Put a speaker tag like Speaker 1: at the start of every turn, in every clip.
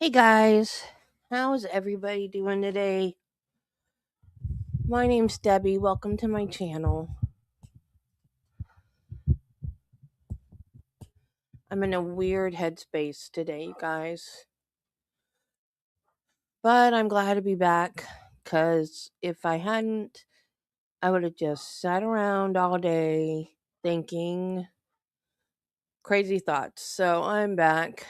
Speaker 1: Hey guys, how's everybody doing today? My name's Debbie. Welcome to my channel. I'm in a weird headspace today, guys. But I'm glad to be back because if I hadn't, I would have just sat around all day thinking crazy thoughts. So I'm back.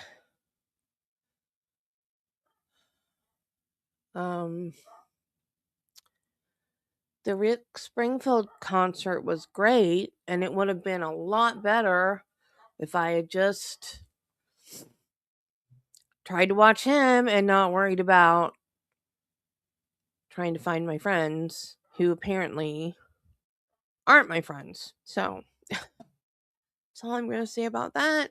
Speaker 1: The Rick Springfield concert was great, and it would have been a lot better if I had just tried to watch him and not worried about trying to find my friends who apparently aren't my friends. So that's all I'm going to say about that.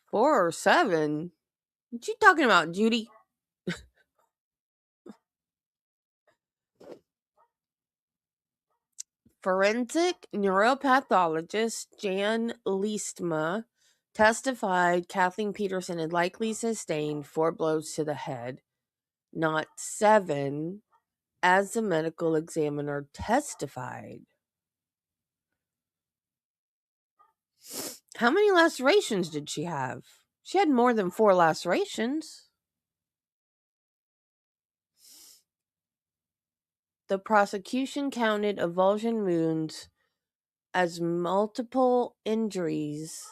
Speaker 1: Four or seven? What you talking about, Judy? Forensic neuropathologist Jan Liestma testified Kathleen Peterson had likely sustained 4 blows to the head, not 7, as the medical examiner testified. How many lacerations did she have? She had more than 4 lacerations. The prosecution counted avulsion wounds as multiple injuries,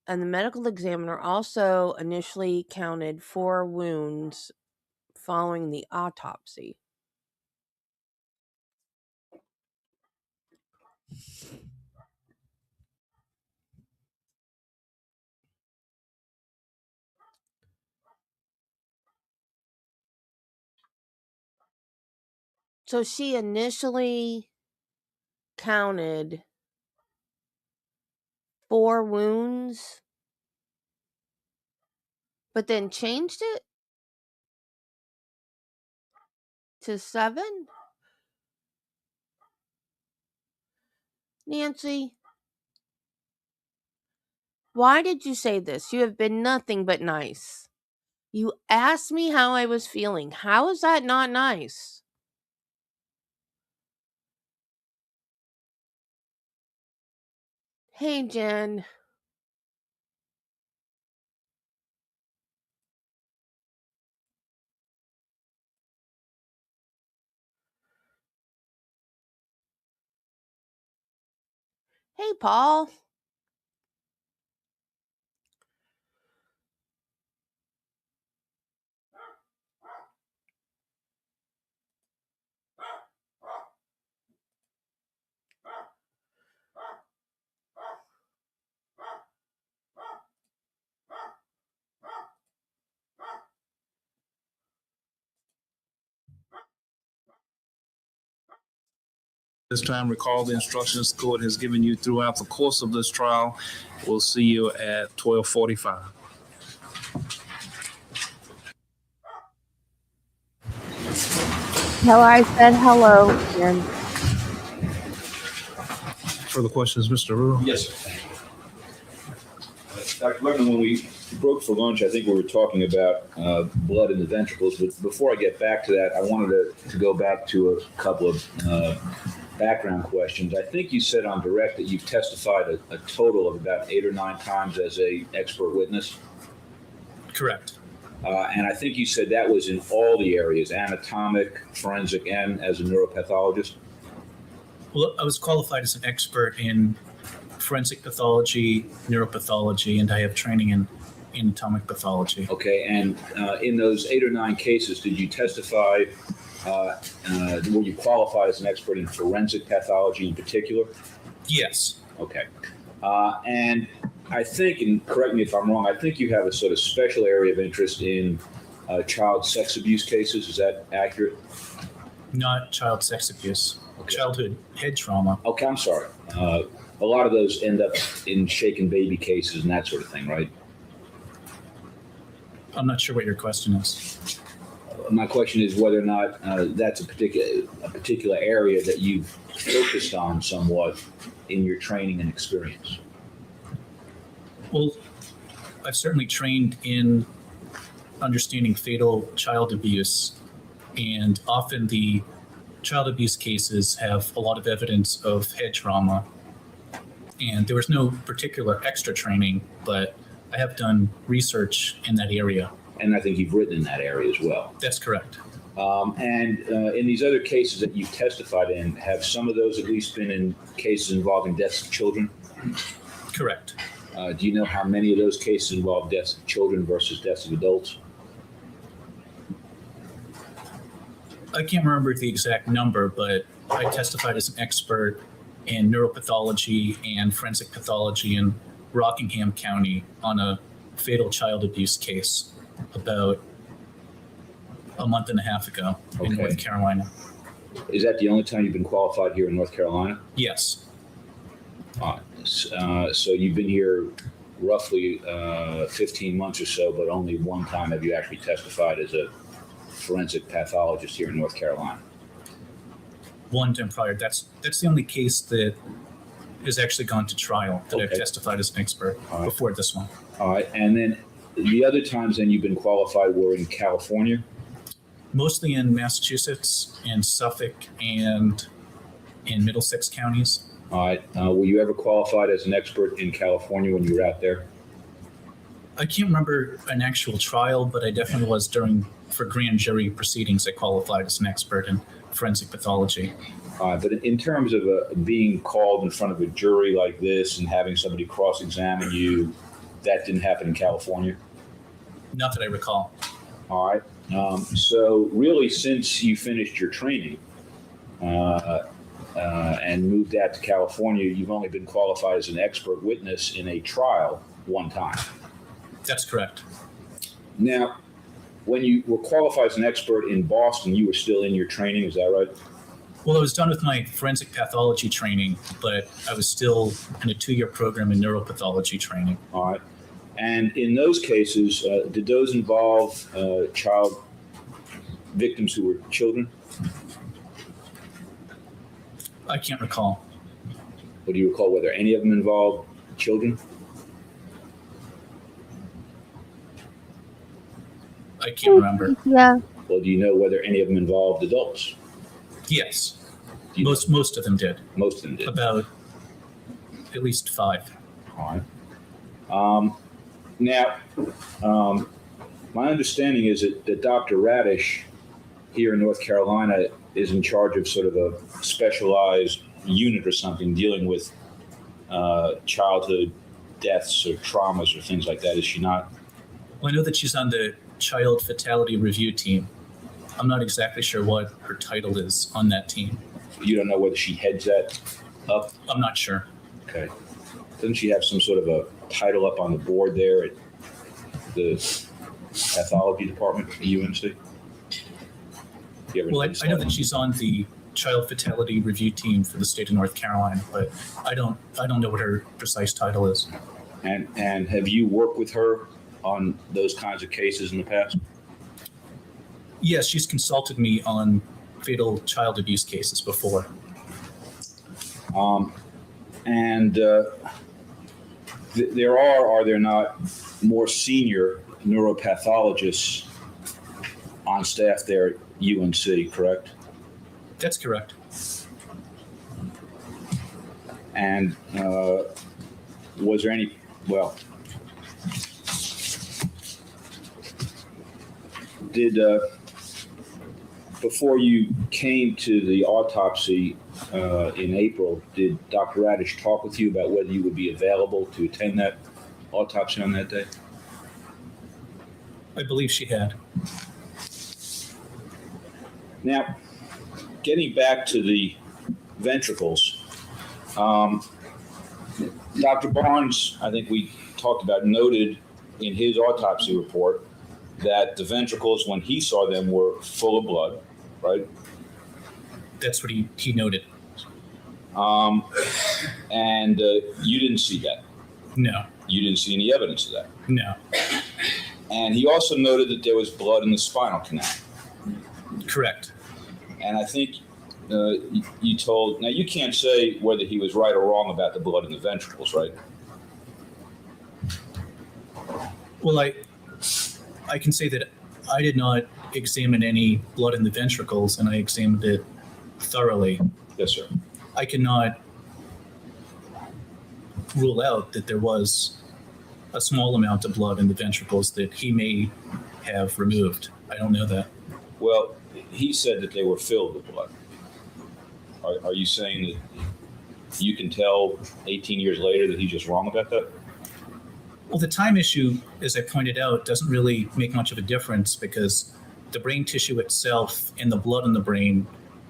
Speaker 1: and the medical examiner also initially counted 4 wounds following the autopsy. So she initially counted 4 wounds, but then changed it to 7? Nancy, why did you say this? You have been nothing but nice. You asked me how I was feeling. How is that not nice? Hey, Jen. Hey, Paul.
Speaker 2: This time, recall the instructions the court has given you throughout the course of this trial. We'll see you at 12:45.
Speaker 1: Tell her I said hello, Jen.
Speaker 2: Further questions, Mr. Rule?
Speaker 3: Yes, sir. Dr. Lerman, when we broke for lunch, I think we were talking about blood in the ventricles. But before I get back to that, I wanted to go back to a couple of background questions. I think you said on direct that you've testified a total of about 8 or 9 times as a expert witness.
Speaker 2: Correct.
Speaker 3: And I think you said that was in all the areas, anatomic, forensic, and as a neuropathologist.
Speaker 2: Well, I was qualified as an expert in forensic pathology, neuropathology, and I have training in anatomic pathology.
Speaker 3: Okay, and in those 8 or 9 cases, did you testify, were you qualified as an expert in forensic pathology in particular?
Speaker 2: Yes.
Speaker 3: Okay. And I think, and correct me if I'm wrong, I think you have a sort of special area of interest in child sex abuse cases. Is that accurate?
Speaker 2: Not child sex abuse.
Speaker 3: Okay.
Speaker 2: Childhood head trauma.
Speaker 3: Okay, I'm sorry. A lot of those end up in shaken baby cases and that sort of thing, right?
Speaker 2: I'm not sure what your question is.
Speaker 3: My question is whether or not that's a particular area that you've focused on somewhat in your training and experience.
Speaker 2: Well, I've certainly trained in understanding fatal child abuse, and often the child abuse cases have a lot of evidence of head trauma. And there was no particular extra training, but I have done research in that area.
Speaker 3: And I think you've written in that area as well.
Speaker 2: That's correct.
Speaker 3: And in these other cases that you've testified in, have some of those at least been in cases involving deaths of children?
Speaker 2: Correct.
Speaker 3: Do you know how many of those cases involve deaths of children versus deaths of adults?
Speaker 2: I can't remember the exact number, but I testified as an expert in neuropathology and forensic pathology in Rockingham County on a fatal child abuse case about a month and a half ago in North Carolina.
Speaker 3: Is that the only time you've been qualified here in North Carolina?
Speaker 2: Yes.
Speaker 3: So you've been here roughly 15 months or so, but only one time have you actually testified as a forensic pathologist here in North Carolina.
Speaker 2: One time prior. That's the only case that has actually gone to trial that I've testified as an expert before this one.
Speaker 3: All right. And then the other times then you've been qualified were in California?
Speaker 2: Mostly in Massachusetts, in Suffolk, and in Middlesex counties.
Speaker 3: All right. Were you ever qualified as an expert in California when you were out there?
Speaker 2: I can't remember an actual trial, but I definitely was for grand jury proceedings. I qualified as an expert in forensic pathology.
Speaker 3: But in terms of being called in front of a jury like this and having somebody cross-examine you, that didn't happen in California?
Speaker 2: Not that I recall.
Speaker 3: All right. So really, since you finished your training and moved out to California, you've only been qualified as an expert witness in a trial one time.
Speaker 2: That's correct.
Speaker 3: Now, when you were qualified as an expert in Boston, you were still in your training, is that right?
Speaker 2: Well, I was done with my forensic pathology training, but I was still in a 2-year program in neuropathology training.
Speaker 3: All right. And in those cases, did those involve child victims who were children?
Speaker 2: I can't recall.
Speaker 3: Or do you recall whether any of them involved children?
Speaker 2: I can't remember.
Speaker 4: Yeah.
Speaker 3: Well, do you know whether any of them involved adults?
Speaker 2: Yes. Most of them did.
Speaker 3: Most of them did.
Speaker 2: About at least 5.
Speaker 3: All right. Now, my understanding is that Dr. Radish here in North Carolina is in charge of sort of a specialized unit or something dealing with childhood deaths or traumas or things like that, is she not?
Speaker 2: Well, I know that she's on the Child Fatality Review team. I'm not exactly sure what her title is on that team.
Speaker 3: You don't know whether she heads that up?
Speaker 2: I'm not sure.
Speaker 3: Okay. Doesn't she have some sort of a title up on the board there at the pathology department at UNC?
Speaker 2: Well, I know that she's on the Child Fatality Review team for the state of North Carolina, but I don't know what her precise title is.
Speaker 3: And have you worked with her on those kinds of cases in the past?
Speaker 2: Yes, she's consulted me on fatal child abuse cases before.
Speaker 3: There are there not, more senior neuropathologists on staff there at UNC, correct?
Speaker 2: That's correct.
Speaker 3: And was there any, before you came to the autopsy in April, did Dr. Radish talk with you about whether you would be available to attend that autopsy on that day?
Speaker 2: I believe she had.
Speaker 3: Now, getting back to the ventricles, Dr. Barnes, I think we talked about, noted in his autopsy report that the ventricles, when he saw them, were full of blood, right?
Speaker 2: That's what he noted.
Speaker 3: And you didn't see that?
Speaker 2: No.
Speaker 3: You didn't see any evidence of that?
Speaker 2: No.
Speaker 3: And he also noted that there was blood in the spinal canal.
Speaker 2: Correct.
Speaker 3: And I think you told, now you can't say whether he was right or wrong about the blood in the ventricles, right?
Speaker 2: Well, I can say that I did not examine any blood in the ventricles, and I examined it thoroughly.
Speaker 3: Yes, sir.
Speaker 2: I cannot rule out that there was a small amount of blood in the ventricles that he may have removed. I don't know that.
Speaker 3: Well, he said that they were filled with blood. Are you saying that you can tell 18 years later that he's just wrong about that?
Speaker 2: Well, the time issue, as I pointed out, doesn't really make much of a difference because the brain tissue itself and the blood in the brain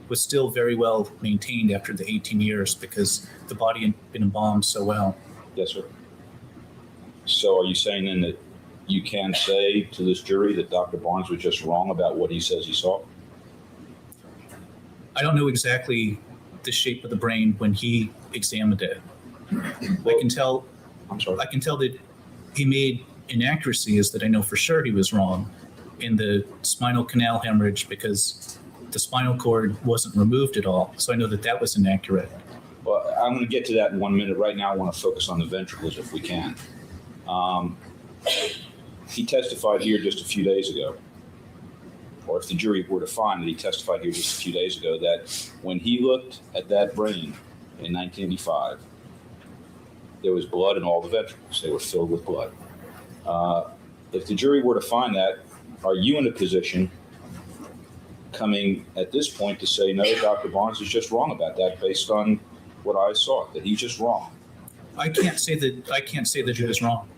Speaker 2: was still very well maintained after the 18 years because the body had been embalmed so well.
Speaker 3: Yes, sir. So are you saying then that you can say to this jury that Dr. Barnes was just wrong about what he says he saw?
Speaker 2: I don't know exactly the shape of the brain when he examined it.
Speaker 3: Well,
Speaker 2: I can tell that he made inaccuracies that I know for sure he was wrong in the spinal canal hemorrhage because the spinal cord wasn't removed at all. So I know that that was inaccurate.
Speaker 3: Well, I'm going to get to that in 1 minute. Right now, I want to focus on the ventricles if we can. He testified here just a few days ago, or if the jury were to find that he testified here just a few days ago, that when he looked at that brain in 1985, there was blood in all the ventricles. They were filled with blood. If the jury were to find that, are you in a position coming at this point to say, no, Dr. Barnes is just wrong about that based on what I saw, that he's just wrong?
Speaker 2: I can't say that he was wrong.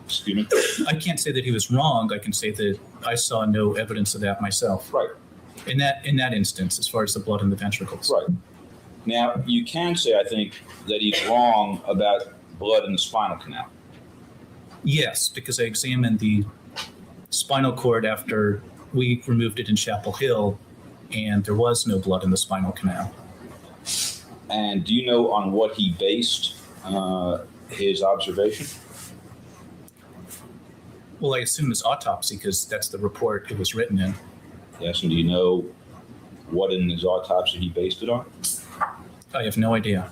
Speaker 3: Excuse me?
Speaker 2: I can't say that he was wrong. I can say that I saw no evidence of that myself.
Speaker 3: Right.
Speaker 2: In that instance, as far as the blood in the ventricles.
Speaker 3: Right. Now, you can say, I think, that he's wrong about blood in the spinal canal.
Speaker 2: Yes, because I examined the spinal cord after we removed it in Chapel Hill, and there was no blood in the spinal canal.
Speaker 3: And do you know on what he based his observation?
Speaker 2: Well, I assume his autopsy, because that's the report it was written in.
Speaker 3: Yes, and do you know what in his autopsy he based it on?
Speaker 2: I have no idea.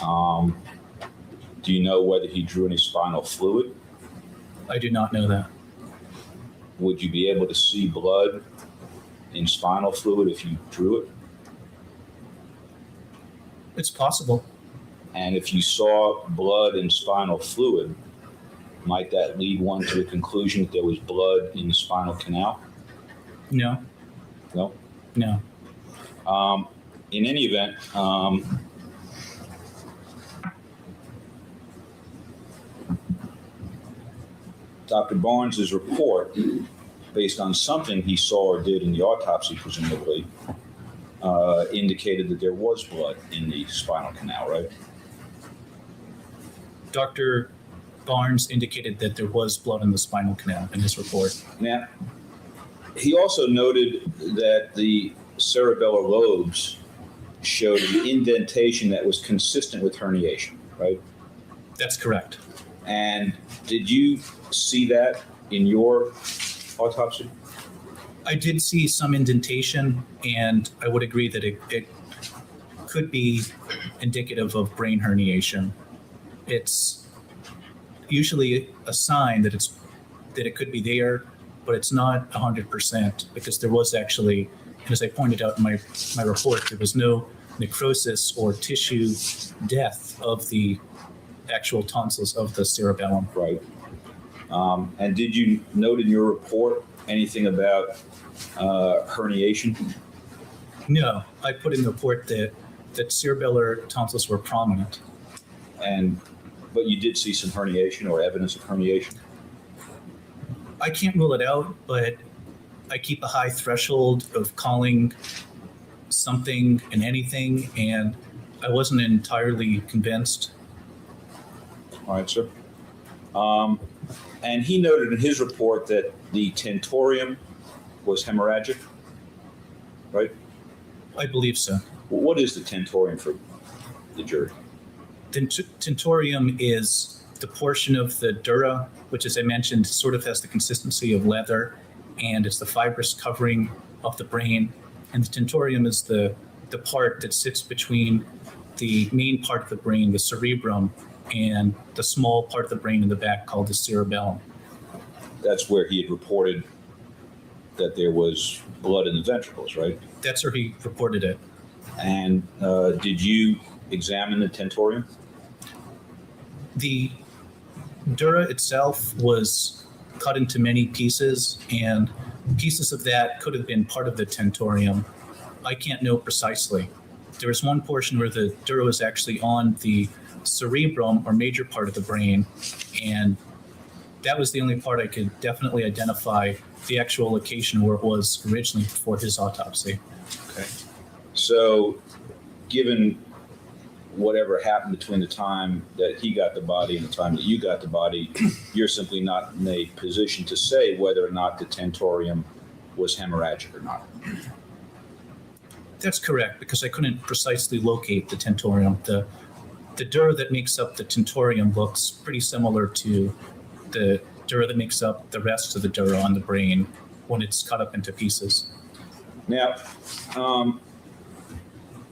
Speaker 3: Do you know whether he drew any spinal fluid?
Speaker 2: I do not know that.
Speaker 3: Would you be able to see blood in spinal fluid if you drew it?
Speaker 2: It's possible.
Speaker 3: And if you saw blood in spinal fluid, might that lead one to a conclusion that there was blood in the spinal canal?
Speaker 2: No.
Speaker 3: No?
Speaker 2: No.
Speaker 3: In any event, Dr. Barnes's report, based on something he saw or did in the autopsy, presumably, indicated that there was blood in the spinal canal, right?
Speaker 2: Dr. Barnes indicated that there was blood in the spinal canal in his report.
Speaker 3: Now, he also noted that the cerebellar lobes showed an indentation that was consistent with herniation, right?
Speaker 2: That's correct.
Speaker 3: And did you see that in your autopsy?
Speaker 2: I did see some indentation, and I would agree that it could be indicative of brain herniation. It's usually a sign that it could be there, but it's not 100% because there was actually, and as I pointed out in my report, there was no necrosis or tissue death of the actual tonsils of the cerebellum.
Speaker 3: Right. And did you note in your report anything about herniation?
Speaker 2: No, I put in the report that cerebellar tonsils were prominent.
Speaker 3: But you did see some herniation or evidence of herniation?
Speaker 2: I can't rule it out, but I keep a high threshold of calling something and anything, and I wasn't entirely convinced.
Speaker 3: All right, sir. And he noted in his report that the tentorium was hemorrhagic, right?
Speaker 2: I believe so.
Speaker 3: Well, what is the tentorium for the jury?
Speaker 2: The tentorium is the portion of the dura, which, as I mentioned, sort of has the consistency of leather, and it's the fibrous covering of the brain. And the tentorium is the part that sits between the main part of the brain, the cerebrum, and the small part of the brain in the back called the cerebellum.
Speaker 3: That's where he had reported that there was blood in the ventricles, right?
Speaker 2: That's where he reported it.
Speaker 3: And did you examine the tentorium?
Speaker 2: The dura itself was cut into many pieces, and pieces of that could have been part of the tentorium. I can't know precisely. There was one portion where the dura was actually on the cerebrum, or major part of the brain, and that was the only part I could definitely identify the actual location where it was originally before his autopsy.
Speaker 3: Okay. So, given whatever happened between the time that he got the body and the time that you got the body, you're simply not in a position to say whether or not the tentorium was hemorrhagic or not.
Speaker 2: That's correct, because I couldn't precisely locate the tentorium. The dura that makes up the tentorium looks pretty similar to the dura that makes up the rest of the dura on the brain when it's cut up into pieces.
Speaker 3: Now,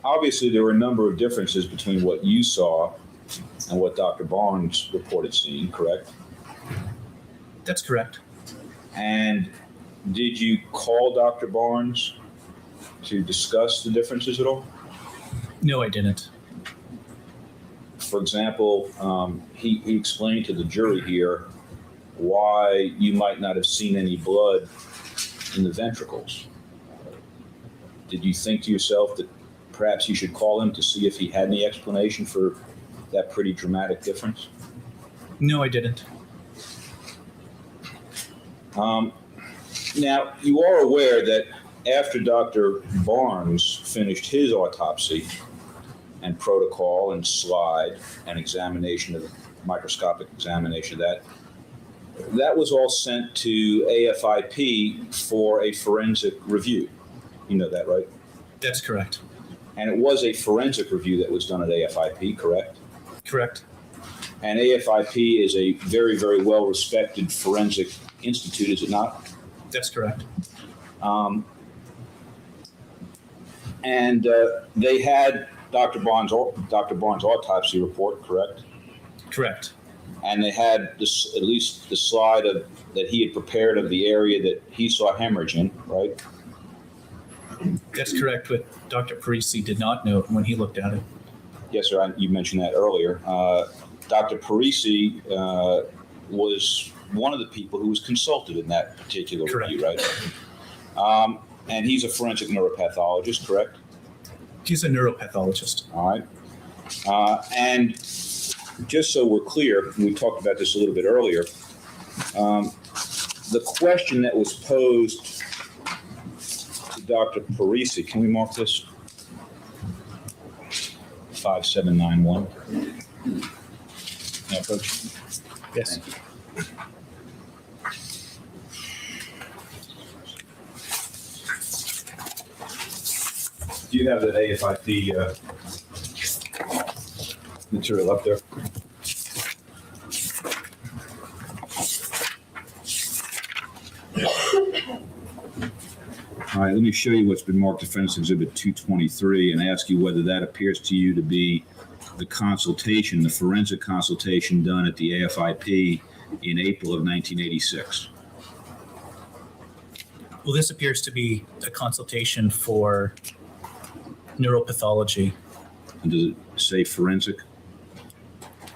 Speaker 3: obviously there were a number of differences between what you saw and what Dr. Barnes reported seeing, correct?
Speaker 2: That's correct.
Speaker 3: And did you call Dr. Barnes to discuss the differences at all?
Speaker 2: No, I didn't.
Speaker 3: For example, he explained to the jury here why you might not have seen any blood in the ventricles. Did you think to yourself that perhaps you should call him to see if he had any explanation for that pretty dramatic difference?
Speaker 2: No, I didn't.
Speaker 3: Now, you are aware that after Dr. Barnes finished his autopsy and protocol and slide and examination of the microscopic examination of that was all sent to AFIP for a forensic review. You know that, right?
Speaker 2: That's correct.
Speaker 3: And it was a forensic review that was done at AFIP, correct?
Speaker 2: Correct.
Speaker 3: And AFIP is a very, very well-respected forensic institute, is it not?
Speaker 2: That's correct.
Speaker 3: And they had Dr. Barnes' autopsy report, correct?
Speaker 2: Correct.
Speaker 3: And they had this, at least the slide that he had prepared of the area that he saw hemorrhage in, right?
Speaker 2: That's correct, but Dr. Parisi did not know when he looked at it.
Speaker 3: Yes, sir. You mentioned that earlier. Dr. Parisi was one of the people who was consulted in that particular review, right? And he's a forensic neuropathologist, correct?
Speaker 2: He's a neuropathologist.
Speaker 3: All right. And just so we're clear, we talked about this a little bit earlier, the question that was posed to Dr. Parisi, can we mark this? 5791. Now, Coach.
Speaker 2: Yes.
Speaker 3: Do you have that AFIP material up there? All right, let me show you what's been marked Defense Exhibit 223 and ask you whether that appears to you to be the consultation, the forensic consultation done at the AFIP in April of 1986.
Speaker 2: Well, this appears to be a consultation for neuropathology.
Speaker 3: And does it say forensic?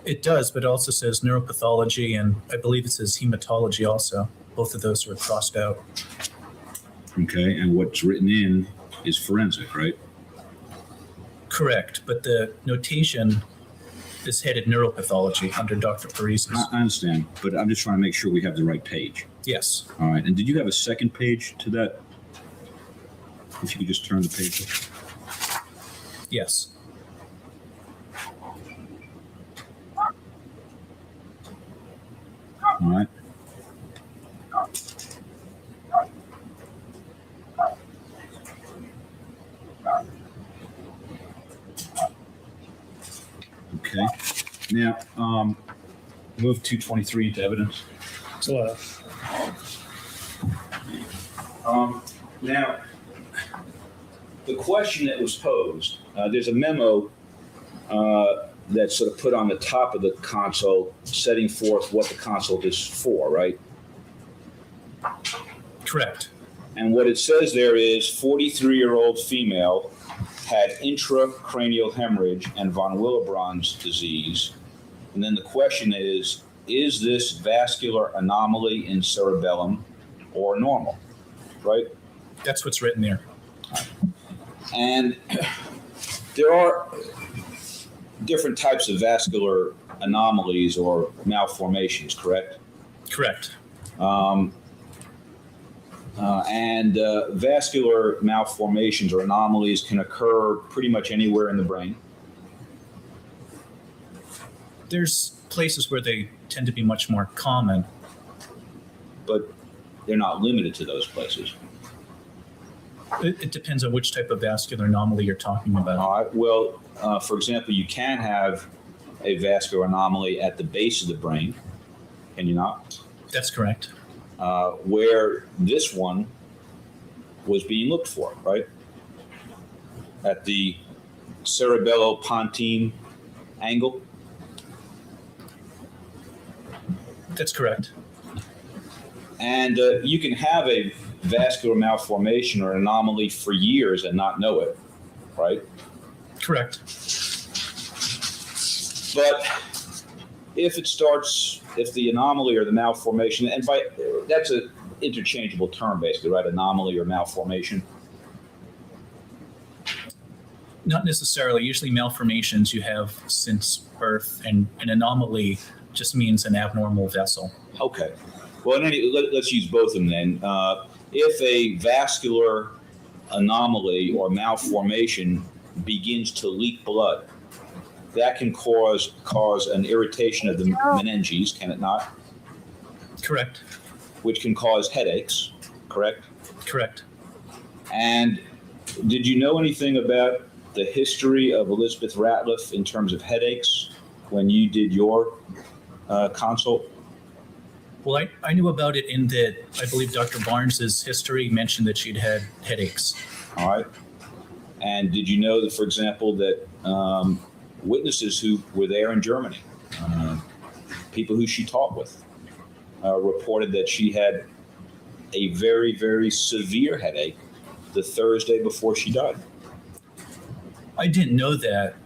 Speaker 2: It does, but it also says neuropathology, and I believe it says hematology also. Both of those are crossed out.
Speaker 3: Okay, and what's written in is forensic, right?
Speaker 2: Correct, but the notation is headed neuropathology under Dr. Parisi's.
Speaker 3: I understand, but I'm just trying to make sure we have the right page.
Speaker 2: Yes.
Speaker 3: All right, and did you have a second page to that? If you could just turn the page.
Speaker 2: Yes.
Speaker 3: All right. Okay. Now, move 223 into evidence.
Speaker 2: So,
Speaker 3: Now, the question that was posed, there's a memo that's sort of put on the top of the console setting forth what the consult is for, right?
Speaker 2: Correct.
Speaker 3: And what it says there is 43-year-old female had intracranial hemorrhage and von Willebrand's disease. And then the question is this vascular anomaly in cerebellum or normal, right?
Speaker 2: That's what's written there.
Speaker 3: And there are different types of vascular anomalies or malformations, correct?
Speaker 2: Correct.
Speaker 3: Vascular malformations or anomalies can occur pretty much anywhere in the brain.
Speaker 2: There's places where they tend to be much more common.
Speaker 3: But they're not limited to those places.
Speaker 2: It depends on which type of vascular anomaly you're talking about.
Speaker 3: Well, for example, you can have a vascular anomaly at the base of the brain, can you not?
Speaker 2: That's correct.
Speaker 3: Where this one was being looked for, right? At the cerebellopontine angle.
Speaker 2: That's correct.
Speaker 3: And you can have a vascular malformation or anomaly for years and not know it, right?
Speaker 2: Correct.
Speaker 3: But if the anomaly or the malformation, and that's an interchangeable term basically, right? Anomaly or malformation.
Speaker 2: Not necessarily. Usually malformations you have since birth, and an anomaly just means an abnormal vessel.
Speaker 3: Okay. Well, let's use both of them then. If a vascular anomaly or malformation begins to leak blood, that can cause an irritation of the meninges, can it not?
Speaker 2: Correct.
Speaker 3: Which can cause headaches, correct?
Speaker 2: Correct.
Speaker 3: And did you know anything about the history of Elizabeth Ratliff in terms of headaches when you did your consult?
Speaker 2: Well, I knew about it in that I believe Dr. Barnes's history mentioned that she'd had headaches.
Speaker 3: All right. And did you know that, for example, that witnesses who were there in Germany, people who she talked with, reported that she had a very, very severe headache the Thursday before she died?
Speaker 2: I didn't know that,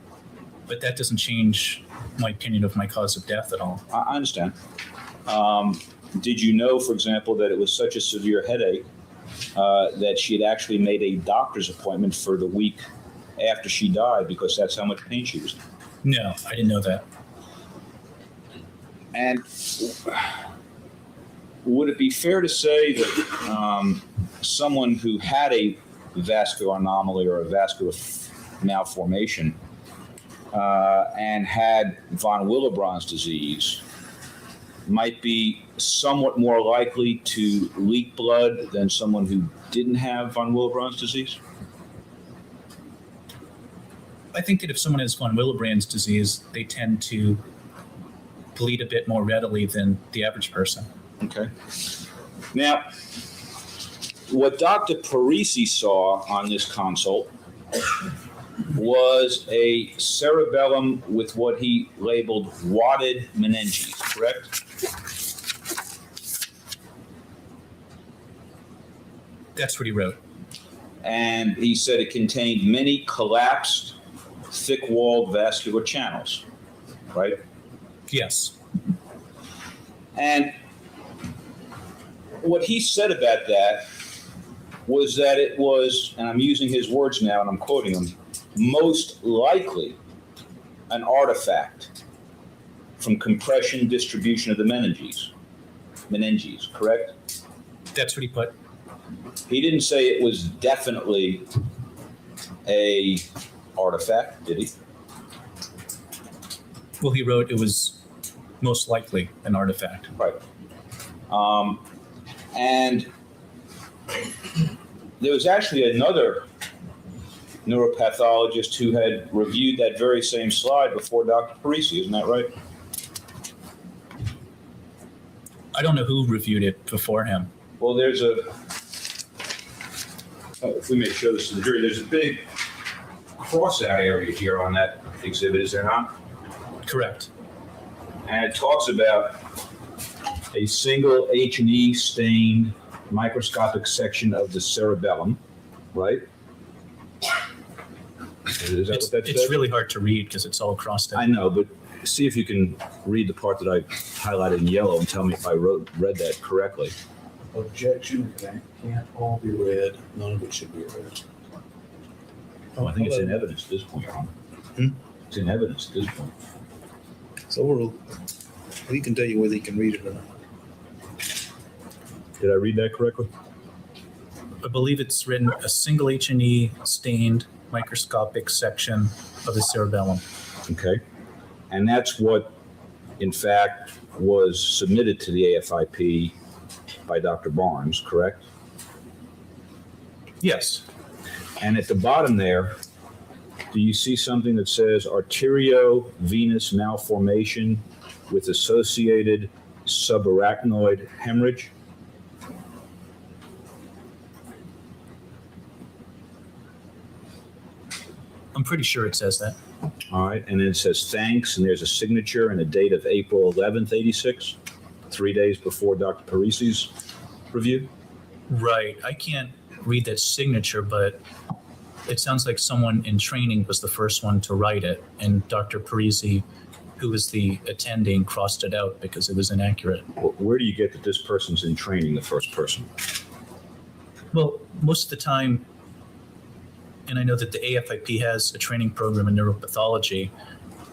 Speaker 2: but that doesn't change my opinion of my cause of death at all.
Speaker 3: I understand. Did you know, for example, that it was such a severe headache that she had actually made a doctor's appointment for the week after she died because that's how much pain she was in?
Speaker 2: No, I didn't know that.
Speaker 3: And would it be fair to say that someone who had a vascular anomaly or a vascular malformation and had von Willebrand's disease might be somewhat more likely to leak blood than someone who didn't have von Willebrand's disease?
Speaker 2: I think that if someone has von Willebrand's disease, they tend to bleed a bit more readily than the average person.
Speaker 3: Okay. Now, what Dr. Parisi saw on this consult was a cerebellum with what he labeled wadded meninges, correct?
Speaker 2: That's what he wrote.
Speaker 3: And he said it contained many collapsed, thick-walled vascular channels, right?
Speaker 2: Yes.
Speaker 3: And what he said about that was that it was, and I'm using his words now and I'm quoting him, most likely an artifact from compression distribution of the meninges, correct?
Speaker 2: That's what he put.
Speaker 3: He didn't say it was definitely a artifact, did he?
Speaker 2: Well, he wrote it was most likely an artifact.
Speaker 3: Right. And there was actually another neuropathologist who had reviewed that very same slide before Dr. Parisi, isn't that right?
Speaker 2: I don't know who reviewed it before him.
Speaker 3: Well, there's if we may show this to the jury, there's a big cross-out area here on that exhibit, is there not?
Speaker 2: Correct.
Speaker 3: And it talks about a single H&E stained microscopic section of the cerebellum, right? Is that what that
Speaker 2: It's
Speaker 3: says?
Speaker 2: really hard to read because it's all crossed out.
Speaker 3: I know, but see if you can read the part that I highlighted in yellow and tell me if I read that correctly.
Speaker 4: Objection, can't all be read, none of it should be read.
Speaker 3: Oh, I think it's in evidence at this point, Ron. It's in evidence at this point.
Speaker 4: So we can tell you whether you can read it or not.
Speaker 3: Did I read that correctly?
Speaker 2: I believe it's written a single H&E stained microscopic section of the cerebellum.
Speaker 3: Okay. And that's what, in fact, was submitted to the AFIP by Dr. Barnes, correct?
Speaker 2: Yes.
Speaker 3: And at the bottom there, do you see something that says arteriovenous malformation with associated subarachnoid hemorrhage?
Speaker 2: I'm pretty sure it says that.
Speaker 3: All right. And then it says thanks, and there's a signature and a date of April 11th, 86, 3 days before Dr. Parisi's review.
Speaker 2: Right. I can't read that signature, but it sounds like someone in training was the first one to write it, and Dr. Parisi, who was the attending, crossed it out because it was inaccurate.
Speaker 3: Where do you get that this person's in training, the first person?
Speaker 2: Well, most of the time, and I know that the AFIP has a training program in neuropathology,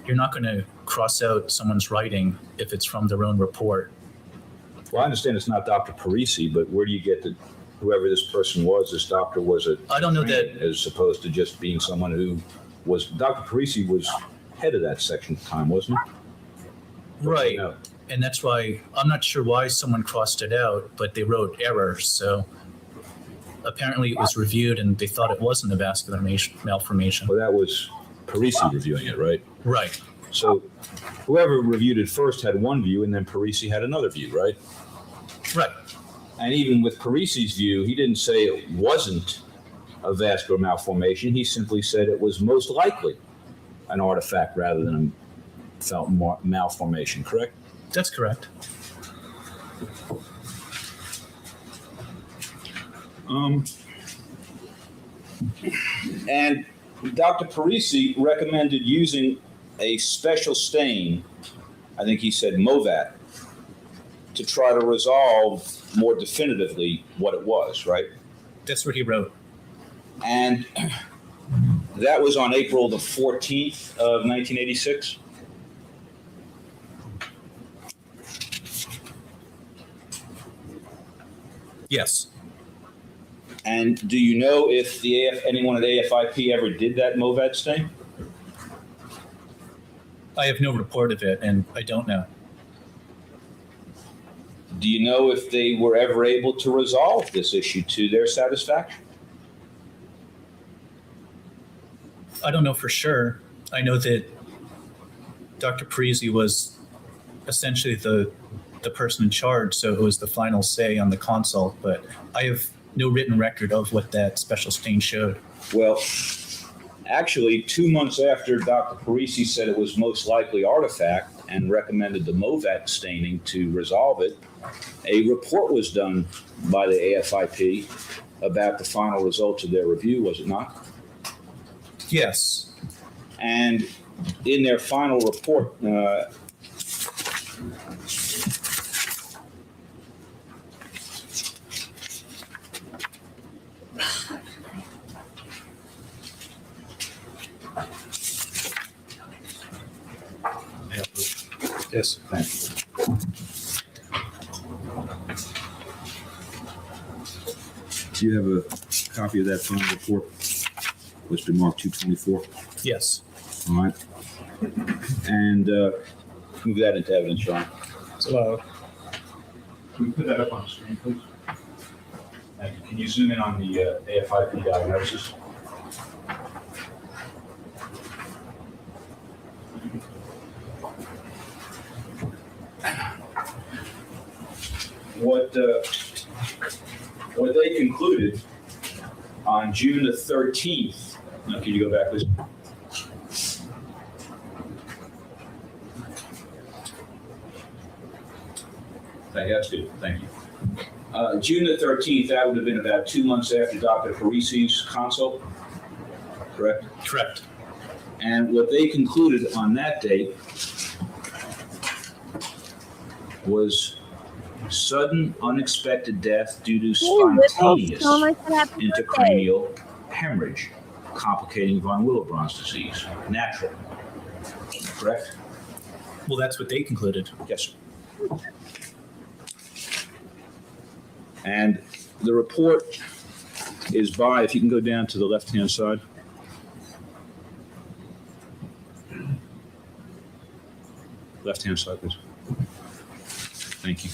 Speaker 2: you're not going to cross out someone's writing if it's from their own report.
Speaker 3: Well, I understand it's not Dr. Parisi, but where do you get that whoever this person was, this doctor was a
Speaker 2: I don't know that.
Speaker 3: as opposed to just being someone who was, Dr. Parisi was head of that section at the time, wasn't he?
Speaker 2: Right.
Speaker 3: No.
Speaker 2: And that's why I'm not sure why someone crossed it out, but they wrote error. So apparently it was reviewed and they thought it wasn't a vascular malformation.
Speaker 3: Well, that was Parisi reviewing it, right?
Speaker 2: Right.
Speaker 3: So whoever reviewed it first had one view, and then Parisi had another view, right?
Speaker 2: Right.
Speaker 3: And even with Parisi's view, he didn't say it wasn't a vascular malformation. He simply said it was most likely an artifact rather than a felt malformation, correct?
Speaker 2: That's correct.
Speaker 3: And Dr. Parisi recommended using a special stain, I think he said Movat, to try to resolve more definitively what it was, right?
Speaker 2: That's what he wrote.
Speaker 3: And that was on April the 14th of 1986.
Speaker 2: Yes.
Speaker 3: And do you know if anyone at AFIP ever did that Movat stain?
Speaker 2: I have no report of it, and I don't know.
Speaker 3: Do you know if they were ever able to resolve this issue to their satisfaction?
Speaker 2: I don't know for sure. I know that Dr. Parisi was essentially the person in charge, so it was the final say on the consult, but I have no written record of what that special stain showed.
Speaker 3: Well, actually, 2 months after Dr. Parisi said it was most likely artifact and recommended the Movat staining to resolve it, a report was done by the AFIP about the final results of their review, was it not?
Speaker 2: Yes.
Speaker 3: And in their final report,
Speaker 4: Yes.
Speaker 3: thank you. Do you have a copy of that final report? Which been marked 224.
Speaker 2: Yes.
Speaker 3: All right. And move that into evidence, Ron.
Speaker 4: So,
Speaker 3: Can we put that up on the screen, please? Thank you. Can you zoom in on the AFIP diagnosis? What they concluded on June the 13th, now can you go back, please? That's good, thank you. June the 13th, that would have been about 2 months after Dr. Parisi's consult, correct?
Speaker 2: Correct.
Speaker 3: And what they concluded on that date was sudden, unexpected death due to spontaneous intracranial hemorrhage, complicating von Willebrand's disease. Natural. Correct?
Speaker 2: Well, that's what they concluded.
Speaker 3: Yes, sir. And the report is by, if you can go down to the left-hand side. Left-hand side, please. Thank you.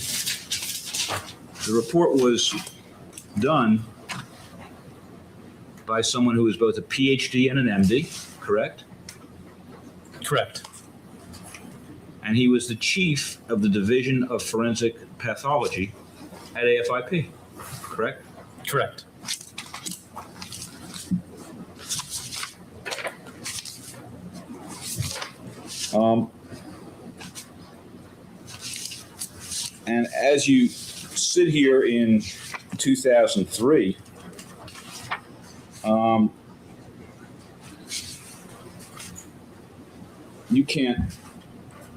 Speaker 3: The report was done by someone who was both a PhD and an MD, correct?
Speaker 2: Correct.
Speaker 3: And he was the chief of the Division of Forensic Pathology at AFIP, correct?
Speaker 2: Correct.
Speaker 3: And as you sit here in 2003, you can't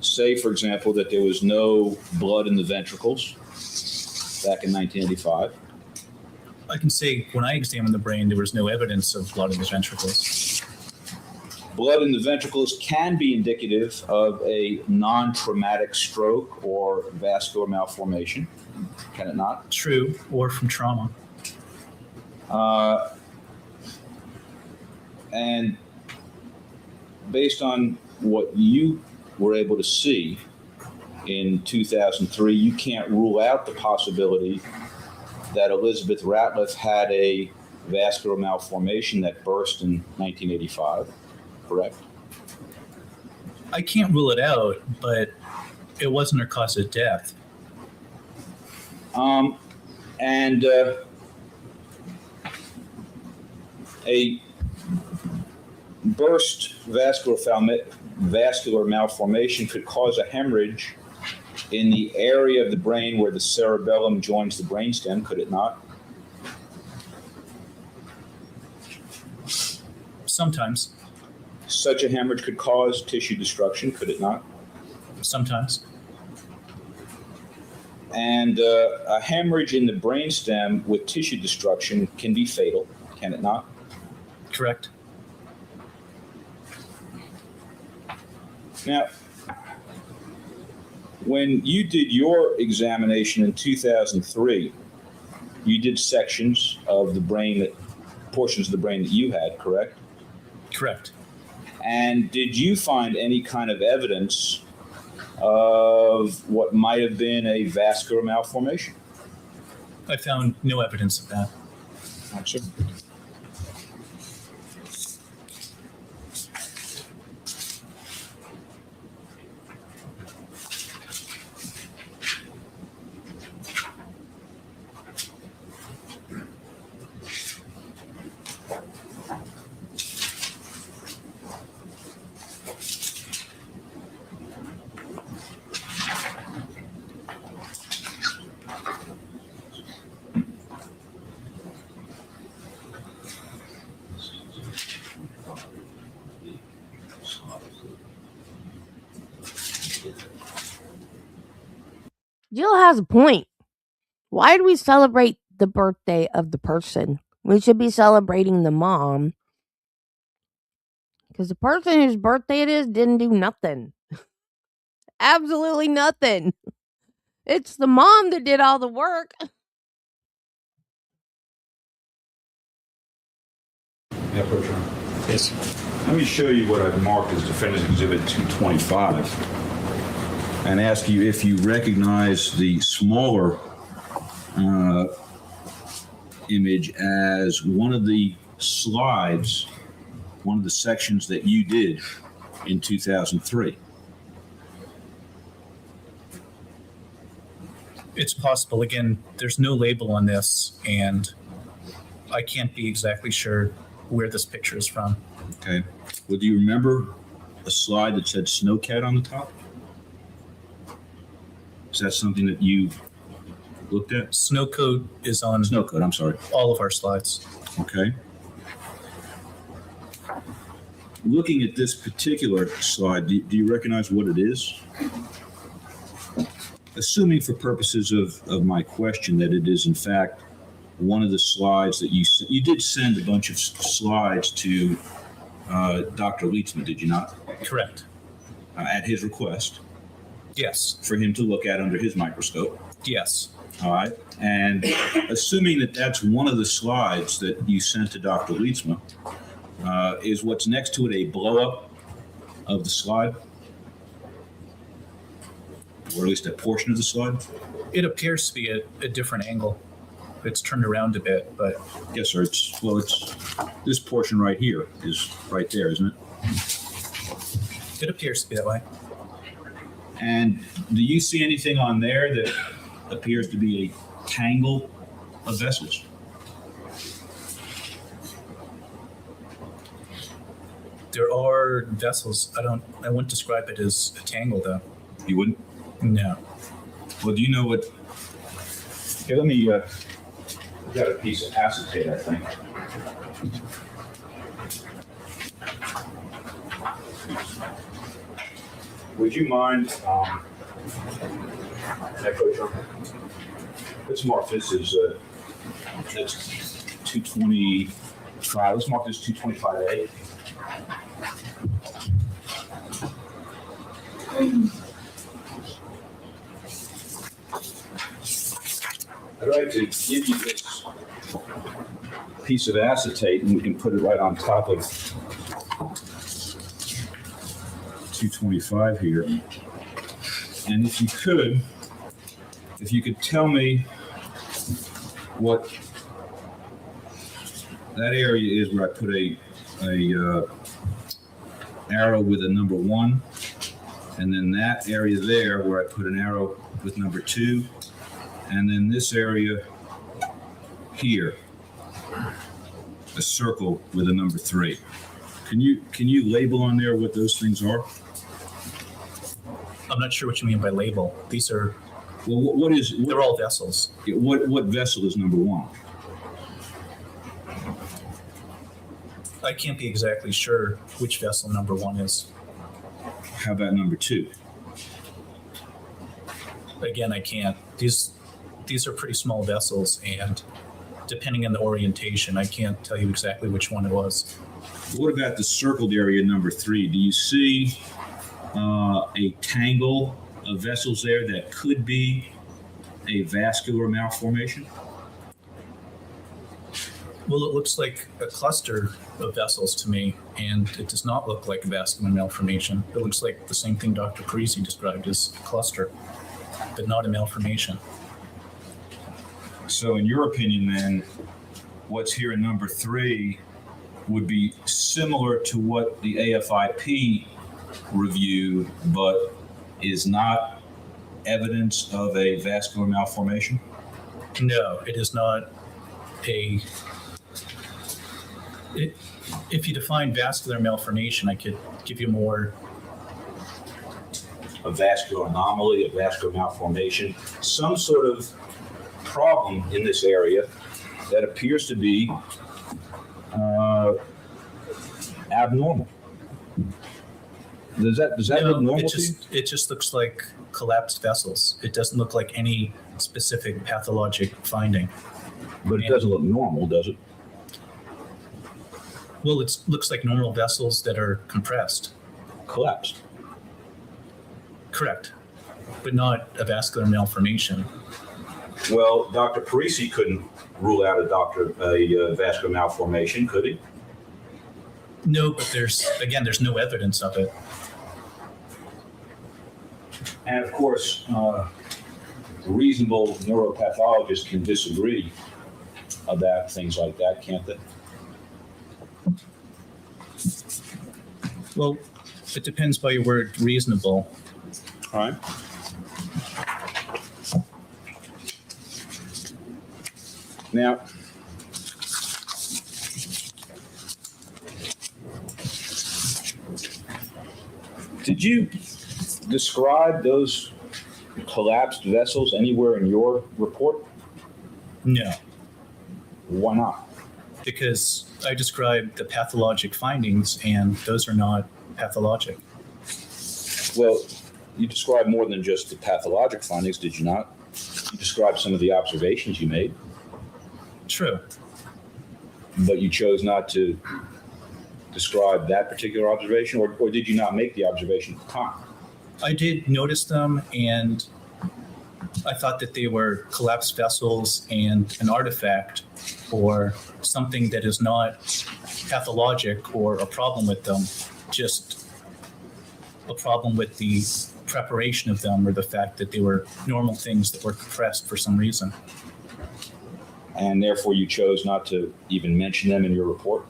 Speaker 3: say, for example, that there was no blood in the ventricles back in 1985.
Speaker 2: I can say when I examined the brain, there was no evidence of blood in the ventricles.
Speaker 3: Blood in the ventricles can be indicative of a non-traumatic stroke or vascular malformation, can it not?
Speaker 2: True, or from trauma.
Speaker 3: And based on what you were able to see in 2003, you can't rule out the possibility that Elizabeth Ratliff had a vascular malformation that burst in 1985, correct?
Speaker 2: I can't rule it out, but it wasn't her cause of death.
Speaker 3: And a burst vascular malformation could cause a hemorrhage in the area of the brain where the cerebellum joins the brainstem, could it not?
Speaker 2: Sometimes.
Speaker 3: Such a hemorrhage could cause tissue destruction, could it not?
Speaker 2: Sometimes.
Speaker 3: And a hemorrhage in the brainstem with tissue destruction can be fatal, can it not?
Speaker 2: Correct.
Speaker 3: Now, when you did your examination in 2003, you did sections of the brain, portions of the brain that you had, correct?
Speaker 2: Correct.
Speaker 3: And did you find any kind of evidence of what might have been a vascular malformation?
Speaker 2: I found no evidence of that.
Speaker 3: Sure.
Speaker 1: Jill has a point. Why do we celebrate the birthday of the person? We should be celebrating the mom. Because the person whose birthday it is didn't do nothing. Absolutely nothing. It's the mom that did all the work.
Speaker 4: Yeah, Courtroom.
Speaker 2: Yes.
Speaker 3: Let me show you what I've marked as Defendant's Exhibit 225 and ask you if you recognize the smaller image as one of the slides, one of the sections that you did in 2003.
Speaker 2: It's possible. Again, there's no label on this, and I can't be exactly sure where this picture is from.
Speaker 3: Okay. Well, do you remember a slide that said snowcat on the top? Is that something that you looked at?
Speaker 2: Snow code is on
Speaker 3: Snow code, I'm sorry.
Speaker 2: all of our slides.
Speaker 3: Okay. Looking at this particular slide, do you recognize what it is? Assuming for purposes of my question that it is in fact one of the slides that you did send a bunch of slides to Dr. Leitzman, did you not?
Speaker 2: Correct.
Speaker 3: At his request
Speaker 2: Yes.
Speaker 3: for him to look at under his microscope.
Speaker 2: Yes.
Speaker 3: All right. And assuming that that's one of the slides that you sent to Dr. Leitzman, is what's next to it a blow-up of the slide? Or at least a portion of the slide?
Speaker 2: It appears to be a different angle. It's turned around a bit, but
Speaker 3: Yes, sir. It's this portion right here is right there, isn't it?
Speaker 2: it appears to be that way.
Speaker 3: And do you see anything on there that appears to be a tangle of vessels?
Speaker 2: There are vessels. I wouldn't describe it as a tangle, though.
Speaker 3: You wouldn't?
Speaker 2: No.
Speaker 3: Well, do you know what? Here, let me. I've got a piece of acetate, I think. Would you mind, let's mark this as that's 225. Let's mark this 225A. I'd like to give you this piece of acetate, and we can put it right on top of 225 here. And if you could tell me what that area is where I put a arrow with a number 1, and then that area there where I put an arrow with number 2, and then this area here, a circle with a number 3. Can you label on there what those things are?
Speaker 2: I'm not sure what you mean by label. These are,
Speaker 3: Well,
Speaker 2: they're all vessels.
Speaker 3: what vessel is number 1?
Speaker 2: I can't be exactly sure which vessel number 1 is.
Speaker 3: How about number 2?
Speaker 2: Again, I can't. These are pretty small vessels, and depending on the orientation, I can't tell you exactly which one it was.
Speaker 3: What about the circled area number 3? Do you see a tangle of vessels there that could be a vascular malformation?
Speaker 2: Well, it looks like a cluster of vessels to me, and it does not look like a vascular malformation. It looks like the same thing Dr. Parisi described as a cluster, but not a malformation.
Speaker 3: So in your opinion then, what's here in number 3 would be similar to what the AFIP reviewed, but is not evidence of a vascular malformation?
Speaker 2: No, it is not if you define vascular malformation, I could give you more.
Speaker 3: A vascular anomaly, a vascular malformation, some sort of problem in this area that appears to be abnormal. Does that look normal to you?
Speaker 2: It just looks like collapsed vessels. It doesn't look like any specific pathologic finding.
Speaker 3: But it doesn't look normal, does it?
Speaker 2: Well, it looks like normal vessels that are compressed.
Speaker 3: Collapsed.
Speaker 2: Correct, but not a vascular malformation.
Speaker 3: Well, Dr. Parisi couldn't rule out a vascular malformation, could he?
Speaker 2: No, but there's no evidence of it.
Speaker 3: And of course, reasonable neuropathologists can disagree about things like that, can't they?
Speaker 2: Well, it depends by your word reasonable.
Speaker 3: All right. Now, Did you describe those collapsed vessels anywhere in your report?
Speaker 2: No,
Speaker 3: Why not?
Speaker 2: because I described the pathologic findings, and those are not pathologic.
Speaker 3: Well, you described more than just the pathologic findings, did you not? You described some of the observations you made,
Speaker 2: True.
Speaker 3: but you chose not to describe that particular observation, or did you not make the observation at the time?
Speaker 2: I did notice them, and I thought that they were collapsed vessels and an artifact or something that is not pathologic or a problem with them, just a problem with the preparation of them or the fact that they were normal things that were compressed for some reason.
Speaker 3: And therefore you chose not to even mention them in your report?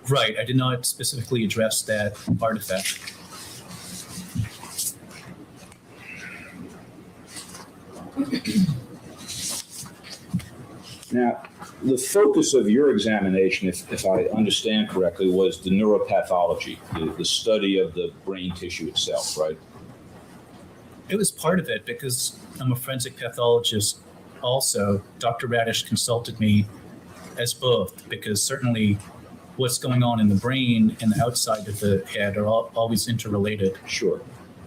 Speaker 2: Right. I did not specifically address that artifact.
Speaker 3: Now, the focus of your examination, if I understand correctly, was the neuropathology, the study of the brain tissue itself, right?
Speaker 2: It was part of it because I'm a forensic pathologist also. Dr. Radish consulted me as both because certainly what's going on in the brain and the outside of the head are always interrelated.
Speaker 3: Sure.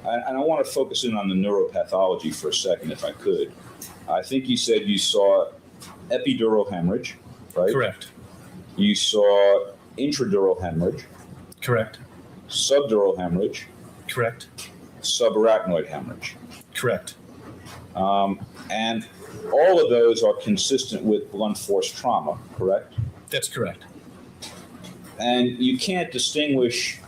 Speaker 3: And I want to focus in on the neuropathology for a second, if I could. I think you said you saw epidural hemorrhage, right?
Speaker 2: Correct.
Speaker 3: You saw intradural hemorrhage,
Speaker 2: Correct.
Speaker 3: subdural hemorrhage,
Speaker 2: Correct.
Speaker 3: subarachnoid hemorrhage.
Speaker 2: Correct.
Speaker 3: And all of those are consistent with blunt force trauma, correct?
Speaker 2: That's correct.
Speaker 3: And you can't distinguish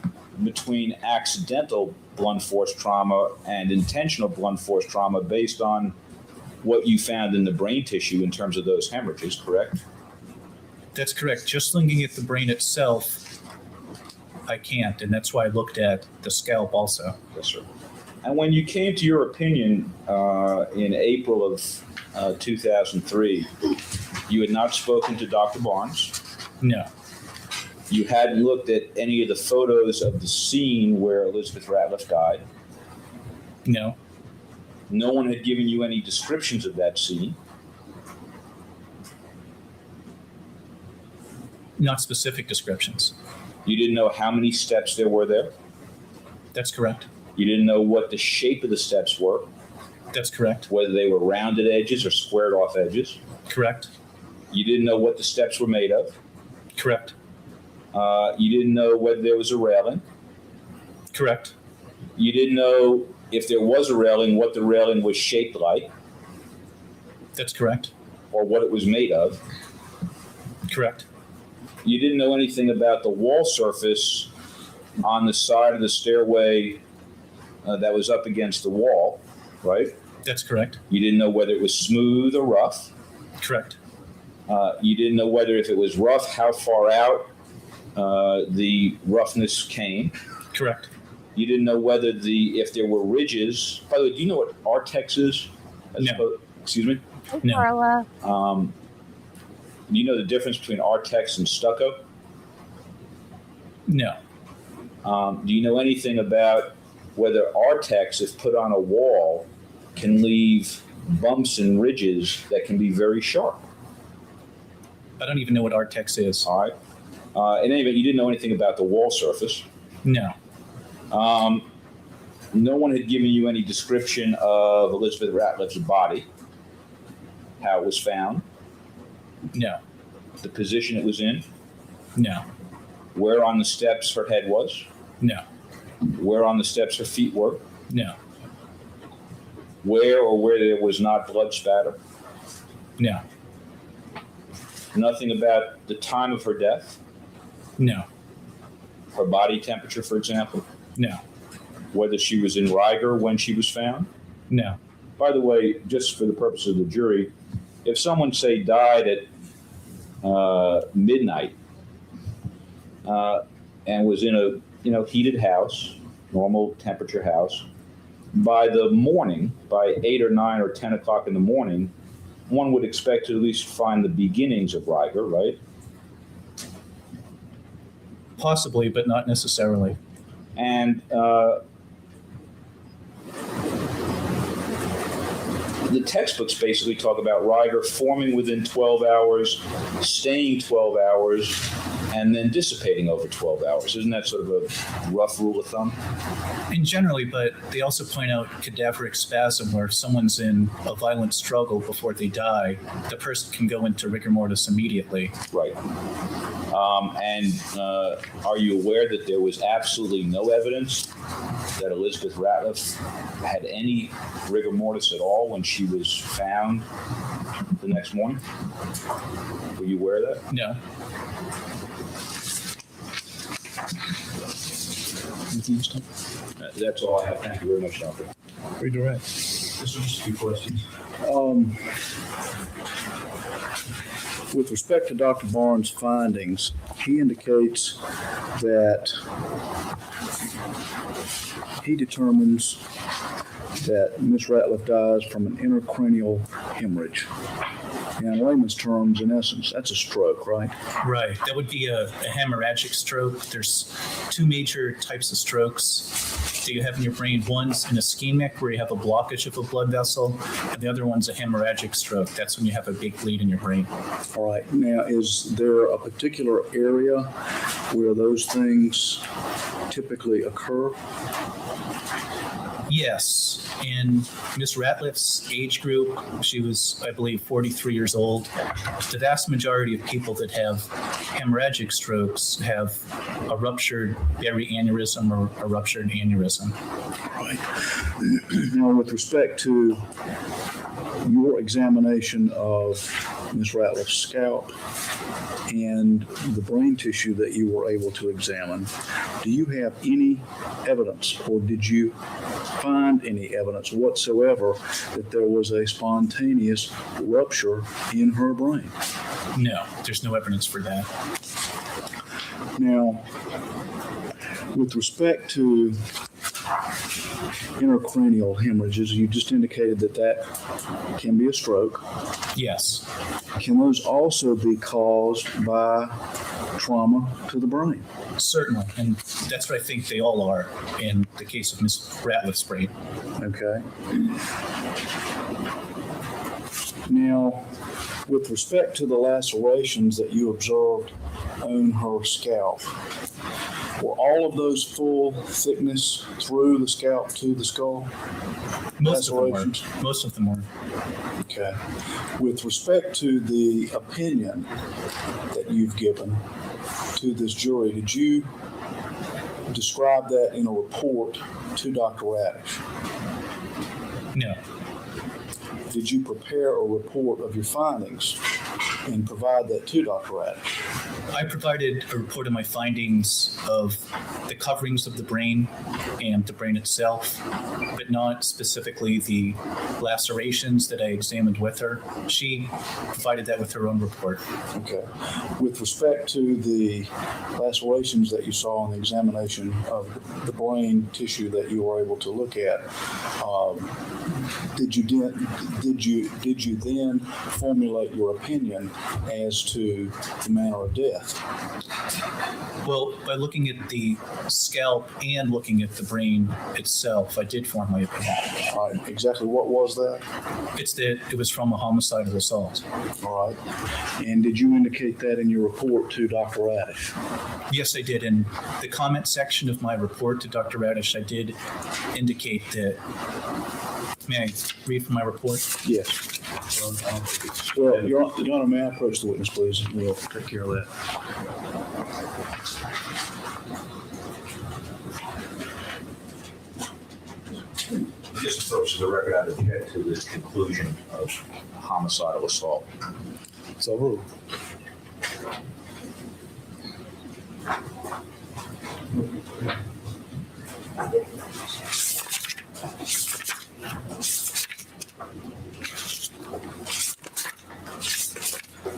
Speaker 3: between accidental blunt force trauma and intentional blunt force trauma based on what you found in the brain tissue in terms of those hemorrhages, correct?
Speaker 2: That's correct. Just looking at the brain itself, I can't, and that's why I looked at the scalp also.
Speaker 3: Yes, sir. And when you came to your opinion in April of 2003, you had not spoken to Dr. Barnes.
Speaker 2: No.
Speaker 3: You hadn't looked at any of the photos of the scene where Elizabeth Ratliff died.
Speaker 2: No.
Speaker 3: No one had given you any descriptions of that scene.
Speaker 2: Not specific descriptions.
Speaker 3: You didn't know how many steps there were there.
Speaker 2: That's correct.
Speaker 3: You didn't know what the shape of the steps were,
Speaker 2: That's correct.
Speaker 3: whether they were rounded edges or squared off edges.
Speaker 2: Correct.
Speaker 3: You didn't know what the steps were made of.
Speaker 2: Correct.
Speaker 3: You didn't know whether there was a railing.
Speaker 2: Correct.
Speaker 3: You didn't know if there was a railing, what the railing was shaped like
Speaker 2: That's correct.
Speaker 3: or what it was made of.
Speaker 2: Correct.
Speaker 3: You didn't know anything about the wall surface on the side of the stairway that was up against the wall, right?
Speaker 2: That's correct.
Speaker 3: You didn't know whether it was smooth or rough.
Speaker 2: Correct.
Speaker 3: You didn't know whether if it was rough, how far out the roughness came.
Speaker 2: Correct.
Speaker 3: You didn't know whether if there were ridges. By the way, do you know what Artex is?
Speaker 2: No.
Speaker 3: Excuse me?
Speaker 2: No.
Speaker 1: Carla.
Speaker 3: Do you know the difference between Artex and stucco?
Speaker 2: No.
Speaker 3: Do you know anything about whether Artex, if put on a wall, can leave bumps and ridges that can be very sharp?
Speaker 2: I don't even know what Artex is.
Speaker 3: All right. In any event, you didn't know anything about the wall surface.
Speaker 2: No.
Speaker 3: No one had given you any description of Elizabeth Ratliff's body, how it was found,
Speaker 2: No.
Speaker 3: the position it was in,
Speaker 2: No.
Speaker 3: where on the steps her head was,
Speaker 2: No.
Speaker 3: where on the steps her feet were,
Speaker 2: No.
Speaker 3: where there was not blood spatter.
Speaker 2: No.
Speaker 3: Nothing about the time of her death,
Speaker 2: No.
Speaker 3: her body temperature, for example,
Speaker 2: No.
Speaker 3: whether she was in Riger when she was found.
Speaker 2: No.
Speaker 3: By the way, just for the purpose of the jury, if someone, say, died at midnight and was in a heated house, normal temperature house, by the morning, by 8 or 9 or 10 o'clock in the morning, one would expect to at least find the beginnings of Riger, right?
Speaker 2: Possibly, but not necessarily.
Speaker 3: And the textbooks basically talk about Riger forming within 12 hours, staying 12 hours, and then dissipating over 12 hours. Isn't that sort of a rough rule of thumb?
Speaker 2: And generally, but they also point out cadaveric spasm, where if someone's in a violent struggle before they die, the person can go into rigor mortis immediately.
Speaker 3: Right. And are you aware that there was absolutely no evidence that Elizabeth Ratliff had any rigor mortis at all when she was found the next morning? Were you aware of that?
Speaker 2: No.
Speaker 3: That's all I have. Thank you very much, Doctor.
Speaker 2: Very direct.
Speaker 4: Just a few questions.
Speaker 5: With respect to Dr. Barnes' findings, he indicates that he determines that Ms. Ratliff dies from an intracranial hemorrhage. In layman's terms, in essence, that's a stroke, right?
Speaker 2: Right. That would be a hemorrhagic stroke. There's two major types of strokes that you have in your brain. One's an ischemic, where you have a blockage of a blood vessel, and the other one's a hemorrhagic stroke. That's when you have a big bleed in your brain.
Speaker 5: All right. Now, is there a particular area where those things typically occur?
Speaker 2: Yes. In Ms. Ratliff's age group, she was, I believe, 43 years old. The vast majority of people that have hemorrhagic strokes have a ruptured berry aneurysm or a ruptured aneurysm.
Speaker 5: Right. Now, with respect to your examination of Ms. Ratliff's scalp and the brain tissue that you were able to examine, do you have any evidence, or did you find any evidence whatsoever that there was a spontaneous rupture in her brain?
Speaker 2: No, there's no evidence for that.
Speaker 5: Now, with respect to intracranial hemorrhages, you just indicated that that can be a stroke.
Speaker 2: Yes.
Speaker 5: Can those also be caused by trauma to the brain?
Speaker 2: Certainly, and that's what I think they all are in the case of Ms. Ratliff's brain.
Speaker 5: Okay. Now, with respect to the lacerations that you observed on her scalp, were all of those full thickness through the scalp to the skull?
Speaker 2: Most of them were.
Speaker 5: Lacerations?
Speaker 2: Most of them were.
Speaker 5: Okay. With respect to the opinion that you've given to this jury, did you describe that in a report to Dr. Radish?
Speaker 2: No.
Speaker 5: Did you prepare a report of your findings and provide that to Dr. Radish?
Speaker 2: I provided a report of my findings of the coverings of the brain and the brain itself, but not specifically the lacerations that I examined with her. She provided that with her own report.
Speaker 5: Okay. With respect to the lacerations that you saw in the examination of the brain tissue that you were able to look at, did you then formulate your opinion as to the manner of death?
Speaker 2: Well, by looking at the scalp and looking at the brain itself, I did form my opinion.
Speaker 5: All right. Exactly what was that?
Speaker 2: It's that it was from a homicidal assault.
Speaker 5: All right. And did you indicate that in your report to Dr. Radish?
Speaker 2: Yes, I did. In the comment section of my report to Dr. Radish, I did indicate that. May I read from my report?
Speaker 5: Yes. Well, Your Honor, may I approach the witness, please? We'll take care of that.
Speaker 3: Just for purposes of the record, I object to this conclusion of homicidal assault.
Speaker 5: So ruled.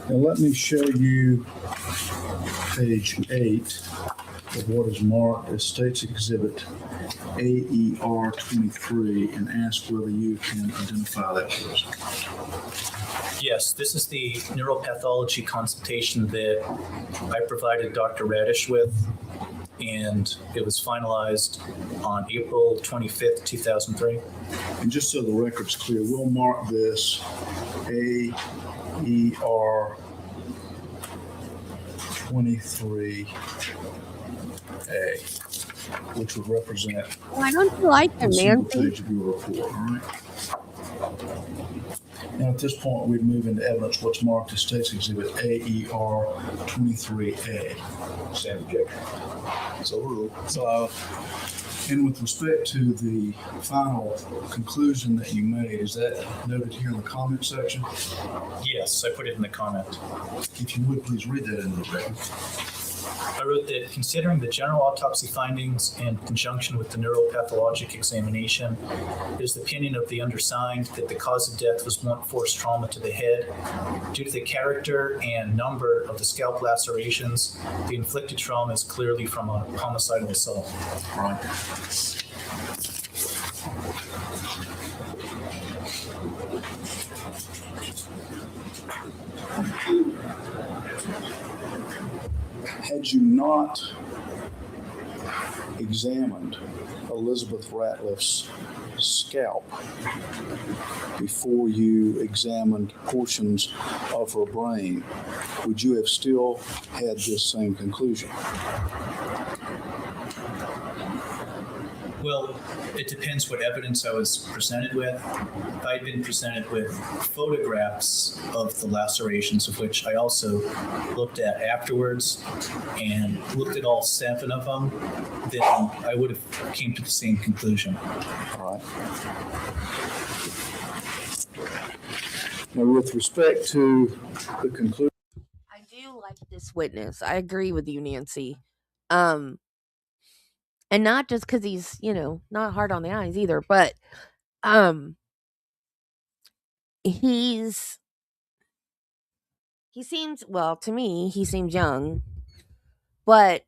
Speaker 5: Now let me show you page 8 of what is marked as State's Exhibit AER 23 and ask whether you can identify that person.
Speaker 2: Yes, this is the neuropathology consultation that I provided Dr. Radish with. and it was finalized on April 25th, 2003.
Speaker 5: And just so the record's clear, we'll mark this AER 23A, which would represent
Speaker 1: Why don't you like him,
Speaker 5: the single
Speaker 1: Nancy?
Speaker 5: page of your report, all right? Now, at this point, we'd move into evidence what's marked as State's Exhibit AER 23A.
Speaker 3: Same objection.
Speaker 5: So, and with respect to the final conclusion that you made, is that noted here in the comment section?
Speaker 2: Yes, I put it in the comment.
Speaker 5: If you would, please read that into the record.
Speaker 2: I wrote that considering the general autopsy findings in conjunction with the neuropathologic examination, it is the opinion of the undersigned that the cause of death was blunt force trauma to the head. Due to the character and number of the scalp lacerations, the inflicted trauma is clearly from a homicidal assault.
Speaker 5: Right. Had you not examined Elizabeth Ratliff's scalp before you examined portions of her brain, would you have still had this same conclusion?
Speaker 2: Well, it depends what evidence I was presented with. If I'd been presented with photographs of the lacerations, of which I also looked at afterwards and looked at all 7 of them, then I would have came to the same conclusion.
Speaker 5: All right. Now, with respect to the conclusion,
Speaker 1: I do like this witness. I agree with you, Nancy. And not just because he's, not hard on the eyes either, but he seems, well, to me, he seems young, but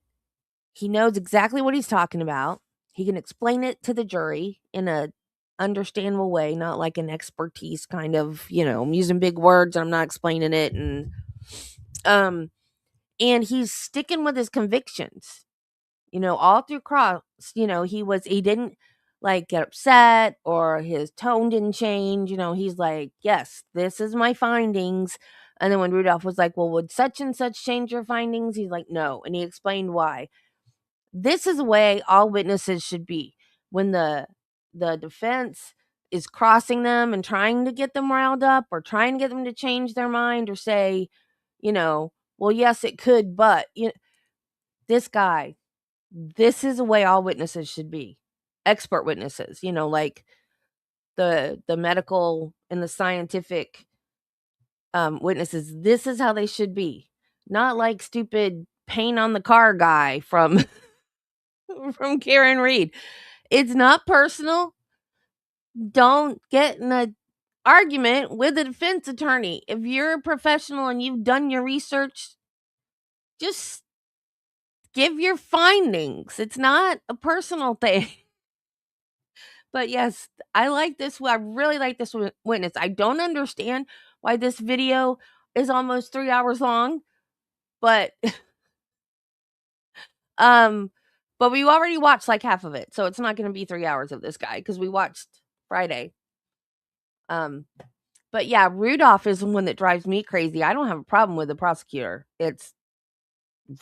Speaker 1: he knows exactly what he's talking about. He can explain it to the jury in a understandable way, not like an expertise kind of, I'm using big words and I'm not explaining it. And he's sticking with his convictions. All through cross, he didn't like get upset or his tone didn't change. He's like, yes, this is my findings. And then when Rudolph was like, well, would such and such change your findings? He's like, no. And he explained why. This is the way all witnesses should be. When the defense is crossing them and trying to get them riled up or trying to get them to change their mind or say, well, yes, it could, but this guy, this is the way all witnesses should be. Expert witnesses, like the medical and the scientific witnesses. This is how they should be. Not like stupid paint on the car guy from Karen Reed. It's not personal. Don't get in an argument with a defense attorney. If you're a professional and you've done your research, just give your findings. It's not a personal thing. But yes, I like this. I really like this witness. I don't understand why this video is almost 3 hours long, but but we already watched like half of it, so it's not going to be 3 hours of this guy because we watched Friday. But yeah, Rudolph is the one that drives me crazy. I don't have a problem with the prosecutor. It's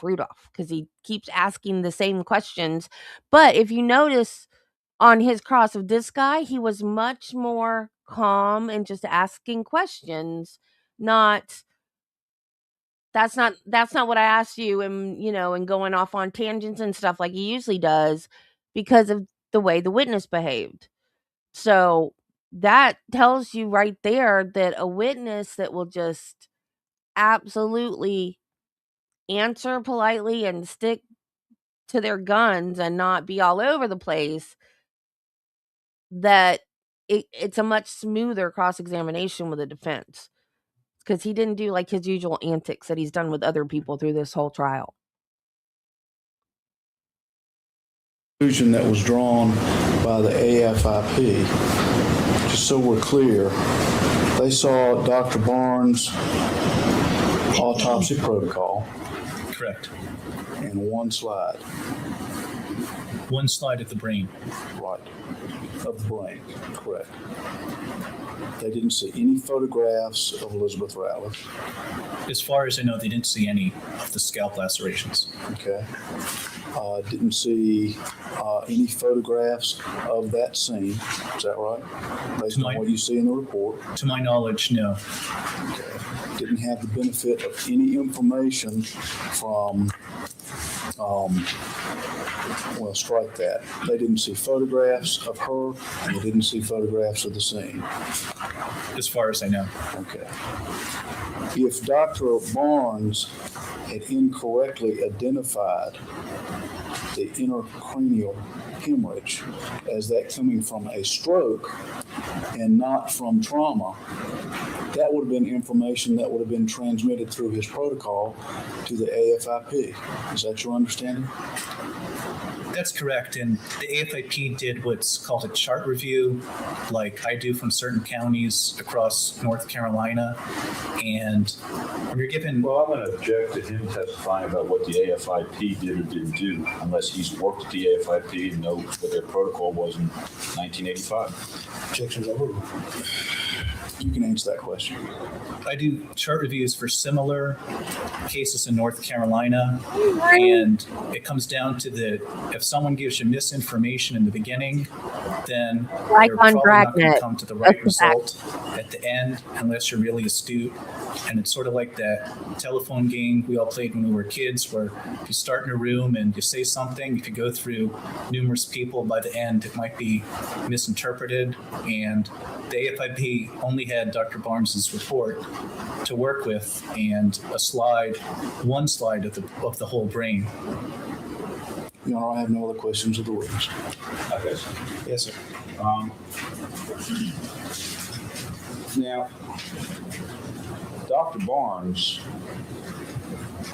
Speaker 1: Rudolph because he keeps asking the same questions. But if you notice on his cross of this guy, he was much more calm and just asking questions. That's not what I asked you, and and going off on tangents and stuff like he usually does because of the way the witness behaved. So that tells you right there that a witness that will just absolutely answer politely and stick to their guns and not be all over the place, that it's a much smoother cross-examination with the defense because he didn't do like his usual antics that he's done with other people through this whole trial.
Speaker 5: conclusion that was drawn by the AFIP, just so we're clear, they saw Dr. Barnes' autopsy protocol.
Speaker 2: Correct.
Speaker 5: And one slide,
Speaker 2: One slide of the brain.
Speaker 5: right, of the brain, correct. They didn't see any photographs of Elizabeth Ratliff,
Speaker 2: As far as I know, they didn't see any of the scalp lacerations.
Speaker 5: okay? Didn't see any photographs of that scene, is that right? Based on what you see in the report.
Speaker 2: To my knowledge, no.
Speaker 5: Okay. Didn't have the benefit of any information from, well, strike that. They didn't see photographs of her, and they didn't see photographs of the scene.
Speaker 2: As far as I know.
Speaker 5: Okay. If Dr. Barnes had incorrectly identified the intracranial hemorrhage as that coming from a stroke and not from trauma, that would have been information that would have been transmitted through his protocol to the AFIP. Is that your understanding?
Speaker 2: That's correct. And the AFIP did what's called a chart review, like I do from certain counties across North Carolina. And when you're given...
Speaker 3: Well, I'm going to object to him testifying about what the AFIP did or didn't do, unless he's worked at the AFIP and knows what their protocol was in 1985.
Speaker 4: Objections over.
Speaker 5: You can answer that question.
Speaker 2: I do chart reviews for similar cases in North Carolina, and it comes down to if someone gives you misinformation in the beginning, then
Speaker 1: Like
Speaker 2: they're
Speaker 1: on
Speaker 2: probably not going
Speaker 1: Dragnet.
Speaker 2: to come to the right
Speaker 1: That's a fact.
Speaker 2: result at the end unless you're really astute. And it's sort of like that telephone game we all played when we were kids, where if you start in a room and you say something, if you go through numerous people, by the end it might be misinterpreted. And the AFIP only had Dr. Barnes's report to work with and one slide of the whole brain.
Speaker 5: Your Honor, I have no other questions of the witness.
Speaker 3: Okay.
Speaker 4: Yes, sir.
Speaker 3: Now, Dr. Barnes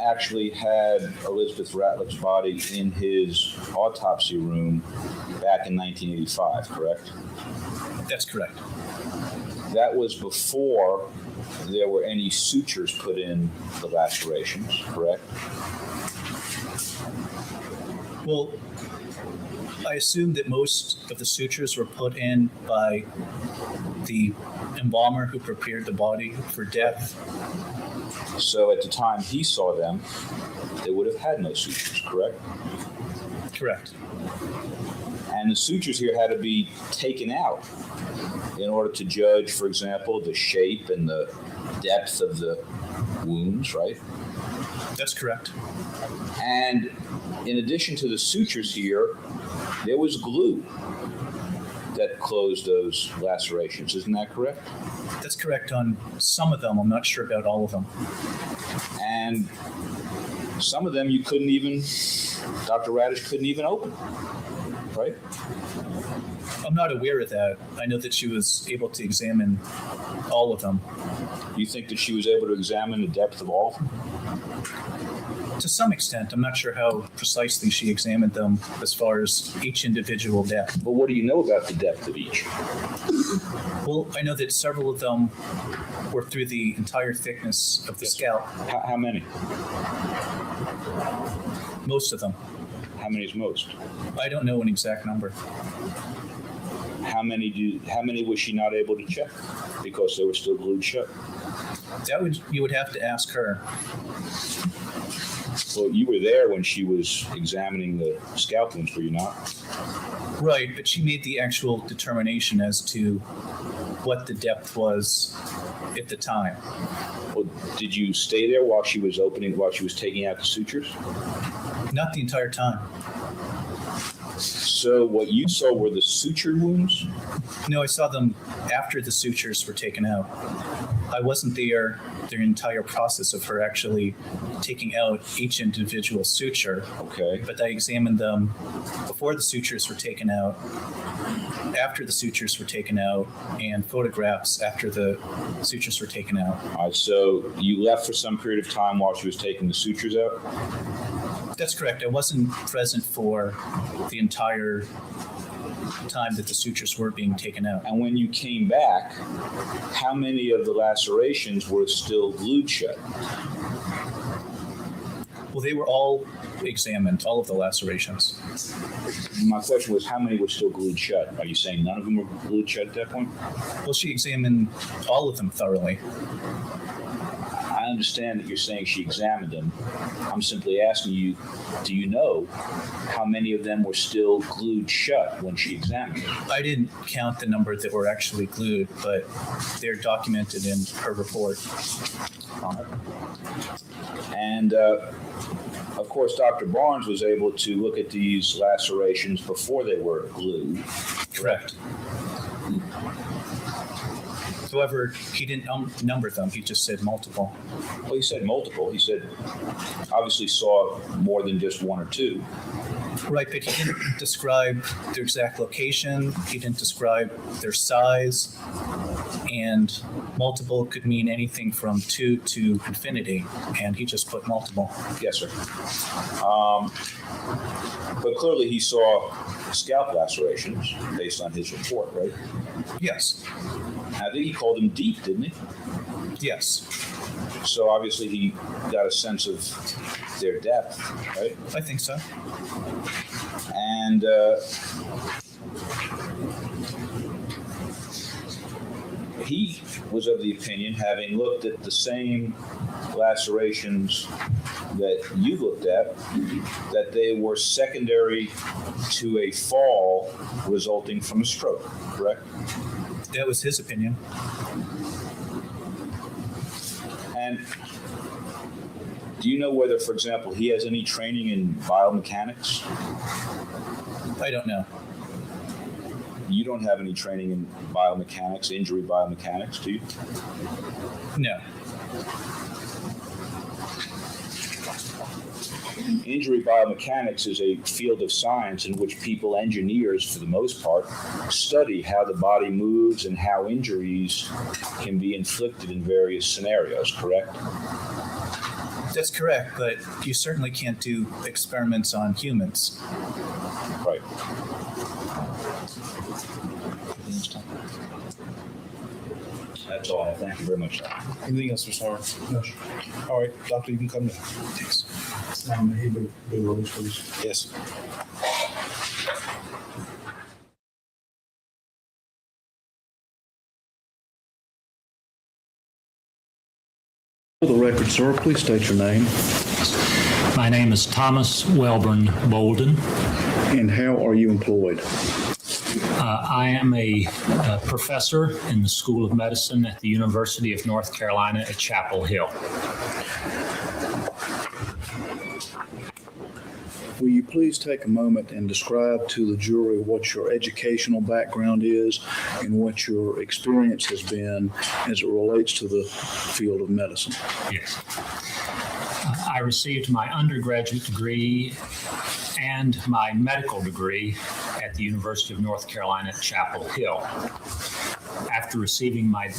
Speaker 3: actually had Elizabeth Ratliff's body in his autopsy room back in 1985, correct?
Speaker 2: That's correct.
Speaker 3: That was before there were any sutures put in the lacerations, correct?
Speaker 2: Well, I assume that most of the sutures were put in by the embalmer who prepared the body for death.
Speaker 3: So at the time he saw them, they would have had no sutures, correct?
Speaker 2: Correct.
Speaker 3: And the sutures here had to be taken out in order to judge, for example, the shape and the depth of the wounds, right?
Speaker 2: That's correct.
Speaker 3: And in addition to the sutures here, there was glue that closed those lacerations. Isn't that correct?
Speaker 2: That's correct on some of them. I'm not sure about all of them.
Speaker 3: And some of them you couldn't even, Dr. Radish couldn't even open, right?
Speaker 2: I'm not aware of that. I know that she was able to examine all of them.
Speaker 3: You think that she was able to examine the depth of all of them?
Speaker 2: To some extent, I'm not sure how precisely she examined them as far as each individual depth.
Speaker 3: But what do you know about the depth of each?
Speaker 2: Well, I know that several of them were through the entire thickness of the scalp.
Speaker 3: How many?
Speaker 2: Most of them.
Speaker 3: How many is most?
Speaker 2: I don't know an exact number.
Speaker 3: How many was she not able to check because they were still glued shut?
Speaker 2: You would have to ask her.
Speaker 3: Well, you were there when she was examining the scalp wounds, were you not?
Speaker 2: Right, but she made the actual determination as to what the depth was at the time.
Speaker 3: Well, did you stay there while she was taking out the sutures?
Speaker 2: Not the entire time.
Speaker 3: So what you saw were the suture wounds?
Speaker 2: No, I saw them after the sutures were taken out. I wasn't there the entire process of her actually taking out each individual suture.
Speaker 3: Okay.
Speaker 2: But I examined them before the sutures were taken out, after the sutures were taken out, and photographs after the sutures were taken out.
Speaker 3: All right, so you left for some period of time while she was taking the sutures out?
Speaker 2: That's correct. I wasn't present for the entire time that the sutures were being taken out.
Speaker 3: And when you came back, how many of the lacerations were still glued shut?
Speaker 2: Well, they were all examined, all of the lacerations.
Speaker 3: My question was, how many were still glued shut? Are you saying none of them were glued shut at that point?
Speaker 2: Well, she examined all of them thoroughly.
Speaker 3: I understand that you're saying she examined them. I'm simply asking you, do you know how many of them were still glued shut when she examined them?
Speaker 2: I didn't count the number that were actually glued, but they're documented in her report.
Speaker 3: And of course, Dr. Barnes was able to look at these lacerations before they were glued.
Speaker 2: Correct. However, he didn't number them. He just said multiple.
Speaker 3: Well, he said multiple. He said obviously saw more than just one or two.
Speaker 2: Right, but he didn't describe their exact location. He didn't describe their size. And multiple could mean anything from 2 to infinity. And he just put multiple.
Speaker 3: Yes, sir. But clearly he saw scalp lacerations based on his report, right?
Speaker 2: Yes.
Speaker 3: I think he called them deep, didn't he?
Speaker 2: Yes.
Speaker 3: So obviously he got a sense of their depth, right?
Speaker 2: I think so.
Speaker 3: And he was of the opinion, having looked at the same lacerations that you looked at, that they were secondary to a fall resulting from a stroke, correct?
Speaker 2: That was his opinion.
Speaker 3: And do you know whether, for example, he has any training in biomechanics?
Speaker 2: I don't know.
Speaker 3: You don't have any training in biomechanics, injury biomechanics, do you?
Speaker 2: No.
Speaker 3: Injury biomechanics is a field of science in which people, engineers for the most part, study how the body moves and how injuries can be inflicted in various scenarios, correct?
Speaker 2: That's correct, but you certainly can't do experiments on humans.
Speaker 3: Right. That's all. Thank you very much.
Speaker 4: Anything else, Mr. Howard? No, sir. All right, doctor, you can come now.
Speaker 2: Thanks.
Speaker 4: He be released, please.
Speaker 2: Yes.
Speaker 5: For the record, sir, please state your name
Speaker 6: My name is Thomas Welburn Bolden.
Speaker 5: and how are you employed?
Speaker 6: I am a professor in the School of Medicine at the University of North Carolina at Chapel Hill.
Speaker 5: Will you please take a moment and describe to the jury what your educational background is and what your experience has been as it relates to the field of medicine?
Speaker 6: Yes. I received my undergraduate degree and my medical degree at the University of North Carolina at Chapel Hill. After receiving my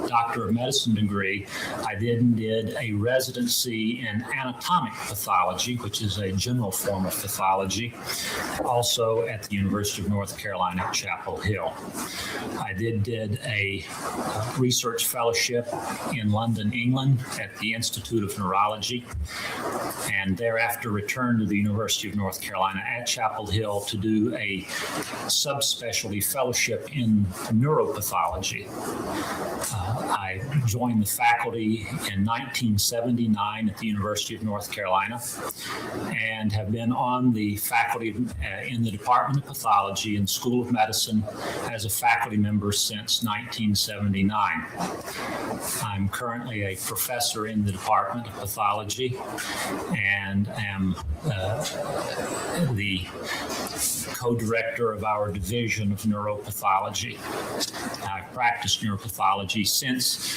Speaker 6: Doctor of Medicine degree, I then did a residency in anatomic pathology, which is a general form of pathology, also at the University of North Carolina at Chapel Hill. I did a research fellowship in London, England at the Institute of Neurology, and thereafter returned to the University of North Carolina at Chapel Hill to do a subspecialty fellowship in neuropathology. I joined the faculty in 1979 at the University of North Carolina and have been on the faculty in the Department of Pathology and School of Medicine as a faculty member since 1979. I'm currently a professor in the Department of Pathology and am the co-director of our division of neuropathology. I've practiced neuropathology since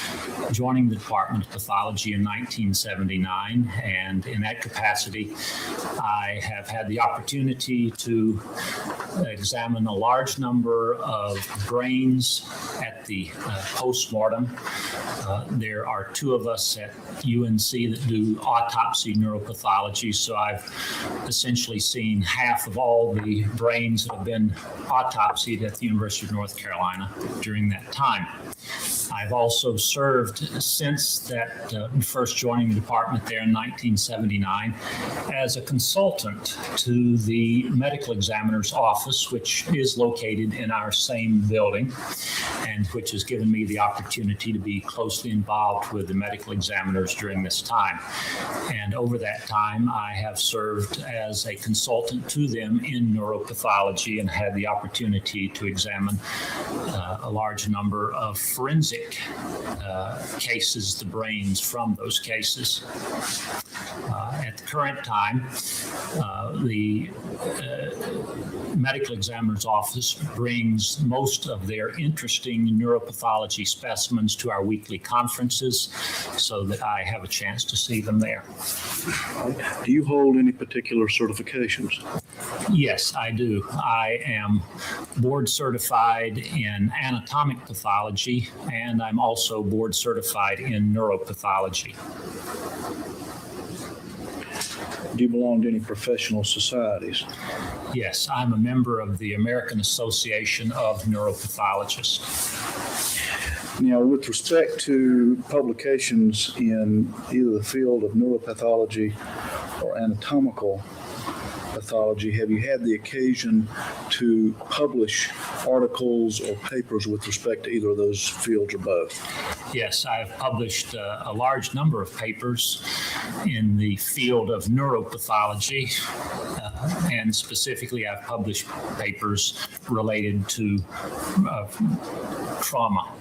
Speaker 6: joining the Department of Pathology in 1979, and in that capacity, I have had the opportunity to examine a large number of brains at the postmortem. There are two of us at UNC that do autopsy neuropathology, so I've essentially seen half of all the brains that have been autopsied at the University of North Carolina during that time. I've also served since that first joining the department there in 1979 as a consultant to the medical examiner's office, which is located in our same building, and which has given me the opportunity to be closely involved with the medical examiners during this time. And over that time, I have served as a consultant to them in neuropathology and had the opportunity to examine a large number of forensic cases, the brains from those cases. At the current time, the medical examiner's office brings most of their interesting neuropathology specimens to our weekly conferences so that I have a chance to see them there.
Speaker 5: Do you hold any particular certifications?
Speaker 6: Yes, I do. I am board certified in anatomic pathology, and I'm also board certified in neuropathology.
Speaker 5: Do you belong to any professional societies?
Speaker 6: Yes, I'm a member of the American Association of Neuropathologists.
Speaker 5: Now, with respect to publications in either the field of neuropathology or anatomical pathology, have you had the occasion to publish articles or papers with respect to either of those fields or both?
Speaker 6: Yes, I've published a large number of papers in the field of neuropathology, and specifically I've published papers related to trauma.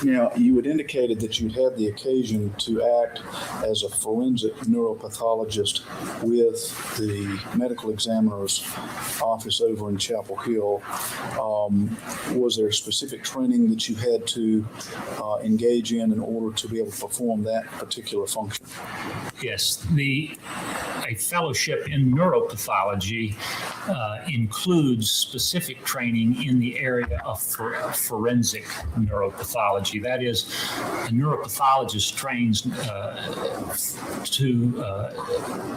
Speaker 5: Now, you had indicated that you had the occasion to act as a forensic neuropathologist with the medical examiner's office over in Chapel Hill. Was there specific training that you had to engage in order to be able to perform that particular function?
Speaker 6: Yes, a fellowship in neuropathology includes specific training in the area of forensic neuropathology. That is, a neuropathologist trains to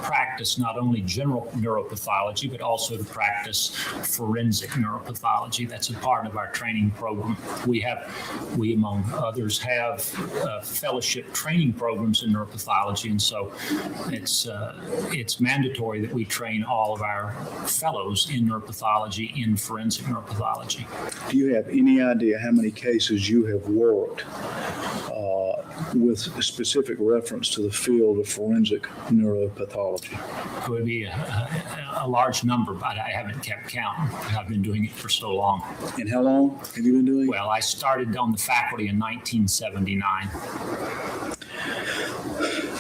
Speaker 6: practice not only general neuropathology, but also to practice forensic neuropathology. That's a part of our training program. We, among others, have fellowship training programs in neuropathology, and so it's mandatory that we train all of our fellows in neuropathology in forensic neuropathology.
Speaker 5: Do you have any idea how many cases you have worked with specific reference to the field of forensic neuropathology?
Speaker 6: It would be a large number, but I haven't kept count. I've been doing it for so long.
Speaker 5: And how long have you been doing it?
Speaker 6: Well, I started on the faculty in 1979.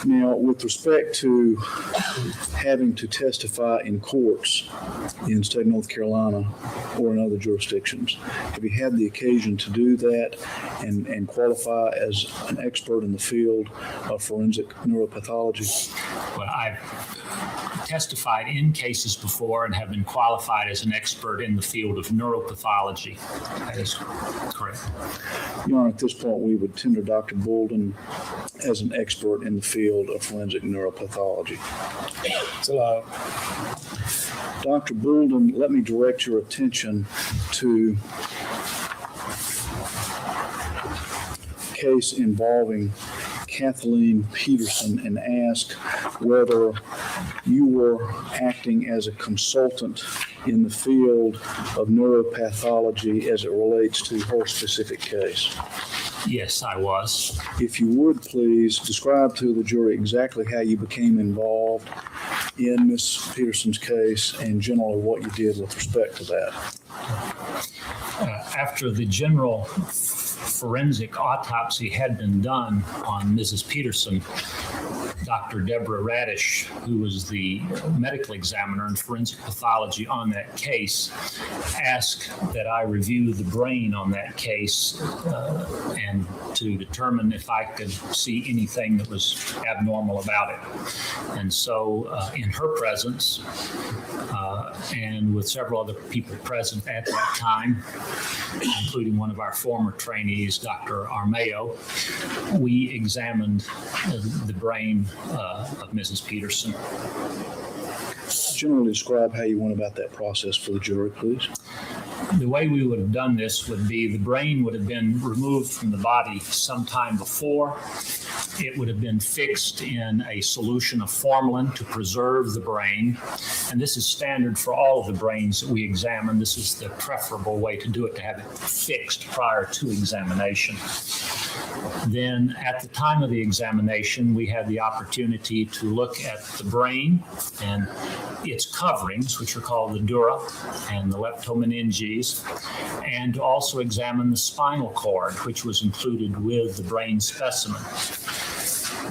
Speaker 5: Now, with respect to having to testify in courts in the state of North Carolina or in other jurisdictions, have you had the occasion to do that and qualify as an expert in the field of forensic neuropathology?
Speaker 6: Well, I've testified in cases before and have been qualified as an expert in the field of neuropathology. That is correct.
Speaker 5: Your Honor, at this point, we would tender Dr. Bolden as an expert in the field of forensic neuropathology.
Speaker 4: It's allowed.
Speaker 5: Dr. Bolden, let me direct your attention to a case involving Kathleen Peterson and ask whether you were acting as a consultant in the field of neuropathology as it relates to her specific case.
Speaker 6: Yes, I was.
Speaker 5: If you would please describe to the jury exactly how you became involved in Ms. Peterson's case and generally what you did with respect to that.
Speaker 6: After the general forensic autopsy had been done on Mrs. Peterson, Dr. Deborah Radish, who was the medical examiner in forensic pathology on that case, asked that I review the brain on that case and to determine if I could see anything that was abnormal about it. And so in her presence and with several other people present at that time, including one of our former trainees, Dr. Armeo, we examined the brain of Mrs. Peterson.
Speaker 5: Generally describe how you went about that process for the jury, please.
Speaker 6: The way we would have done this would be the brain would have been removed from the body sometime before. It would have been fixed in a solution of formalin to preserve the brain. And this is standard for all of the brains that we examine. This is the preferable way to do it, to have it fixed prior to examination. Then at the time of the examination, we had the opportunity to look at the brain and its coverings, which are called the dura and the leptomeninges, and to also examine the spinal cord, which was included with the brain specimen.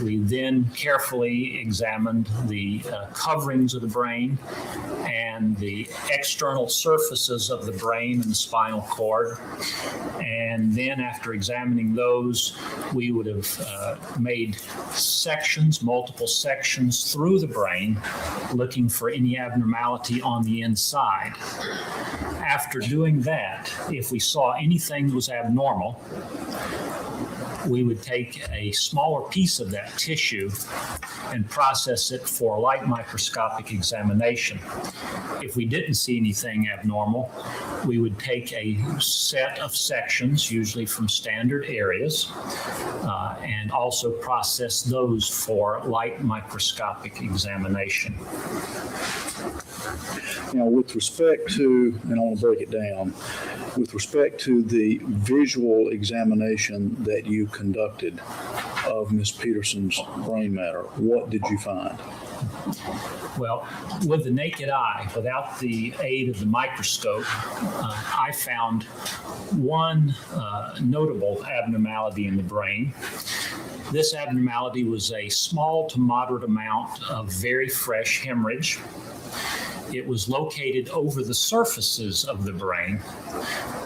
Speaker 6: We then carefully examined the coverings of the brain and the external surfaces of the brain and the spinal cord. And then after examining those, we would have made sections, multiple sections through the brain, looking for any abnormality on the inside. After doing that, if we saw anything that was abnormal, we would take a smaller piece of that tissue and process it for light microscopic examination. If we didn't see anything abnormal, we would take a set of sections, usually from standard areas, and also process those for light microscopic examination.
Speaker 5: Now, with respect to, and I want to break it down, with respect to the visual examination that you conducted of Ms. Peterson's brain matter, what did you find?
Speaker 6: Well, with the naked eye, without the aid of the microscope, I found one notable abnormality in the brain. This abnormality was a small to moderate amount of very fresh hemorrhage. It was located over the surfaces of the brain.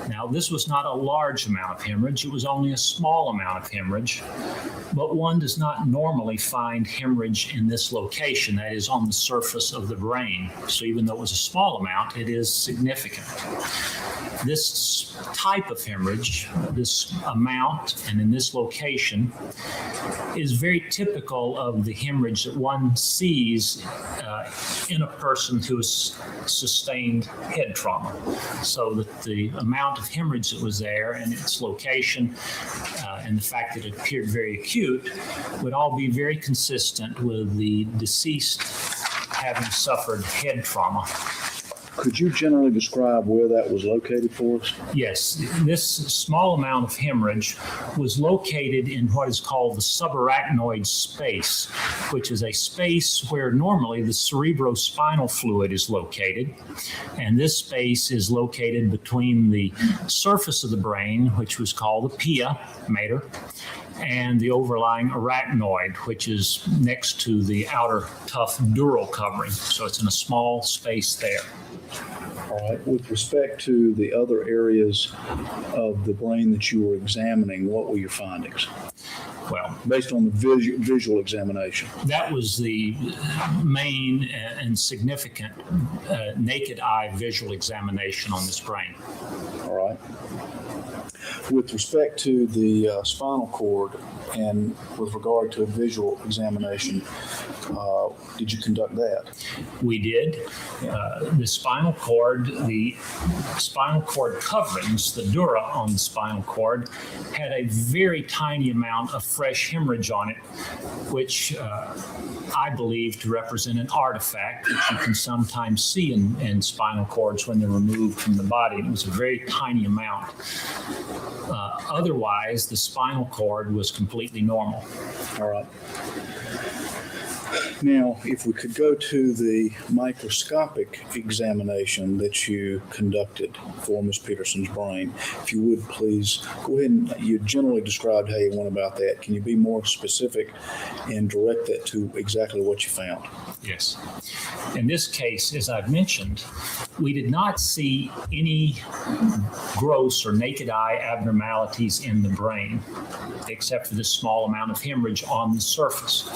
Speaker 6: Now, this was not a large amount of hemorrhage. It was only a small amount of hemorrhage, but one does not normally find hemorrhage in this location, that is, on the surface of the brain. So even though it was a small amount, it is significant. This type of hemorrhage, this amount and in this location, is very typical of the hemorrhage that one sees in a person who has sustained head trauma. So that the amount of hemorrhage that was there and its location and the fact that it appeared very acute would all be very consistent with the deceased having suffered head trauma.
Speaker 5: Could you generally describe where that was located for us?
Speaker 6: Yes, this small amount of hemorrhage was located in what is called the subarachnoid space, which is a space where normally the cerebrospinal fluid is located. And this space is located between the surface of the brain, which was called the pia mater, and the overlying arachnoid, which is next to the outer tough dural covering. So it's in a small space there.
Speaker 5: All right. With respect to the other areas of the brain that you were examining, what were your findings?
Speaker 6: Well,
Speaker 5: based on the visual examination.
Speaker 6: That was the main and significant naked eye visual examination on this brain.
Speaker 5: All right. With respect to the spinal cord and with regard to a visual examination, did you conduct that?
Speaker 6: We did. The spinal cord coverings, the dura on the spinal cord, had a very tiny amount of fresh hemorrhage on it, which I believe to represent an artifact that you can sometimes see in spinal cords when they're removed from the body. It was a very tiny amount. Otherwise, the spinal cord was completely normal.
Speaker 5: All right. Now, if we could go to the microscopic examination that you conducted for Ms. Peterson's brain, if you would please go ahead and you generally described how you went about that. Can you be more specific and direct that to exactly what you found?
Speaker 6: Yes. In this case, as I've mentioned, we did not see any gross or naked eye abnormalities in the brain, except for this small amount of hemorrhage on the surface.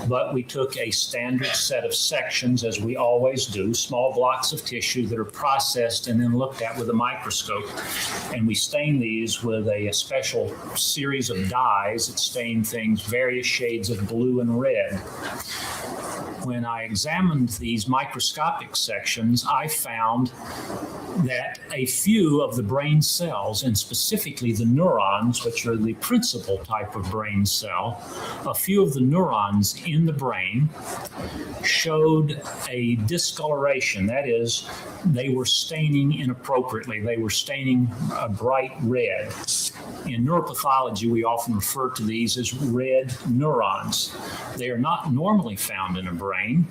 Speaker 6: But we took a standard set of sections, as we always do, small blocks of tissue that are processed and then looked at with a microscope. And we stain these with a special series of dyes that stain things various shades of blue and red. When I examined these microscopic sections, I found that a few of the brain cells, and specifically the neurons, which are the principal type of brain cell, a few of the neurons in the brain showed a discoloration. That is, they were staining inappropriately. They were staining a bright red. In neuropathology, we often refer to these as red neurons. They are not normally found in a brain,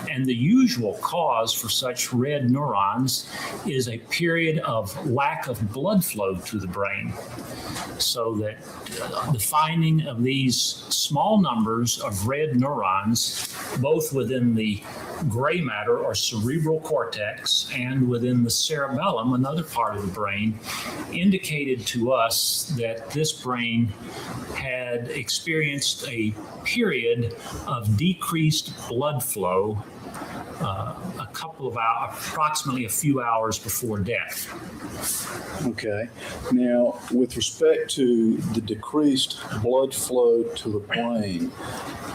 Speaker 6: and the usual cause for such red neurons is a period of lack of blood flow to the brain. So that the finding of these small numbers of red neurons, both within the gray matter or cerebral cortex and within the cerebellum, another part of the brain, indicated to us that this brain had experienced a period of decreased blood flow a couple of hours, approximately a few hours before death.
Speaker 5: Okay. Now, with respect to the decreased blood flow to the brain,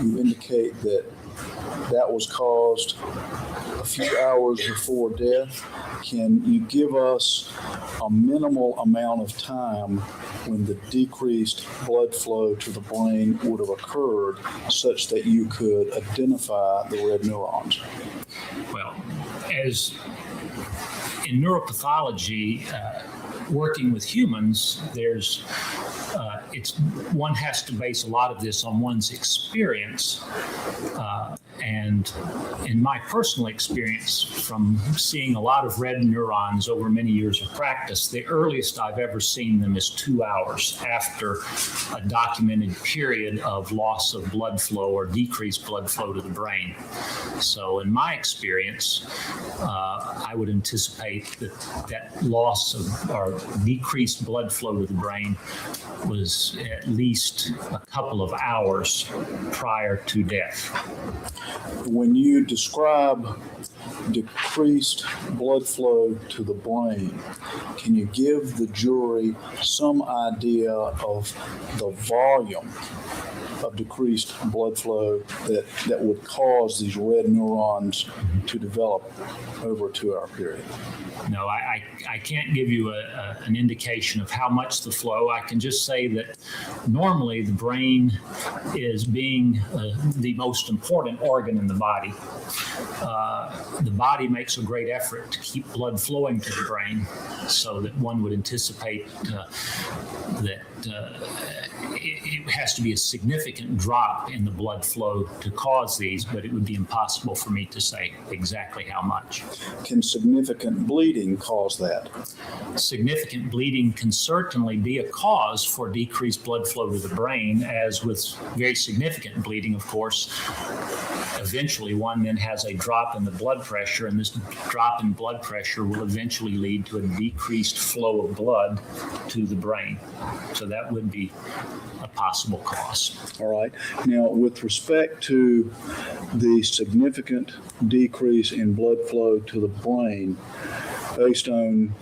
Speaker 5: you indicate that that was caused a few hours before death. Can you give us a minimal amount of time when the decreased blood flow to the brain would have occurred such that you could identify the red neurons?
Speaker 6: Well, as in neuropathology, working with humans, one has to base a lot of this on one's experience. And in my personal experience from seeing a lot of red neurons over many years of practice, the earliest I've ever seen them is 2 hours after a documented period of loss of blood flow or decreased blood flow to the brain. So in my experience, I would anticipate that loss of or decreased blood flow to the brain was at least a couple of hours prior to death.
Speaker 5: When you describe decreased blood flow to the brain, can you give the jury some idea of the volume of decreased blood flow that would cause these red neurons to develop over a 2-hour period?
Speaker 6: No, I can't give you an indication of how much the flow. I can just say that normally the brain is being the most important organ in the body. The body makes a great effort to keep blood flowing to the brain, so that one would anticipate that it has to be a significant drop in the blood flow to cause these, but it would be impossible for me to say exactly how much.
Speaker 5: Can significant bleeding cause that?
Speaker 6: Significant bleeding can certainly be a cause for decreased blood flow to the brain, as with very significant bleeding, of course. Eventually, one then has a drop in the blood pressure, and this drop in blood pressure will eventually lead to a decreased flow of blood to the brain. So that would be a possible cause.
Speaker 5: All right. Now, with respect to the significant decrease in blood flow to the brain based on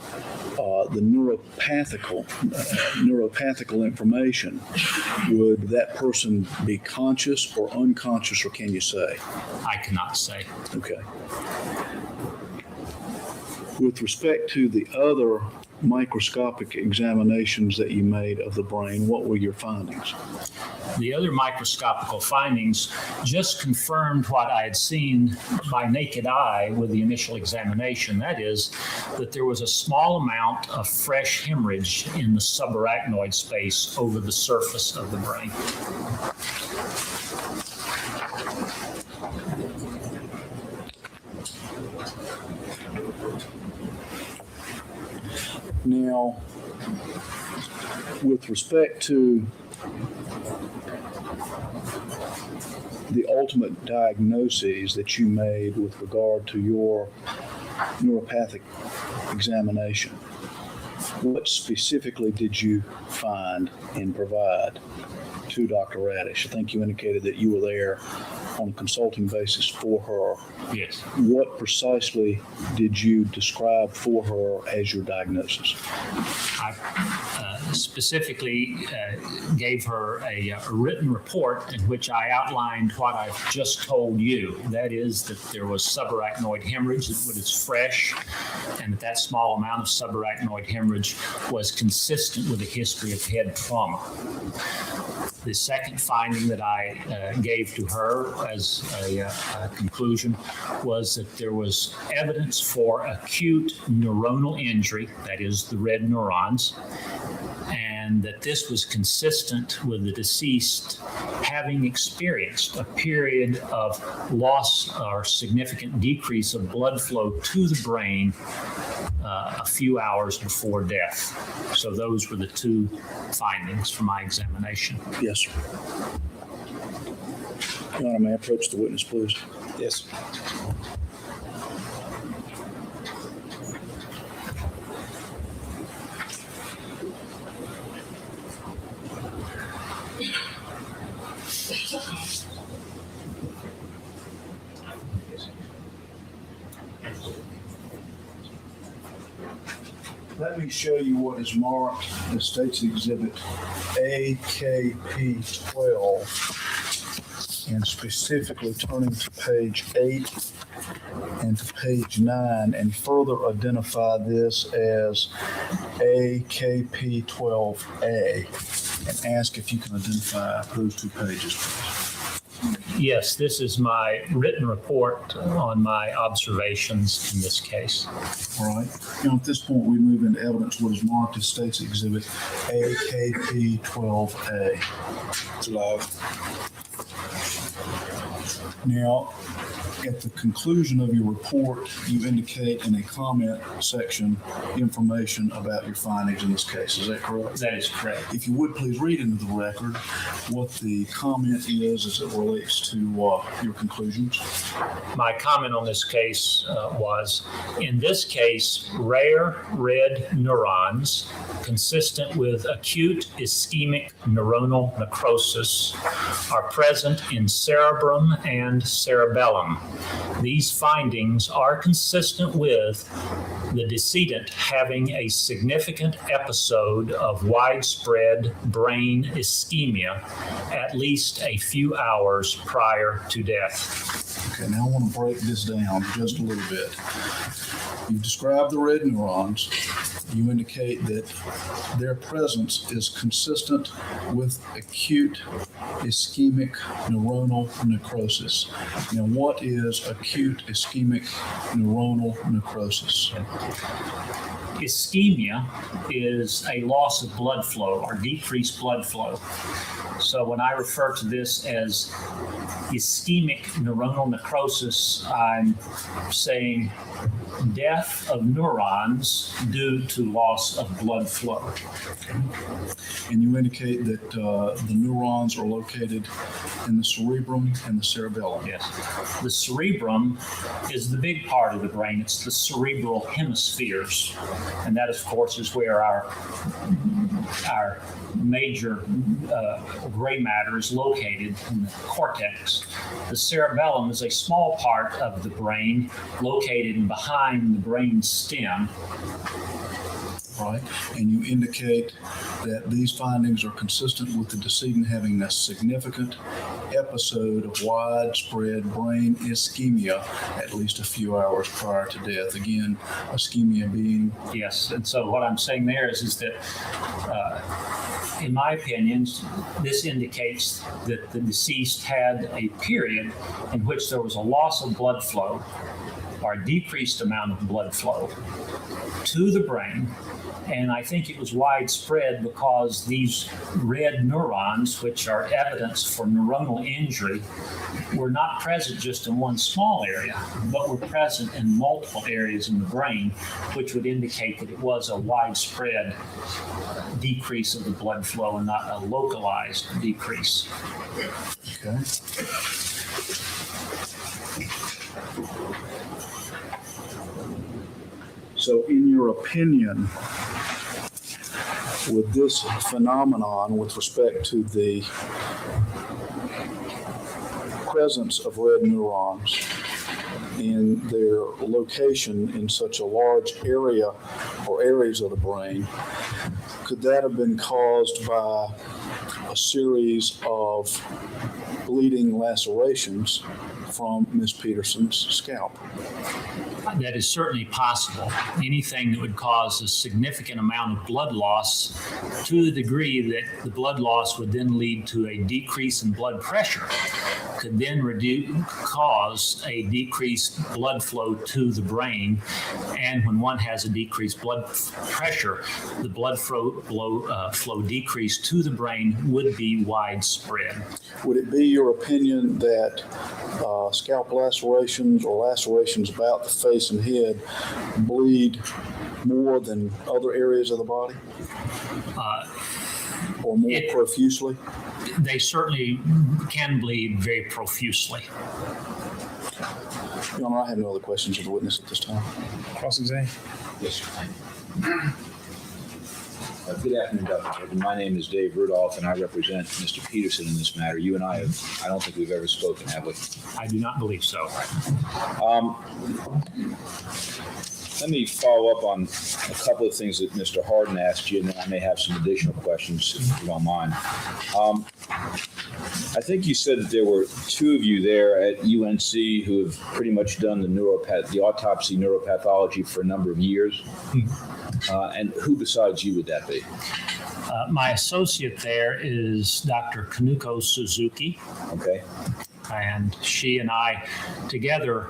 Speaker 5: the neuropathical information, would that person be conscious or unconscious, or can you say?
Speaker 6: I cannot say.
Speaker 5: Okay. With respect to the other microscopic examinations that you made of the brain, what were your findings?
Speaker 6: The other microscopical findings just confirmed what I had seen by naked eye with the initial examination. That is, that there was a small amount of fresh hemorrhage in the subarachnoid space over the surface of the brain.
Speaker 5: Now, with respect to the ultimate diagnoses that you made with regard to your neuropathic examination, what specifically did you find and provide to Dr. Radish? I think you indicated that you were there on a consulting basis for her.
Speaker 6: Yes.
Speaker 5: What precisely did you describe for her as your diagnosis?
Speaker 6: specifically gave her a written report in which I outlined what I've just told you. That is that there was subarachnoid hemorrhage that was fresh, and that small amount of subarachnoid hemorrhage was consistent with a history of head trauma. The second finding that I gave to her as a conclusion was that there was evidence for acute neuronal injury, that is the red neurons, and that this was consistent with the deceased having experienced a period of loss or significant decrease of blood flow to the brain a few hours before death. So those were the two findings from my examination.
Speaker 5: Yes, sir. Your Honor, may I approach the witness, please?
Speaker 4: Yes.
Speaker 5: Let me show you what is marked as State's Exhibit AKP 12, and specifically turning to page 8 and to page 9, and further identify this as AKP 12A, and ask if you can identify those two pages, please.
Speaker 6: Yes, this is my written report on my observations in this case.
Speaker 5: All right. Now, at this point, we move into evidence what is marked as State's Exhibit AKP 12A.
Speaker 4: It's live.
Speaker 5: Now, at the conclusion of your report, you indicate in a comment section information about your findings in this case. Is that correct?
Speaker 6: That is correct.
Speaker 5: If you would please read into the record what the comment is as it relates to your conclusions.
Speaker 6: My comment on this case was, in this case, rare red neurons consistent with acute ischemic neuronal necrosis are present in cerebrum and cerebellum. These findings are consistent with the decedent having a significant episode of widespread brain ischemia at least a few hours prior to death.
Speaker 5: Okay, now I want to break this down just a little bit. You've described the red neurons. You indicate that their presence is consistent with acute ischemic neuronal necrosis. Now, what is acute ischemic neuronal necrosis?
Speaker 6: Ischemia is a loss of blood flow or decreased blood flow. So when I refer to this as ischemic neuronal necrosis, I'm saying death of neurons due to loss of blood flow.
Speaker 5: And you indicate that the neurons are located in the cerebrum and the cerebellum.
Speaker 6: Yes. The cerebrum is the big part of the brain. It's the cerebral hemispheres. And that, of course, is where our major gray matter is located in the cortex. The cerebellum is a small part of the brain located behind the brain stem.
Speaker 5: Right, and you indicate that these findings are consistent with the decedent having a significant episode of widespread brain ischemia at least a few hours prior to death. Again, ischemia being...
Speaker 6: Yes, and so what I'm saying there is that in my opinion, this indicates that the deceased had a period in which there was a loss of blood flow or a decreased amount of blood flow to the brain. And I think it was widespread because these red neurons, which are evidence for neuronal injury, were not present just in one small area, but were present in multiple areas in the brain, which would indicate that it was a widespread decrease of the blood flow and not a localized decrease.
Speaker 5: Okay. So in your opinion, with this phenomenon with respect to the presence of red neurons in their location in such a large area or areas of the brain, could that have been caused by a series of bleeding lacerations from Miss Peterson's scalp?
Speaker 6: That is certainly possible. Anything that would cause a significant amount of blood loss to the degree that the blood loss would then lead to a decrease in blood pressure could then cause a decreased blood flow to the brain. And when one has a decreased blood pressure, the blood flow decrease to the brain would be widespread.
Speaker 5: Would it be your opinion that scalp lacerations or lacerations about the face and head bleed more than other areas of the body? Or more profusely?
Speaker 6: They certainly can bleed very profusely.
Speaker 5: Your Honor, I have no other questions of the witness at this time.
Speaker 4: Cross-exam.
Speaker 3: Yes, sir. Good afternoon, Dr. Morgan. My name is Dave Rudolph, and I represent Mr. Peterson in this matter. You and I don't think we've ever spoken, have we?
Speaker 6: I do not believe so.
Speaker 3: Let me follow up on a couple of things that Mr. Harden asked you, and then I may have some additional questions if you don't mind. I think you said that there were two of you there at UNC who have pretty much done the autopsy neuropathology for a number of years. And who besides you would that be?
Speaker 6: My associate there is Dr. Kanuko Suzuki.
Speaker 3: Okay.
Speaker 6: And she and I together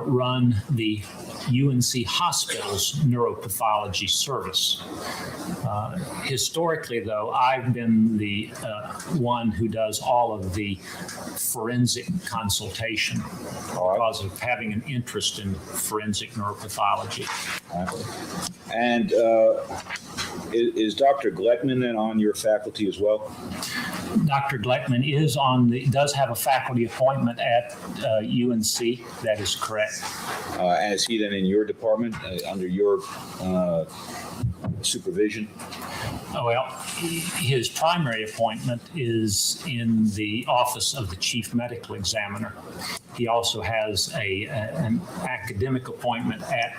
Speaker 6: run the UNC Hospital's neuropathology service. Historically, though, I've been the one who does all of the forensic consultation because of having an interest in forensic neuropathology.
Speaker 3: And is Dr. Gleckman then on your faculty as well?
Speaker 6: Dr. Gleckman does have a faculty appointment at UNC. That is correct.
Speaker 3: And is he then in your department under your supervision?
Speaker 6: Well, his primary appointment is in the office of the chief medical examiner. He also has an academic appointment at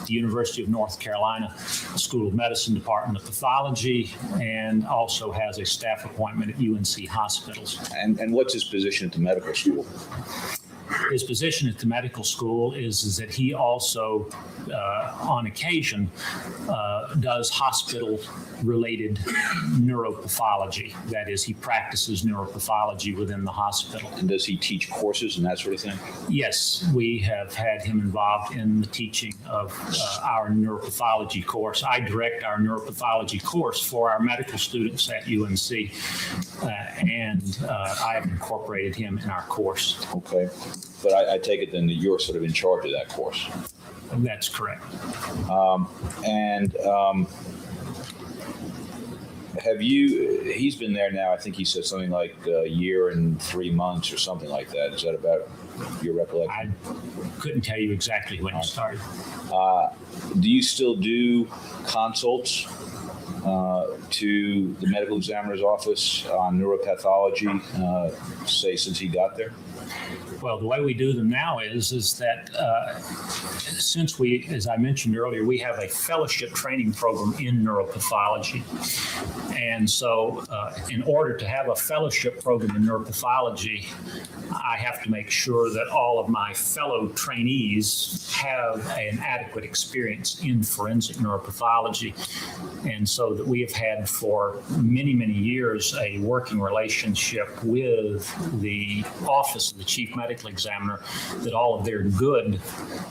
Speaker 6: the University of North Carolina School of Medicine Department of Pathology, and also has a staff appointment at UNC Hospitals.
Speaker 3: And what's his position at the medical school?
Speaker 6: His position at the medical school is that he also, on occasion, does hospital-related neuropathology. That is, he practices neuropathology within the hospital.
Speaker 3: And does he teach courses and that sort of thing?
Speaker 6: Yes, we have had him involved in the teaching of our neuropathology course. I direct our neuropathology course for our medical students at UNC, and I have incorporated him in our course.
Speaker 3: Okay. But I take it then that you're sort of in charge of that course.
Speaker 6: That's correct.
Speaker 3: He's been there now, I think he said something like a year and 3 months or something like that. Is that about your recollection?
Speaker 6: I couldn't tell you exactly when he started.
Speaker 3: Do you still do consults to the medical examiner's office on neuropathology, say since he got there?
Speaker 6: Well, the way we do them now is that since we, as I mentioned earlier, we have a fellowship training program in neuropathology. And so in order to have a fellowship program in neuropathology, I have to make sure that all of my fellow trainees have an adequate experience in forensic neuropathology. And so that we have had for many, many years a working relationship with the Office of the Chief Medical Examiner, that all of their good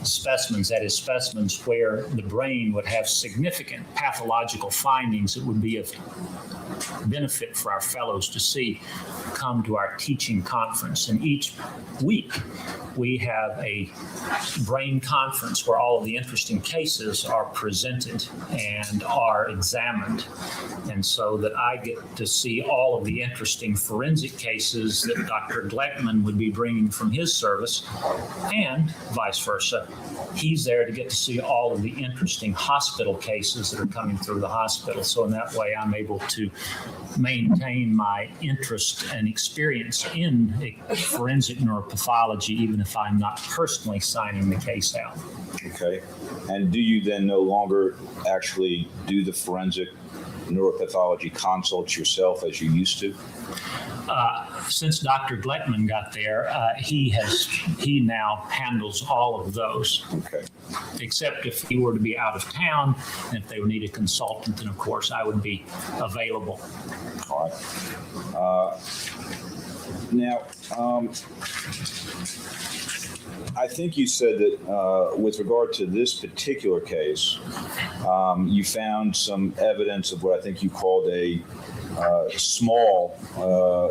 Speaker 6: specimens, that is specimens where the brain would have significant pathological findings that would be of benefit for our fellows to see, come to our teaching conference. And each week we have a brain conference where all of the interesting cases are presented and are examined. And so that I get to see all of the interesting forensic cases that Dr. Gleckman would be bringing from his service, and vice versa. He's there to get to see all of the interesting hospital cases that are coming through the hospital. So in that way, I'm able to maintain my interest and experience in forensic neuropathology, even if I'm not personally signing the case out.
Speaker 3: Okay. And do you then no longer actually do the forensic neuropathology consults yourself as you used to?
Speaker 6: Since Dr. Gleckman got there, he now handles all of those.
Speaker 3: Okay.
Speaker 6: Except if he were to be out of town, and if they would need a consultant, then of course I would be available.
Speaker 3: All right. Now, I think you said that with regard to this particular case, you found some evidence of what I think you called a small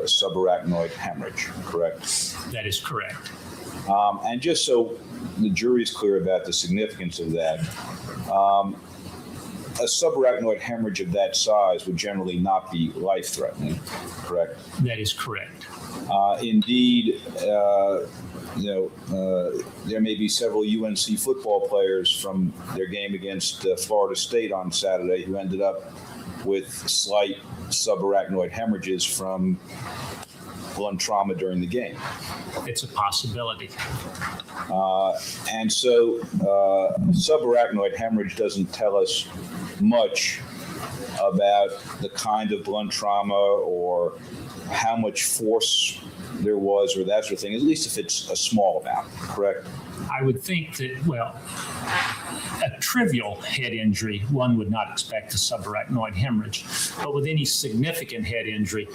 Speaker 3: subarachnoid hemorrhage, correct?
Speaker 6: That is correct.
Speaker 3: And just so the jury's clear about the significance of that, a subarachnoid hemorrhage of that size would generally not be life-threatening, correct?
Speaker 6: That is correct.
Speaker 3: Indeed, there may be several UNC football players from their game against Florida State on Saturday who ended up with slight subarachnoid hemorrhages from blunt trauma during the game.
Speaker 6: It's a possibility.
Speaker 3: And so subarachnoid hemorrhage doesn't tell us much about the kind of blunt trauma or how much force there was or that sort of thing, at least if it's a small amount, correct?
Speaker 6: I would think that, well, a trivial head injury, one would not expect a subarachnoid hemorrhage. But with any significant head injury,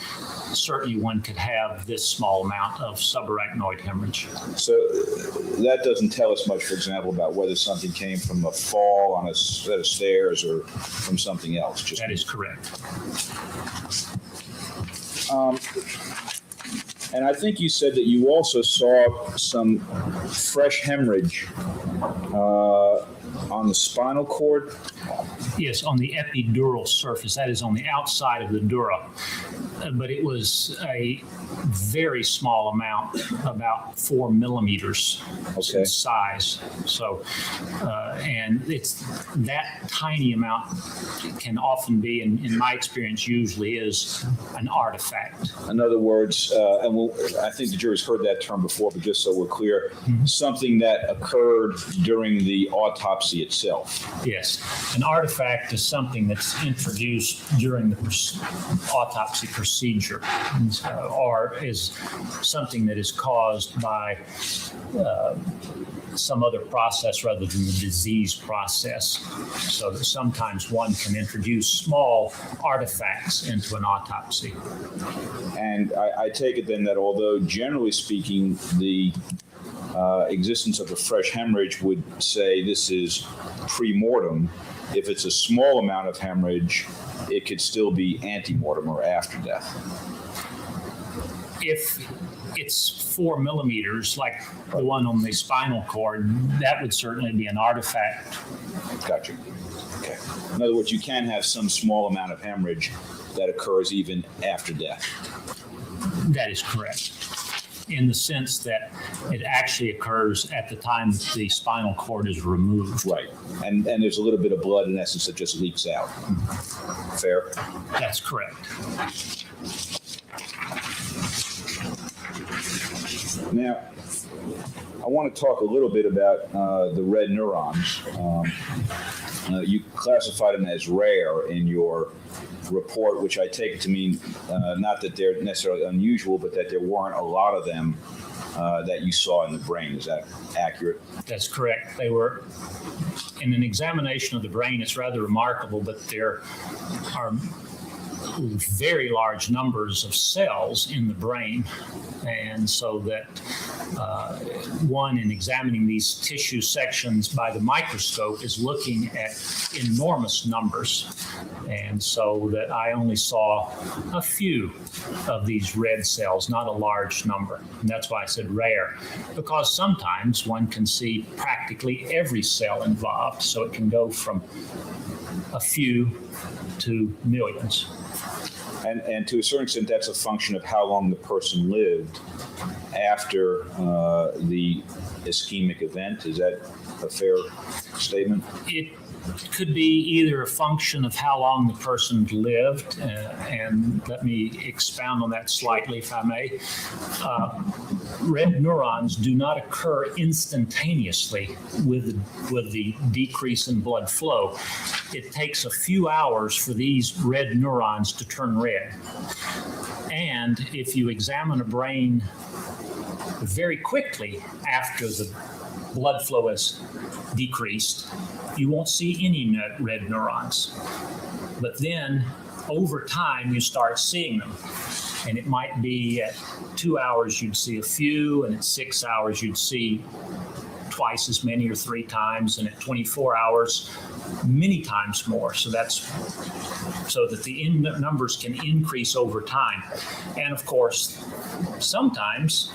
Speaker 6: certainly one could have this small amount of subarachnoid hemorrhage.
Speaker 3: So that doesn't tell us much, for example, about whether something came from a fall on a set of stairs or from something else.
Speaker 6: That is correct.
Speaker 3: And I think you said that you also saw some fresh hemorrhage on the spinal cord.
Speaker 6: Yes, on the epidural surface. That is on the outside of the dura. But it was a very small amount, about 4 millimeters in size. So, and it's that tiny amount can often be, in my experience, usually is an artifact.
Speaker 3: In other words, I think the jury's heard that term before, but just so we're clear, something that occurred during the autopsy itself.
Speaker 6: Yes, an artifact is something that's introduced during the autopsy procedure, or is something that is caused by some other process rather than the disease process. So that sometimes one can introduce small artifacts into an autopsy.
Speaker 3: And I take it then that although generally speaking, the existence of a fresh hemorrhage would say this is pre-mortem, if it's a small amount of hemorrhage, it could still be ante-mortem or after death.
Speaker 6: If it's 4 millimeters, like the one on the spinal cord, that would certainly be an artifact.
Speaker 3: Gotcha. Okay. In other words, you can have some small amount of hemorrhage that occurs even after death.
Speaker 6: That is correct, in the sense that it actually occurs at the time the spinal cord is removed.
Speaker 3: Right. And there's a little bit of blood, in essence, that just leaks out. Fair?
Speaker 6: That's correct.
Speaker 3: Now, I want to talk a little bit about the red neurons. You classified them as rare in your report, which I take it to mean not that they're necessarily unusual, but that there weren't a lot of them that you saw in the brain. Is that accurate?
Speaker 6: That's correct. They were, in an examination of the brain, it's rather remarkable, but there are very large numbers of cells in the brain. And so that one, in examining these tissue sections by the microscope, is looking at enormous numbers. And so that I only saw a few of these red cells, not a large number. And that's why I said rare, because sometimes one can see practically every cell involved. So it can go from a few to millions.
Speaker 3: And to a certain extent, that's a function of how long the person lived after the ischemic event. Is that a fair statement?
Speaker 6: Could be either a function of how long the person lived, and let me expound on that slightly, if I may. Red neurons do not occur instantaneously with the decrease in blood flow. It takes a few hours for these red neurons to turn red. And if you examine a brain very quickly after the blood flow has decreased, you won't see any red neurons. But then over time, you start seeing them. And it might be at 2 hours, you'd see a few, and at 6 hours, you'd see twice as many or 3 times, and at 24 hours, many times more. So that's so that the numbers can increase over time. And of course, sometimes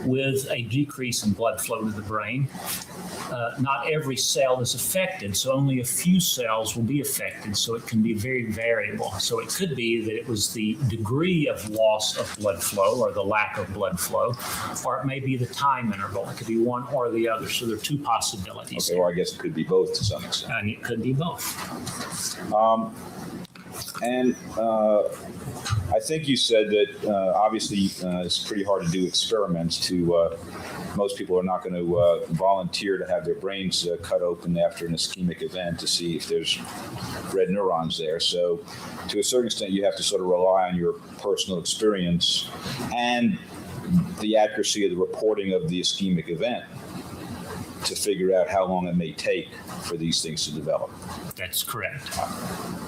Speaker 6: with a decrease in blood flow to the brain, not every cell is affected, so only a few cells will be affected, so it can be very variable. So it could be that it was the degree of loss of blood flow or the lack of blood flow, or it may be the time interval. It could be one or the other, so there are 2 possibilities.
Speaker 3: Okay, or I guess it could be both to some extent.
Speaker 6: And it could be both.
Speaker 3: I think you said that obviously it's pretty hard to do experiments to, most people are not going to volunteer to have their brains cut open after an ischemic event to see if there's red neurons there. So to a certain extent, you have to sort of rely on your personal experience and the accuracy of the reporting of the ischemic event to figure out how long it may take for these things to develop.
Speaker 6: That's correct.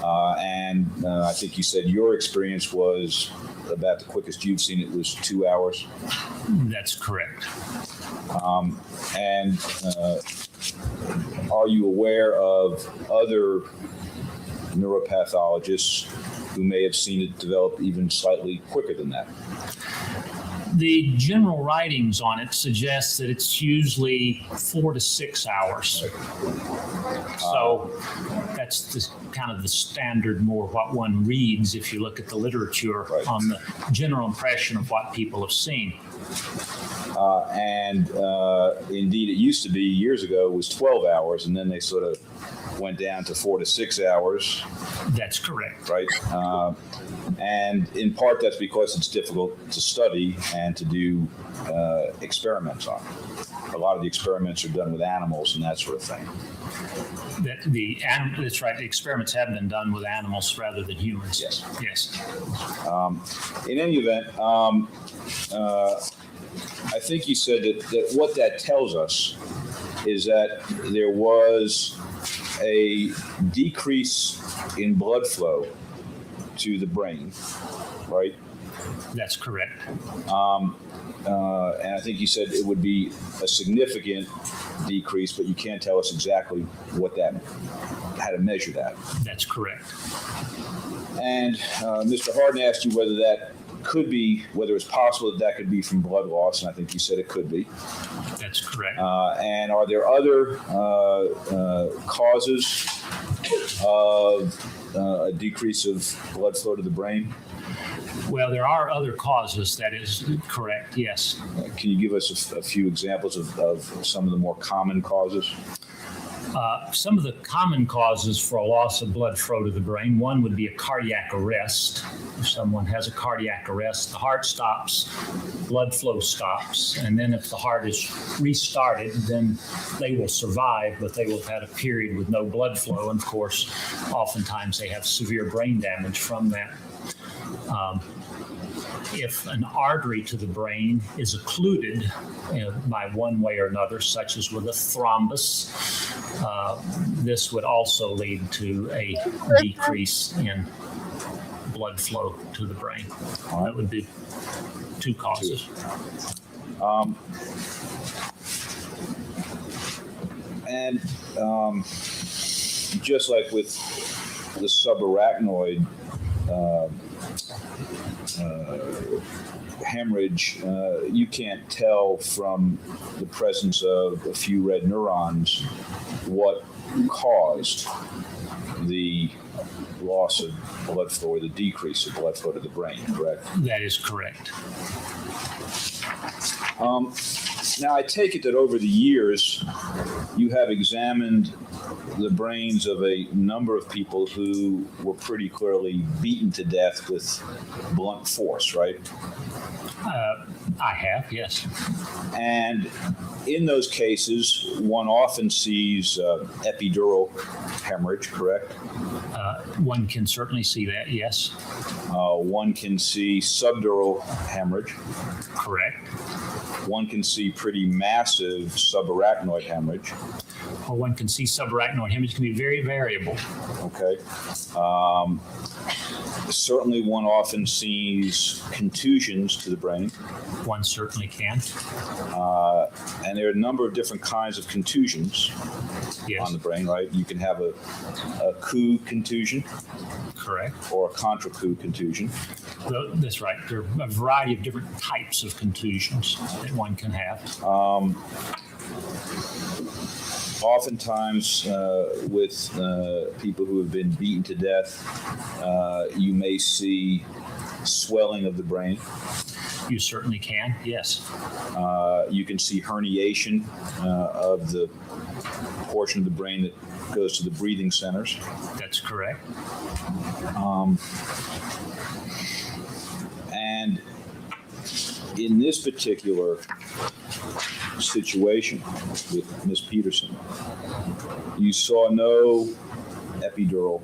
Speaker 3: I think you said your experience was about the quickest you've seen it was 2 hours.
Speaker 6: That's correct.
Speaker 3: Are you aware of other neuropathologists who may have seen it develop even slightly quicker than that?
Speaker 6: The general writings on it suggest that it's usually 4 to 6 hours. So that's the kind of the standard, more what one reads if you look at the literature on the general impression of what people have seen.
Speaker 3: Indeed, it used to be years ago, it was 12 hours, and then they sort of went down to 4 to 6 hours.
Speaker 6: That's correct.
Speaker 3: Right. And in part, that's because it's difficult to study and to do experiments on. A lot of the experiments are done with animals and that sort of thing.
Speaker 6: That's right. The experiments have been done with animals rather than humans.
Speaker 3: Yes.
Speaker 6: Yes.
Speaker 3: In any event, I think you said that what that tells us is that there was a decrease in blood flow to the brain, right?
Speaker 6: That's correct.
Speaker 3: And I think you said it would be a significant decrease, but you can't tell us exactly how to measure that.
Speaker 6: That's correct.
Speaker 3: And Mr. Harden asked you whether it's possible that could be from blood loss, and I think you said it could be.
Speaker 6: That's correct.
Speaker 3: And are there other causes of a decrease of blood flow to the brain?
Speaker 6: Well, there are other causes. That is correct, yes.
Speaker 3: Can you give us a few examples of some of the more common causes?
Speaker 6: Some of the common causes for a loss of blood flow to the brain, one would be a cardiac arrest. If someone has a cardiac arrest, the heart stops, blood flow stops, and then if the heart is restarted, then they will survive, but they will have had a period with no blood flow, and of course, oftentimes they have severe brain damage from that. If an artery to the brain is occluded by one way or another, such as with a thrombus, this would also lead to a decrease in blood flow to the brain. That would be 2 causes.
Speaker 3: Just like with the subarachnoid hemorrhage, you can't tell from the presence of a few red neurons what caused the loss of blood flow or the decrease of blood flow to the brain, correct?
Speaker 6: That is correct.
Speaker 3: Now, I take it that over the years, you have examined the brains of a number of people who were pretty clearly beaten to death with blunt force, right?
Speaker 6: I have, yes.
Speaker 3: And in those cases, one often sees epidural hemorrhage, correct?
Speaker 6: One can certainly see that, yes.
Speaker 3: One can see subdural hemorrhage.
Speaker 6: Correct.
Speaker 3: One can see pretty massive subarachnoid hemorrhage.
Speaker 6: Or one can see subarachnoid hemorrhage can be very variable.
Speaker 3: Okay. Certainly, one often sees contusions to the brain.
Speaker 6: One certainly can.
Speaker 3: And there are a number of different kinds of contusions
Speaker 6: Yes.
Speaker 3: on the brain, right? You can have a coup contusion
Speaker 6: Correct.
Speaker 3: or a contra coup contusion.
Speaker 6: That's right. There are a variety of different types of contusions that one can have.
Speaker 3: Oftentimes, with people who have been beaten to death, you may see swelling of the brain.
Speaker 6: You certainly can, yes.
Speaker 3: You can see herniation of the portion of the brain that goes to the breathing centers.
Speaker 6: That's correct.
Speaker 3: And in this particular situation with Ms. Peterson, you saw no epidural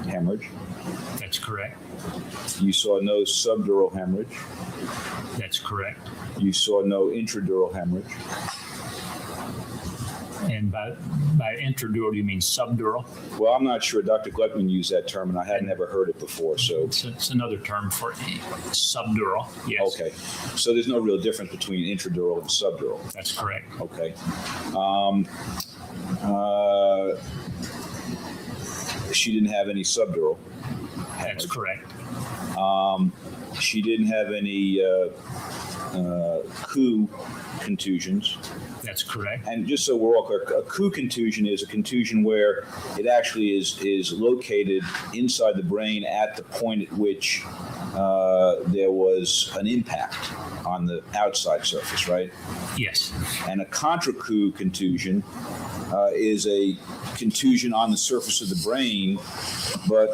Speaker 3: hemorrhage.
Speaker 6: That's correct.
Speaker 3: You saw no subdural hemorrhage.
Speaker 6: That's correct.
Speaker 3: You saw no intradural hemorrhage.
Speaker 6: And by intradural, you mean subdural?
Speaker 3: Well, I'm not sure. Dr. Gluckman used that term, and I had never heard it before. So,
Speaker 6: It's another term for subdural, yes.
Speaker 3: okay. So there's no real difference between intradural and subdural.
Speaker 6: That's correct.
Speaker 3: Okay. She didn't have any subdural
Speaker 6: That's
Speaker 3: hemorrhage.
Speaker 6: correct.
Speaker 3: She didn't have any coup contusions.
Speaker 6: That's correct.
Speaker 3: And just so we're all clear, a coup contusion is a contusion where it actually is located inside the brain at the point at which there was an impact on the outside surface, right?
Speaker 6: Yes.
Speaker 3: And a contra coup contusion is a contusion on the surface of the brain, but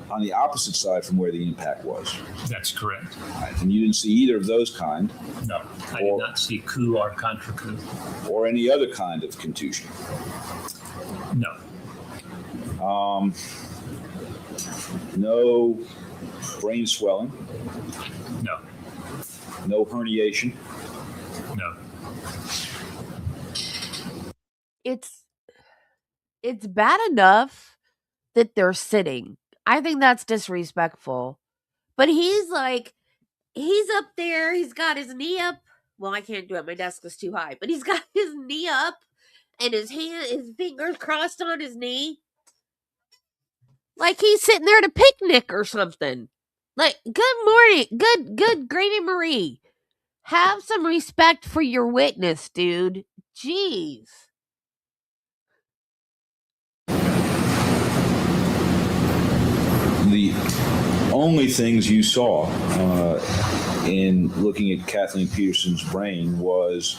Speaker 3: on the opposite side from where the impact was.
Speaker 6: That's correct.
Speaker 3: Right? And you didn't see either of those kind,
Speaker 6: No, I did not see coup or contra coup.
Speaker 3: or any other kind of contusion.
Speaker 6: No.
Speaker 3: No brain swelling,
Speaker 6: No.
Speaker 3: no herniation.
Speaker 6: No.
Speaker 1: It's bad enough that they're sitting. I think that's disrespectful. But he's up there, he's got his knee up. Well, I can't do it. My desk is too high. But he's got his knee up and his fingers crossed on his knee. Like he's sitting there at a picnic or something. Like, good morning. Good gravy Marie. Have some respect for your witness, dude. Jeez.
Speaker 3: The only things you saw in looking at Kathleen Peterson's brain was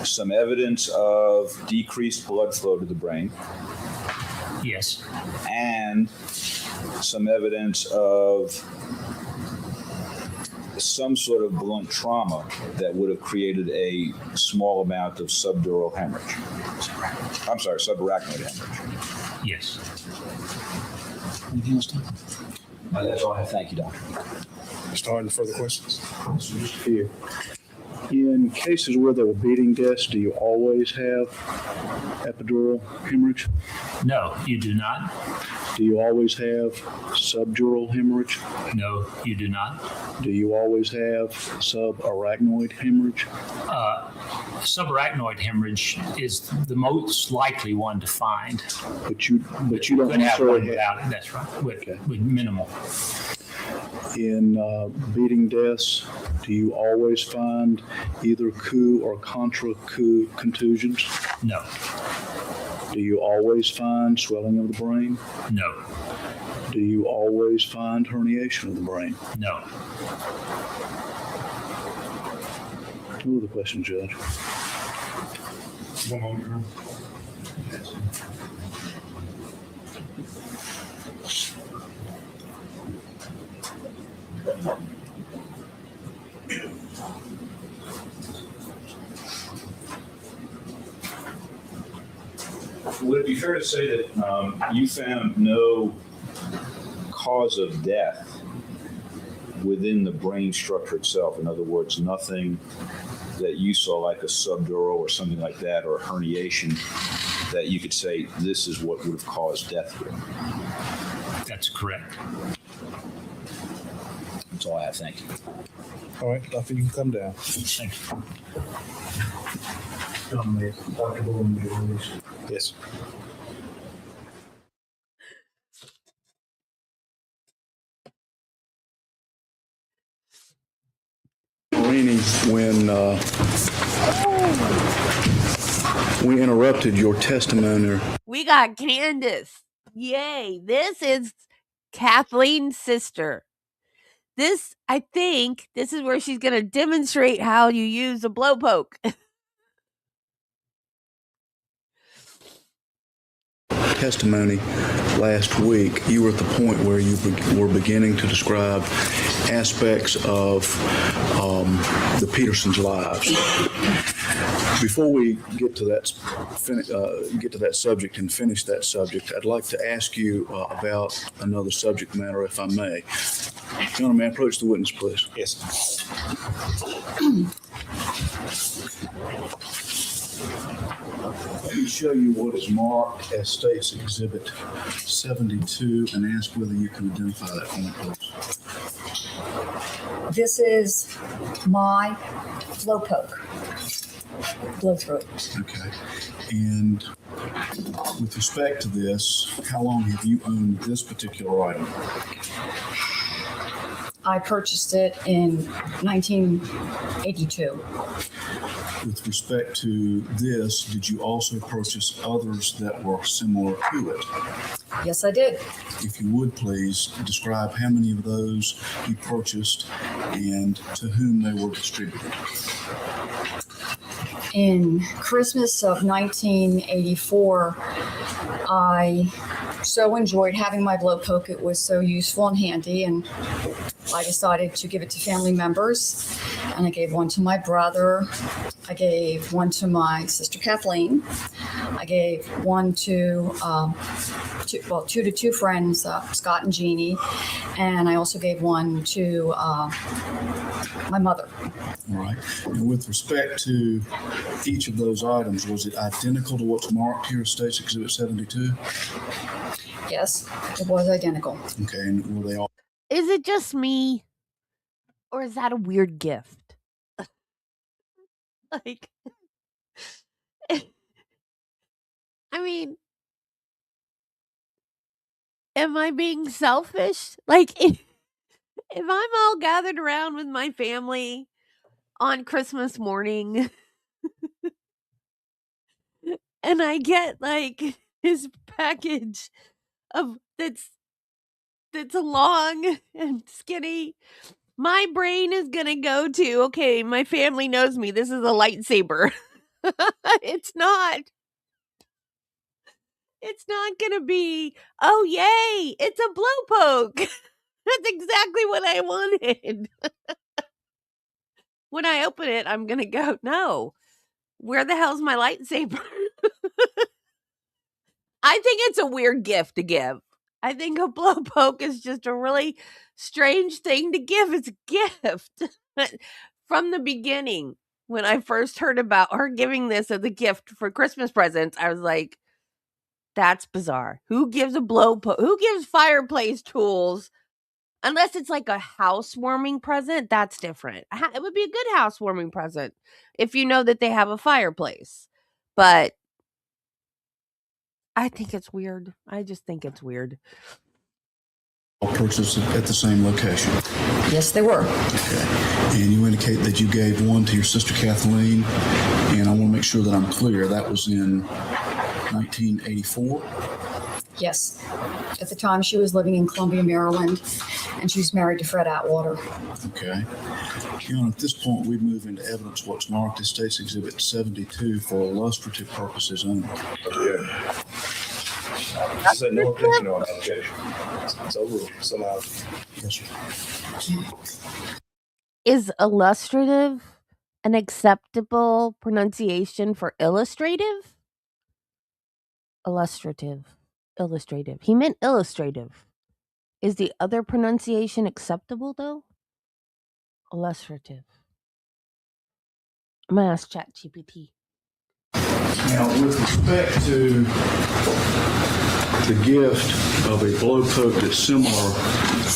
Speaker 3: some evidence of decreased blood flow to the brain
Speaker 6: Yes.
Speaker 3: and some evidence of some sort of blunt trauma that would have created a small amount of subdural hemorrhage. I'm sorry, subarachnoid hemorrhage.
Speaker 6: Yes.
Speaker 3: Anything else, Tom? That's all I have. Thank you, Doctor.
Speaker 4: Starting the further questions.
Speaker 5: Here. In cases where there were beating deaths, do you always have epidural hemorrhage?
Speaker 6: No, you do not.
Speaker 5: Do you always have subdural hemorrhage?
Speaker 6: No, you do not.
Speaker 5: Do you always have subarachnoid hemorrhage?
Speaker 6: Subarachnoid hemorrhage is the most likely one to find.
Speaker 5: But you don't
Speaker 6: Could have one
Speaker 5: necessarily have.
Speaker 6: without it. That's right. With
Speaker 5: Okay.
Speaker 6: minimal.
Speaker 5: In beating deaths, do you always find either coup or contra coup contusions?
Speaker 6: No.
Speaker 5: Do you always find swelling of the brain?
Speaker 6: No.
Speaker 5: Do you always find herniation of the brain?
Speaker 6: No.
Speaker 5: Two other questions, Judge.
Speaker 4: One moment, Your Honor.
Speaker 3: Would it be fair to say that you found no cause of death within the brain structure itself? In other words, nothing that you saw like a subdural or something like that, or a herniation that you could say this is what would have caused death here?
Speaker 6: That's correct.
Speaker 3: That's all I have. Thank you.
Speaker 5: All right, Duffy, you can come down.
Speaker 6: Thank you.
Speaker 4: Dr. Bullen, be released.
Speaker 5: Yes. Marini, when we interrupted your testimony,
Speaker 1: We got Candace. Yay. This is Kathleen's sister. I think this is where she's going to demonstrate how you use a blowpoke.
Speaker 5: testimony last week, you were at the point where you were beginning to describe aspects of the Petersons' lives. Before we get to that subject and finish that subject, I'd like to ask you about another subject matter, if I may. Gentlemen, may I approach the witness, please?
Speaker 4: Yes.
Speaker 5: Let me show you what is marked as State's Exhibit 72 and ask whether you can identify that for me, please.
Speaker 7: This is my blowpoke. Blow through it.
Speaker 5: Okay. And with respect to this, how long have you owned this particular item?
Speaker 7: I purchased it in 1982.
Speaker 5: With respect to this, did you also purchase others that were similar to it?
Speaker 7: Yes, I did.
Speaker 5: If you would please describe how many of those you purchased and to whom they were distributed.
Speaker 7: In Christmas of 1984, I so enjoyed having my blowpoke. It was so useful and handy, and I decided to give it to family members. And I gave one to my brother. I gave one to my sister Kathleen. I gave one to two friends, Scott and Jeannie, and I also gave one to my mother.
Speaker 5: All right. And with respect to each of those items, was it identical to what's marked here, State's Exhibit 72?
Speaker 7: Yes, it was identical.
Speaker 5: Okay. And were they all?
Speaker 1: Is it just me? Or is that a weird gift? Like, I mean, am I being selfish? Like, if I'm all gathered around with my family on Christmas morning and I get like this package of that's long and skinny, my brain is gonna go to, okay, my family knows me. This is a lightsaber. It's not gonna be, oh yay, it's a blowpoke. That's exactly what I wanted. When I open it, I'm gonna go, no, where the hell's my lightsaber? I think it's a weird gift to give. I think a blowpoke is just a really strange thing to give as a gift. From the beginning, when I first heard about her giving this as a gift for Christmas presents, I was like, that's bizarre. Who gives a blowpoke? Who gives fireplace tools? Unless it's like a housewarming present, that's different. It would be a good housewarming present if you know that they have a fireplace. But I think it's weird. I just think it's weird.
Speaker 5: All purchased at the same location.
Speaker 7: Yes, they were.
Speaker 5: Okay. And you indicate that you gave one to your sister Kathleen, and I want to make sure that I'm clear. That was in 1984.
Speaker 7: Yes. At the time, she was living in Columbia, Maryland, and she was married to Fred Atwater.
Speaker 5: Okay. Your Honor, at this point, we move into evidence what's marked as State's Exhibit 72 for illustrative purposes only.
Speaker 4: Okay. She said no objection or objection. It's over. Somehow.
Speaker 5: Yes, sir.
Speaker 1: Is illustrative an acceptable pronunciation for illustrative? Illustrative. Illustrative. He meant illustrative. Is the other pronunciation acceptable, though? Illustrative. I'm going to ask ChatGPT.
Speaker 5: Now, with respect to the gift of a blow poke that's similar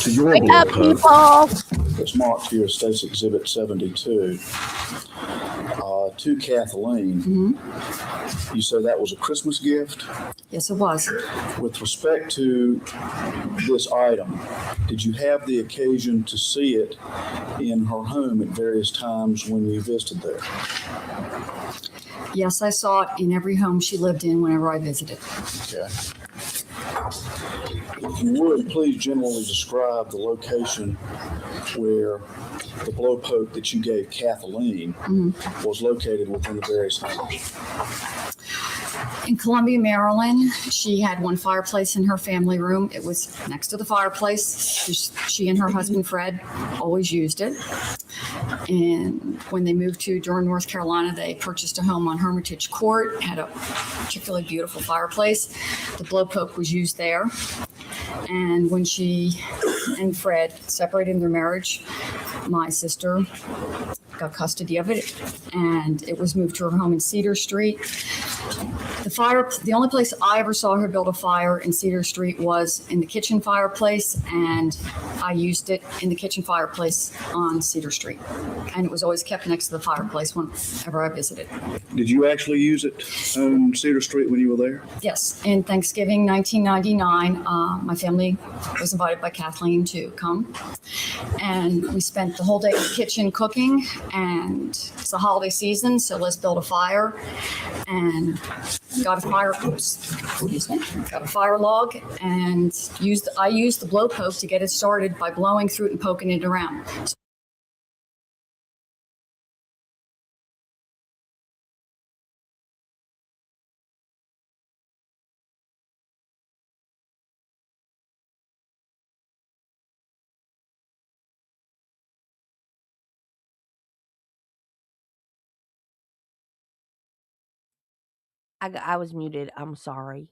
Speaker 5: to your
Speaker 1: Wake
Speaker 5: blow
Speaker 1: up,
Speaker 5: poke,
Speaker 1: people!
Speaker 5: that's marked here as State's Exhibit 72, to Kathleen, you said that was a Christmas gift?
Speaker 7: Yes, it was.
Speaker 5: With respect to this item, did you have the occasion to see it in her home at various times when you visited there?
Speaker 7: Yes, I saw it in every home she lived in whenever I visited.
Speaker 5: Okay. If you would, please generally describe the location where the blow poke that you gave Kathleen was located within the various homes.
Speaker 7: In Columbia, Maryland, she had one fireplace in her family room. It was next to the fireplace. She and her husband, Fred, always used it. And when they moved to Durham, North Carolina, they purchased a home on Hermitage Court, had a particularly beautiful fireplace. The blow poke was used there. And when she and Fred separated in their marriage, my sister got custody of it, and it was moved to her home in Cedar Street. The only place I ever saw her build a fire in Cedar Street was in the kitchen fireplace, and I used it in the kitchen fireplace on Cedar Street. And it was always kept next to the fireplace whenever I visited.
Speaker 5: Did you actually use it on Cedar Street when you were there?
Speaker 7: Yes, in Thanksgiving 1999, my family was invited by Kathleen to come, and we spent the whole day in the kitchen cooking, and it's the holiday season, so let's build a fire, and got a fire log, and I used the blow poke to get it started by blowing through it and poking it around.
Speaker 1: I was muted. I'm sorry.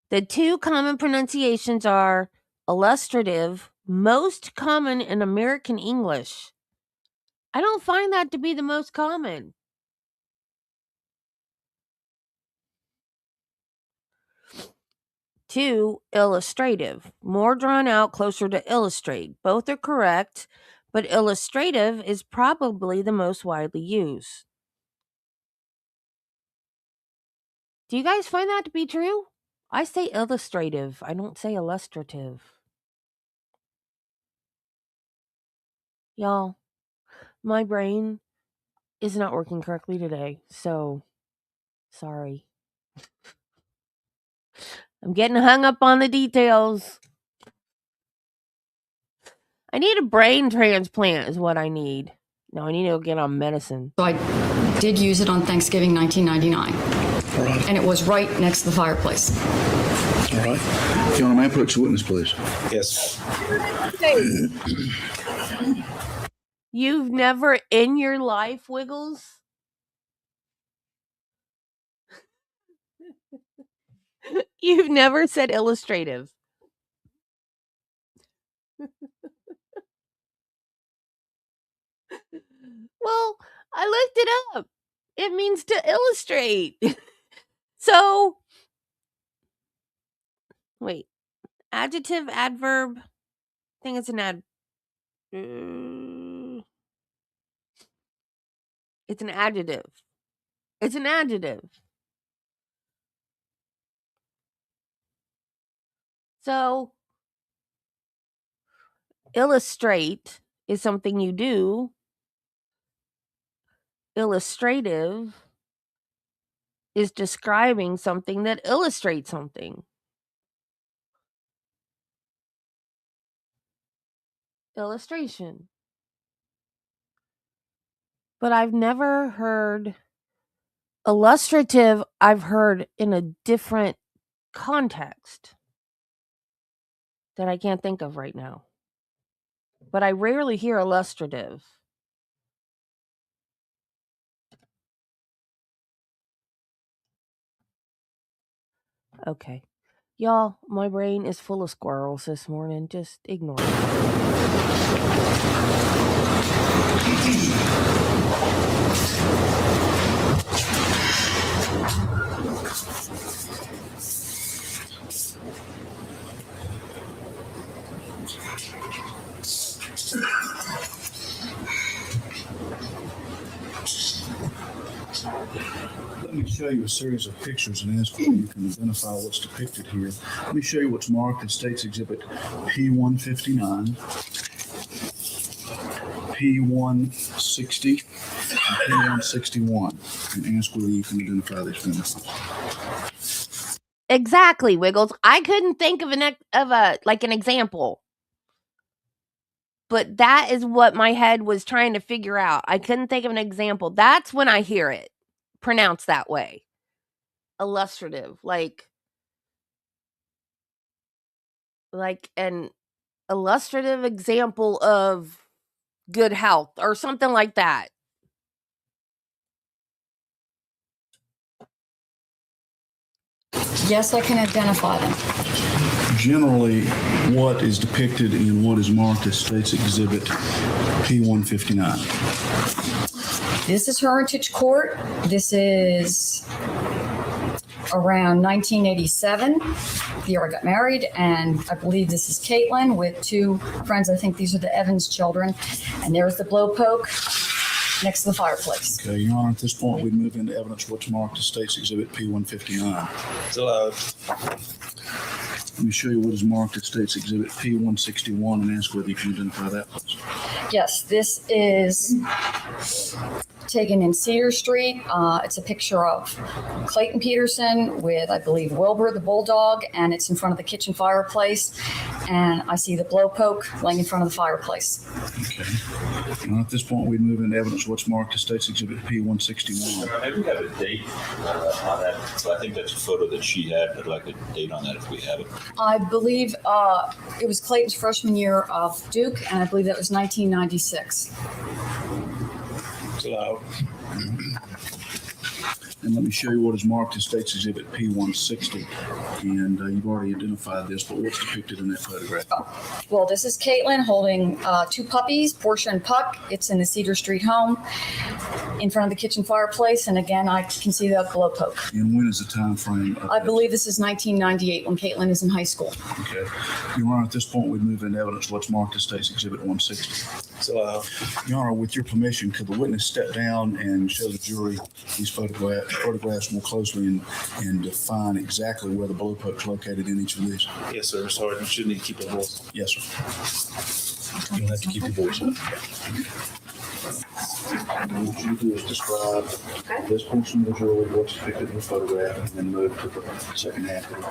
Speaker 1: The two common pronunciations are illustrative, most common in American English. I don't find that to be the most common. Two, illustrative, more drawn out, closer to illustrate. Both are correct, but illustrative is probably the most widely used. Do you guys find that to be true? I say illustrative. I don't say illustrative. Y'all, my brain is not working correctly today, so sorry. I'm getting hung up on the details. I need a brain transplant is what I need. No, I need to go get on medicine.
Speaker 7: So I did use it on Thanksgiving 1999.
Speaker 5: All right.
Speaker 7: And it was right next to the fireplace.
Speaker 5: All right. Your Honor, may I approach the witness, please?
Speaker 4: Yes.
Speaker 1: You've never in your life, Wiggles? You've never said illustrative. Well, I looked it up. It means to illustrate. So, wait. Adjective, adverb. I think it's an it's an adjective. It's an adjective. So, illustrate is something you do. Illustrative is describing something that illustrates something. Illustration. But I've never heard illustrative. I've heard in a different context that I can't think of right now. But I rarely hear illustrative. Okay. Y'all, my brain is full of squirrels this morning. Just ignore it.
Speaker 5: Let me show you a series of pictures and ask whether you can identify what's depicted here. Let me show you what's marked as State's Exhibit P159, P160, and P161, and ask whether you can identify these benefits.
Speaker 1: Exactly, Wiggles. I couldn't think of an example. But that is what my head was trying to figure out. I couldn't think of an example. That's when I hear it pronounced that way. Illustrative, like an illustrative example of good health or something like that.
Speaker 7: Yes, I can identify them.
Speaker 5: Generally, what is depicted in what is marked as State's Exhibit P159?
Speaker 7: This is Heritage Court. This is around 1987, the year I got married, and I believe this is Caitlin with two friends. I think these are the Evans children. And there's the blowpoke next to the fireplace.
Speaker 5: Okay, Your Honor, at this point, we move into evidence what's marked as State's Exhibit P159.
Speaker 4: It's allowed.
Speaker 5: Let me show you what is marked as State's Exhibit P161 and ask whether you can identify that, please.
Speaker 7: Yes, this is taken in Cedar Street. It's a picture of Clayton Peterson with, I believe, Wilbur the bulldog, and it's in front of the kitchen fireplace. And I see the blowpoke laying in front of the fireplace.
Speaker 5: Okay. At this point, we move into evidence what's marked as State's Exhibit P161.
Speaker 8: I do have a date on that. So I think that's a photo that she had. I'd like a date on that if we have it.
Speaker 7: I believe it was Clayton's freshman year of Duke, and I believe that was 1996.
Speaker 4: It's allowed.
Speaker 5: And let me show you what is marked as State's Exhibit P160. And you've already identified this, but what's depicted in that photograph?
Speaker 7: Well, this is Caitlin holding two puppies, Portia and Puck. It's in the Cedar Street home in front of the kitchen fireplace. And again, I can see the blowpoke.
Speaker 5: And when is the time frame?
Speaker 7: I believe this is 1998 when Caitlin is in high school.
Speaker 5: Okay. Your Honor, at this point, we move into evidence what's marked as State's Exhibit 160.
Speaker 4: It's allowed.
Speaker 5: Your Honor, with your permission, could the witness step down and show the jury these photographs more closely and define exactly where the blowpoke's located in each of these?
Speaker 4: Yes, sir. Sorry, you shouldn't need to keep a voice.
Speaker 5: Yes, sir.
Speaker 4: You don't have to keep your voice up.
Speaker 5: And what you do is describe this portion of the jury, what's depicted in the photograph, and then move to the second half of it.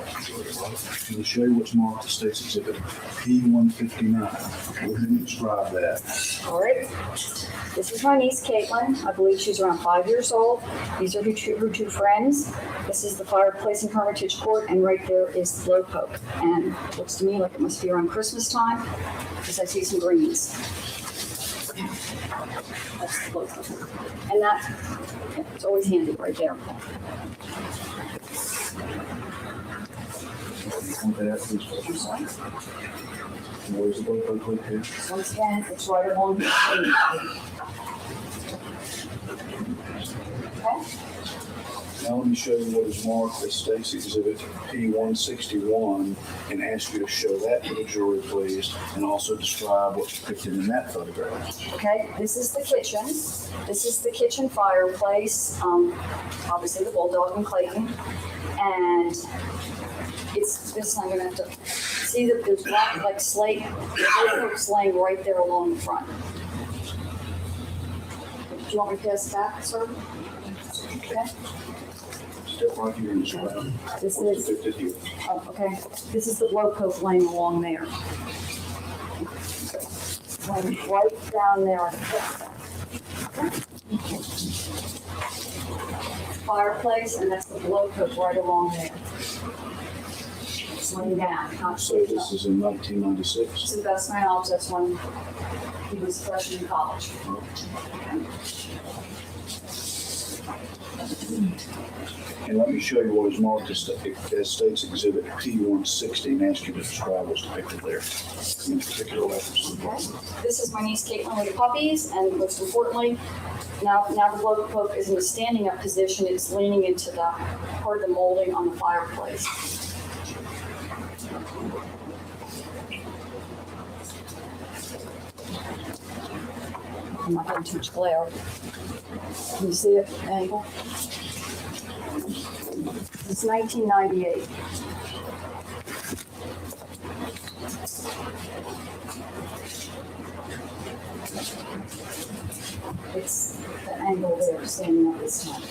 Speaker 5: We'll show you what's marked as State's Exhibit P159. Go ahead and describe that.
Speaker 7: All right. This is my niece, Caitlin. I believe she's around 5 years old. These are her two friends. This is the fireplace in Hermitage Court, and right there is the blowpoke. And it looks to me like it must be around Christmas time, because I see some greens. That's the blowpoke. And it's always handy right there.
Speaker 5: Point that out, please. Where's the blowpoke located?
Speaker 7: Once again, it's right along the tree. Okay.
Speaker 5: Now let me show you what is marked as State's Exhibit P161 and ask you to show that to the jury, please, and also describe what's depicted in that photograph.
Speaker 7: Okay, this is the kitchen. This is the kitchen fireplace. Obviously the bulldog and Clayton. And it's this, I'm gonna have to see that there's black like slate. The blowpoke's laying right there along the front. Do you want me to pass it back, sir? Okay.
Speaker 5: Step right here and just around.
Speaker 7: This is, oh, okay, this is the blow poke laying along there. Laying right down there. Fireplace, and that's the blow poke right along there. It's laying down. Not
Speaker 5: So this is in 1996.
Speaker 7: to the best of my knowledge, that's when he was a freshman in college.
Speaker 5: And let me show you what is marked as State's Exhibit P160 and ask you to describe what's depicted there. In particular reference to the
Speaker 7: Okay. This is my niece Caitlin with the puppies, and most importantly, now the blow poke is in a standing up position. It's leaning into the part of the molding on the fireplace. I'm not getting too much glare. Can you see it, the angle? It's 1998. It's the angle there, standing up this time.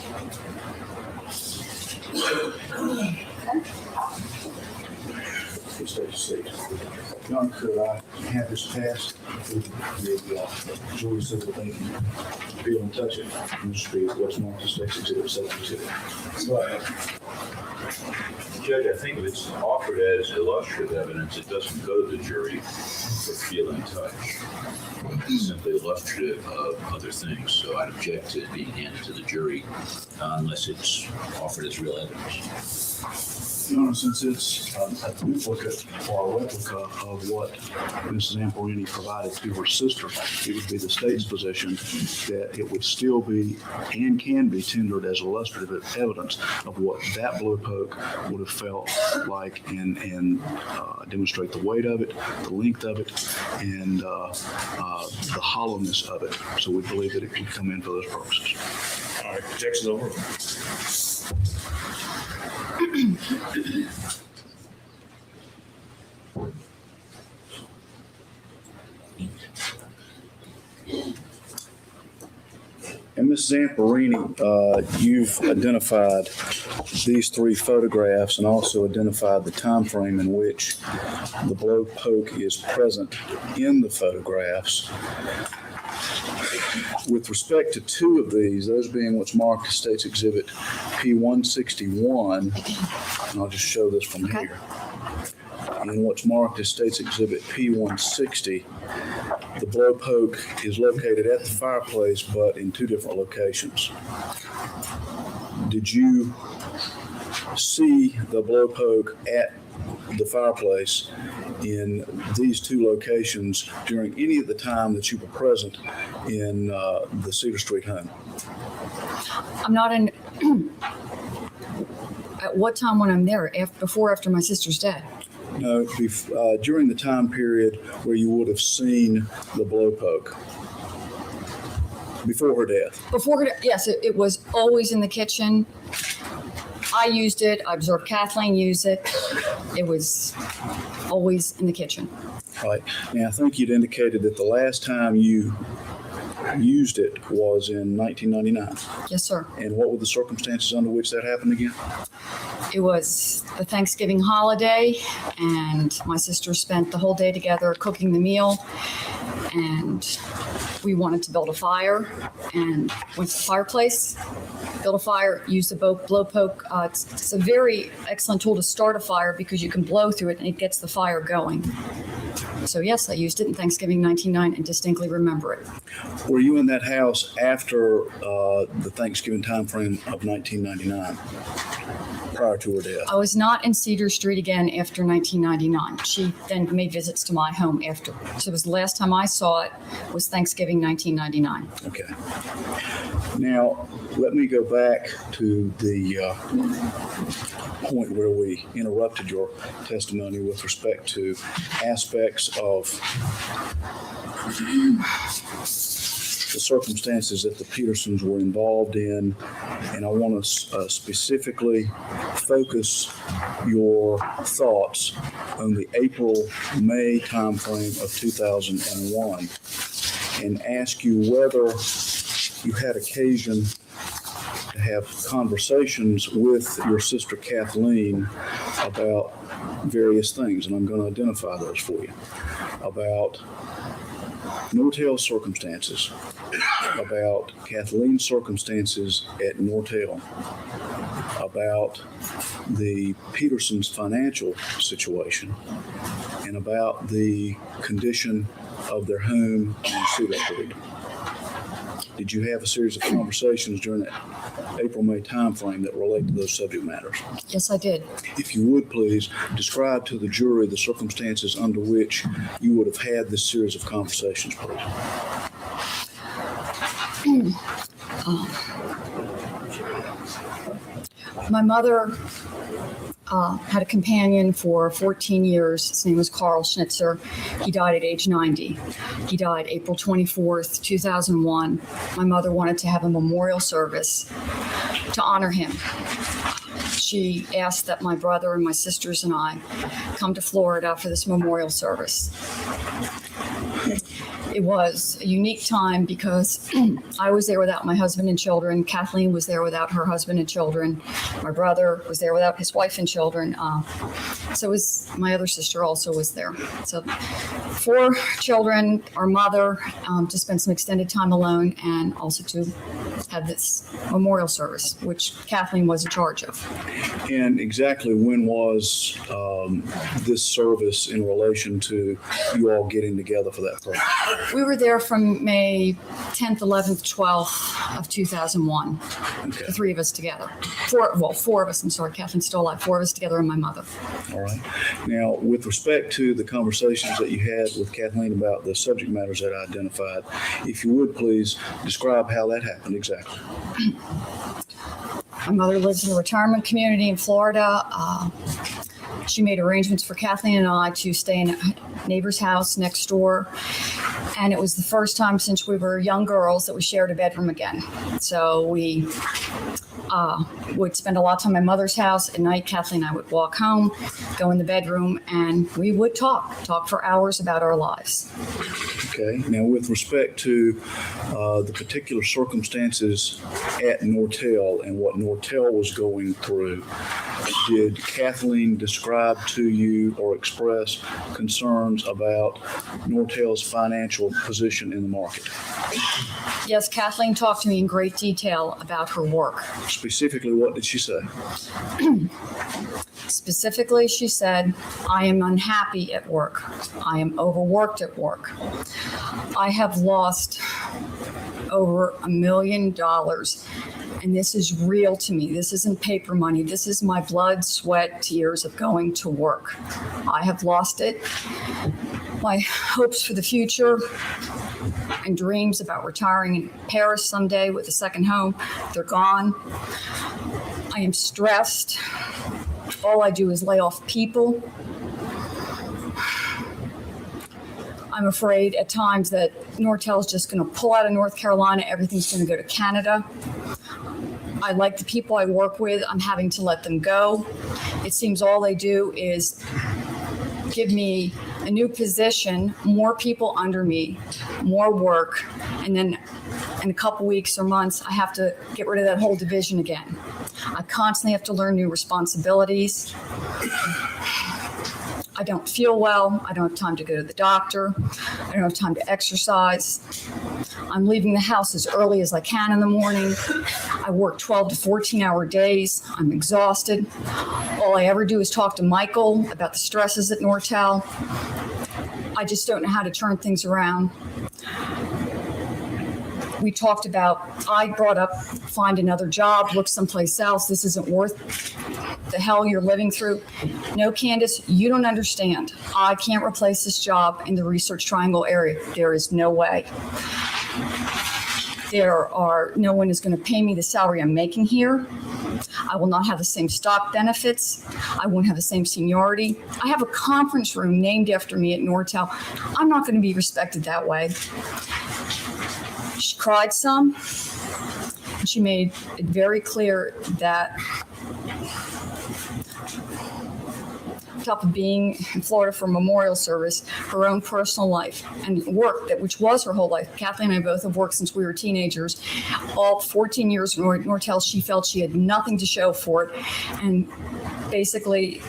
Speaker 7: Okay.
Speaker 5: Please take a seat. John, could I have this passed? Julie said that they can feel and touch it. And just be what's marked as State's Exhibit 7.
Speaker 8: Judge, I think if it's offered as illustrative evidence, it doesn't go to the jury for feel and touch. It's simply illustrative of other things, so I'd object to it being handed to the jury unless it's offered as real evidence.
Speaker 5: Your Honor, since it's a duplicate or a replica of what Mrs. Zamperini provided to her sister, it would be the state's position that it would still be and can be tendered as illustrative evidence of what that blow poke would have felt like and demonstrate the weight of it, the length of it, and the hollowness of it. So we believe that it could come in for those purposes.
Speaker 4: All right, objection's over.
Speaker 5: And Ms. Zamperini, you've identified these three photographs and also identified the time frame in which the blow poke is present in the photographs. With respect to two of these, those being what's marked as State's Exhibit P161, and I'll just show this from here, and what's marked as State's Exhibit P160, the blow poke is located at the fireplace, but in two different locations. Did you see the blow poke at the fireplace in these two locations during any of the time that you were present in the Cedar Street home?
Speaker 7: I'm not in. At what time when I'm there? Before or after my sister's death?
Speaker 5: No, during the time period where you would have seen the blow poke. Before her death.
Speaker 7: Before her death, yes, it was always in the kitchen. I used it. I observed Kathleen use it. It was always in the kitchen.
Speaker 5: Right. Now, I think you'd indicated that the last time you used it was in 1999.
Speaker 7: Yes, sir.
Speaker 5: And what were the circumstances under which that happened again?
Speaker 7: It was the Thanksgiving holiday, and my sister spent the whole day together cooking the meal, and we wanted to build a fire, and went to the fireplace, built a fire, used the blow poke. It's a very excellent tool to start a fire because you can blow through it and it gets the fire going. So yes, I used it in Thanksgiving 1999 and distinctly remember it.
Speaker 5: Were you in that house after the Thanksgiving time frame of 1999, prior to her death?
Speaker 7: I was not in Cedar Street again after 1999. She then made visits to my home after. So it was the last time I saw it was Thanksgiving 1999.
Speaker 5: Okay. Now, let me go back to the point where we interrupted your testimony with respect to aspects of the circumstances that the Petersons were involved in, and I want to specifically focus your thoughts on the April-May timeframe of 2001 and ask you whether you had occasion to to have conversations with your sister Kathleen about various things, and I'm going to identify those for you. About Nortel's circumstances, about Kathleen's circumstances at Nortel, about the Petersons' financial situation, and about the condition of their home in Cedar Creek. Did you have a series of conversations during that April-May timeframe that relate to those subject matters?
Speaker 7: Yes, I did.
Speaker 5: If you would please describe to the jury the circumstances under which you would have had this series of conversations, please.
Speaker 7: My mother had a companion for 14 years. His name was Carl Schnitzer. He died at age 90. He died April 24th, 2001. My mother wanted to have a memorial service to honor him. She asked that my brother and my sisters and I come to Florida for this memorial service. It was a unique time because I was there without my husband and children. Kathleen was there without her husband and children. My brother was there without his wife and children. So was my other sister also was there. So 4 children, our mother, to spend some extended time alone, and also to have this memorial service, which Kathleen was in charge of.
Speaker 5: And exactly when was this service in relation to you all getting together for that purpose?
Speaker 7: We were there from May 10th, 11th, 12th of 2001.
Speaker 5: Okay.
Speaker 7: The 3 of us together. 4 of us, I'm sorry, Kathleen's still alive. 4 of us together and my mother.
Speaker 5: All right. Now, with respect to the conversations that you had with Kathleen about the subject matters that I identified, if you would please describe how that happened exactly.
Speaker 7: My mother lives in a retirement community in Florida. She made arrangements for Kathleen and I to stay in a neighbor's house next door. And it was the first time since we were young girls that we shared a bedroom again. So we would spend a lot of time at my mother's house. At night, Kathleen and I would walk home, go in the bedroom, and we would talk for hours about our lives.
Speaker 5: Okay. Now, with respect to the particular circumstances at Nortel and what Nortel was going through, did Kathleen describe to you or express concerns about Nortel's financial position in the market?
Speaker 7: Yes, Kathleen talked to me in great detail about her work.
Speaker 5: Specifically, what did she say?
Speaker 7: Specifically, she said, I am unhappy at work. I am overworked at work. I have lost over $1 million. And this is real to me. This isn't paper money. This is my blood, sweat, tears of going to work. I have lost it. My hopes for the future and dreams about retiring in Paris someday with a second home, they're gone. I am stressed. All I do is lay off people. I'm afraid at times that Nortel's just going to pull out of North Carolina. Everything's going to go to Canada. I like the people I work with. I'm having to let them go. It seems all they do is give me a new position, more people under me, more work, and then in a couple weeks or months, I have to get rid of that whole division again. I constantly have to learn new responsibilities. I don't feel well. I don't have time to go to the doctor. I don't have time to exercise. I'm leaving the house as early as I can in the morning. I work 12 to 14-hour days. I'm exhausted. All I ever do is talk to Michael about the stresses at Nortel. I just don't know how to turn things around. We talked about, I brought up, find another job, look someplace else. This isn't worth the hell you're living through. No, Candace, you don't understand. I can't replace this job in the Research Triangle area. There is no way. No one is going to pay me the salary I'm making here. I will not have the same stock benefits. I won't have the same seniority. I have a conference room named after me at Nortel. I'm not going to be respected that way. She cried some, and she made it very clear that top of being in Florida for a memorial service, her own personal life and work, which was her whole life. Kathleen and I both have worked since we were teenagers. All 14 years at Nortel, she felt she had nothing to show for it. And basically,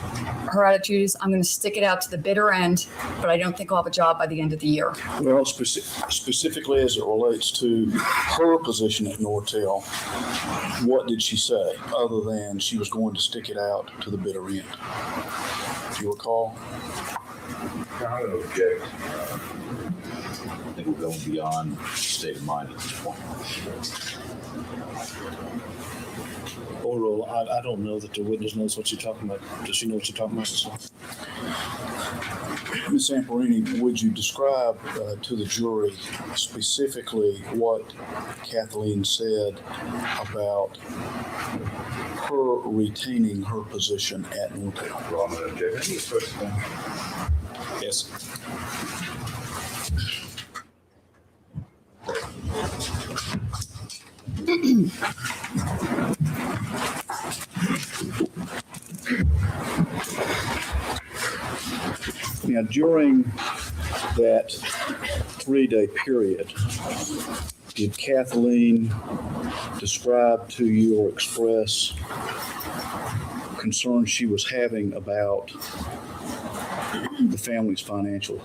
Speaker 7: her attitude is, I'm going to stick it out to the bitter end, but I don't think I'll have a job by the end of the year.
Speaker 5: Well, specifically as it relates to her position at Nortel, what did she say other than she was going to stick it out to the bitter end? Do you recall?
Speaker 8: I don't object. I think we're going beyond state of mind at this point.
Speaker 4: Oral, I don't know that the witness knows what you're talking about. Does she know what you're talking about?
Speaker 5: Ms. Zamperini, would you describe to the jury specifically what Kathleen said about her retaining her position at Nortel?
Speaker 8: Well, I'm going to object. I think it's first thing.
Speaker 4: Yes.
Speaker 5: Now, during that 3-day period, did Kathleen describe to you or express concerns she was having about the family's financial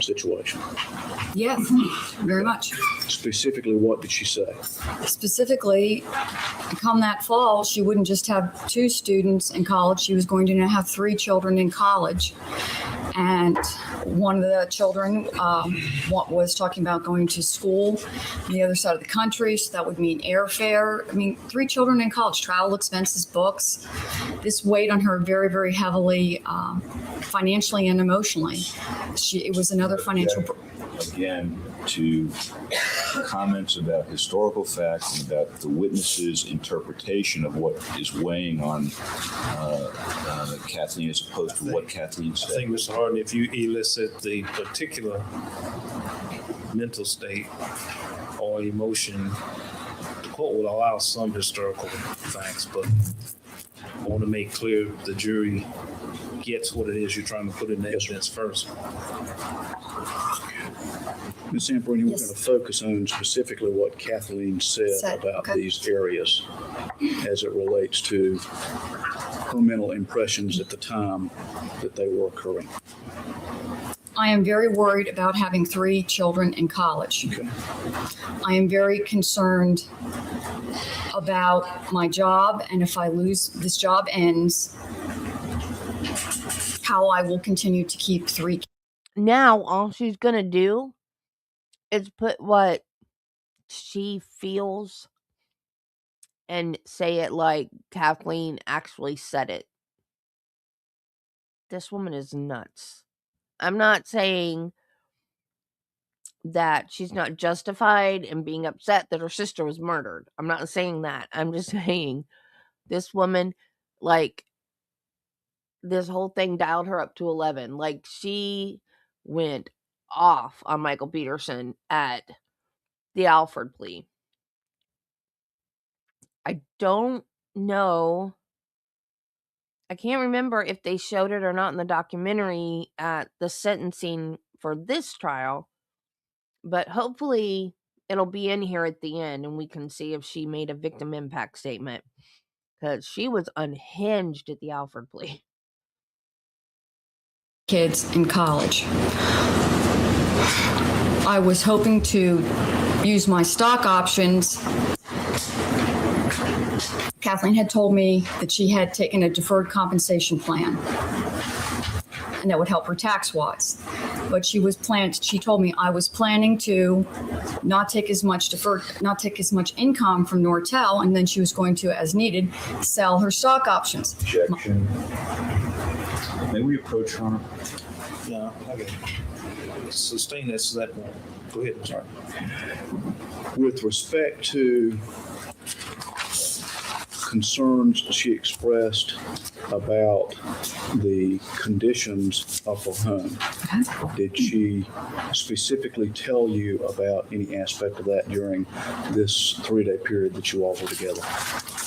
Speaker 5: situation?
Speaker 7: Yes, very much.
Speaker 5: Specifically, what did she say?
Speaker 7: Specifically, come that fall, she wouldn't just have 2 students in college. She was going to have 3 children in college. And one of the children was talking about going to school on the other side of the country. So that would mean airfare. I mean, 3 children in college, travel expenses, books. This weighed on her very, very heavily, financially and emotionally. It was another financial.
Speaker 8: Again, to comments about historical facts and about the witness's interpretation of what is weighing on Kathleen as opposed to what Kathleen
Speaker 4: I
Speaker 8: said.
Speaker 4: think, Mr. Harden, if you elicit the particular mental state or emotion, the court will allow some historical facts, but I want to make clear the jury gets what it is you're trying to put in the evidence first.
Speaker 5: Ms. Zamperini, we're going to focus on specifically what Kathleen said about these areas as it relates to her mental impressions at the time that they were occurring.
Speaker 7: I am very worried about having 3 children in college.
Speaker 5: Okay.
Speaker 7: I am very concerned about my job, and if this job ends, how I will continue to keep 3 kids.
Speaker 1: Now, all she's going to do is put what she feels and say it like Kathleen actually said it. This woman is nuts. I'm not saying that she's not justified in being upset that her sister was murdered. I'm not saying that. I'm just saying this woman, like, this whole thing dialed her up to 11. Like, she went off on Michael Peterson at the Alford plea. I don't know. I can't remember if they showed it or not in the documentary at the sentencing for this trial, but hopefully it'll be in here at the end and we can see if she made a victim impact statement, because she was unhinged at the Alford plea.
Speaker 7: Kids in college. I was hoping to use my stock options. Kathleen had told me that she had taken a deferred compensation plan, and that would help her tax-wise. But she told me I was planning to not take as much income from Nortel, and then she was going to, as needed, sell her stock options.
Speaker 8: Objection. May we approach her?
Speaker 4: No, okay. Sustain that to that point. Go ahead, I'm sorry.
Speaker 5: With respect to concerns she expressed about the conditions of her home, did she specifically tell you about any aspect of that during this 3-day period that you all were together?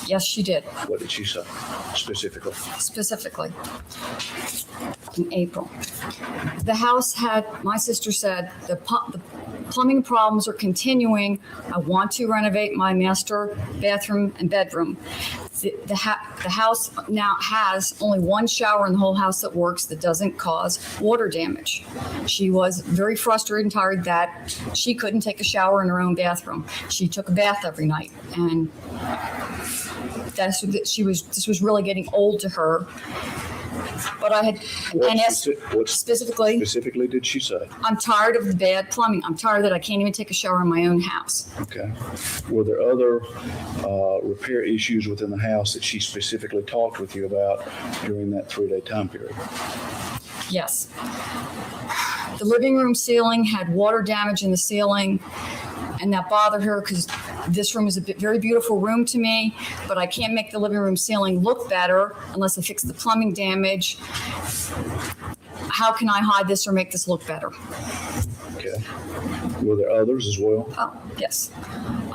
Speaker 7: Yes, she did.
Speaker 5: What did she say specifically?
Speaker 7: Specifically, talking April. The house had, my sister said, the plumbing problems are continuing. I want to renovate my master bathroom and bedroom. The house now has only one shower in the whole house that works, that doesn't cause water damage. She was very frustrated and tired that she couldn't take a shower in her own bathroom. She took a bath every night, and this was really getting old to her. But I had, and
Speaker 5: What
Speaker 7: specifically,
Speaker 5: did she say?
Speaker 7: I'm tired of the bad plumbing. I'm tired that I can't even take a shower in my own house.
Speaker 5: Okay. Were there other repair issues within the house that she specifically talked with you about during that 3-day time period?
Speaker 7: Yes. The living room ceiling had water damage in the ceiling, and that bothered her because this room is a very beautiful room to me, but I can't make the living room ceiling look better unless I fix the plumbing damage. How can I hide this or make this look better?
Speaker 5: Okay. Were there others as well?
Speaker 7: Oh, yes.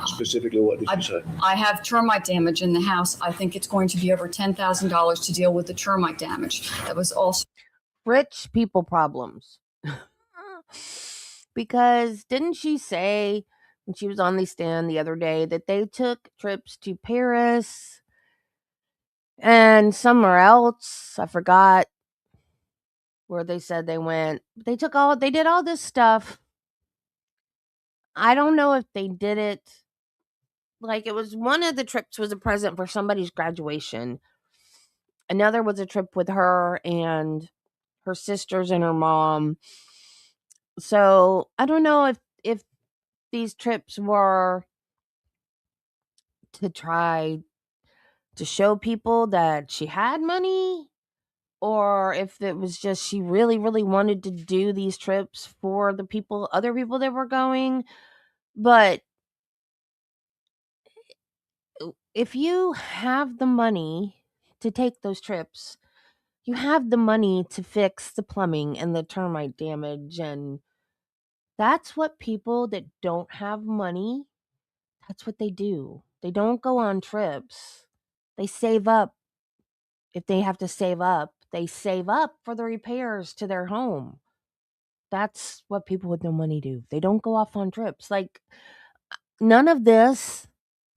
Speaker 5: Specifically, what did you say?
Speaker 7: I have termite damage in the house. I think it's going to be over $10,000 to deal with the termite damage. That was also
Speaker 1: Rich people problems. Because didn't she say when she was on the stand the other day that they took trips to Paris and somewhere else? I forgot where they said they went. They did all this stuff. I don't know if they did it. Like, it was one of the trips was a present for somebody's graduation. Another was a trip with her and her sisters and her mom. So I don't know if these trips were to try to show people that she had money, or if it was just she really, really wanted to do these trips for other people that were going. But if you have the money to take those trips, you have the money to fix the plumbing and the termite damage. And that's what people that don't have money, that's what they do. They don't go on trips. They save up. If they have to save up, they save up for the repairs to their home. That's what people with no money do. They don't go off on trips. Like, none of this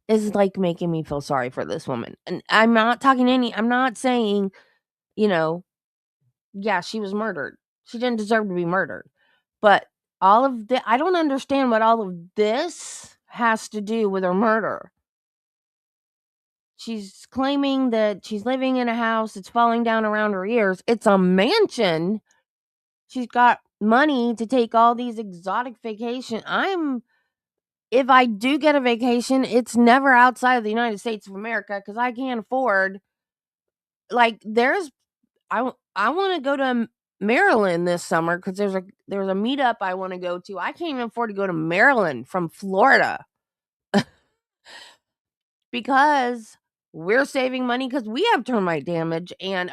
Speaker 1: is like making me feel sorry for this woman. And I'm not saying, yeah, she was murdered. She didn't deserve to be murdered. But I don't understand what all of this has to do with her murder. She's claiming that she's living in a house that's falling down around her ears. It's a mansion. She's got money to take all these exotic vacations. If I do get a vacation, it's never outside of the United States of America because I can't afford. Like, I want to go to Maryland this summer because there's a meetup I want to go to. I can't even afford to go to Maryland from Florida because we're saving money because we have termite damage and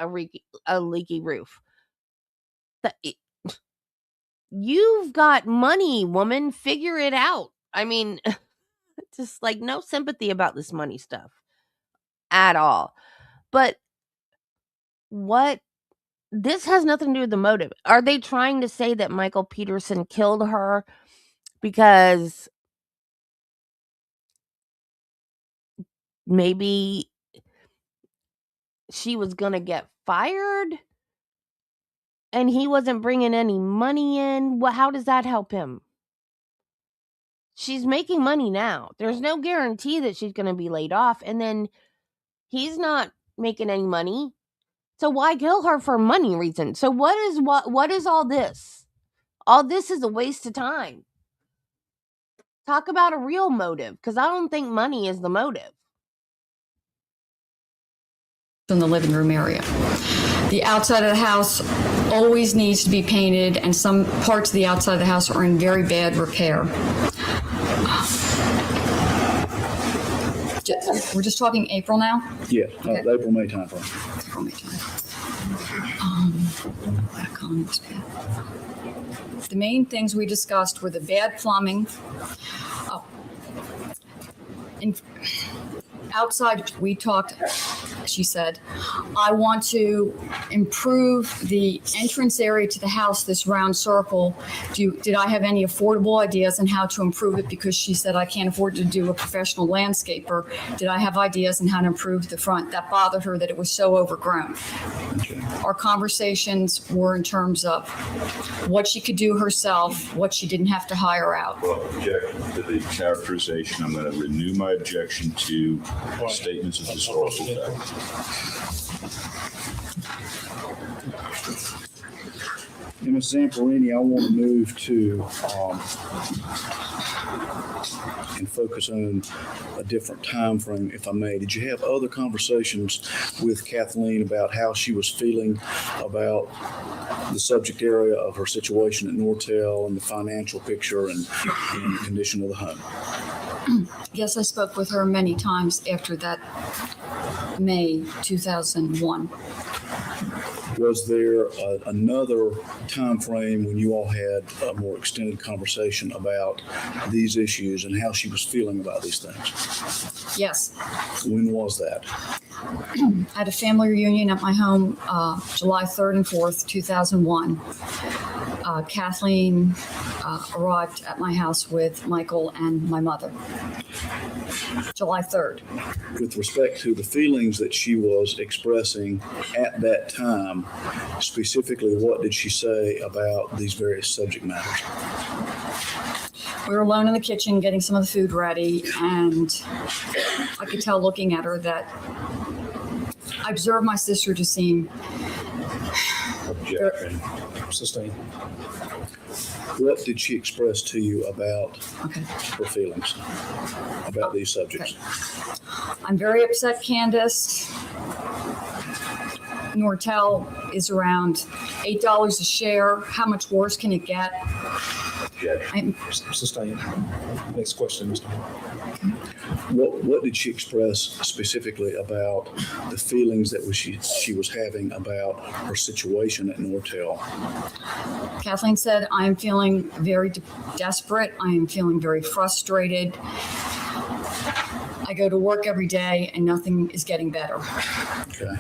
Speaker 1: a leaky roof. You've got money, woman. Figure it out. I mean, just like no sympathy about this money stuff at all. But this has nothing to do with the motive. Are they trying to say that Michael Peterson killed her because maybe she was going to get fired and he wasn't bringing any money in? Well, how does that help him? She's making money now. There's no guarantee that she's going to be laid off. And then he's not making any money. So why kill her for money reasons? So what is all this? All this is a waste of time. Talk about a real motive, because I don't think money is the motive.
Speaker 7: in the living room area. The outside of the house always needs to be painted, and some parts of the outside of the house are in very bad repair. We're just talking April now?
Speaker 5: Yeah,
Speaker 7: Okay.
Speaker 5: April, May time frame.
Speaker 7: April, May time. The main things we discussed were the bad plumbing. outside, we talked, she said, I want to improve the entrance area to the house, this round circle. Did I have any affordable ideas on how to improve it? Because she said, I can't afford to do a professional landscaper. Did I have ideas on how to improve the front? That bothered her that it was so overgrown.
Speaker 5: Okay.
Speaker 7: Our conversations were in terms of what she could do herself, what she didn't have to hire out.
Speaker 8: Well, objection to the characterization. I'm going to renew my objection to statements of historical fact.
Speaker 5: And Ms. Zamperini, I want to move to and focus on a different time frame, if I may. Did you have other conversations with Kathleen about how she was feeling about the subject area of her situation at Nortel and the financial picture and the condition of the home?
Speaker 7: Yes, I spoke with her many times after that May 2001.
Speaker 5: Was there another time frame when you all had a more extended conversation about these issues and how she was feeling about these things?
Speaker 7: Yes.
Speaker 5: When was that?
Speaker 7: At a family reunion at my home, July 3rd and 4th, 2001. Kathleen arrived at my house with Michael and my mother. July 3rd.
Speaker 5: With respect to the feelings that she was expressing at that time, specifically, what did she say about these various subject matters?
Speaker 7: We were alone in the kitchen getting some of the food ready, and I could tell looking at her that I observed my sister to seem
Speaker 8: Objection.
Speaker 4: Sustained.
Speaker 5: What did she express to you about
Speaker 7: okay.
Speaker 5: her feelings about these subjects?
Speaker 7: Okay. I'm very upset, Candace. Nortel is around $8 a share. How much worse can it get?
Speaker 8: Objection.
Speaker 4: Sustained. Next question, Mr.
Speaker 5: What did she express specifically about the feelings that she was having about her situation at Nortel?
Speaker 7: Kathleen said, I am feeling very desperate. I am feeling very frustrated. I go to work every day and nothing is getting better.
Speaker 5: Okay.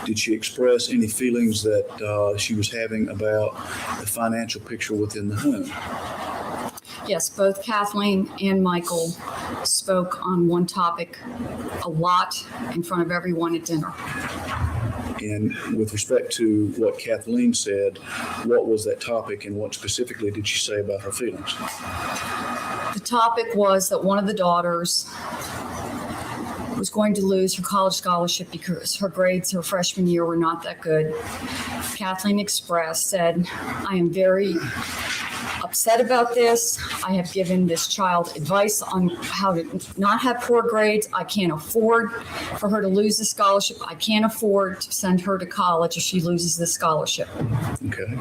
Speaker 5: Did she express any feelings that she was having about the financial picture within the home?
Speaker 7: Yes, both Kathleen and Michael spoke on one topic a lot in front of everyone at dinner.
Speaker 5: And with respect to what Kathleen said, what was that topic and what specifically did she say about her feelings?
Speaker 7: The topic was that one of the daughters was going to lose her college scholarship because her grades her freshman year were not that good. Kathleen said, I am very upset about this. I have given this child advice on how to not have poor grades. I can't afford for her to lose the scholarship. I can't afford to send her to college if she loses the scholarship.
Speaker 5: Okay.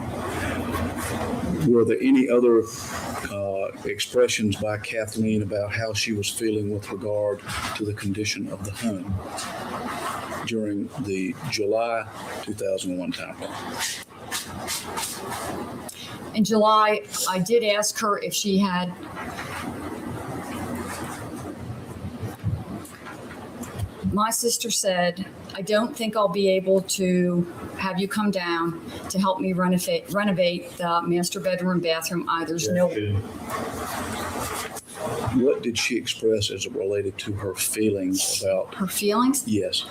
Speaker 5: Were there any other expressions by Kathleen about how she was feeling with regard to the condition of the home during the July 2001 timeframe?
Speaker 7: In July, I did ask her if she had my sister said, I don't think I'll be able to have you come down to help me renovate the master bedroom and bathroom either. There's no.
Speaker 5: What did she express as it related to her feelings about
Speaker 7: Her feelings?
Speaker 5: Yes.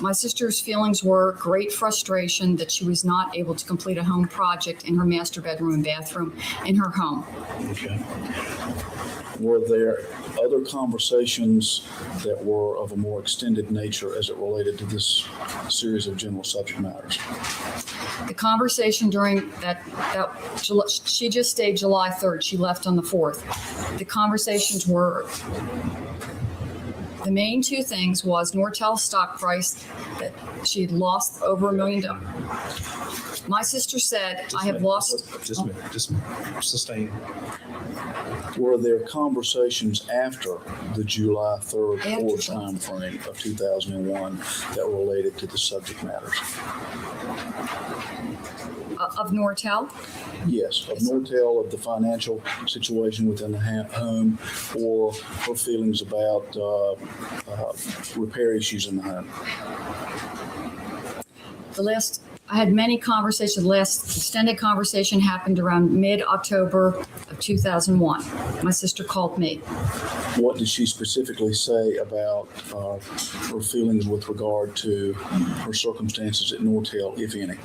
Speaker 7: My sister's feelings were great frustration that she was not able to complete a home project in her master bedroom and bathroom in her home.
Speaker 5: Okay. Were there other conversations that were of a more extended nature as it related to this series of general subject matters?
Speaker 7: The conversation during that she just stayed July 3rd. She left on the 4th. The conversations were, the main two things was Nortel's stock price, that she had lost over $1 million. My sister said, I have lost.
Speaker 4: Just a minute. Sustained.
Speaker 5: Were there conversations after the July 3rd, 4th time frame of 2001 that related to the subject matters?
Speaker 7: of Nortel.
Speaker 5: Yes, of Nortel, of the financial situation within the home, or her feelings about repair issues in the home.
Speaker 7: I had many conversations. The last extended conversation happened around mid-October of 2001. My sister called me.
Speaker 5: What did she specifically say about her feelings with regard to her circumstances at Nortel, if any?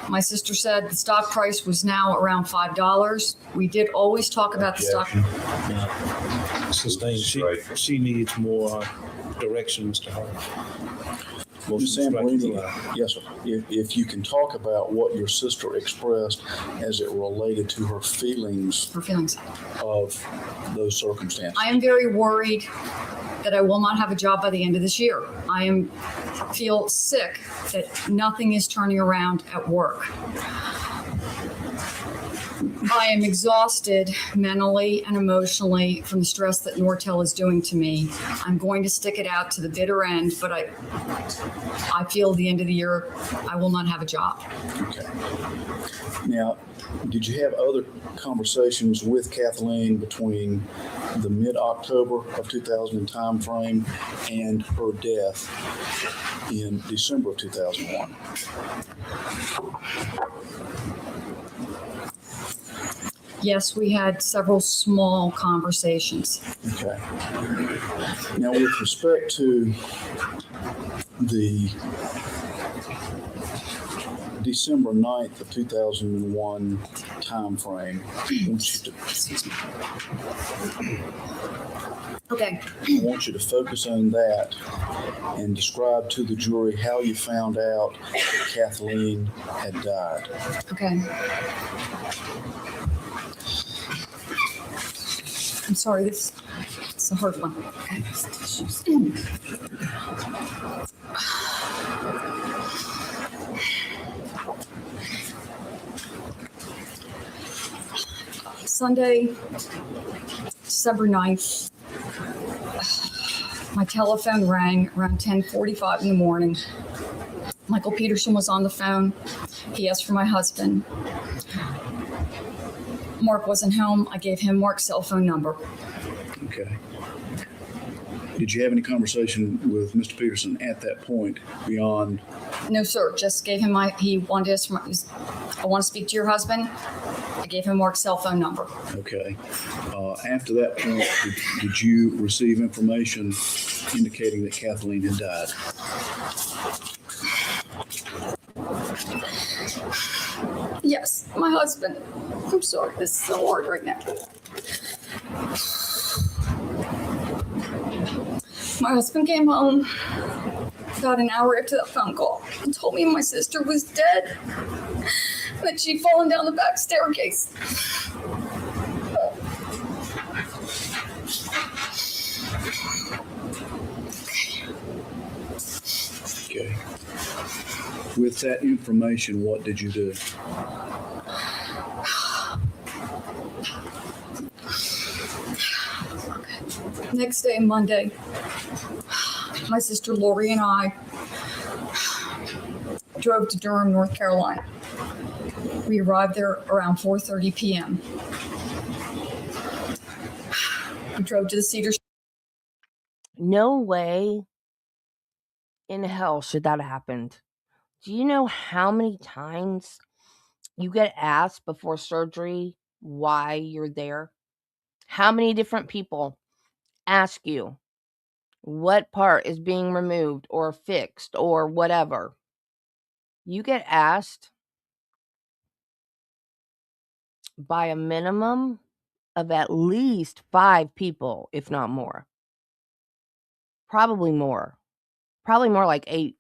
Speaker 7: My sister said the stock price was now around $5. We did always talk about the stock.
Speaker 4: She needs more direction, Mr. Hart.
Speaker 5: Ms. Samperini, yes, sir. If you can talk about what your sister expressed as it related to her feelings of those circumstances.
Speaker 7: I am very worried that I will not have a job by the end of this year. I feel sick that nothing is turning around at work. I am exhausted mentally and emotionally from the stress that Nortel is doing to me. I'm going to stick it out to the bitter end, but I feel at the end of the year I will not have a job.
Speaker 5: Okay. Now, did you have other conversations with Kathleen between the mid-October of 2000 time frame and her death in December of 2001?
Speaker 7: Yes, we had several small conversations.
Speaker 5: Okay. Now, with respect to the December 9th of 2001 time frame,
Speaker 7: Okay.
Speaker 5: I want you to focus on that and describe to the jury how you found out Kathleen had died.
Speaker 7: Okay. I'm sorry, it's a hard one. Okay. Sunday, December 9th, my telephone rang around 10:45 in the morning. Michael Peterson was on the phone. He asked for my husband. Mark wasn't home. I gave him Mark's cell phone number.
Speaker 5: Okay. Did you have any conversation with Mr. Peterson at that point beyond?
Speaker 7: No, sir. Just gave him he wanted to ask for I want to speak to your husband. I gave him Mark's cell phone number.
Speaker 5: Okay. After that point, did you receive information indicating that Kathleen had died?
Speaker 7: Yes, my husband. I'm sorry, this is so hard right now. My husband came home about an hour after that phone call and told me my sister was dead, that she'd fallen down the back staircase.
Speaker 5: Okay. With that information, what did you do?
Speaker 7: Next day, Monday, my sister Lori and I drove to Durham, North Carolina. We arrived there around 4:30 p.m. We drove to the Cedar.
Speaker 1: No way in hell should that have happened. Do you know how many times you get asked before surgery why you're there? How many different people ask you what part is being removed or fixed or whatever? You get asked by a minimum of at least 5 people, if not more. Probably more. Probably more like 8.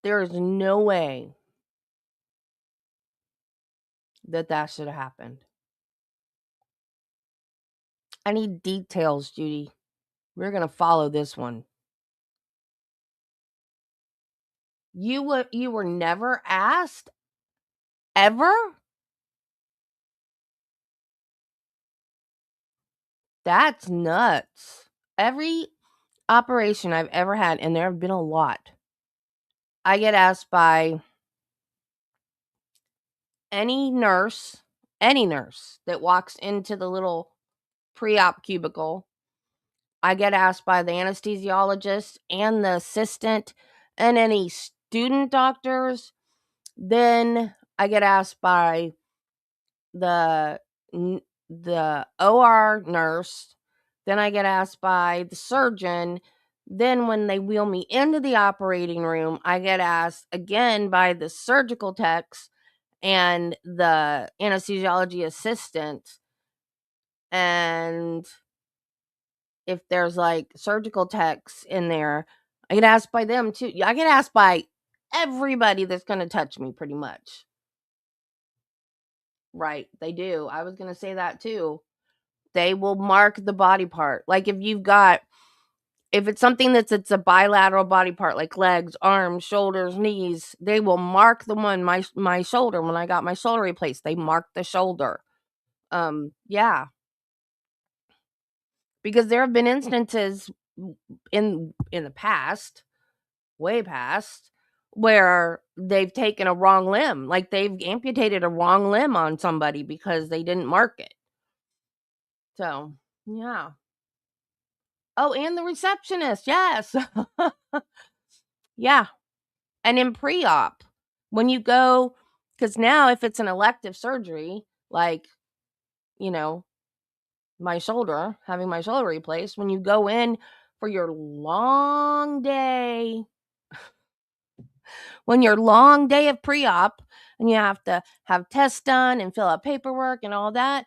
Speaker 1: There is no way that should have happened. I need details, Judy. We're going to follow this one. You were never asked? Ever? That's nuts. Every operation I've ever had, and there have been a lot, I get asked by any nurse that walks into the little pre-op cubicle. I get asked by the anesthesiologist and the assistant and any student doctors. Then I get asked by the OR nurse. Then I get asked by the surgeon. Then when they wheel me into the operating room, I get asked again by the surgical techs and the anesthesiology assistant. And if there's like surgical techs in there, I get asked by them too. I get asked by everybody that's going to touch me pretty much. Right, they do. I was going to say that too. They will mark the body part. Like if it's something it's a bilateral body part, like legs, arms, shoulders, knees, they will mark the one, my shoulder. When I got my shoulder replaced, they marked the shoulder. Yeah. Because there have been instances in the past, way past, where they've taken a wrong limb, like they've amputated a wrong limb on somebody because they didn't mark it. So, yeah. Oh, and the receptionist, yes. Yeah. And in pre-op, when you go, because now if it's an elective surgery, like, you know, having my shoulder replaced, when you go in for your long day, of pre-op, and you have to have tests done and fill out paperwork and all that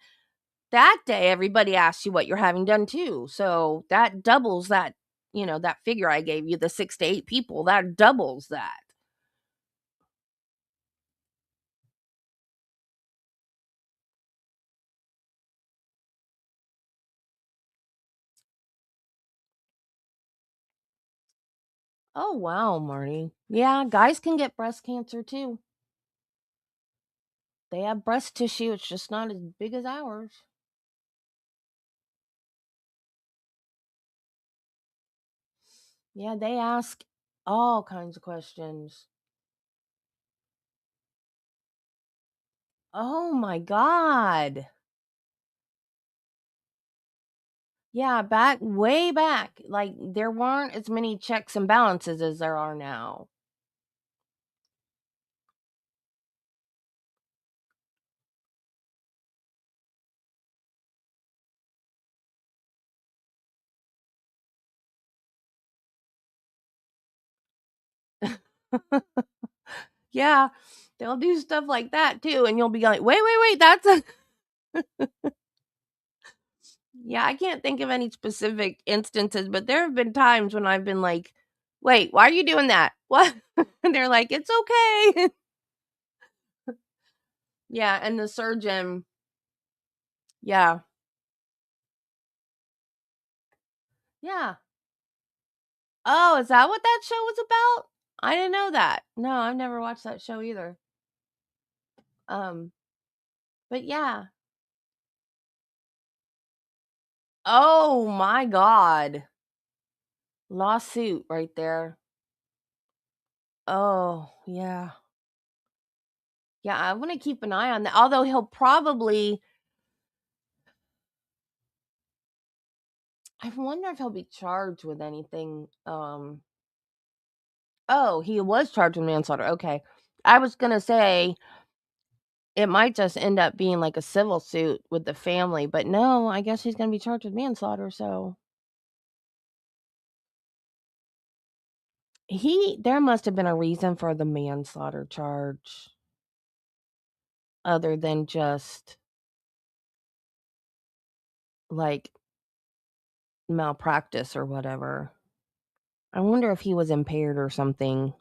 Speaker 1: day everybody asks you what you're having done too. So that doubles that, that figure I gave you, the 6 to 8 people, that doubles that. Oh, wow, Marty. Yeah, guys can get breast cancer too. They have breast tissue, it's just not as big as ours. Yeah, they ask all kinds of questions. Oh my God. Yeah, way back, like there weren't as many checks and balances as there are now. Yeah, they'll do stuff like that too, and you'll be like, wait, that's a yeah, I can't think of any specific instances, but there have been times when I've been like, wait, why are you doing that? What? And they're like, it's okay. Yeah, and the surgeon, yeah. Yeah. Oh, is that what that show was about? I didn't know that. No, I've never watched that show either. Um, but yeah. Oh my God. Lawsuit right there. Oh, yeah. Yeah, I want to keep an eye on that. Although he'll probably, I wonder if he'll be charged with anything. Oh, he was charged with manslaughter. Okay. I was going to say it might just end up being like a civil suit with the family, but no, I guess he's going to be charged with manslaughter. So there must have been a reason for the manslaughter charge other than just like malpractice or whatever. I wonder if he was impaired or something.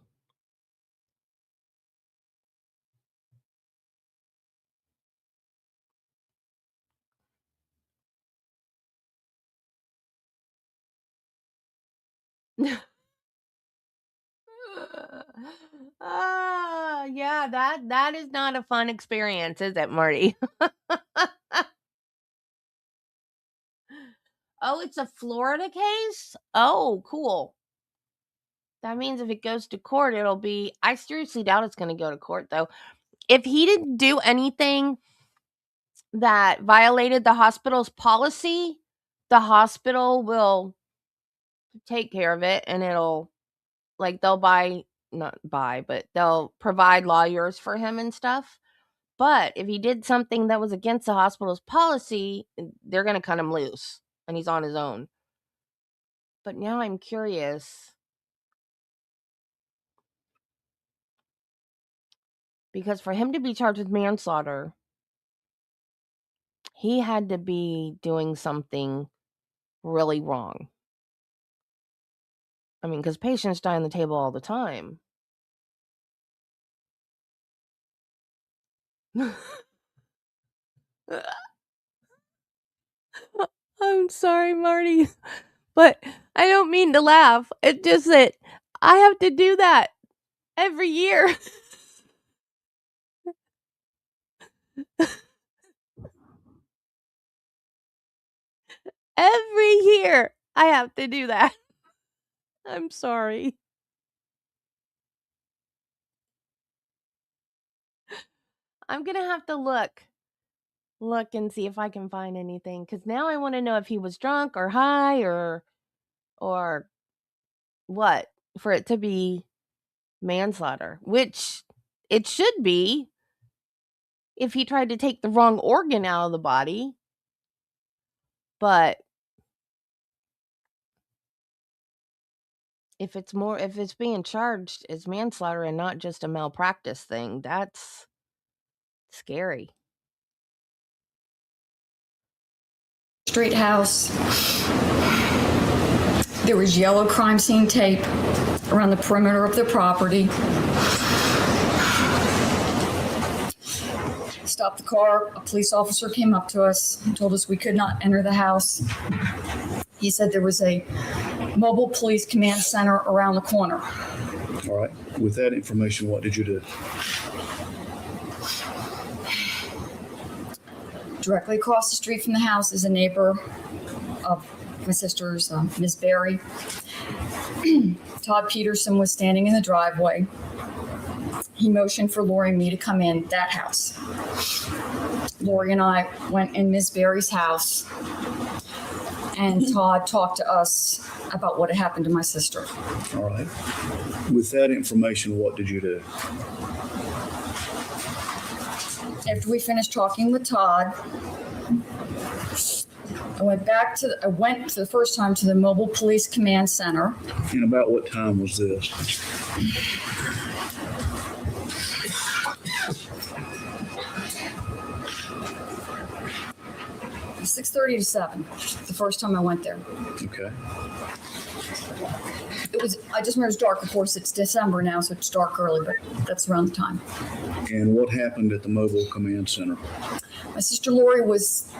Speaker 1: Yeah, that is not a fun experience, is it, Marty? Oh, it's a Florida case? Oh, cool. That means if it goes to court, it'll be. I seriously doubt it's going to go to court, though. If he didn't do anything that violated the hospital's policy, the hospital will take care of it, and it'll, like, they'll they'll provide lawyers for him and stuff. But if he did something that was against the hospital's policy, they're going to cut him loose, and he's on his own. But now I'm curious, because for him to be charged with manslaughter, he had to be doing something really wrong. I mean, because patients die on the table all the time. I'm sorry, Marty, but I don't mean to laugh. It's just that I have to do that every year. Every year I have to do that. I'm sorry. I'm going to have to look and see if I can find anything, because now I want to know if he was drunk or high or what, for it to be manslaughter, which it should be if he tried to take the wrong organ out of the body. But if it's being charged as manslaughter and not just a malpractice thing, that's scary.
Speaker 7: Street house. There was yellow crime scene tape around the perimeter of the property. Stopped the car. A police officer came up to us and told us we could not enter the house. He said there was a mobile police command center around the corner.
Speaker 5: All right. With that information, what did you do?
Speaker 7: Directly across the street from the house is a neighbor of my sister's, Ms. Berry. Todd Peterson was standing in the driveway. He motioned for Lori and me to come in that house. Lori and I went in Ms. Berry's house, and Todd talked to us about what had happened to my sister.
Speaker 5: All right. With that information, what did you do?
Speaker 7: After we finished talking with Todd, I went the first time to the Mobile Police Command Center.
Speaker 5: And about what time was this?
Speaker 7: It 6:30 to 7, the first time I went there.
Speaker 5: Okay.
Speaker 7: I just remember it was dark. Of course, it's December now, so it's dark early, but that's around the time.
Speaker 5: And what happened at the Mobile Command Center?
Speaker 7: My sister Lori was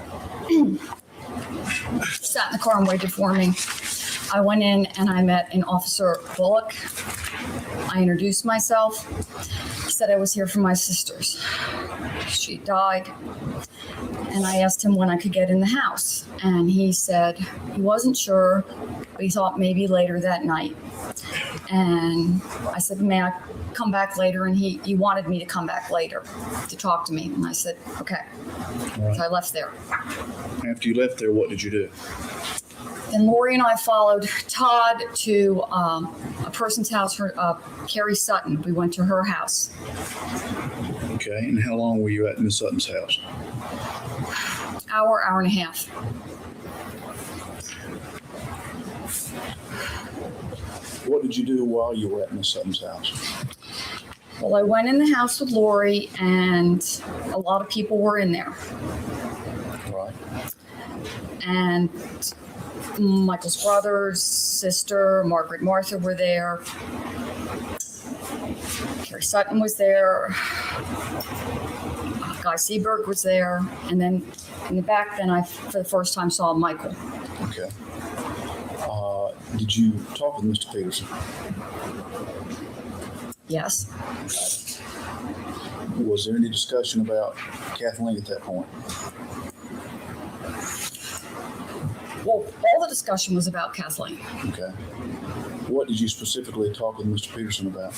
Speaker 7: sat in the car and waited for me. I went in and I met an Officer Bullock. I introduced myself. He said I was here for my sister's. She died. And I asked him when I could get in the house. And he said he wasn't sure, but he thought maybe later that night. And I said, may I come back later? And he wanted me to come back later to talk to me. And I said, okay.
Speaker 5: Right.
Speaker 7: So I left there.
Speaker 5: After you left there, what did you do?
Speaker 7: Then Lori and I followed Todd to a person's house, Carrie Sutton. We went to her house.
Speaker 5: Okay. And how long were you at Miss Sutton's house?
Speaker 7: Hour and a half.
Speaker 5: What did you do while you were at Miss Sutton's house?
Speaker 7: Well, I went in the house with Lori, and a lot of people were in there.
Speaker 5: Right.
Speaker 7: And Michael's brothers, sister, Margaret, Martha were there. Carrie Sutton was there. Guy Seberg was there. And then in the back, then I, for the first time, saw Michael.
Speaker 5: Okay. Did you talk with Mr. Peterson?
Speaker 7: Yes.
Speaker 5: Was there any discussion about Kathleen at that point?
Speaker 7: Well, all the discussion was about Kathleen.
Speaker 5: Okay. what did you specifically talk with Mr. Peterson about?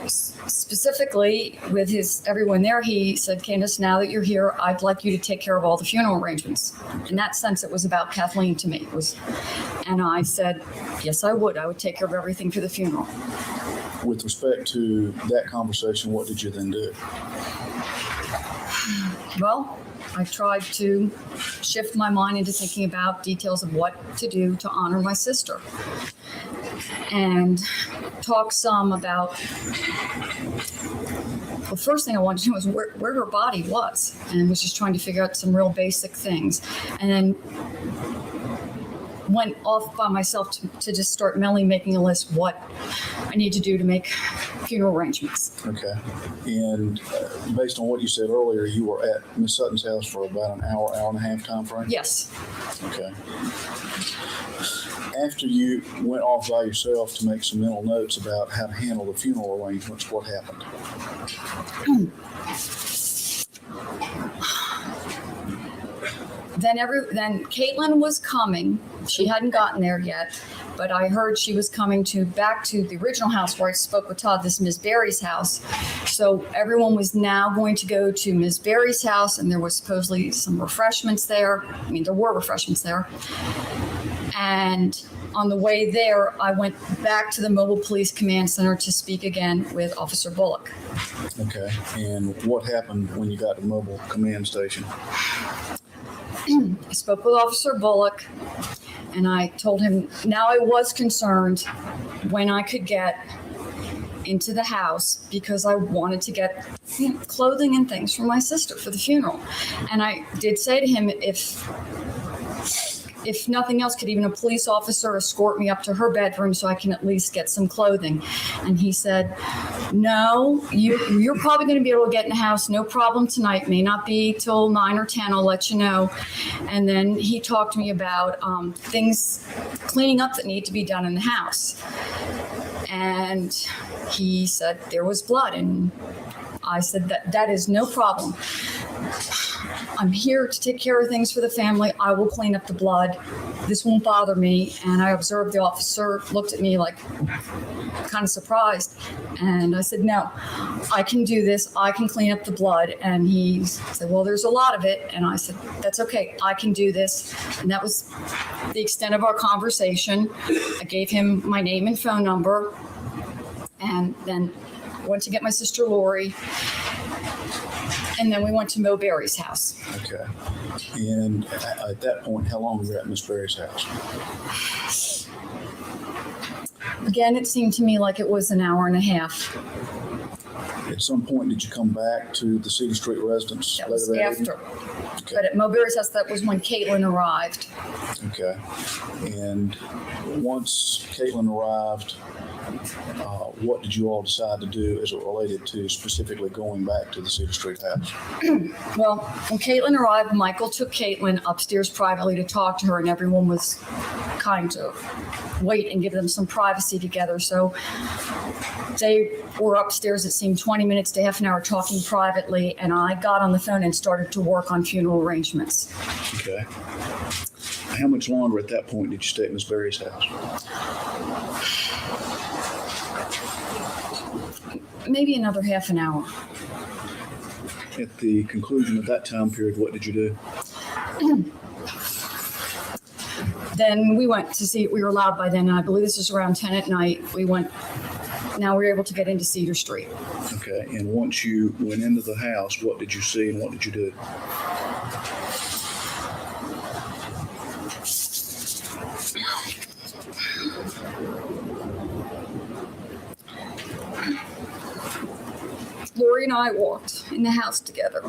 Speaker 7: Specifically, with everyone there, he said, Candace, now that you're here, I'd like you to take care of all the funeral arrangements. In that sense, it was about Kathleen to me. And I said, yes, I would. I would take care of everything for the funeral.
Speaker 5: With respect to that conversation, what did you then do?
Speaker 7: Well, I tried to shift my mind into thinking about details of what to do to honor my sister. And talk some about, the first thing I wanted to do was where her body was, and was just trying to figure out some real basic things. And then went off by myself to just start mentally making a list what I need to do to make funeral arrangements.
Speaker 5: Okay. And based on what you said earlier, you were at Miss Sutton's house for about an hour and a half time frame?
Speaker 7: Yes.
Speaker 5: Okay. After you went off by yourself to make some mental notes about how to handle the funeral arrangements, what happened?
Speaker 7: Then Caitlin was coming. She hadn't gotten there yet, but I heard she was coming back to the original house where I spoke with Todd, this Ms. Berry's house. So everyone was now going to go to Ms. Berry's house, and there was supposedly some refreshments there. I mean, there were refreshments there. And on the way there, I went back to the Mobile Police Command Center to speak again with Officer Bullock.
Speaker 5: Okay. And what happened when you got to the Mobile Command Station?
Speaker 7: I spoke with Officer Bullock, and I told him now I was concerned when I could get into the house because I wanted to get clothing and things for my sister for the funeral. And I did say to him, if nothing else, could even a police officer escort me up to her bedroom so I can at least get some clothing? And he said, no, you're probably going to be able to get in the house. No problem tonight. May not be till 9 or 10. I'll let you know. And then he talked to me about things, cleaning up that need to be done in the house. And he said there was blood. And I said that is no problem. I'm here to take care of things for the family. I will clean up the blood. This won't bother me. And I observed the officer looked at me like kind of surprised. And I said, no, I can do this. I can clean up the blood. And he said, well, there's a lot of it. And I said, that's okay. I can do this. And that was the extent of our conversation. I gave him my name and phone number, and then went to get my sister Lori. And then we went to Mo Berry's house.
Speaker 5: Okay. And at that point, how long were you at Miss Berry's house?
Speaker 7: Again, it seemed to me like it was an hour and a half.
Speaker 5: At some point, did you come back to the Cedar Street residence?
Speaker 7: That was
Speaker 5: later
Speaker 7: after.
Speaker 5: Okay.
Speaker 7: But at Mo Berry's house, that was when Caitlin arrived.
Speaker 5: Okay. And once Caitlin arrived, what did you all decide to do as it related to specifically going back to the Cedar Street house?
Speaker 7: Well, when Caitlin arrived, Michael took Caitlin upstairs privately to talk to her, and everyone was kind to wait and give them some privacy together. So they were upstairs, it seemed 20 minutes to half an hour talking privately, and I got on the phone and started to work on funeral arrangements.
Speaker 5: Okay. How much longer at that point did you stay at Miss Berry's house?
Speaker 7: Maybe another half an hour.
Speaker 5: At the conclusion of that time period, what did you do?
Speaker 7: Then we went to see, we were allowed by then, and I believe this was around 10 at night. Now we were able to get into Cedar Street.
Speaker 5: Okay, and once you went into the house, what did you see and what did you do?
Speaker 7: Lori and I walked in the house together.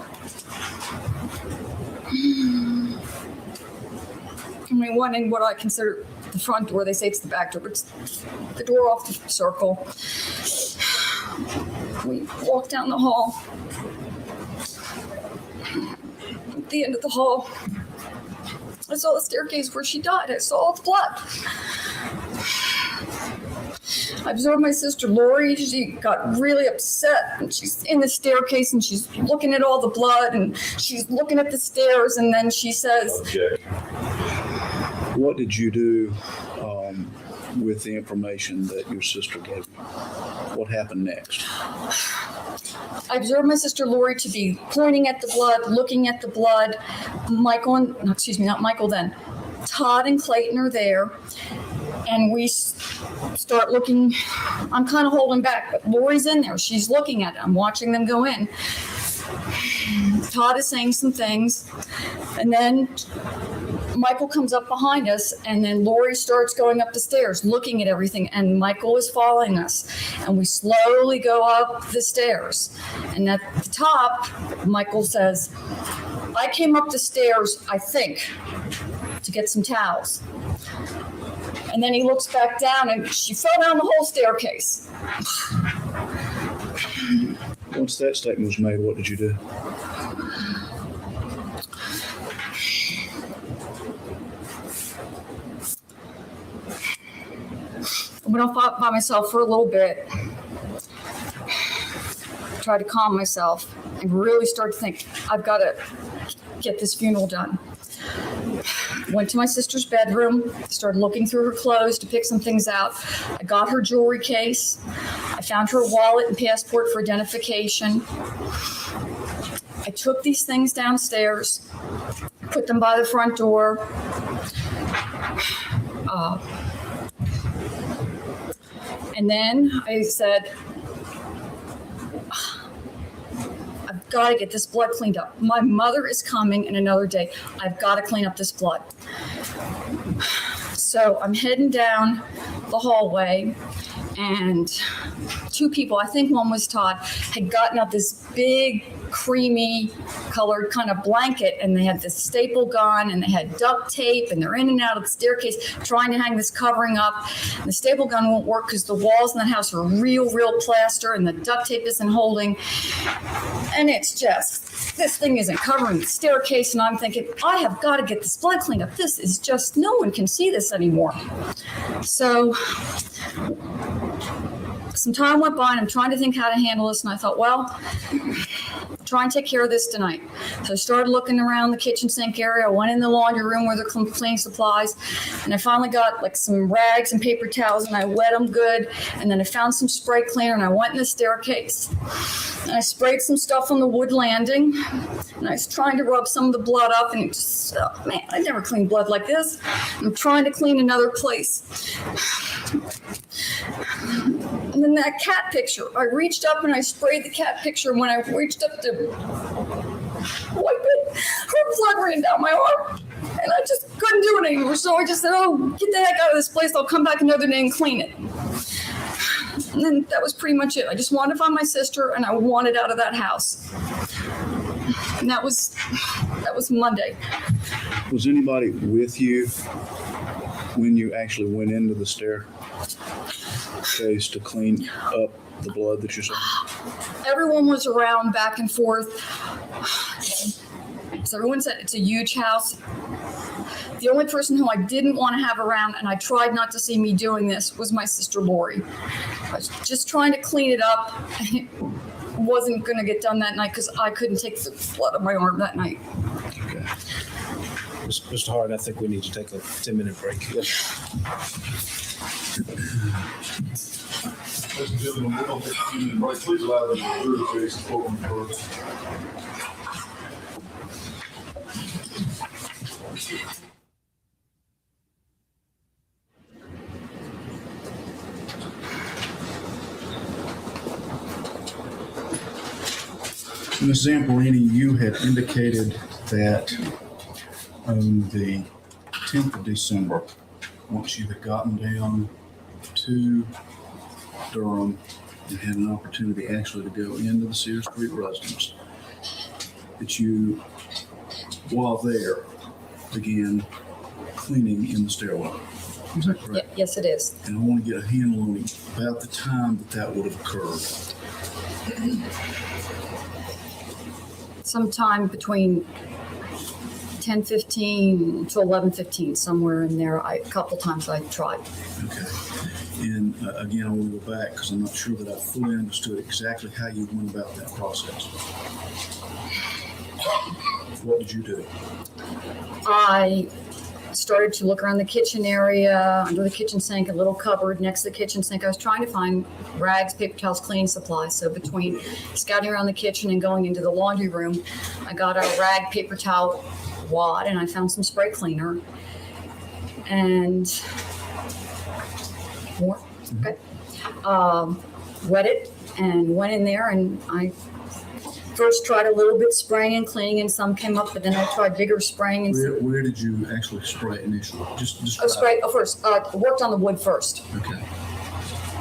Speaker 7: And we went in what I consider the front door. They say it's the back door, but it's the door off the circle. We walked down the hall. At the end of the hall, I saw the staircase where she died. I saw all the blood. I observed my sister Lori. She got really upset, and she's in the staircase, and she's looking at all the blood, and she's looking at the stairs, and then she says,
Speaker 8: Object.
Speaker 5: What did you do with the information that your sister gave you? What happened next?
Speaker 7: I observed my sister Lori to be pointing at the blood, looking at the blood. Not Michael then. Todd and Clayton are there. And we start looking. I'm kind of holding back, but Lori's in there. She's looking at it. I'm watching them go in. Todd is saying some things. And then Michael comes up behind us, and then Lori starts going up the stairs, looking at everything, and Michael is following us. And we slowly go up the stairs. And at the top, Michael says, I came up the stairs, I think, to get some towels. And then he looks back down, and she fell down the whole staircase.
Speaker 5: Once that statement was made, what did you do?
Speaker 7: I went off by myself for a little bit, tried to calm myself, and really start to think, I've got to get this funeral done. Went to my sister's bedroom, started looking through her clothes to pick some things out. I got her jewelry case. I found her wallet and passport for identification. I took these things downstairs, put them by the front door. And then I said, I've got to get this blood cleaned up. My mother is coming in another day. I've got to clean up this blood. So I'm heading down the hallway, and two people, I think one was Todd, had gotten out this big creamy colored kind of blanket, and they had this staple gun, and they had duct tape, and they're in and out of the staircase trying to hang this covering up. And the staple gun won't work because the walls in the house are real plaster, and the duct tape isn't holding. And it's just, this thing isn't covering the staircase, and I'm thinking, I have got to get this blood cleaned up. This is just, no one can see this anymore. So some time went by, and I'm trying to think how to handle this, and I thought, well, try and take care of this tonight. So I started looking around the kitchen sink area. I went in the laundry room where the cleaning supplies, and I finally got like some rags and paper towels, and I wet them good. And then I found some spray cleaner, and I went in the staircase, and I sprayed some stuff on the wood landing, and I was trying to rub some of the blood up, and it just, oh, man, I never cleaned blood like this. I'm trying to clean another place. And then that cat picture, I reached up and I sprayed the cat picture, and when I reached up to wipe it, her blood ran down my arm, and I just couldn't do it anymore. So I just said, oh, get the heck out of this place. I'll come back another day and clean it. And then that was pretty much it. I just wanted to find my sister, and I wanted out of that house. And that was Monday.
Speaker 5: Was anybody with you when you actually went into the staircase to clean up the blood that you're saying?
Speaker 7: Everyone was around back and forth. So everyone said it's a huge house. The only person who I didn't want to have around, and I tried not to see me doing this, was my sister Lori. I was just trying to clean it up. It wasn't going to get done that night because I couldn't take the blood on my arm that night.
Speaker 5: Okay.
Speaker 4: Mr. Hart, I think we need to take a 10-minute break.
Speaker 5: Yes.
Speaker 9: Ladies and gentlemen, we're going to take a 2-minute break. Please allow the jury to face the courtroom first.
Speaker 5: Ms. Zamperini, you had indicated that on the 10th of December, once you had gotten down to Durham and had an opportunity actually to go into the Sears Street residence, that you, while there, began cleaning in the stairwell. Is that correct?
Speaker 7: Yes, it is.
Speaker 5: And I want to get a handle on about the time that would have occurred.
Speaker 7: Sometime between 10:15 to 11:15, somewhere in there. A couple times I tried.
Speaker 5: Okay. And again, I want to go back because I'm not sure that I fully understood exactly how you went about that process. What did you do?
Speaker 7: I started to look around the kitchen area, under the kitchen sink, a little cupboard next to the kitchen sink. I was trying to find rags, paper towels, cleaning supplies. So between scouting around the kitchen and going into the laundry room, I got a rag, paper towel wad, and I found some spray cleaner. And more, okay. Wet it and went in there, and I first tried a little bit spraying and cleaning, and some came up, but then I tried bigger spraying. And
Speaker 5: Where did you actually spray initially? Just
Speaker 7: first. Worked on the wood first.
Speaker 5: Okay.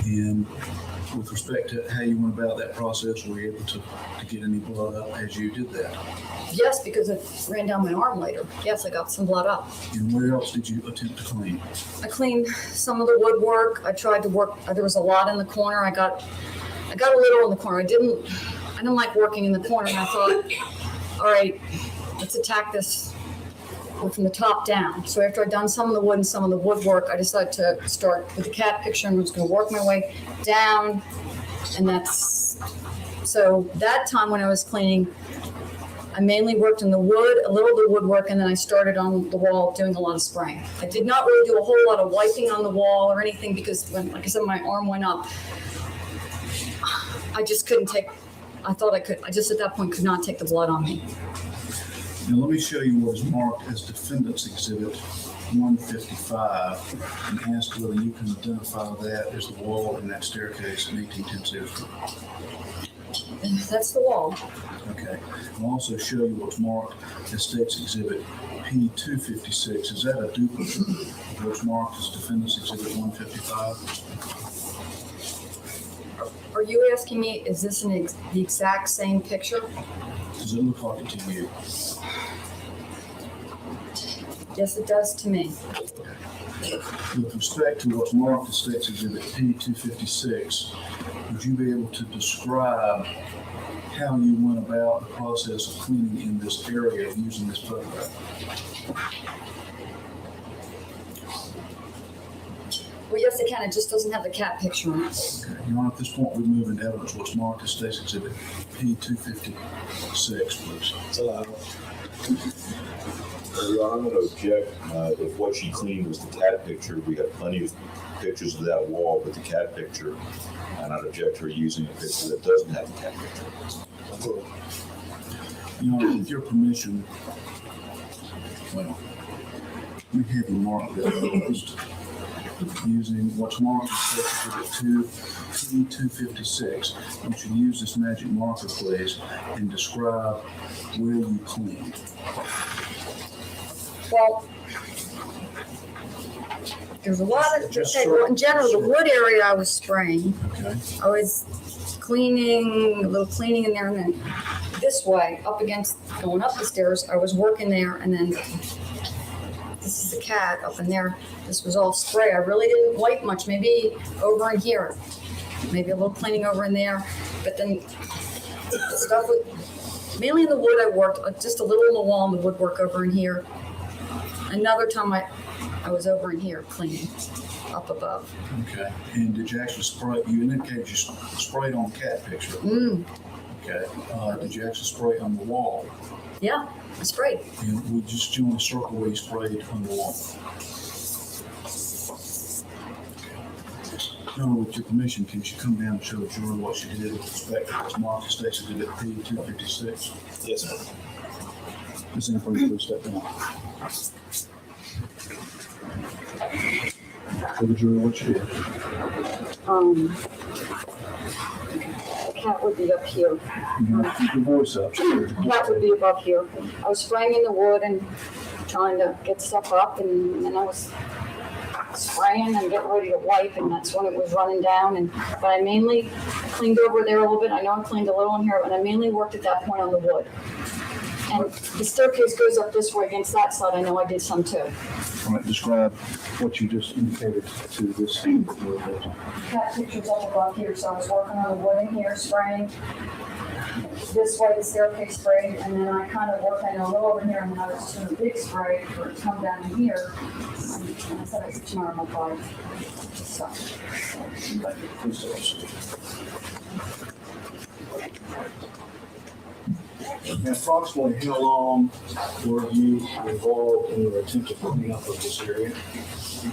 Speaker 5: And with respect to how you went about that process, were you able to get any blood up as you did that?
Speaker 7: Yes, because it ran down my arm later. Yes, I got some blood up.
Speaker 5: And where else did you attempt to clean?
Speaker 7: I cleaned some of the woodwork. I tried to work. There was a lot in the corner. I got a little in the corner. I didn't like working in the corner. And I thought, all right, let's attack this from the top down. So after I'd done some of the wood and some of the woodwork, I decided to start with the cat picture and was going to work my way down. And so that time when I was cleaning, I mainly worked in the wood, a little bit of woodwork, and then I started on the wall doing a lot of spraying. I did not really do a whole lot of wiping on the wall or anything because when, like I said, my arm went up, I just couldn't take, I thought I could, I just at that point could not take the blood on me.
Speaker 5: Now let me show you what is marked as Defendant's Exhibit 155 and ask whether you can identify that as the wall in that staircase in 1810
Speaker 7: That's the wall.
Speaker 5: Okay. I'll also show you what's marked as State's Exhibit P256. Is that a duplicate of what's marked as Defendant's Exhibit 155?
Speaker 7: Are you asking me, is this the exact same picture?
Speaker 5: Does it look like it to you?
Speaker 7: Yes, it does to me.
Speaker 5: With respect to what's marked as State's Exhibit P256, would you be able to describe how you went about the process of cleaning in this area using this photograph?
Speaker 7: Well, yes, it can. It just doesn't have the cat picture on it.
Speaker 5: Okay. Your Honor, at this point, we move into evidence what's marked as State's Exhibit P256, please.
Speaker 4: It's allowed.
Speaker 8: Your Honor, I'm going to object. If what she cleaned was the cat picture, we have plenty of pictures of that wall with the cat picture, and I'd object to her using a picture that doesn't have the cat picture.
Speaker 5: Your Honor, with your permission, well, we have you mark that first using what's marked as State's Exhibit P256. Would you use this magic marker, please, and describe where you cleaned?
Speaker 7: Well, there's a lot of, well, in general, the wood area I was spraying.
Speaker 5: Okay.
Speaker 7: I was cleaning, a little cleaning in there, and then this way, up against, going up the stairs, I was working there, and then this is the cat up in there. This was all spray. I really didn't wipe much, maybe over in here. Maybe a little cleaning over in there, but then the stuff with, mainly in the wood I worked, just a little in the wall and the woodwork over in here. Another time I was over in here cleaning up above.
Speaker 5: Okay. And did you actually spray? You indicated you sprayed on the cat picture. Okay. Did you actually spray on the wall?
Speaker 7: Yeah, I sprayed.
Speaker 5: And we just do in a circle where you sprayed on the wall. No, with your permission, can she come down and show the jury what she did with respect to what's marked as State's Exhibit P256?
Speaker 4: Yes, sir.
Speaker 5: Ms. Anthony, please step down. Show the jury what you did.
Speaker 7: The cat would be up here.
Speaker 5: Keep your voice up.
Speaker 7: The cat would be above here. I was spraying in the wood and trying to get stuff up, and then I was spraying and getting ready to wipe, and that's when it was running down. But I mainly cleaned over there a little bit. I know I cleaned a little in here, but I mainly worked at that point on the wood. And the staircase goes up this way against that side. I know I did some too.
Speaker 5: All right, describe what you just indicated to this.
Speaker 7: Cat pictures up above here, so I was working on the wood in here, spraying. This way the staircase sprayed, and then I kind of worked, I know, a little over here, and then I was doing a big spray for it to come down in here. And I said I could tomorrow my body. So.
Speaker 5: And approximately how long were you involved in your attempt to clean up of this area?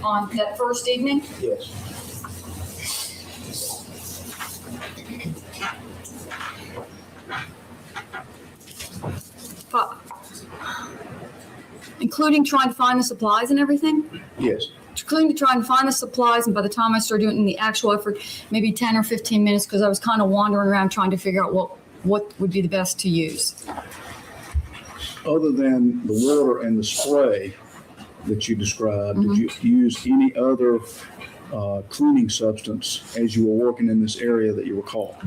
Speaker 7: On that first evening,
Speaker 5: Yes.
Speaker 7: including trying to find the supplies and everything,
Speaker 5: Yes.
Speaker 7: including trying to find the supplies, and by the time I started doing the actual effort, maybe 10 or 15 minutes, because I was kind of wandering around trying to figure out what would be the best to use.
Speaker 5: Other than the water and the spray that you described, did you use any other cleaning substance as you were working in this area that you recall?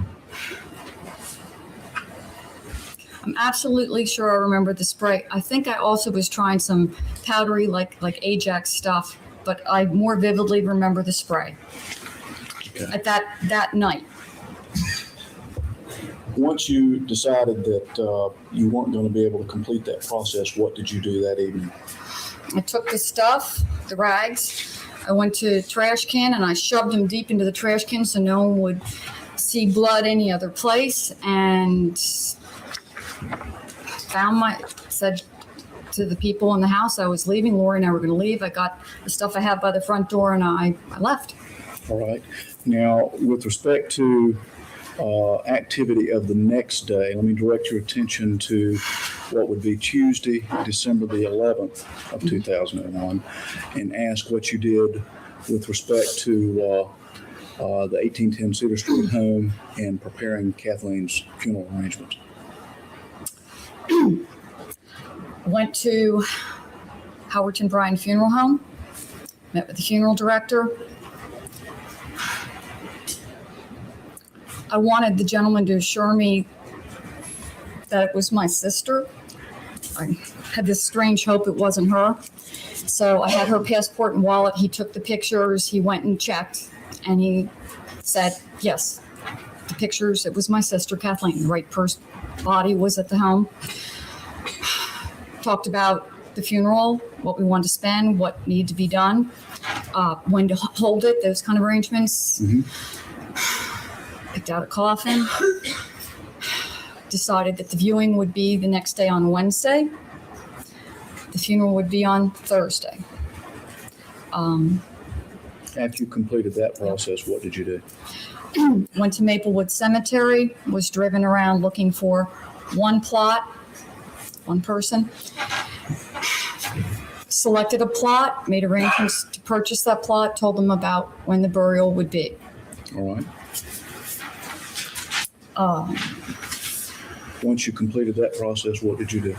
Speaker 7: I'm absolutely sure I remember the spray. I think I also was trying some powdery like Ajax stuff, but I more vividly remember the spray at that night.
Speaker 5: Once you decided that you weren't going to be able to complete that process, what did you do that evening?
Speaker 7: I took the stuff, the rags, I went to the trash can and I shoved them deep into the trash can so no one would see blood any other place, and said to the people in the house I was leaving. Lori and I were going to leave. I got the stuff I had by the front door and I left.
Speaker 5: All right. Now, with respect to activity of the next day, let me direct your attention to what would be Tuesday, December the 11th of 2001, and ask what you did with respect to the 1810 Cedar Street home and preparing Kathleen's funeral arrangements.
Speaker 7: Went to Howerton Bryan Funeral Home, met with the funeral director. I wanted the gentleman to assure me that it was my sister. I had this strange hope it wasn't her. So I had her passport and wallet. He took the pictures. He went and checked, and he said, yes, the pictures, it was my sister, Kathleen. The right body was at the home. Talked about the funeral, what we wanted to spend, what needed to be done, when to hold it, those kind of arrangements. Picked out a coffin. Decided that the viewing would be the next day on Wednesday. The funeral would be on Thursday.
Speaker 5: After you completed that process, what did you do?
Speaker 7: Went to Maplewood Cemetery, was driven around looking for one plot, one person. Selected a plot, made arrangements to purchase that plot, told them about when the burial would be.
Speaker 5: All right. Once you completed that process, what did you do?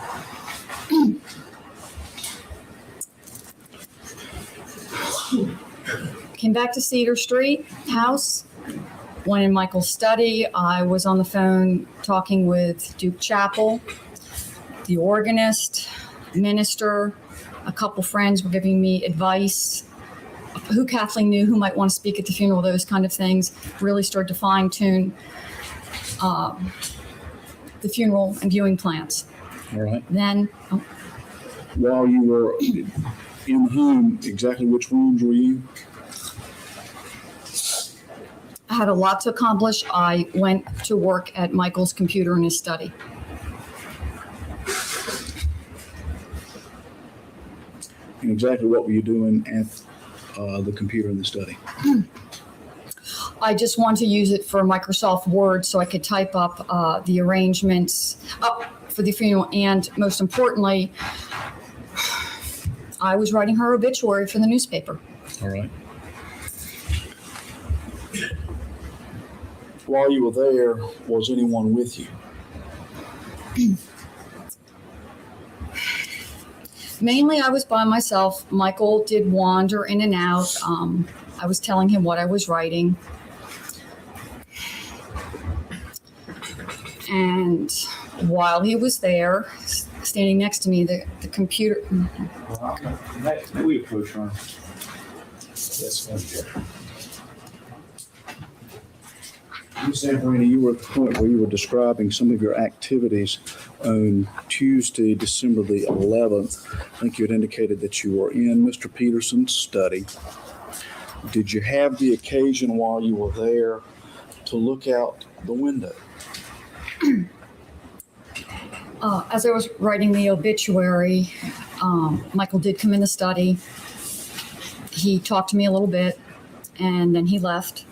Speaker 7: Came back to Cedar Street house, went in Michael's study. I was on the phone talking with Duke Chapel, the organist, minister. A couple friends were giving me advice, who Kathleen knew, who might want to speak at the funeral, those kind of things. Really started to fine tune the funeral and viewing plans.
Speaker 5: All right.
Speaker 7: Then,
Speaker 5: While you were in the home, exactly which rooms were you?
Speaker 7: I had a lot to accomplish. I went to work at Michael's computer in his study.
Speaker 5: And exactly what were you doing at the computer in the study?
Speaker 7: I just wanted to use it for Microsoft Word so I could type up the arrangements for the funeral. And most importantly, I was writing her obituary for the newspaper.
Speaker 5: All right. While you were there, was anyone with you?
Speaker 7: Mainly I was by myself. Michael did wander in and out. I was telling him what I was writing. And while he was there, standing next to me, the computer.
Speaker 3: May we approach her? Yes, ma'am.
Speaker 5: Ms. Zamperini, you were at the point where you were describing some of your activities on Tuesday, December the 11th. I think you had indicated that you were in Mr. Peterson's study. Did you have the occasion while you were there to look out the window?
Speaker 7: As I was writing the obituary, Michael did come in the study. He talked to me a little bit, and then he left.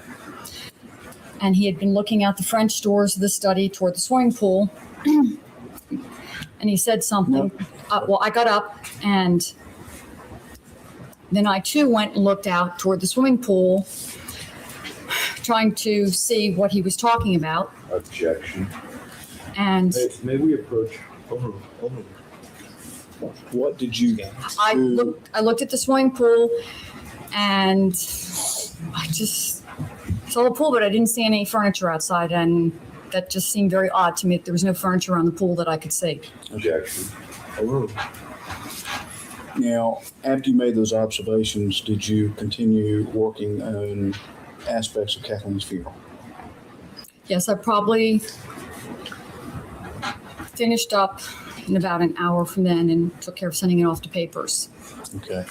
Speaker 7: And he had been looking out the French doors of the study toward the swimming pool. And he said something. Well, I got up, and then I too went and looked out toward the swimming pool, trying to see what he was talking about.
Speaker 8: Objection.
Speaker 7: And
Speaker 8: May we approach? Over.
Speaker 5: What did you
Speaker 7: I
Speaker 5: do?
Speaker 7: looked at the swimming pool, and I just saw the pool, but I didn't see any furniture outside, and that just seemed very odd to me that there was no furniture around the pool that I could see.
Speaker 8: Objection.
Speaker 5: Now, after you made those observations, did you continue working on aspects of Kathleen's funeral?
Speaker 7: Yes, I probably finished up in about an hour from then and took care of sending it off to papers.
Speaker 5: Okay.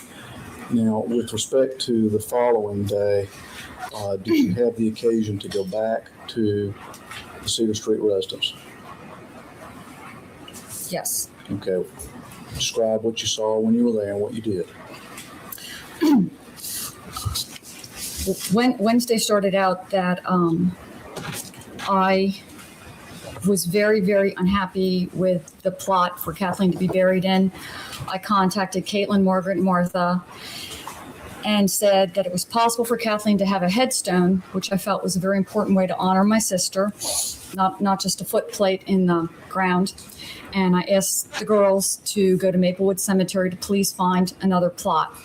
Speaker 5: Now, with respect to the following day, did you have the occasion to go back to the Cedar Street residence?
Speaker 7: Yes.
Speaker 5: Okay. Describe what you saw when you were there and what you did.
Speaker 7: When Wednesday started out that I was very, very unhappy with the plot for Kathleen to be buried in. I contacted Caitlin, Margaret, and Martha and said that it was possible for Kathleen to have a headstone, which I felt was a very important way to honor my sister, not just a foot plate in the ground. And I asked the girls to go to Maplewood Cemetery to please find another plot.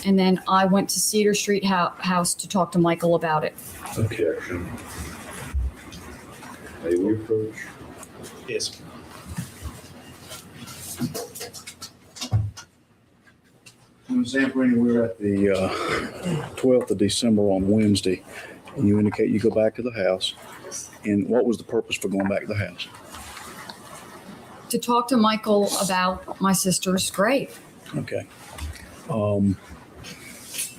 Speaker 7: And then I went to Cedar Street House to talk to Michael about it.
Speaker 8: Objection. May we approach?
Speaker 4: Yes.
Speaker 5: Ms. Zamperini, we were at the 12th of December on Wednesday, and you indicate you go back to the house. And what was the purpose for going back to the house?
Speaker 7: To talk to Michael about my sister's grave.
Speaker 5: Okay.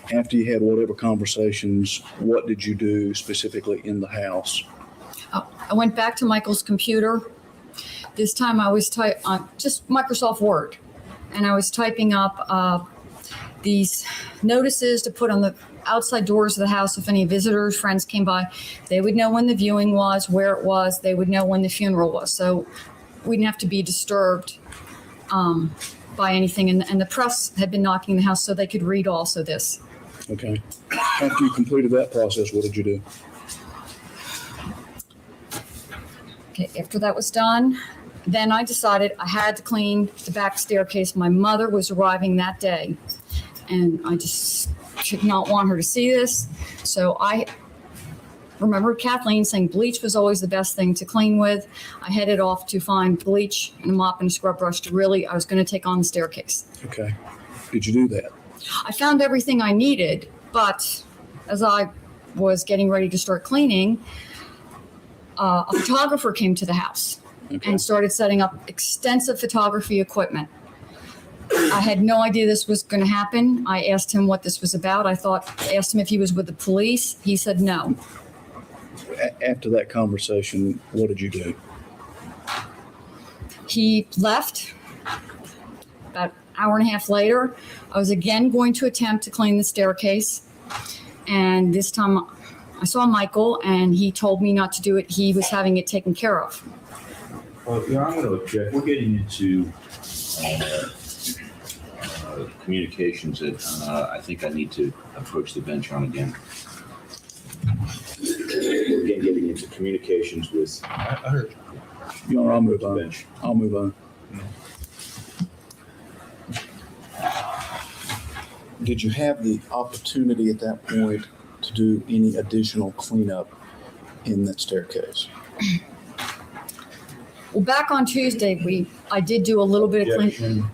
Speaker 5: After you had whatever conversations, what did you do specifically in the house?
Speaker 7: I went back to Michael's computer. This time I was just Microsoft Word, and I was typing up these notices to put on the outside doors of the house. If any visitors, friends came by, they would know when the viewing was, where it was. They would know when the funeral was. So we didn't have to be disturbed by anything. And the press had been knocking the house so they could read also this.
Speaker 5: Okay. After you completed that process, what did you do?
Speaker 7: Okay, after that was done, then I decided I had to clean the back staircase. My mother was arriving that day, and I just did not want her to see this. So I remembered Kathleen saying bleach was always the best thing to clean with. I headed off to find bleach and a mop and a scrub brush I was going to take on the staircase.
Speaker 5: Okay. Did you do that?
Speaker 7: I found everything I needed, but as I was getting ready to start cleaning, a photographer came to the house and started setting up extensive photography equipment. I had no idea this was going to happen. I asked him what this was about. I asked him if he was with the police. He said no.
Speaker 5: After that conversation, what did you do?
Speaker 7: He left. About an hour and a half later, I was again going to attempt to clean the staircase. And this time I saw Michael, and he told me not to do it. He was having it taken care of.
Speaker 8: Yeah, I'm going to object. We're getting into communications that I think I need to approach the bench on again. We're again getting into communications with.
Speaker 4: I heard.
Speaker 5: Your Honor, I'll move
Speaker 8: the
Speaker 5: on.
Speaker 8: bench.
Speaker 5: I'll move on. Did you have the opportunity at that point to do any additional cleanup in that staircase?
Speaker 7: Well, back on Tuesday, I did do a little bit of cleaning.
Speaker 8: Objection.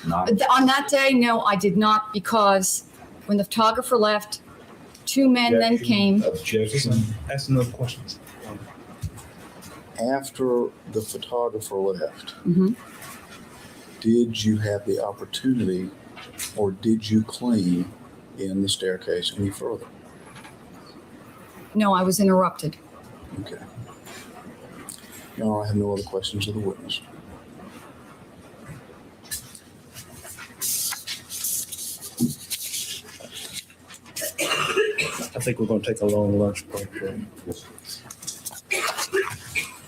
Speaker 8: Not.
Speaker 7: On that day, no, I did not, because when the photographer left, two men then came.
Speaker 8: Objection.
Speaker 4: Ask another question.
Speaker 5: After the photographer left,
Speaker 7: Mhm.
Speaker 5: did you have the opportunity or did you clean in the staircase any further?
Speaker 7: No, I was interrupted.
Speaker 5: Okay. Your Honor, I have no other questions of the witness.
Speaker 4: I think we're going to take a long lunch break.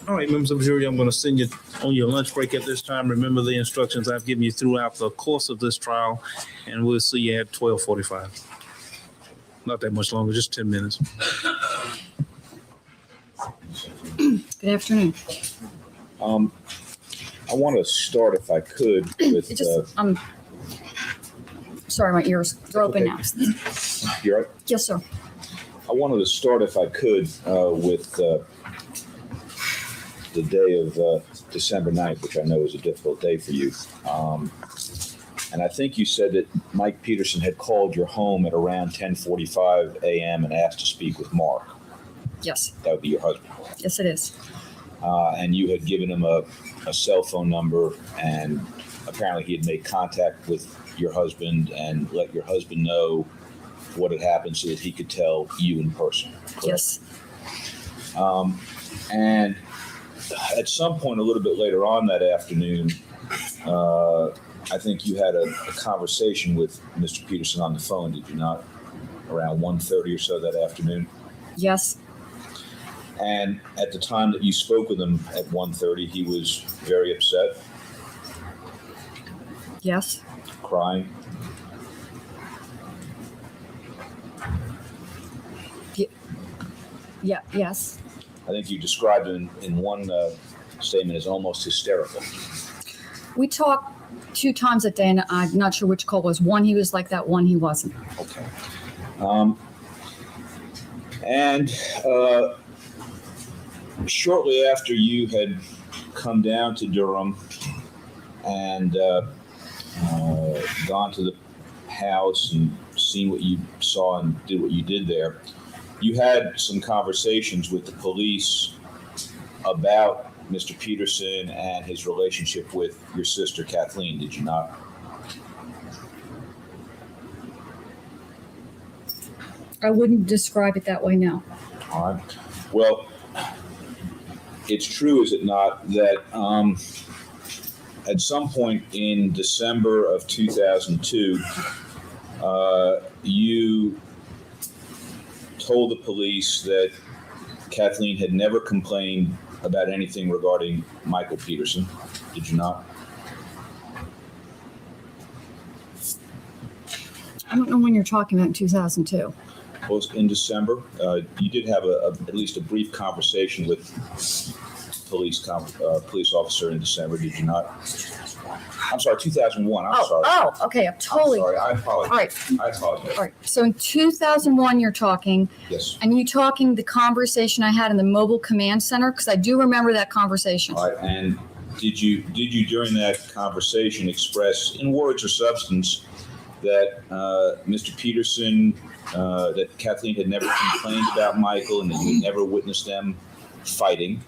Speaker 4: All right, members of the jury, I'm going to send you on your lunch break at this time. Remember the instructions I've given you throughout the course of this trial, and we'll see you at 12:45. Not that much longer, just 10 minutes.
Speaker 7: Good afternoon.
Speaker 3: I want to start, if I could, with.
Speaker 7: Sorry, my ears are open now.
Speaker 3: You all right?
Speaker 7: Yes, sir.
Speaker 3: I wanted to start, if I could, with the day of December 9th, which I know is a difficult day for you. And I think you said that Mike Peterson had called your home at around 10:45 a.m. and asked to speak with Mark.
Speaker 7: Yes.
Speaker 3: That would be your husband.
Speaker 7: Yes, it is.
Speaker 3: And you had given him a cell phone number, and apparently he had made contact with your husband and let your husband know what had happened so that he could tell you in person. Correct?
Speaker 7: Yes.
Speaker 3: And at some point a little bit later on that afternoon, I think you had a conversation with Mr. Peterson on the phone, did you not? Around 1:30 or so that afternoon?
Speaker 7: Yes.
Speaker 3: And at the time that you spoke with him at 1:30, he was very upset,
Speaker 7: Yes.
Speaker 3: crying.
Speaker 7: Yeah. Yes.
Speaker 3: I think you described him in one statement as almost hysterical.
Speaker 7: We talked 2 times a day, and I'm not sure which call was. One, he was like that. One, he wasn't.
Speaker 3: Okay. And shortly after you had come down to Durham and gone to the house and seen what you saw and did what you did there, you had some conversations with the police about Mr. Peterson and his relationship with your sister Kathleen, did you not?
Speaker 7: I wouldn't describe it that way now.
Speaker 3: All right. Well, it's true, is it not, that at some point in December of 2002, you told the police that Kathleen had never complained about anything regarding Michael Peterson, did you not?
Speaker 7: I don't know when you're talking about in 2002.
Speaker 3: Well, in December, you did have at least a brief conversation with police officer in December, did you not? I'm sorry, 2001. I'm sorry.
Speaker 7: Oh, okay. I'm totally.
Speaker 3: I'm sorry. I apologize.
Speaker 7: All right.
Speaker 3: I apologize.
Speaker 7: All right. So in 2001, you're talking,
Speaker 3: Yes.
Speaker 7: and you talking the conversation I had in the mobile command center, because I do remember that conversation.
Speaker 3: All right. And did you during that conversation express in words or substance that Mr. Peterson, that Kathleen had never complained about Michael and that you had never witnessed them fighting?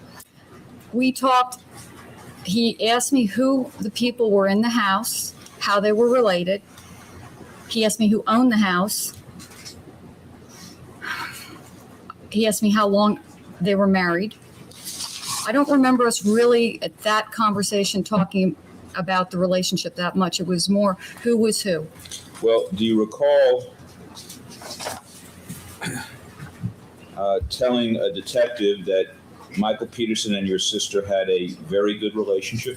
Speaker 7: We talked. He asked me who the people were in the house, how they were related. He asked me who owned the house. He asked me how long they were married. I don't remember us really at that conversation talking about the relationship that much. It was more who was who.
Speaker 3: Well, do you recall telling a detective that Michael Peterson and your sister had a very good relationship?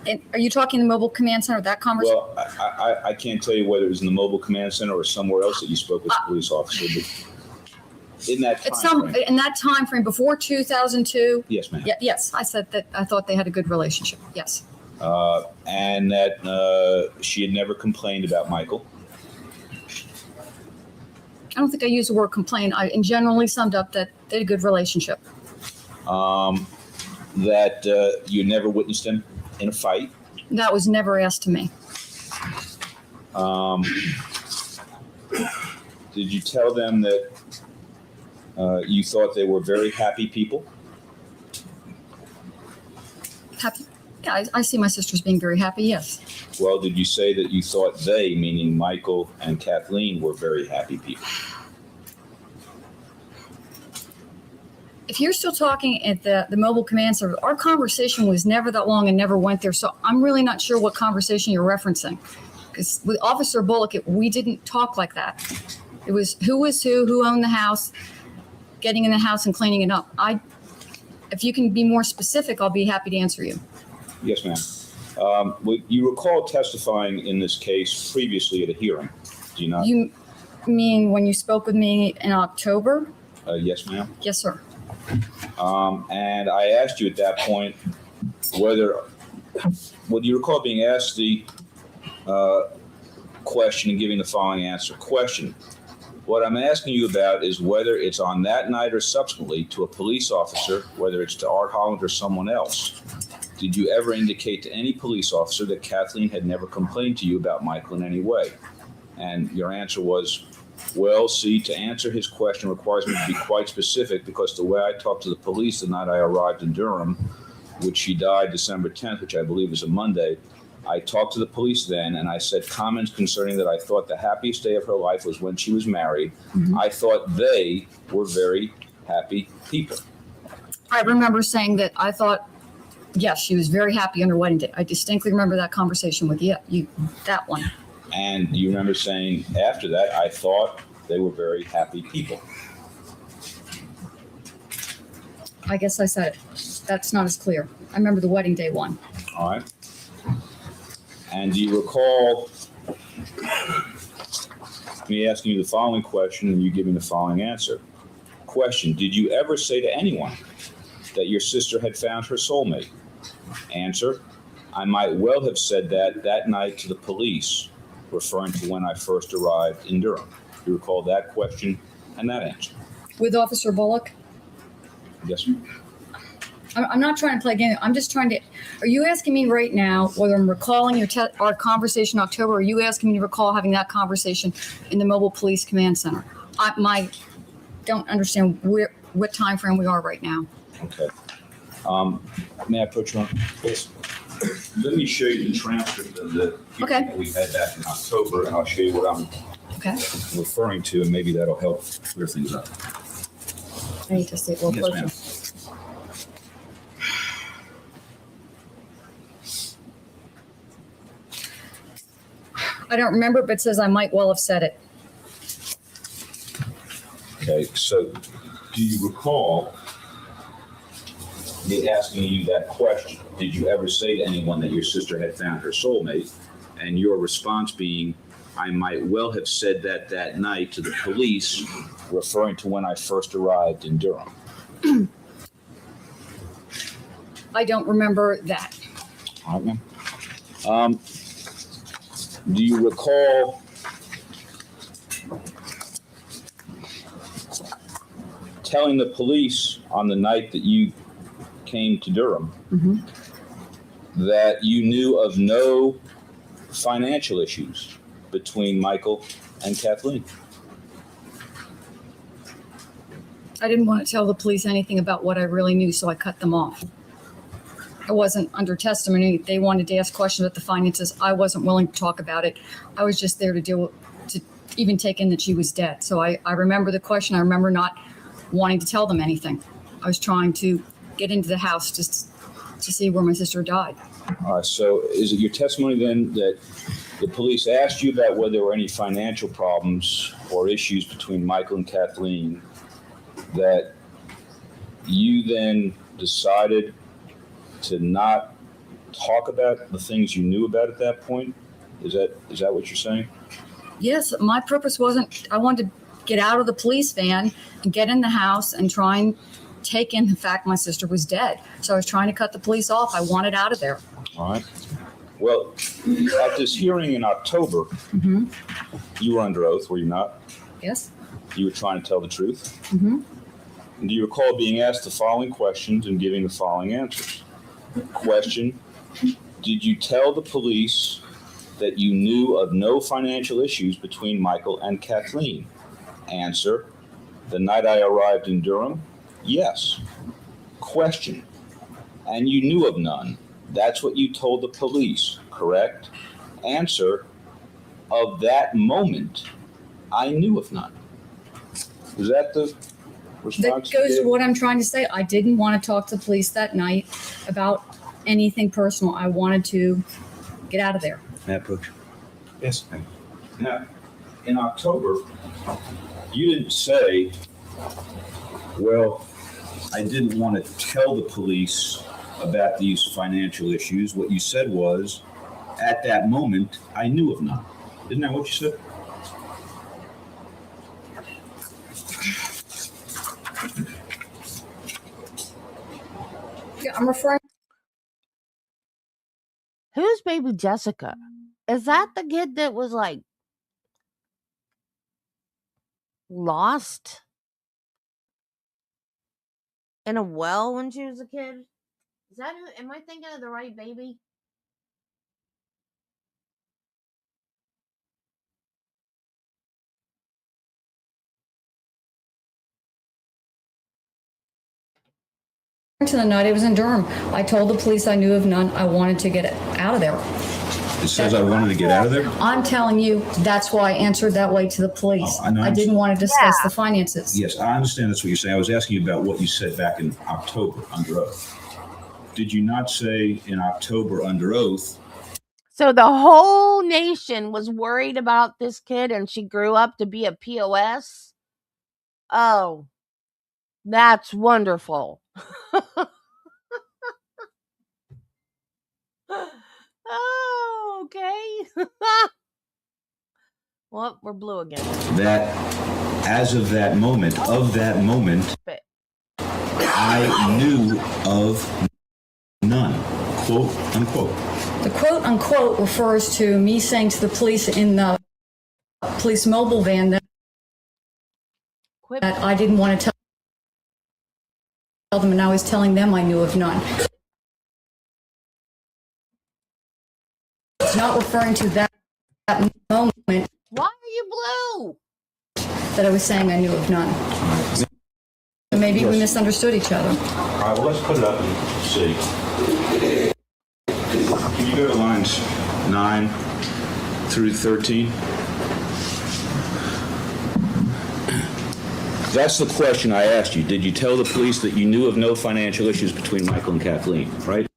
Speaker 7: And are you talking the mobile command center, that conversation?
Speaker 3: Well, I can't tell you whether it was in the mobile command center or somewhere else that you spoke with the police officer, but in that time frame.
Speaker 7: In that time frame before 2002.
Speaker 3: Yes, ma'am.
Speaker 7: Yes, I said that I thought they had a good relationship. Yes.
Speaker 3: And that she had never complained about Michael.
Speaker 7: I don't think I used the word complain. I generally summed up that they had a good relationship.
Speaker 3: That you never witnessed him in a fight.
Speaker 7: That was never asked to me.
Speaker 3: Did you tell them that you thought they were very happy people?
Speaker 7: Happy? Yeah, I see my sisters being very happy. Yes.
Speaker 3: Well, did you say that you thought they, meaning Michael and Kathleen, were very happy people?
Speaker 7: if you're still talking at the mobile command center, our conversation was never that long and never went there. So I'm really not sure what conversation you're referencing. Because with Officer Bullock, we didn't talk like that. It was who owned the house, getting in the house and cleaning it up. If you can be more specific, I'll be happy to answer you.
Speaker 3: Yes, ma'am. You recall testifying in this case previously at a hearing, do you not?
Speaker 7: You mean when you spoke with me in October?
Speaker 3: Yes, ma'am.
Speaker 7: Yes, sir.
Speaker 3: And I asked you at that point whether you recall being asked the question and giving the following answer. Question: what I'm asking you about is whether it's on that night or subsequently to a police officer, whether it's to Art Holland or someone else. Did you ever indicate to any police officer that Kathleen had never complained to you about Michael in any way? And your answer was, well, see, to answer his question requires me to be quite specific because the way I talked to the police the night I arrived in Durham, which she died December 10th, which I believe is a Monday, I talked to the police then and I said comments concerning that I thought the happiest day of her life was when she was married. Mm-hmm. I thought they were very happy people.
Speaker 7: I remember saying that I thought, yes, she was very happy on her wedding day. I distinctly remember that conversation with you, that one.
Speaker 3: And do you remember saying after that, I thought they were very happy people?
Speaker 7: I guess I said it. That's not as clear. I remember the wedding day one.
Speaker 3: All right. And do you recall me asking you the following question and you giving the following answer? Question: did you ever say to anyone that your sister had found her soulmate? Answer: I might well have said that night to the police, referring to when I first arrived in Durham. Do you recall that question and that answer?
Speaker 7: With Officer Bullock?
Speaker 3: Yes, ma'am.
Speaker 7: I'm not trying to play a game. I'm just trying to. Are you asking me right now whether I'm recalling our conversation in October? Or are you asking me to recall having that conversation in the Mobile Police Command Center? I don't understand what time frame we are right now.
Speaker 3: Okay. May I put you on, please?
Speaker 8: Let me show you the transcript of the hearing that we had back in October, and I'll show you what I'm referring to, and maybe that'll help clear things up.
Speaker 7: I need to see it real close.
Speaker 3: Ma'am.
Speaker 7: I don't remember, but it says I might well have said it.
Speaker 3: Okay, so do you recall me asking you that question? Did you ever say to anyone that your sister had found her soulmate? And your response being, I might well have said that night to the police, referring to when I first arrived in Durham.
Speaker 7: I don't remember that.
Speaker 3: All right, ma'am. Do you recall telling the police on the night that you came to Durham that you knew of no financial issues between Michael and Kathleen?
Speaker 7: I didn't want to tell the police anything about what I really knew, so I cut them off. I wasn't under testimony. They wanted to ask questions about the finances. I wasn't willing to talk about it. I was just there to even take in that she was dead. So I remember the question. I remember not wanting to tell them anything. I was trying to get into the house just to see where my sister died.
Speaker 3: All right, so is it your testimony then that the police asked you about whether there were any financial problems or issues between Michael and Kathleen, that you then decided to not talk about the things you knew about at that point? Is that what you're saying?
Speaker 7: Yes, my purpose wasn't, I wanted to get out of the police van and get in the house and try and take in the fact my sister was dead. So I was trying to cut the police off. I wanted out of there.
Speaker 3: All right. Well, at this hearing in October, you were under oath, were you not?
Speaker 7: Yes.
Speaker 3: You were trying to tell the truth? And do you recall being asked the following questions and giving the following answers? Question: did you tell the police that you knew of no financial issues between Michael and Kathleen? Answer: the night I arrived in Durham, yes. Question: and you knew of none? That's what you told the police, correct? Answer: of that moment, I knew of none. Was that the
Speaker 5: response?
Speaker 7: That goes
Speaker 5: you
Speaker 7: to
Speaker 5: gave?
Speaker 7: what I'm trying to say. I didn't want to talk to the police that night about anything personal. I wanted to get out of there.
Speaker 3: Matt Brooks.
Speaker 2: Yes.
Speaker 3: Now, in October, you didn't say, well, I didn't want to tell the police about these financial issues. What you said was, at that moment, I knew of none. Isn't that what you said?
Speaker 7: Yeah, I'm referring.
Speaker 1: Who's baby Jessica? Is that the kid that was like lost in a well when she was a kid? Is that who? Am I thinking of the right baby?
Speaker 7: To the night I was in Durham. I told the police I knew of none. I wanted to get out of there.
Speaker 3: It says I wanted to get out of there?
Speaker 7: I'm telling you, that's why I answered that way to the police.
Speaker 3: Oh,
Speaker 7: I didn't want to discuss the finances.
Speaker 3: Yes, I understand that's what you're saying. I was asking you about what you said back in October under oath. Did you not say in October under oath?
Speaker 1: So the whole nation was worried about this kid and she grew up to be a POS? Oh, that's wonderful. Oh, okay. Well, we're blue again.
Speaker 3: That as of that moment, I knew of none, quote unquote.
Speaker 7: The quote unquote refers to me saying to the police in the police mobile van that I didn't want to tell them, and I was telling them I knew of none. It's not referring to that moment.
Speaker 1: Why are you blue?
Speaker 7: That I was saying I knew of none. Maybe we misunderstood each other.
Speaker 8: All right, well, let's put it up and see.
Speaker 3: Can you go to lines 9 through 13? That's the question I asked you. Did you tell the police that you knew of no financial issues between Michael and Kathleen, right?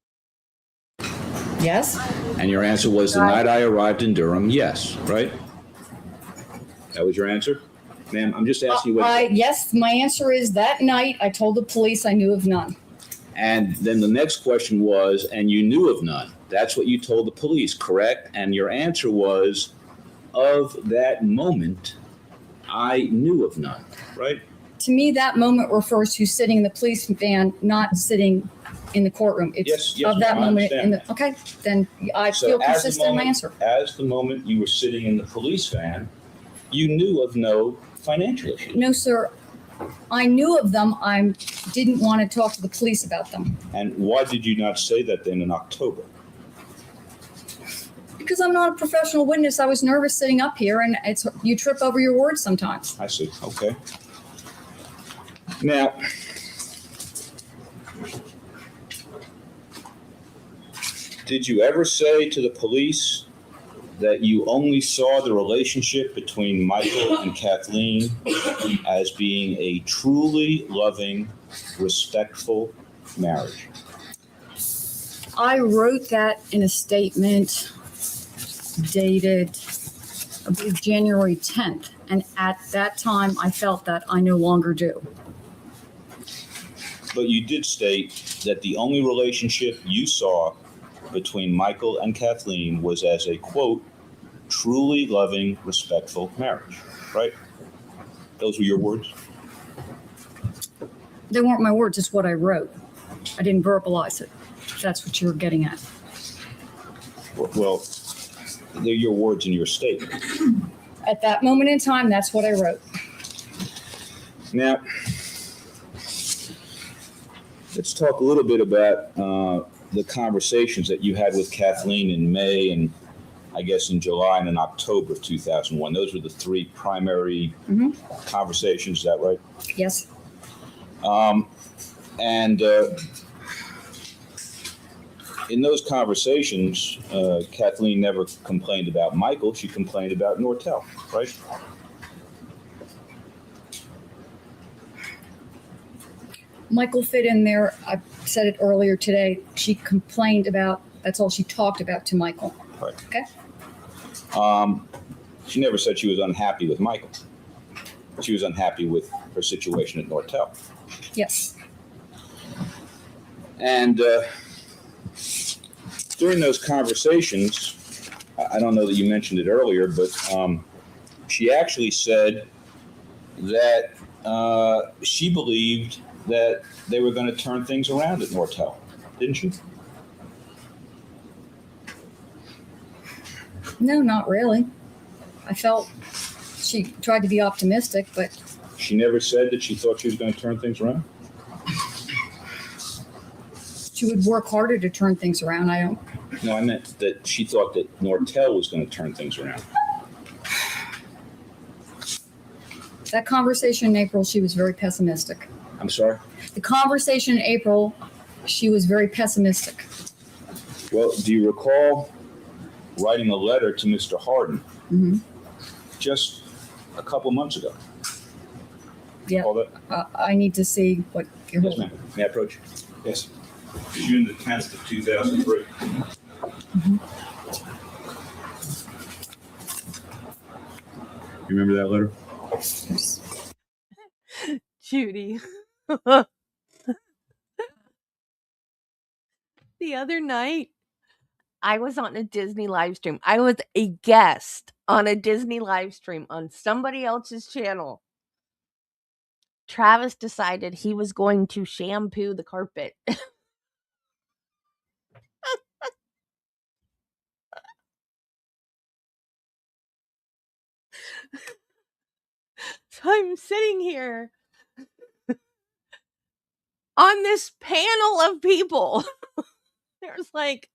Speaker 7: Yes?
Speaker 3: And your answer was the night I arrived in Durham, yes, right? That was your answer? Ma'am, I'm just asking you what...
Speaker 7: Yes, my answer is that night I told the police I knew of none.
Speaker 3: And then the next question was, and you knew of none. That's what you told the police, correct? And your answer was, of that moment, I knew of none, right?
Speaker 7: To me, that moment refers to sitting in the police van, not sitting in the courtroom. It's
Speaker 3: Yes,
Speaker 7: of that
Speaker 3: I
Speaker 7: moment.
Speaker 3: understand.
Speaker 7: Okay, then I
Speaker 3: So
Speaker 7: feel
Speaker 3: as the
Speaker 7: consistent in my
Speaker 3: moment-
Speaker 7: answer.
Speaker 3: As the moment you were sitting in the police van, you knew of no financial issues.
Speaker 7: No, sir. I knew of them. I didn't want to talk to the police about them.
Speaker 3: And why did you not say that then in October?
Speaker 7: Because I'm not a professional witness. I was nervous sitting up here, and you trip over your words sometimes.
Speaker 3: I see, okay. Now, did you ever say to the police that you only saw the relationship between Michael and Kathleen as being a truly loving, respectful marriage?
Speaker 7: I wrote that in a statement dated, I believe, January 10th. And at that time, I felt that I no longer do.
Speaker 3: But you did state that the only relationship you saw between Michael and Kathleen was as a, quote, truly loving, respectful marriage, right? Those were your words?
Speaker 7: They weren't my words, it's what I wrote. I didn't verbalize it, if that's what you're getting at.
Speaker 3: Well, they're your words in your statement.
Speaker 7: At that moment in time, that's what I wrote.
Speaker 3: Now, let's talk a little bit about the conversations that you had with Kathleen in May and I guess in July and in October of 2001. Those were the three primary conversations, is that right?
Speaker 7: Yes.
Speaker 3: And in those conversations, Kathleen never complained about Michael. She complained about Nortel, right?
Speaker 7: Michael fit in there. I said it earlier today. She complained about, that's all she talked about to Michael.
Speaker 3: Right.
Speaker 7: Okay?
Speaker 3: She never said she was unhappy with Michael. She was unhappy with her situation at Nortel.
Speaker 7: Yes.
Speaker 3: And during those conversations, I don't know that you mentioned it earlier, but she actually said that she believed that they were going to turn things around at Nortel, didn't she?
Speaker 7: No, not really. I felt she tried to be optimistic, but
Speaker 3: She never said that she thought she was going to turn things around?
Speaker 7: she would work harder to turn things around. I don't.
Speaker 3: No, I meant that she thought that Nortel was going to turn things around.
Speaker 7: That conversation in April, she was very pessimistic.
Speaker 3: I'm sorry?
Speaker 7: The conversation in April, she was very pessimistic.
Speaker 3: Well, do you recall writing a letter to Mr. Harden just a couple months ago?
Speaker 7: Yeah.
Speaker 3: Recall that?
Speaker 7: I need to see what you're
Speaker 3: Yes, ma'am. May I approach? Yes.
Speaker 8: June the 10th of 2003.
Speaker 3: You remember that letter?
Speaker 1: Judy. The other night, I was on a Disney live stream. I was a guest on a Disney live stream on somebody else's channel. Travis decided he was going to shampoo the carpet. So I'm sitting here on this panel of people. There's like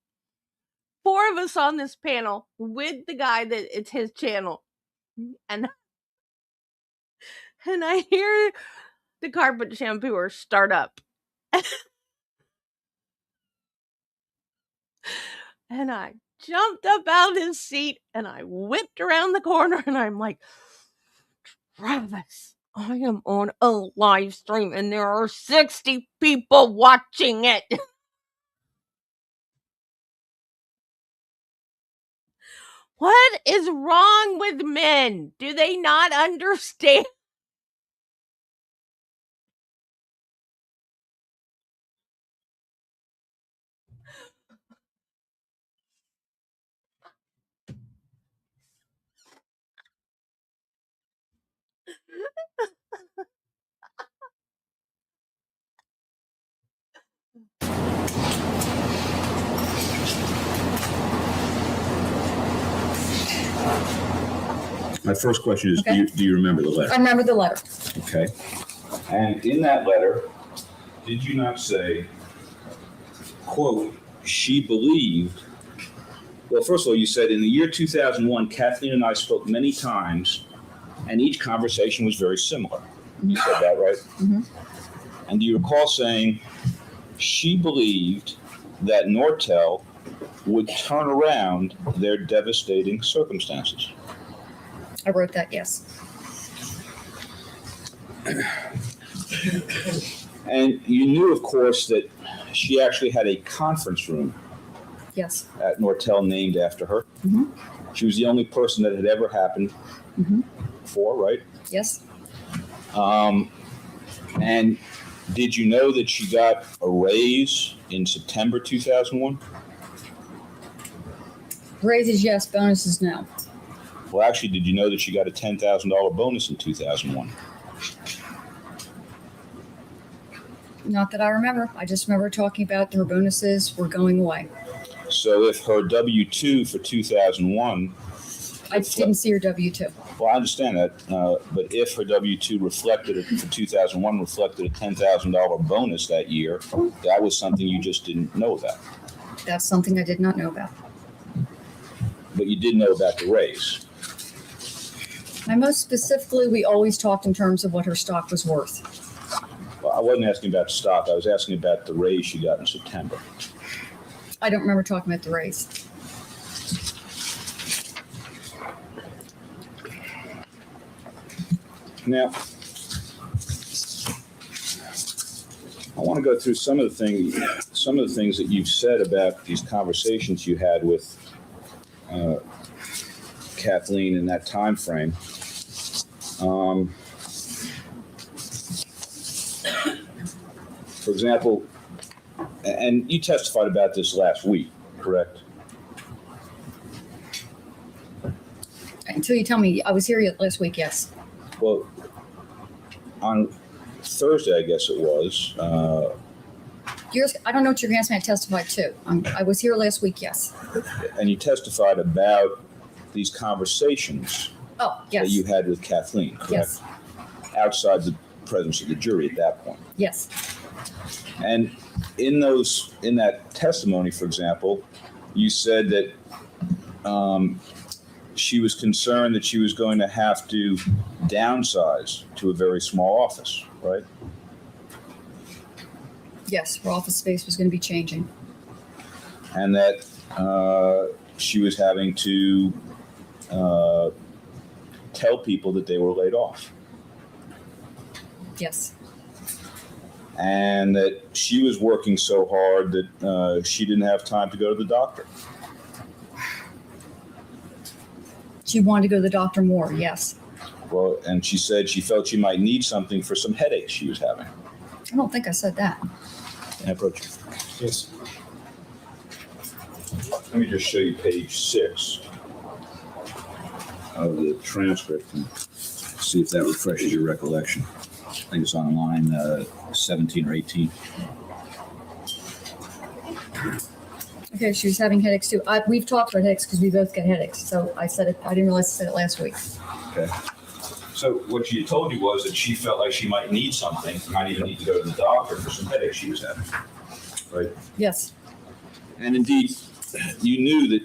Speaker 1: 4 of us on this panel with the guy that it's his channel. And I hear the carpet shampooer start up. And I jumped up out of his seat and I whipped around the corner and I'm like, Travis, I am on a live stream and there are 60 people watching it. What is wrong with men? Do they not understand?
Speaker 3: My first question is,
Speaker 7: Okay.
Speaker 3: do you remember the
Speaker 7: I
Speaker 3: letter?
Speaker 7: remember the letter.
Speaker 3: Okay. And in that letter, did you not say, quote, she believed, well, first of all, you said in the year 2001, Kathleen and I spoke many times, and each conversation was very similar. You said that, right?
Speaker 7: Mm-hmm.
Speaker 3: And do you recall saying she believed that Nortel would turn around their devastating circumstances?
Speaker 7: I wrote that, yes.
Speaker 3: And you knew, of course, that she actually had a conference room
Speaker 7: Yes.
Speaker 3: at Nortel named after her.
Speaker 7: Mhm.
Speaker 3: She was the only person that had ever happened before, right?
Speaker 7: Yes.
Speaker 3: And did you know that she got a raise in September 2001?
Speaker 7: Raises, yes. Bonuses, no.
Speaker 3: Well, actually, did you know that she got a $10,000 bonus in 2001?
Speaker 7: Not that I remember. I just remember talking about her bonuses were going away.
Speaker 3: So if her W-2 for 2001,
Speaker 7: I didn't see her W-2.
Speaker 3: well, I understand that, but if her W-2 reflected it for 2001 reflected a $10,000 bonus that year, that was something you just didn't know about.
Speaker 7: That's something I did not know about.
Speaker 3: But you did know about the raise.
Speaker 7: And most specifically, we always talked in terms of what her stock was worth.
Speaker 3: Well, I wasn't asking about stock. I was asking about the raise she got in September.
Speaker 7: I don't remember talking about the raise.
Speaker 3: Now, I want to go through some of the things that you've said about these conversations you had with Kathleen in that time frame. For example, and you testified about this last week, correct?
Speaker 7: Until you tell me, I was here last week, yes.
Speaker 3: Well, on Thursday, I guess it was.
Speaker 7: I don't know what you're going to ask me. I testified to. I was here last week, yes.
Speaker 3: And you testified about these conversations
Speaker 7: Oh, yes.
Speaker 3: that you had with Kathleen, correct?
Speaker 7: Yes.
Speaker 3: Outside the presence of the jury at that point.
Speaker 7: Yes.
Speaker 3: And in that testimony, for example, you said that she was concerned that she was going to have to downsize to a very small office, right?
Speaker 7: Yes, her office space was going to be changing.
Speaker 3: And that she was having to tell people that they were laid off.
Speaker 7: Yes.
Speaker 3: And that she was working so hard that she didn't have time to go to the doctor.
Speaker 7: She wanted to go to the doctor more, yes.
Speaker 3: Well, and she said she felt she might need something for some headaches she was having.
Speaker 7: I don't think I said that.
Speaker 3: Can I approach you?
Speaker 2: Yes.
Speaker 3: Let me just show you page 6 of the transcript and see if that refreshes your recollection. I think it's on line 17 or 18.
Speaker 7: Okay, she was having headaches too. We've talked about headaches because we both get headaches. So I said it. I didn't realize I said it last week.
Speaker 3: Okay. So what she told you was that she felt like she might need something, might even need to go to the doctor for some headaches she was having, right?
Speaker 7: Yes.
Speaker 3: And indeed, you knew that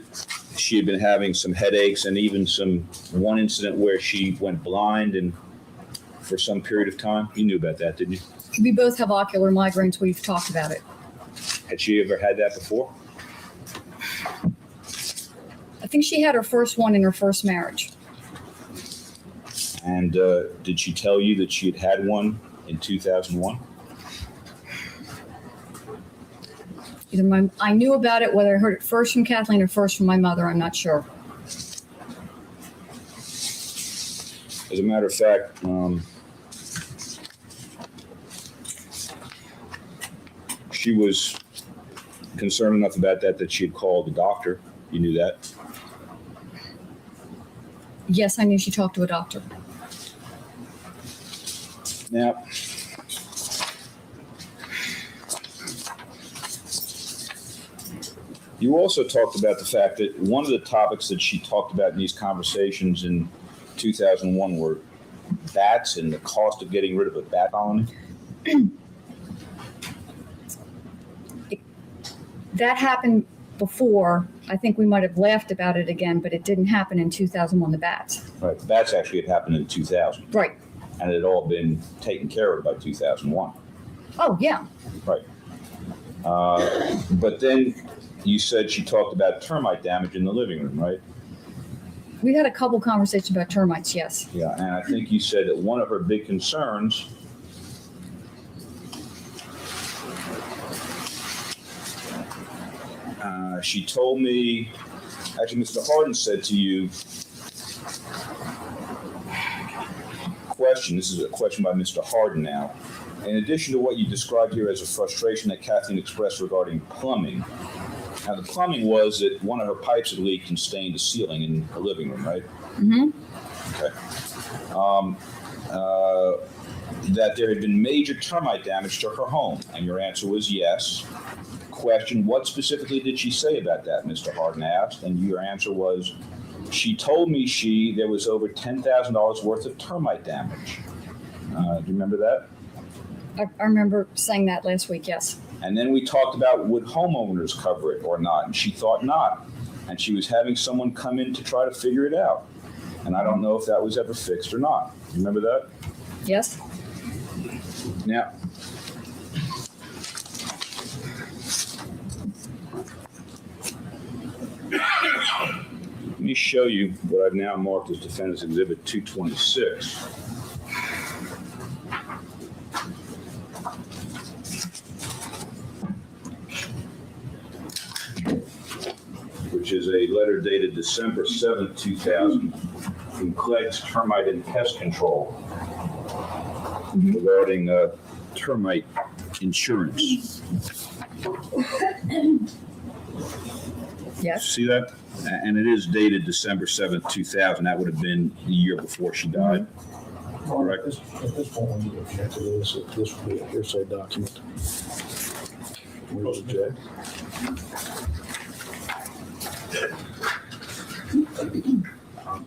Speaker 3: she had been having some headaches and even one incident where she went blind and for some period of time. You knew about that, didn't you?
Speaker 7: We both have ocular migraines. We've talked about it.
Speaker 3: Had she ever had that before?
Speaker 7: I think she had her first one in her first marriage.
Speaker 3: And did she tell you that she had had one in 2001?
Speaker 7: I knew about it, whether I heard it first from Kathleen or first from my mother, I'm not sure.
Speaker 3: As a matter of fact, she was concerned enough about that she had called the doctor. You knew that?
Speaker 7: Yes, I knew she talked to a doctor.
Speaker 3: Now, you also talked about the fact that one of the topics that she talked about in these conversations in 2001 were bats and the cost of getting rid of a bat colony.
Speaker 7: That happened before. I think we might have laughed about it again, but it didn't happen in 2001, the bats.
Speaker 3: Right, the bats actually had happened in 2000.
Speaker 7: Right.
Speaker 3: And it had all been taken care of by 2001.
Speaker 7: Oh, yeah.
Speaker 3: Right. But then you said she talked about termite damage in the living room, right?
Speaker 7: We had a couple conversations about termites, yes.
Speaker 3: Yeah, and I think you said that one of her big concerns she told me, actually Mr. Harden said to you, this is a question by Mr. Harden now. In addition to what you described here as a frustration that Kathleen expressed regarding plumbing, now the plumbing was that one of her pipes had leaked and stained the ceiling in her living room, right?
Speaker 7: Mm-hmm.
Speaker 3: Okay. That there had been major termite damage to her home, and your answer was yes. Question, what specifically did she say about that, Mr. Harden asked, and your answer was, she told me there was over $10,000 worth of termite damage. Do you remember that?
Speaker 7: I remember saying that last week, yes.
Speaker 3: And then we talked about would homeowners cover it or not, and she thought not. And she was having someone come in to try to figure it out. And I don't know if that was ever fixed or not. You remember that?
Speaker 7: Yes.
Speaker 3: Now, let me show you what I've now marked as Defendant's Exhibit 226. which is a letter dated December 7th, 2000, from Clegg's Termite and Pest Control regarding termite insurance.
Speaker 7: Yes.
Speaker 3: See that? And it is dated December 7th, 2000. That would have been the year before she died. Correct.
Speaker 5: At this point, when you object to this would be a hearsay document. We will object.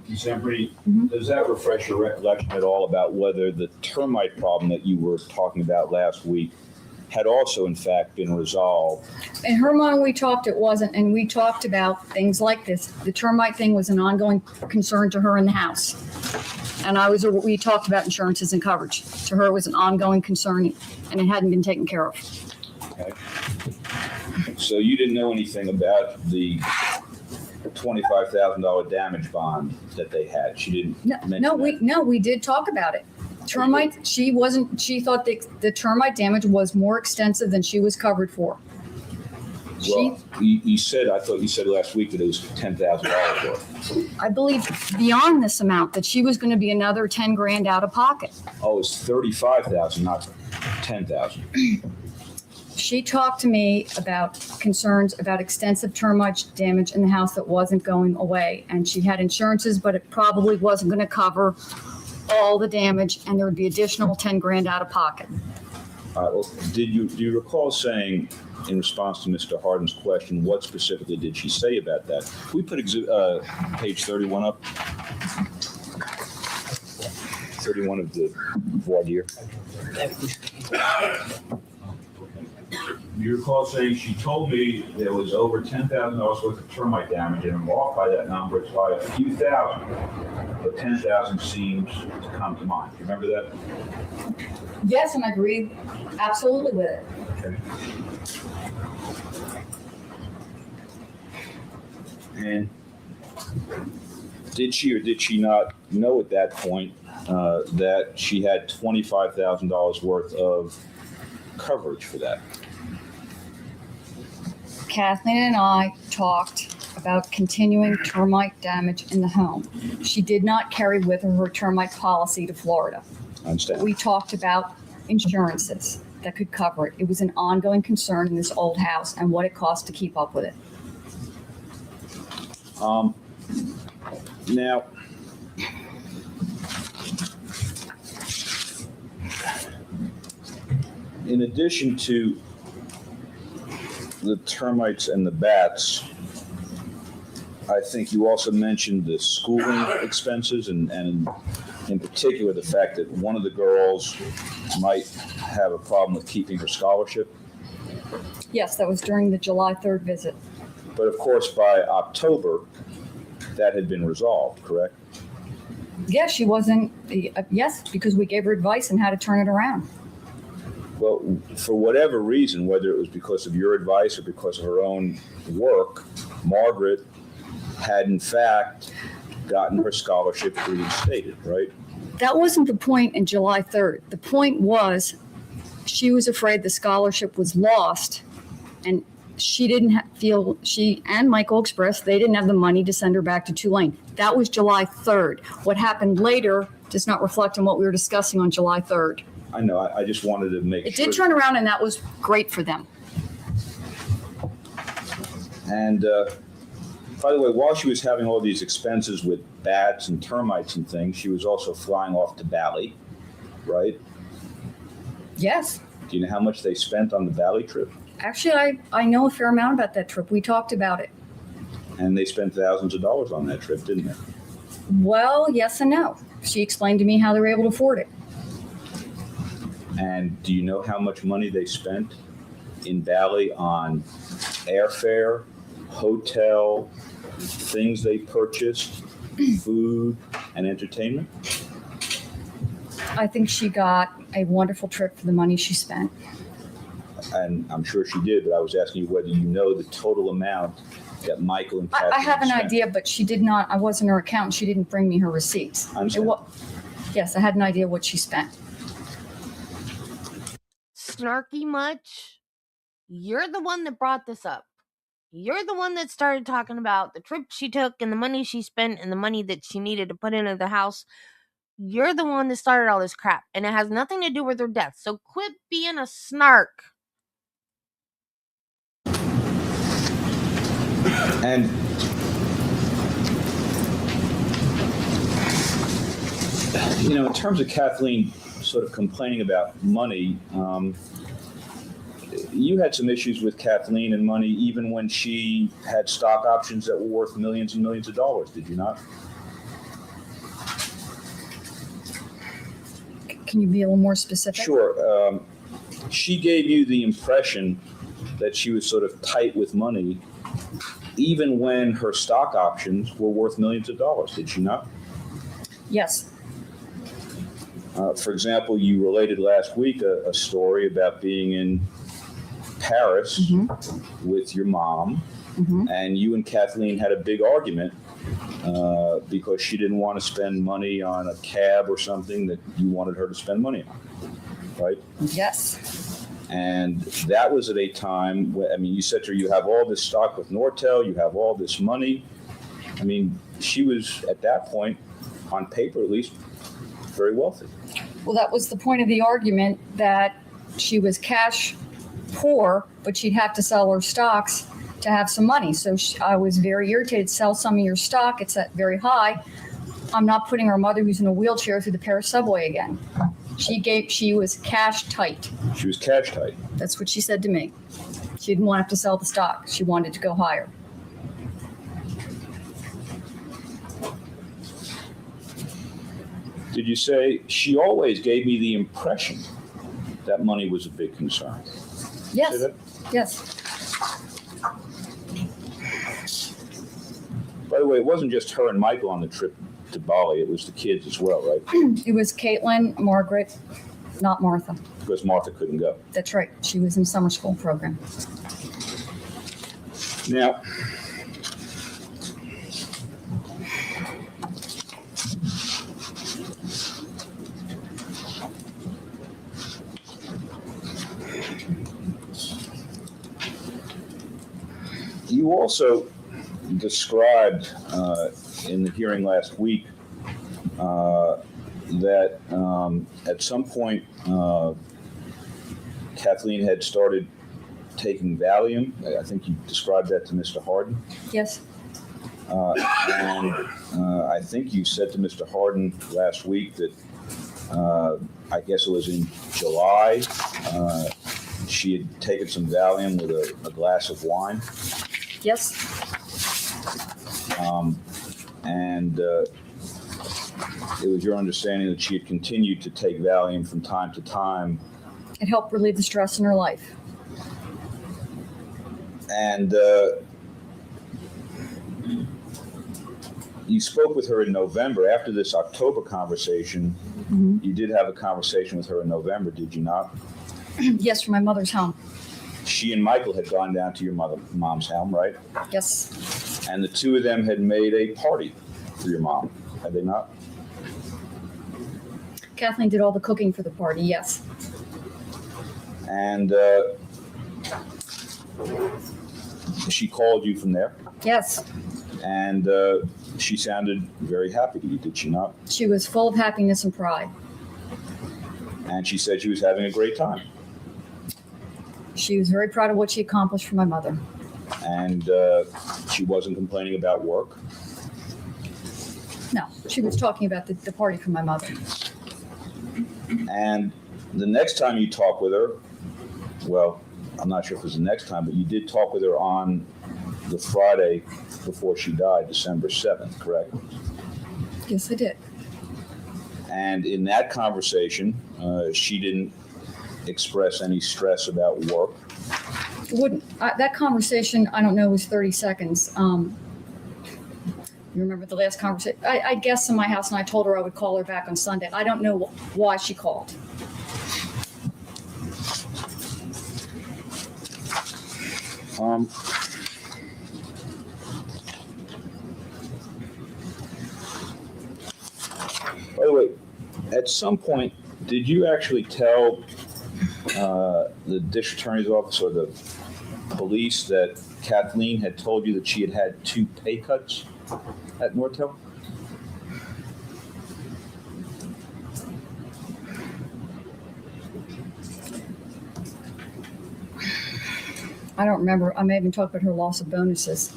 Speaker 3: December, does that refresh your recollection at all about whether the termite problem that you were talking about last week had also, in fact, been resolved?
Speaker 7: In her mind, we talked, it wasn't, and we talked about things like this. The termite thing was an ongoing concern to her in the house. And we talked about insurances and coverage. To her, it was an ongoing concern, and it hadn't been taken care of.
Speaker 3: Okay. So you didn't know anything about the $25,000 damage bond that they had? She didn't mention that?
Speaker 7: We did talk about it. Termite, she thought the termite damage was more extensive than she was covered for.
Speaker 3: Well, I thought you said last week that it was $10,000 worth.
Speaker 7: I believe beyond this amount, that she was going to be another 10 grand out of pocket.
Speaker 3: Oh, it's $35,000, not $10,000.
Speaker 7: She talked to me about concerns about extensive termite damage in the house that wasn't going away. And she had insurances, but it probably wasn't going to cover all the damage, and there would be additional 10 grand out of pocket.
Speaker 3: Well, do you recall saying, in response to Mr. Harden's question, what specifically did she say about that? Can we put page 31 up? 31 of the voir dire. You recall saying, she told me there was over $10,000 worth of termite damage, and I'm off by that number. It's by a few thousand, but 10,000 seems to come to mind. You remember that?
Speaker 7: Yes, and I agree absolutely with it.
Speaker 3: Okay. And did she or did she not know at that point that she had $25,000 worth of coverage for that?
Speaker 7: Kathleen and I talked about continuing termite damage in the home. She did not carry with her termite policy to Florida.
Speaker 3: I understand.
Speaker 7: We talked about insurances that could cover it. It was an ongoing concern in this old house and what it cost to keep up with it.
Speaker 3: Now, in addition to the termites and the bats, I think you also mentioned the schooling expenses and in particular the fact that one of the girls might have a problem with keeping her scholarship.
Speaker 7: Yes, that was during the July 3rd visit.
Speaker 3: But of course, by October, that had been resolved, correct?
Speaker 7: Yes, she wasn't, yes, because we gave her advice on how to turn it around.
Speaker 3: Well, for whatever reason, whether it was because of your advice or because of her own work, Margaret had in fact gotten her scholarship reinstated, right?
Speaker 7: That wasn't the point in July 3rd. The point was she was afraid the scholarship was lost, and she didn't feel, she and Michael expressed they didn't have the money to send her back to Tulane. That was July 3rd. What happened later does not reflect on what we were discussing on July 3rd.
Speaker 3: I know, I just wanted to make
Speaker 7: It
Speaker 3: sure.
Speaker 7: did turn around, and that was great for them.
Speaker 3: And by the way, while she was having all these expenses with bats and termites and things, she was also flying off to Bali, right?
Speaker 7: Yes.
Speaker 3: Do you know how much they spent on the Bali trip?
Speaker 7: Actually, I know a fair amount about that trip. We talked about it.
Speaker 3: And they spent thousands of dollars on that trip, didn't they?
Speaker 7: Well, yes and no. She explained to me how they were able to afford it.
Speaker 3: And do you know how much money they spent in Bali on airfare, hotel, things they purchased, food, and entertainment?
Speaker 7: I think she got a wonderful trip for the money she spent.
Speaker 3: And I'm sure she did, but I was asking you whether you know the total amount that Michael and Kathleen
Speaker 7: I have an
Speaker 3: spent.
Speaker 7: idea, but she did not, I wasn't her accountant. She didn't bring me her receipts.
Speaker 3: I understand.
Speaker 7: Yes, I had an idea what she spent.
Speaker 1: Snarky much? You're the one that brought this up. You're the one that started talking about the trip she took and the money she spent and the money that she needed to put into the house. You're the one that started all this crap, and it has nothing to do with her death. So quit being a snark.
Speaker 3: And in terms of Kathleen sort of complaining about money, you had some issues with Kathleen and money even when she had stock options that were worth millions and millions of dollars, did you not?
Speaker 7: Can you be a little more specific?
Speaker 3: Sure. She gave you the impression that she was sort of tight with money even when her stock options were worth millions of dollars, did she not?
Speaker 7: Yes.
Speaker 3: For example, you related last week a story about being in Paris with your mom, and you and Kathleen had a big argument because she didn't want to spend money on a cab or something that you wanted her to spend money on, right?
Speaker 7: Yes.
Speaker 3: And that was at a time when, you said to her, you have all this stock with Nortel, you have all this money. She was at that point, on paper at least, very wealthy.
Speaker 7: Well, that was the point of the argument, that she was cash poor, but she'd have to sell her stocks to have some money. So I was very irritated. Sell some of your stock. It's at very high. I'm not putting our mother, who's in a wheelchair, through the Paris subway again. She was cash tight.
Speaker 3: She was cash tight.
Speaker 7: That's what she said to me. She didn't want to sell the stock. She wanted to go higher.
Speaker 3: Did you say, she always gave me the impression that money was a big concern?
Speaker 7: Yes.
Speaker 3: Say that?
Speaker 7: Yes.
Speaker 3: By the way, it wasn't just her and Michael on the trip to Bali, it was the kids as well, right?
Speaker 7: It was Caitlin, Margaret, not Martha.
Speaker 3: Because Martha couldn't go.
Speaker 7: That's right. She was in summer school program.
Speaker 3: Now, you also described in the hearing last week that at some point Kathleen had started taking Valium. I think you described that to Mr. Harden.
Speaker 7: Yes.
Speaker 3: And I think you said to Mr. Harden last week that I guess it was in July, she had taken some Valium with a glass of wine.
Speaker 7: Yes.
Speaker 3: And it was your understanding that she had continued to take Valium from time to time.
Speaker 7: It helped relieve the stress in her life.
Speaker 3: And you spoke with her in November. After this October conversation, you did have a conversation with her in November, did you not?
Speaker 7: Yes, from my mother's home.
Speaker 3: She and Michael had gone down to your mom's home, right?
Speaker 7: Yes.
Speaker 3: And the two of them had made a party for your mom, had they not?
Speaker 7: Kathleen did all the cooking for the party, yes.
Speaker 3: And she called you from there,
Speaker 7: Yes.
Speaker 3: and she sounded very happy to you, did she not?
Speaker 7: She was full of happiness and pride.
Speaker 3: And she said she was having a great time.
Speaker 7: She was very proud of what she accomplished for my mother.
Speaker 3: And she wasn't complaining about work.
Speaker 7: No, she was talking about the party for my mother.
Speaker 3: And the next time you talk with her, well, I'm not sure if it was the next time, but you did talk with her on the Friday before she died, December 7th, correct?
Speaker 7: Yes, I did.
Speaker 3: And in that conversation, she didn't express any stress about work.
Speaker 7: That conversation, I don't know, was 30 seconds. You remember the last conversation? I guessed in my house, and I told her I would call her back on Sunday. I don't know why she called.
Speaker 3: By the way, at some point, did you actually tell the district attorney's office or the police that Kathleen had told you that she had 2 pay cuts at Nortel?
Speaker 7: I don't remember. I may have been talking about her loss of bonuses.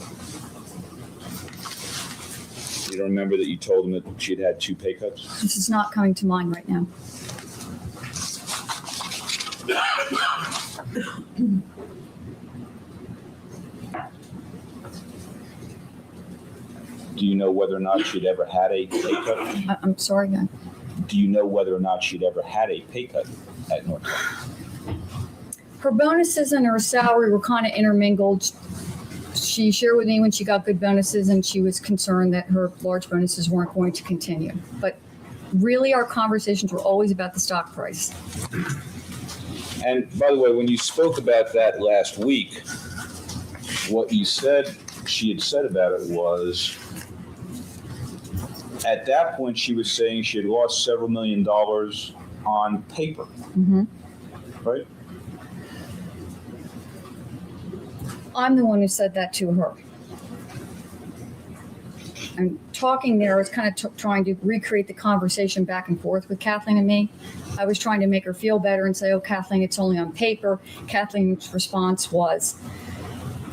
Speaker 3: You don't remember that you told them that she had 2 pay cuts?
Speaker 7: This is not coming to mind right now.
Speaker 3: Do you know whether or not she'd ever had a pay cut?
Speaker 7: I'm sorry again.
Speaker 3: Do you know whether or not she'd ever had a pay cut at Nortel?
Speaker 7: Her bonuses and her salary were kind of intermingled. She shared with me when she got good bonuses, and she was concerned that her large bonuses weren't going to continue. But really, our conversations were always about the stock price.
Speaker 3: And by the way, when you spoke about that last week, what you said, she had said about it was, at that point, she was saying she had lost several $1 million on paper, right?
Speaker 7: I'm the one who said that to her. And talking there was kind of trying to recreate the conversation back and forth with Kathleen and me. I was trying to make her feel better and say, oh, Kathleen, it's only on paper. Kathleen's response was,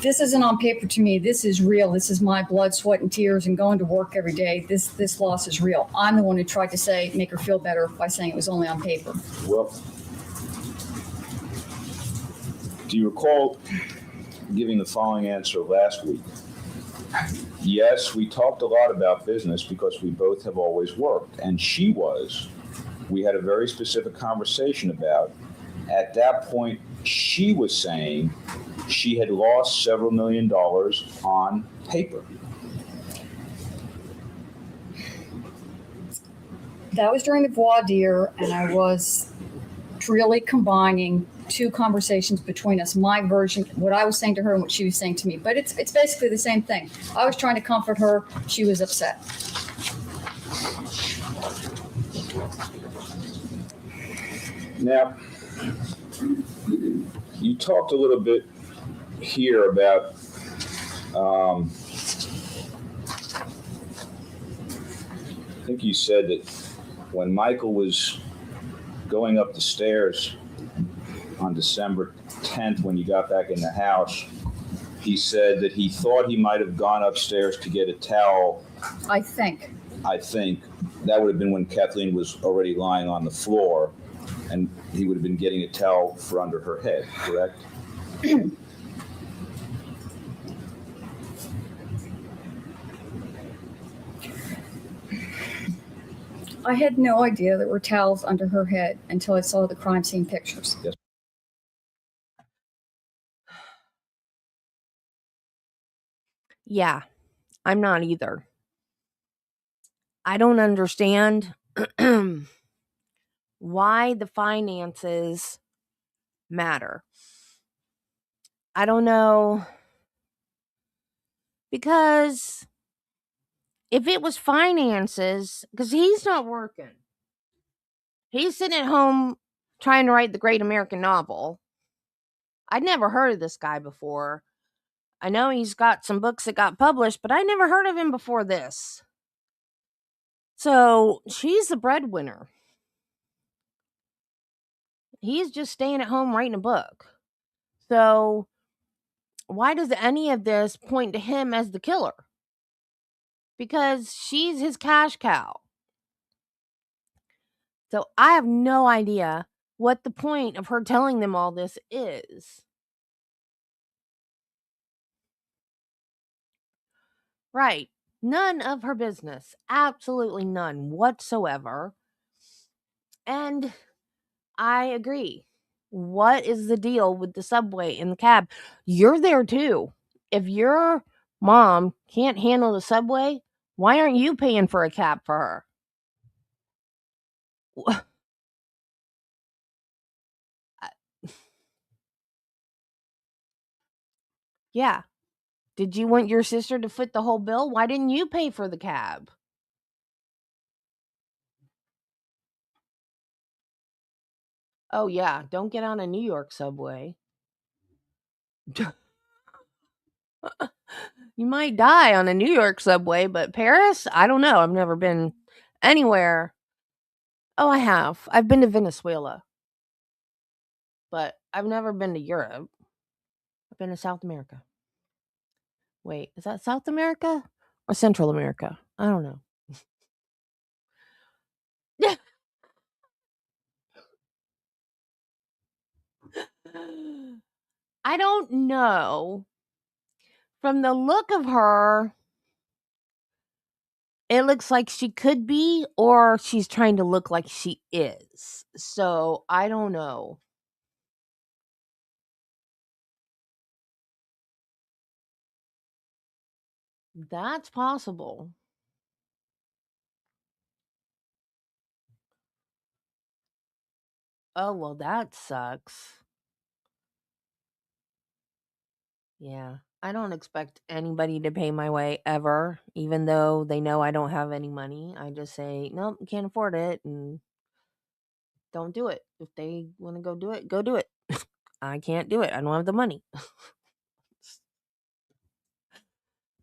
Speaker 7: this isn't on paper to me. This is real. This is my blood, sweat, and tears and going to work every day. This loss is real. I'm the one who tried to make her feel better by saying it was only on paper.
Speaker 3: Well, do you recall giving the following answer last week? Yes, we talked a lot about business because we both have always worked. And we had a very specific conversation about, at that point, she was saying she had lost several $1 million on paper.
Speaker 7: That was during the voir dire, and I was really combining 2 conversations between us, my version, what I was saying to her and what she was saying to me. But it's basically the same thing. I was trying to comfort her. She was upset.
Speaker 3: Now, you talked a little bit here about I think you said that when Michael was going up the stairs on December 10th, when you got back in the house, he said that he thought he might have gone upstairs to get a towel.
Speaker 7: I think.
Speaker 3: That would have been when Kathleen was already lying on the floor, and he would have been getting a towel for under her head, correct?
Speaker 7: I had no idea there were towels under her head until I saw the crime scene pictures.
Speaker 3: Yes.
Speaker 1: Yeah, I'm not either. I don't understand why the finances matter. I don't know. Because if it was finances, because he's not working, he's sitting at home trying to write the great American novel. I'd never heard of this guy before. I know he's got some books that got published, but I never heard of him before this. So she's the breadwinner. He's just staying at home writing a book. So why does any of this point to him as the killer? Because she's his cash cow. So I have no idea what the point of her telling them all this is. Right. None of her business. Absolutely none whatsoever. And I agree. What is the deal with the subway and the cab? You're there too. If your mom can't handle the subway, why aren't you paying for a cab for her? Yeah. Did you want your sister to foot the whole bill? Why didn't you pay for the cab? Oh, yeah. Don't get on a New York subway. You might die on a New York subway, but Paris? I don't know. I've never been anywhere. Oh, I have. I've been to Venezuela, but I've never been to Europe. I've been to South America. Wait, is that South America or Central America? I don't know. I don't know. From the look of her, it looks like she could be, or she's trying to look like she is. So I don't know. That's possible. Oh, well, that sucks. Yeah. I don't expect anybody to pay my way ever, even though they know I don't have any money. I just say, nope, can't afford it, and don't do it. If they want to go do it, go do it. I can't do it. I don't have the money.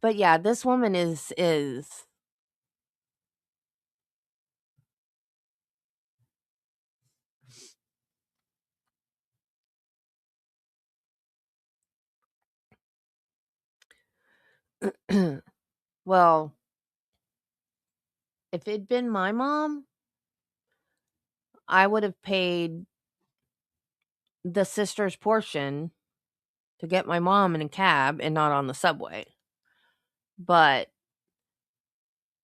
Speaker 1: But yeah, this woman is well, if it'd been my mom, I would have paid the sister's portion to get my mom in a cab and not on the subway. But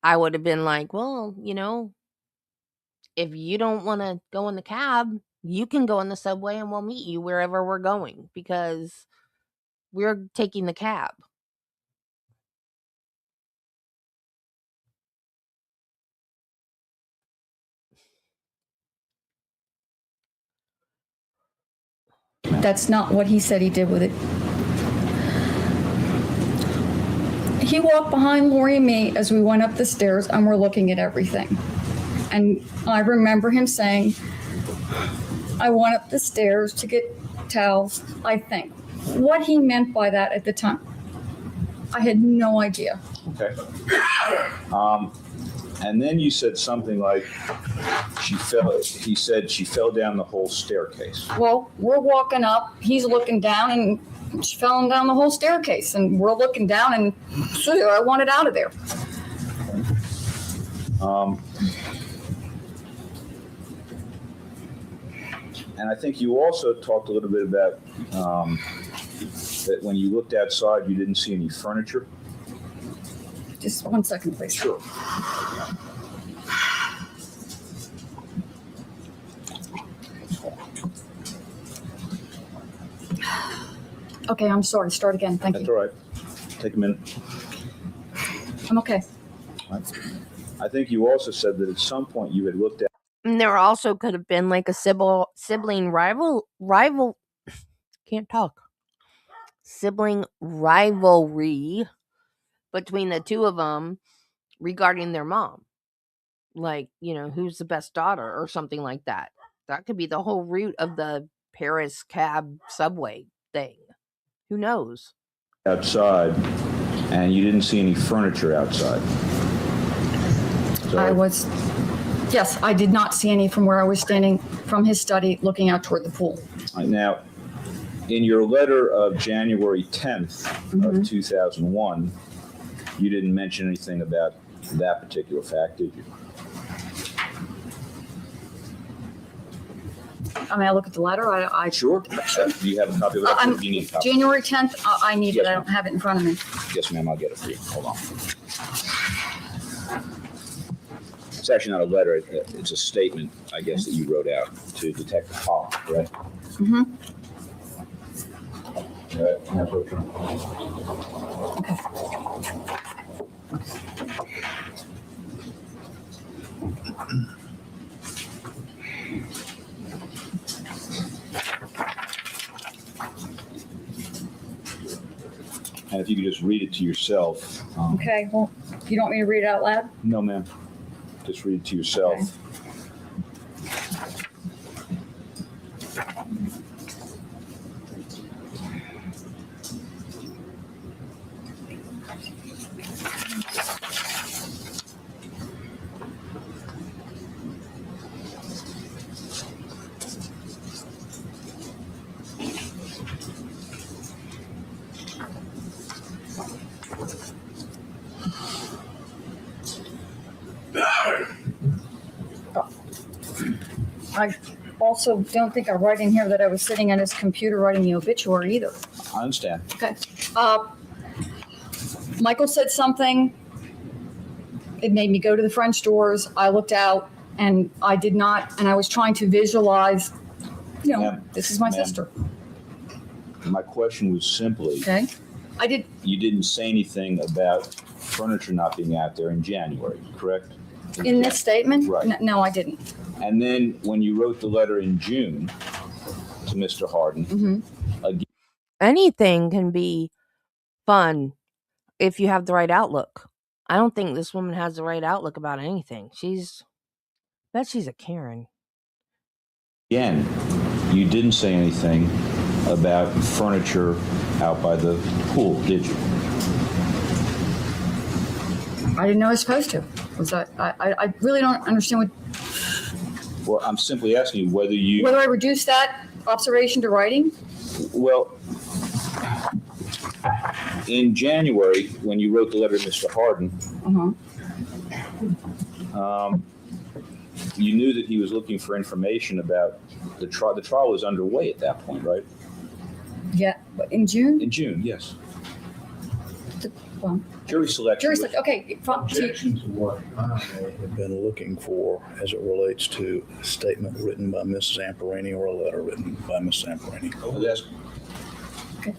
Speaker 1: I would have been like, well, if you don't want to go in the cab, you can go in the subway and we'll meet you wherever we're going because we're taking the cab.
Speaker 7: That's not what he said he did with it. He walked behind Lori and me as we went up the stairs and we're looking at everything. And I remember him saying, I went up the stairs to get towels, I think. What he meant by that at the time, I had no idea.
Speaker 3: Okay. And then you said something like he said she fell down the whole staircase.
Speaker 7: Well, we're walking up, he's looking down, and she fell down the whole staircase. And we're looking down, and I wanted out of there.
Speaker 3: And I think you also talked a little bit about that when you looked outside, you didn't see any furniture.
Speaker 7: Just 1 second, please.
Speaker 3: Sure.
Speaker 7: Okay, I'm sorry. Start again. Thank
Speaker 3: That's
Speaker 7: you.
Speaker 3: all right. Take a minute.
Speaker 7: I'm okay.
Speaker 3: I think you also said that at some point you had looked at.
Speaker 1: And there also could have been like a sibling can't talk. Sibling rivalry between the two of them regarding their mom. Like, who's the best daughter or something like that. That could be the whole root of the Paris cab subway thing. Who knows?
Speaker 3: Outside, and you didn't see any furniture outside. So,
Speaker 7: Yes, I did not see any from where I was standing from his study looking out toward the pool.
Speaker 3: now, in your letter of January 10th of 2001, you didn't mention anything about that particular fact, did you?
Speaker 7: I mean, I look at the letter. I
Speaker 3: Sure. Do you have a copy of it? Do you need a copy?
Speaker 7: January 10th, I need
Speaker 3: Yes,
Speaker 7: it. I don't have it in front of me.
Speaker 3: Yes, ma'am. I'll get it for you. Hold on. It's actually not a letter. It's a statement, I guess, that you wrote out to Detective Hall, right?
Speaker 7: Mm-hmm.
Speaker 3: And if you could just read it to yourself.
Speaker 7: Okay, well, you don't want me to read it out loud?
Speaker 3: No, ma'am. Just read it to yourself.
Speaker 7: Okay. I also don't think I write in here that I was sitting at his computer writing the obituary either.
Speaker 3: I understand.
Speaker 7: Okay. Michael said something. It made me go to the French doors. I looked out and I did not, and I was trying to visualize, this is my sister.
Speaker 3: My question was simply,
Speaker 7: Okay.
Speaker 3: you didn't say anything about furniture not being out there in January, correct?
Speaker 7: In this statement?
Speaker 3: Right.
Speaker 7: No, I didn't.
Speaker 3: And then when you wrote the letter in June to Mr. Harden,
Speaker 7: Mm-hmm.
Speaker 1: Anything can be fun if you have the right outlook. I don't think this woman has the right outlook about anything. She's a Karen.
Speaker 3: again, you didn't say anything about furniture out by the pool, did you?
Speaker 7: I didn't know I was supposed to. I really don't understand
Speaker 3: Well, I'm simply asking you
Speaker 7: whether I reduced that observation to writing.
Speaker 3: Well, in January, when you wrote the letter to Mr. Harden, you knew that he was looking for information about the trial. The trial was underway at that point, right?
Speaker 7: Yeah, but in June?
Speaker 3: In June, yes.
Speaker 7: Well,
Speaker 3: Jury selection.
Speaker 7: jury selection. Okay.
Speaker 9: Objection to what?
Speaker 5: I've been looking for as it relates to a statement written by Ms. Zamperini or a letter written by Ms. Zamperini.
Speaker 7: Okay.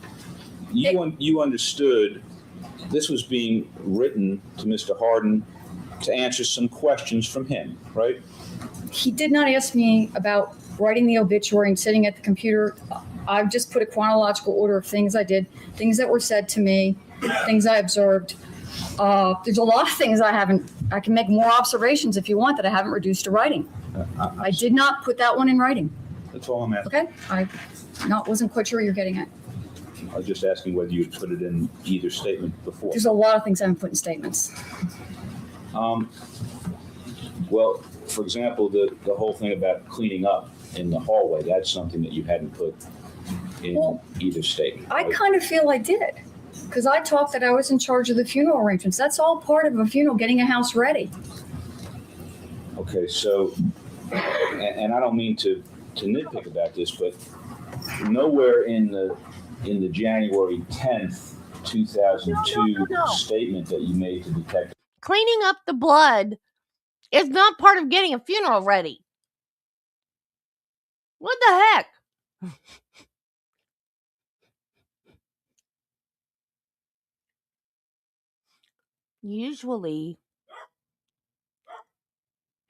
Speaker 3: You understood this was being written to Mr. Harden to answer some questions from him, right?
Speaker 7: He did not ask me about writing the obituary and sitting at the computer. I've just put a chronological order of things I did, things that were said to me, things I observed. There's a lot of things I can make more observations if you want that I haven't reduced to writing. I did not put that one in writing.
Speaker 3: That's all I'm asking.
Speaker 7: Okay? I wasn't quite sure what you're getting at.
Speaker 3: I was just asking whether you had put it in either statement before.
Speaker 7: There's a lot of things I haven't put in statements.
Speaker 3: Well, for example, the whole thing about cleaning up in the hallway, that's something that you hadn't put in either statement.
Speaker 7: I
Speaker 3: right?
Speaker 7: kind of feel I did, because I talked that I was in charge of the funeral arrangements. That's all part of a funeral, getting a house ready.
Speaker 3: Okay, so, and I don't mean to nitpick about this, but nowhere in the January 10th, 2002 statement that you made to Detective.
Speaker 1: Cleaning up the blood is not part of getting a funeral ready. What the heck? Usually,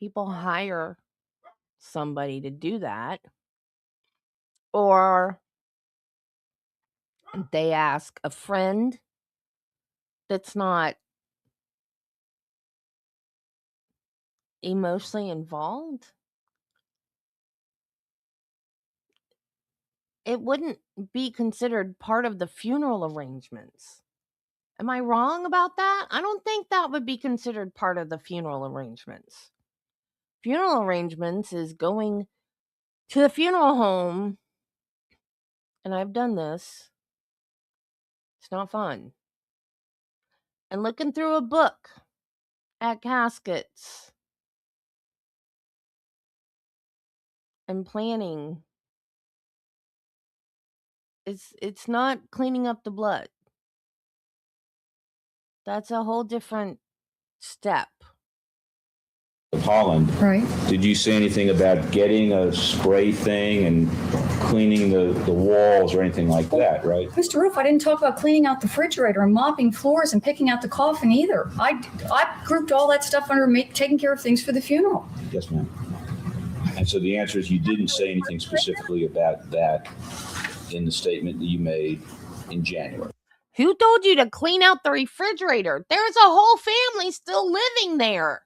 Speaker 1: people hire somebody to do that, or they ask a friend that's not emotionally involved. It wouldn't be considered part of the funeral arrangements. Am I wrong about that? I don't think that would be considered part of the funeral arrangements. Funeral arrangements is going to the funeral home, and I've done this. It's not fun. And looking through a book at caskets and planning. It's not cleaning up the blood. That's a whole different step.
Speaker 3: Holland.
Speaker 7: Right.
Speaker 3: Did you say anything about getting a spray thing and cleaning the walls or anything like that, right?
Speaker 7: Mr. Roof, I didn't talk about cleaning out the refrigerator and mopping floors and picking out the coffin either. I grouped all that stuff under taking care of things for the funeral.
Speaker 3: Yes, ma'am. And so the answer is you didn't say anything specifically about that in the statement that you made in January.
Speaker 1: Who told you to clean out the refrigerator? There's a whole family still living there.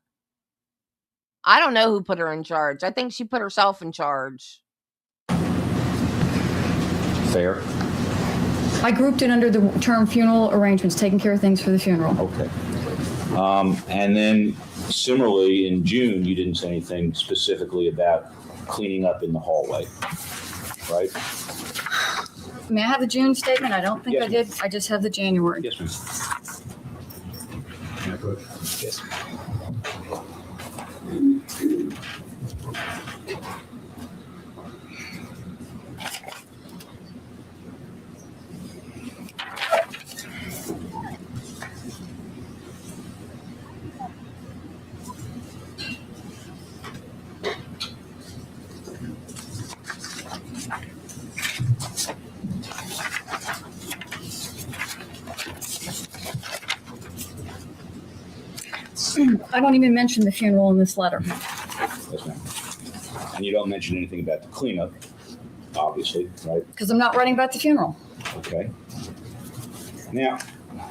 Speaker 1: I don't know who put her in charge. I think she put herself in charge.
Speaker 3: Fair?
Speaker 7: I grouped it under the term funeral arrangements, taking care of things for the funeral.
Speaker 3: Okay. And then similarly, in June, you didn't say anything specifically about cleaning up in the hallway, right?
Speaker 7: May I have the June statement? I don't think
Speaker 3: Yes,
Speaker 7: I did. I just have the January.
Speaker 3: Yes, ma'am.
Speaker 2: Yes.
Speaker 7: I don't even mention the funeral in this letter.
Speaker 3: Yes, ma'am. And you don't mention anything about the cleanup, obviously, right?
Speaker 7: Because I'm not writing about the funeral.
Speaker 3: Okay. Now,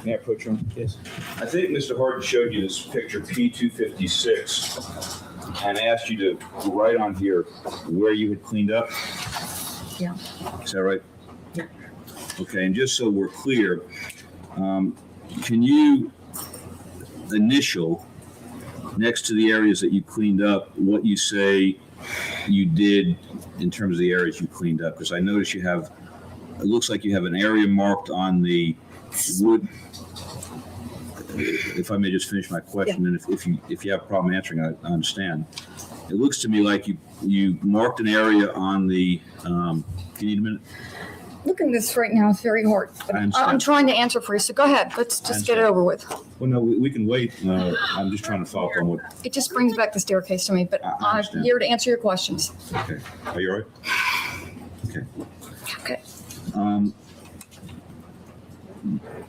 Speaker 3: may I approach him?
Speaker 2: Yes.
Speaker 3: I think Mr. Harden showed you this picture P256 and asked you to write on here where you had cleaned up.
Speaker 7: Yeah.
Speaker 3: Is that right?
Speaker 7: Yeah.
Speaker 3: Okay, and just so we're clear, can you initial next to the areas that you cleaned up what you say you did in terms of the areas you cleaned up? Because I notice you have, it looks like you have an area marked on the wood. If I may just finish my question, and if you have a problem answering, I understand. It looks to me like you marked an area on the. Can you need a minute?
Speaker 7: Looking at this right now is very hard. But
Speaker 3: I understand.
Speaker 7: I'm trying to answer for you, so go ahead. Let's just get it over with.
Speaker 3: Well, no, we can wait. I'm just trying to follow up on what.
Speaker 7: It just brings back the staircase to me, but
Speaker 3: I
Speaker 7: I'm
Speaker 3: understand.
Speaker 7: here to answer your questions.
Speaker 3: Okay. Are you all right? Okay.
Speaker 7: Okay.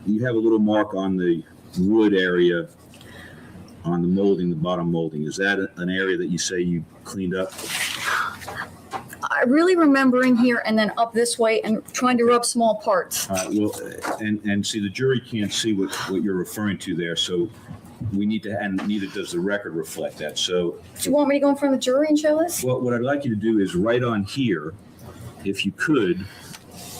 Speaker 3: You have a little mark on the wood area on the molding, the bottom molding. Is that an area that you say you cleaned up?
Speaker 7: I really remember in here and then up this way and trying to rub small parts.
Speaker 3: All right, well, and see, the jury can't see what you're referring to there, so we need to, and neither does the record reflect that. So,
Speaker 7: Do you want me to go in front of the jury and show this?
Speaker 3: well, what I'd like you to do is write on here, if you could,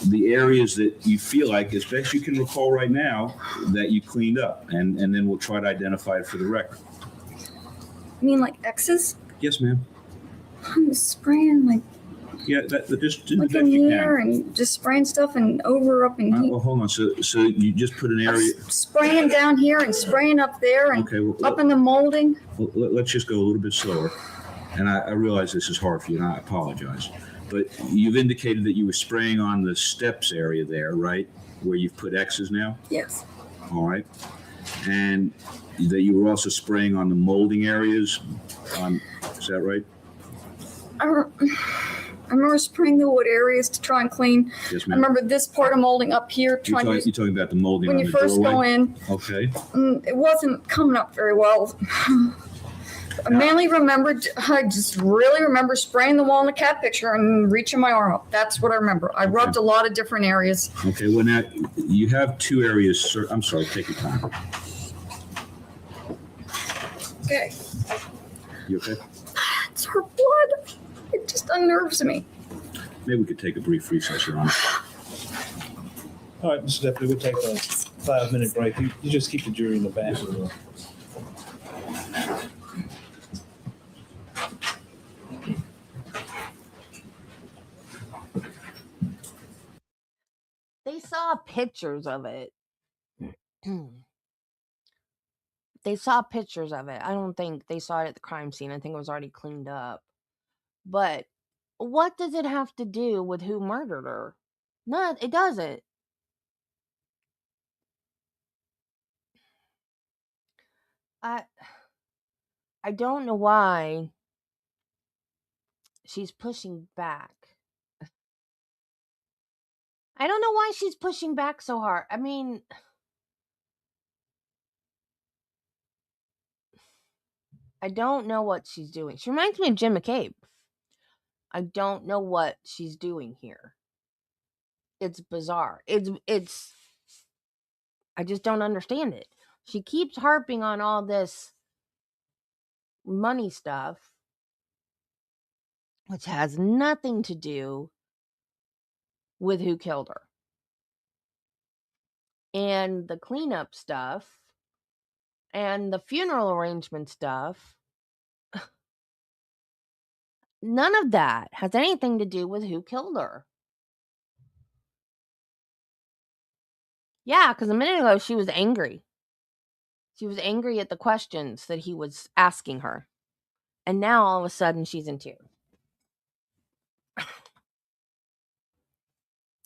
Speaker 3: the areas that you feel like, as best you can recall right now, that you cleaned up, and then we'll try to identify it for the record.
Speaker 7: You mean like X's?
Speaker 3: Yes, ma'am.
Speaker 7: I'm spraying like
Speaker 3: Yeah, just do the
Speaker 7: in
Speaker 3: best you
Speaker 7: here
Speaker 3: can.
Speaker 7: and just spraying stuff and over up and
Speaker 3: Well, hold on. So you just put an area.
Speaker 7: spraying down here and spraying up there and
Speaker 3: Okay. Well,
Speaker 7: up in the molding.
Speaker 3: let's just go a little bit slower. And I realize this is hard for you, and I apologize. But you've indicated that you were spraying on the steps area there, right? Where you've put X's now?
Speaker 7: Yes.
Speaker 3: All right. And that you were also spraying on the molding areas? Is that right?
Speaker 7: I remember spraying the wood areas to try and clean.
Speaker 3: Yes,
Speaker 7: I
Speaker 3: ma'am.
Speaker 7: remember this part of molding up here
Speaker 3: You're
Speaker 7: trying to.
Speaker 3: talking about the molding
Speaker 7: When
Speaker 3: on
Speaker 7: you
Speaker 3: the
Speaker 7: first
Speaker 3: doorway?
Speaker 7: go in,
Speaker 3: Okay.
Speaker 7: it wasn't coming up very well. I mainly remembered, I just really remember spraying the wall in the cat picture and reaching my arm up. That's what I remember. I rubbed a lot of different areas.
Speaker 3: Okay. Well, now you have two areas. Sir, I'm sorry. Take your time.
Speaker 7: Okay.
Speaker 3: You okay?
Speaker 7: It's her blood. It just unnerves me.
Speaker 3: Maybe we could take a brief recess, Your Honor.
Speaker 4: All right, Mr. Deputy, we'll take a 5-minute break. You just keep the jury in the back.
Speaker 1: They saw pictures of it. They saw pictures of it. I don't think they saw it at the crime scene. I think it was already cleaned up. But what does it have to do with who murdered her? No, it doesn't. I don't know why she's pushing back. I don't know why she's pushing back so hard. I mean, I don't know what she's doing. She reminds me of Jim McCabe. I don't know what she's doing here. It's bizarre. It's I just don't understand it. She keeps harping on all this money stuff, which has nothing to do with who killed her. And the cleanup stuff and the funeral arrangement stuff, none of that has anything to do with who killed her. Yeah, because a minute ago she was angry. She was angry at the questions that he was asking her. And now all of a sudden she's in tears.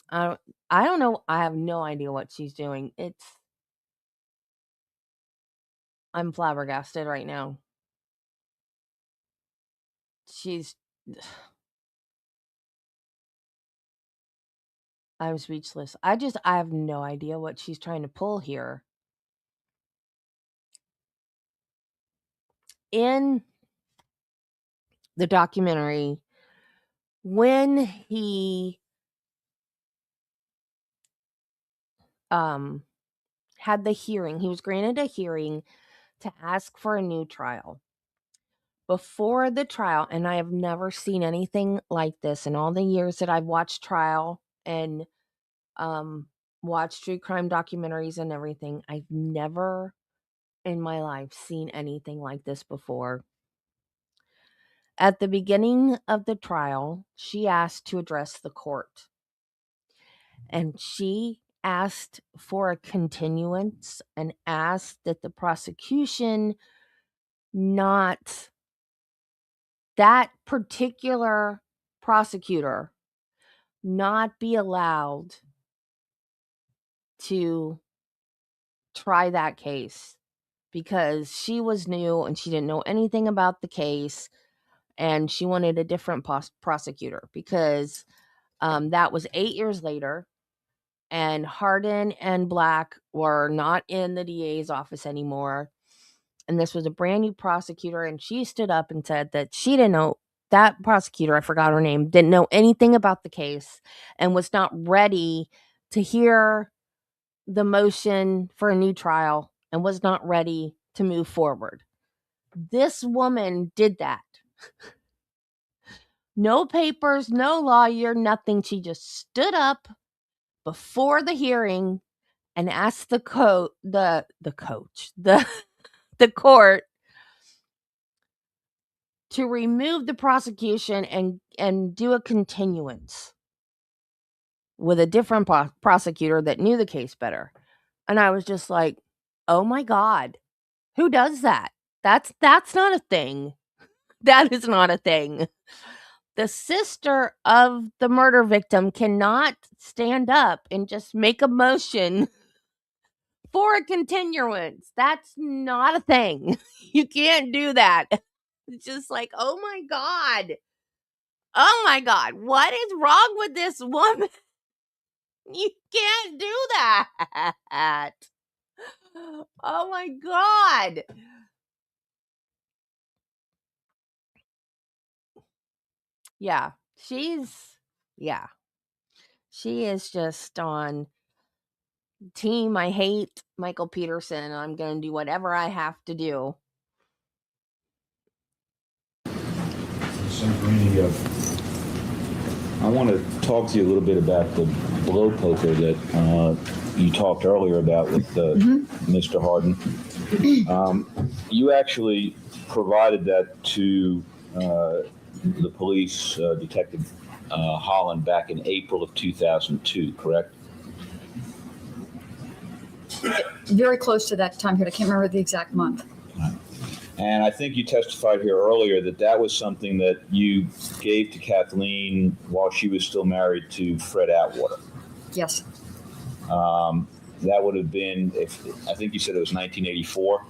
Speaker 1: I don't know. I have no idea what she's doing. I'm flabbergasted right now. I'm speechless. I have no idea what she's trying to pull here. In the documentary, when he had the hearing, he was granted a hearing to ask for a new trial. Before the trial, and I have never seen anything like this in all the years that I've watched trial and watched true crime documentaries and everything, I've never in my life seen anything like this before. At the beginning of the trial, she asked to address the court. And she asked for a continuance and asked that the prosecution that particular prosecutor not be allowed to try that case because she was new and she didn't know anything about the case, and she wanted a different prosecutor because that was 8 years later, and Hardin and Black were not in the DA's office anymore, and this was a brand new prosecutor, and she stood up and said that she didn't know, that prosecutor, I forgot her name, didn't know anything about the case and was not ready to hear the motion for a new trial and was not ready to move forward. This woman did that. No papers, no lawyer, nothing. She just stood up before the hearing and asked the court to remove the prosecution and do a continuance with a different prosecutor that knew the case better. And I was just like, oh my God, who does that? That's not a thing. That is not a thing. The sister of the murder victim cannot stand up and just make a motion for a continuance. That's not a thing. You can't do that. It's just like, oh my God. Oh my God. What is wrong with this woman? You can't do that. Oh my God. Yeah. She is just on team. I hate Michael Peterson. I'm going to do whatever I have to do.
Speaker 3: I want to talk to you a little bit about the blow poker that you talked earlier about with Mr. Hardin. You actually provided that to the police, Detective Holland, back in April of 2002, correct?
Speaker 7: Very close to that time period. I can't remember the exact month.
Speaker 3: And I think you testified here earlier that that was something that you gave to Kathleen while she was still married to Fred Atwater.
Speaker 7: Yes.
Speaker 3: That would have been, I think you said it was 1984.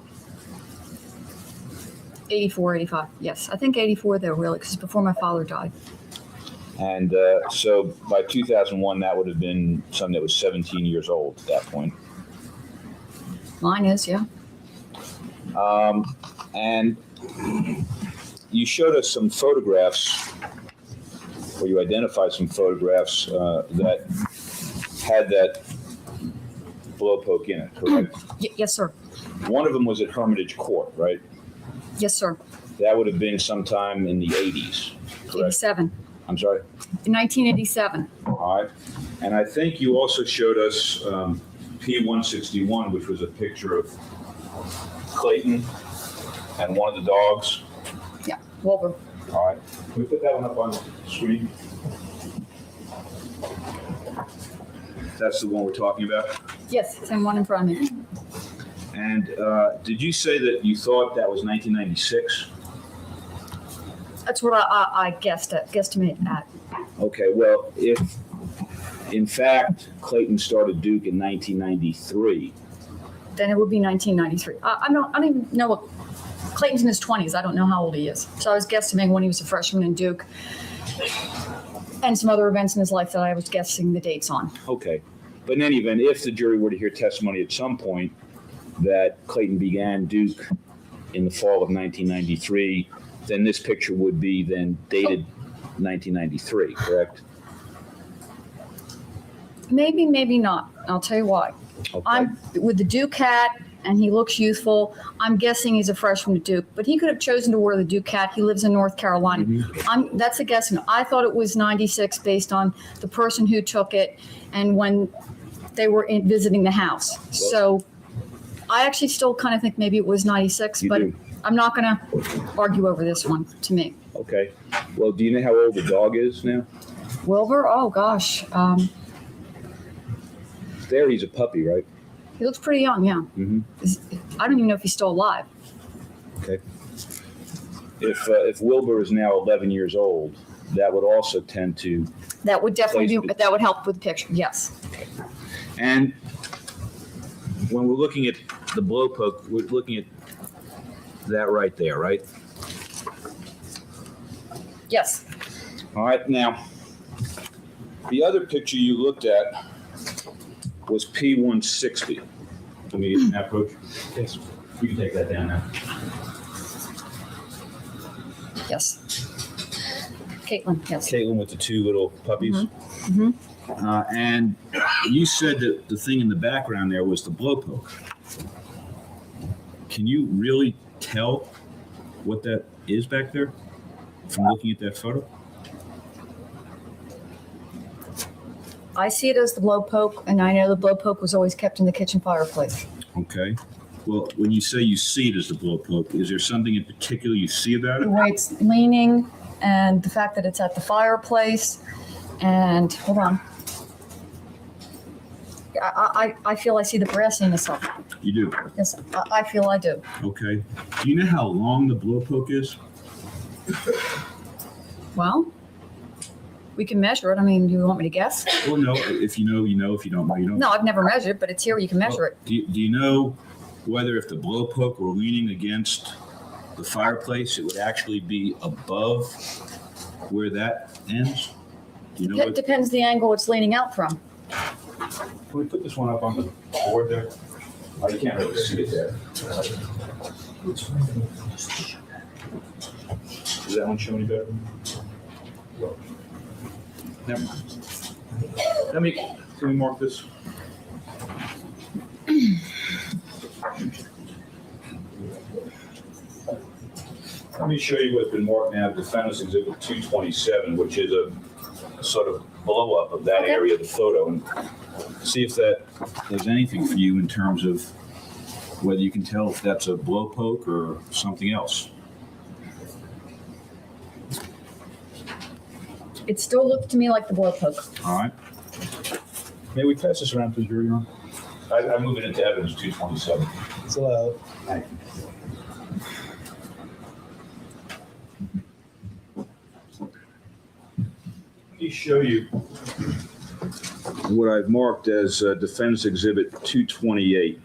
Speaker 7: 84, 85. Yes. I think 84 though, really, because before my father died.
Speaker 3: And so by 2001, that would have been something that was 17 years old at that point.
Speaker 7: Mine is, yeah.
Speaker 3: And you showed us some photographs, or you identified some photographs that had that blow poke in it, correct?
Speaker 7: Yes, sir.
Speaker 3: One of them was at Hermitage Court, right?
Speaker 7: Yes, sir.
Speaker 3: That would have been sometime in the 80s, correct?
Speaker 7: 87.
Speaker 3: I'm sorry?
Speaker 7: In 1987.
Speaker 3: All right. And I think you also showed us P161, which was a picture of Clayton and one of the dogs.
Speaker 7: Yeah, Wolver.
Speaker 3: All right. Can we put that one up on the screen? That's the one we're talking about?
Speaker 7: Yes, same one in front of me.
Speaker 3: And did you say that you thought that was 1996?
Speaker 7: That's what I guesstimate at.
Speaker 3: Okay, well, if in fact Clayton started Duke in 1993,
Speaker 7: Then it would be 1993. I don't even know what Clayton's in his 20s. I don't know how old he is. So I was guesstimating when he was a freshman in Duke, and some other events in his life that I was guessing the dates on.
Speaker 3: okay. But in any event, if the jury were to hear testimony at some point that Clayton began Duke in the fall of 1993, then this picture would be then dated 1993, correct?
Speaker 7: Maybe, maybe not. I'll tell you why.
Speaker 3: Okay.
Speaker 7: I'm with the Duke hat, and he looks youthful. I'm guessing he's a freshman at Duke, but he could have chosen to wear the Duke hat. He lives in North Carolina. That's a guessing. I thought it was 96 based on the person who took it and when they were visiting the house. So I actually still kind of think maybe it was 96,
Speaker 3: You
Speaker 7: but
Speaker 3: do.
Speaker 7: I'm not going to argue over this one, to me.
Speaker 3: Okay. Well, do you know how old the dog is now?
Speaker 7: Wilbur, oh gosh,
Speaker 3: There, he's a puppy, right?
Speaker 7: he looks pretty young, yeah.
Speaker 3: Mm-hmm.
Speaker 7: I don't even know if he's still alive.
Speaker 3: Okay. If Wilbur is now 11 years old, that would also tend to.
Speaker 7: That would definitely be,
Speaker 3: Placement.
Speaker 7: that would help with the picture, yes.
Speaker 3: And when we're looking at the blow poke, we're looking at that right there, right?
Speaker 7: Yes.
Speaker 3: All right. Now, the other picture you looked at was P160. Let me get that approach.
Speaker 4: Yes.
Speaker 3: You can take that down now.
Speaker 7: Yes. Caitlin, yes.
Speaker 3: Caitlin with the two little puppies.
Speaker 7: Mhm.
Speaker 3: And you said that the thing in the background there was the blow poke. Can you really tell what that is back there from looking at that photo?
Speaker 7: I see it as the blow poke, and I know the blow poke was always kept in the kitchen fireplace.
Speaker 3: Okay. Well, when you say you see it as the blow poke, is there something in particular you see about
Speaker 7: The
Speaker 3: it?
Speaker 7: way it's leaning, and the fact that it's at the fireplace, and hold on. I feel I see the brass in this.
Speaker 3: You do.
Speaker 7: Yes, I feel I do.
Speaker 3: Okay. Do you know how long the blow poke is?
Speaker 7: Well, we can measure it. I mean, do you want me to guess?
Speaker 3: Well, no. If you know, you know. If you don't know, you don't.
Speaker 7: No, I've never measured, but it's here. You can measure it.
Speaker 3: Do you know whether if the blow poke were leaning against the fireplace, it would actually be above where that ends? Do you know
Speaker 7: It depends the angle it's leaning out from.
Speaker 3: Can we put this one up on the board there? Oh, you can't really see it there. Does that one show any better? Never mind. Can we mark this? Let me show you what's been marked now, Defendant's Exhibit 227, which is a sort of blow up of that
Speaker 7: Okay.
Speaker 3: area of the photo, and see if that does anything for you in terms of whether you can tell if that's a blow poke or something else.
Speaker 7: It still looks to me like the blow poke.
Speaker 3: All right. May we pass this around to the jury, Ron? I move it into evidence 227.
Speaker 4: It's allowed.
Speaker 3: Thank you. Let me show you what I've marked as Defense Exhibit 228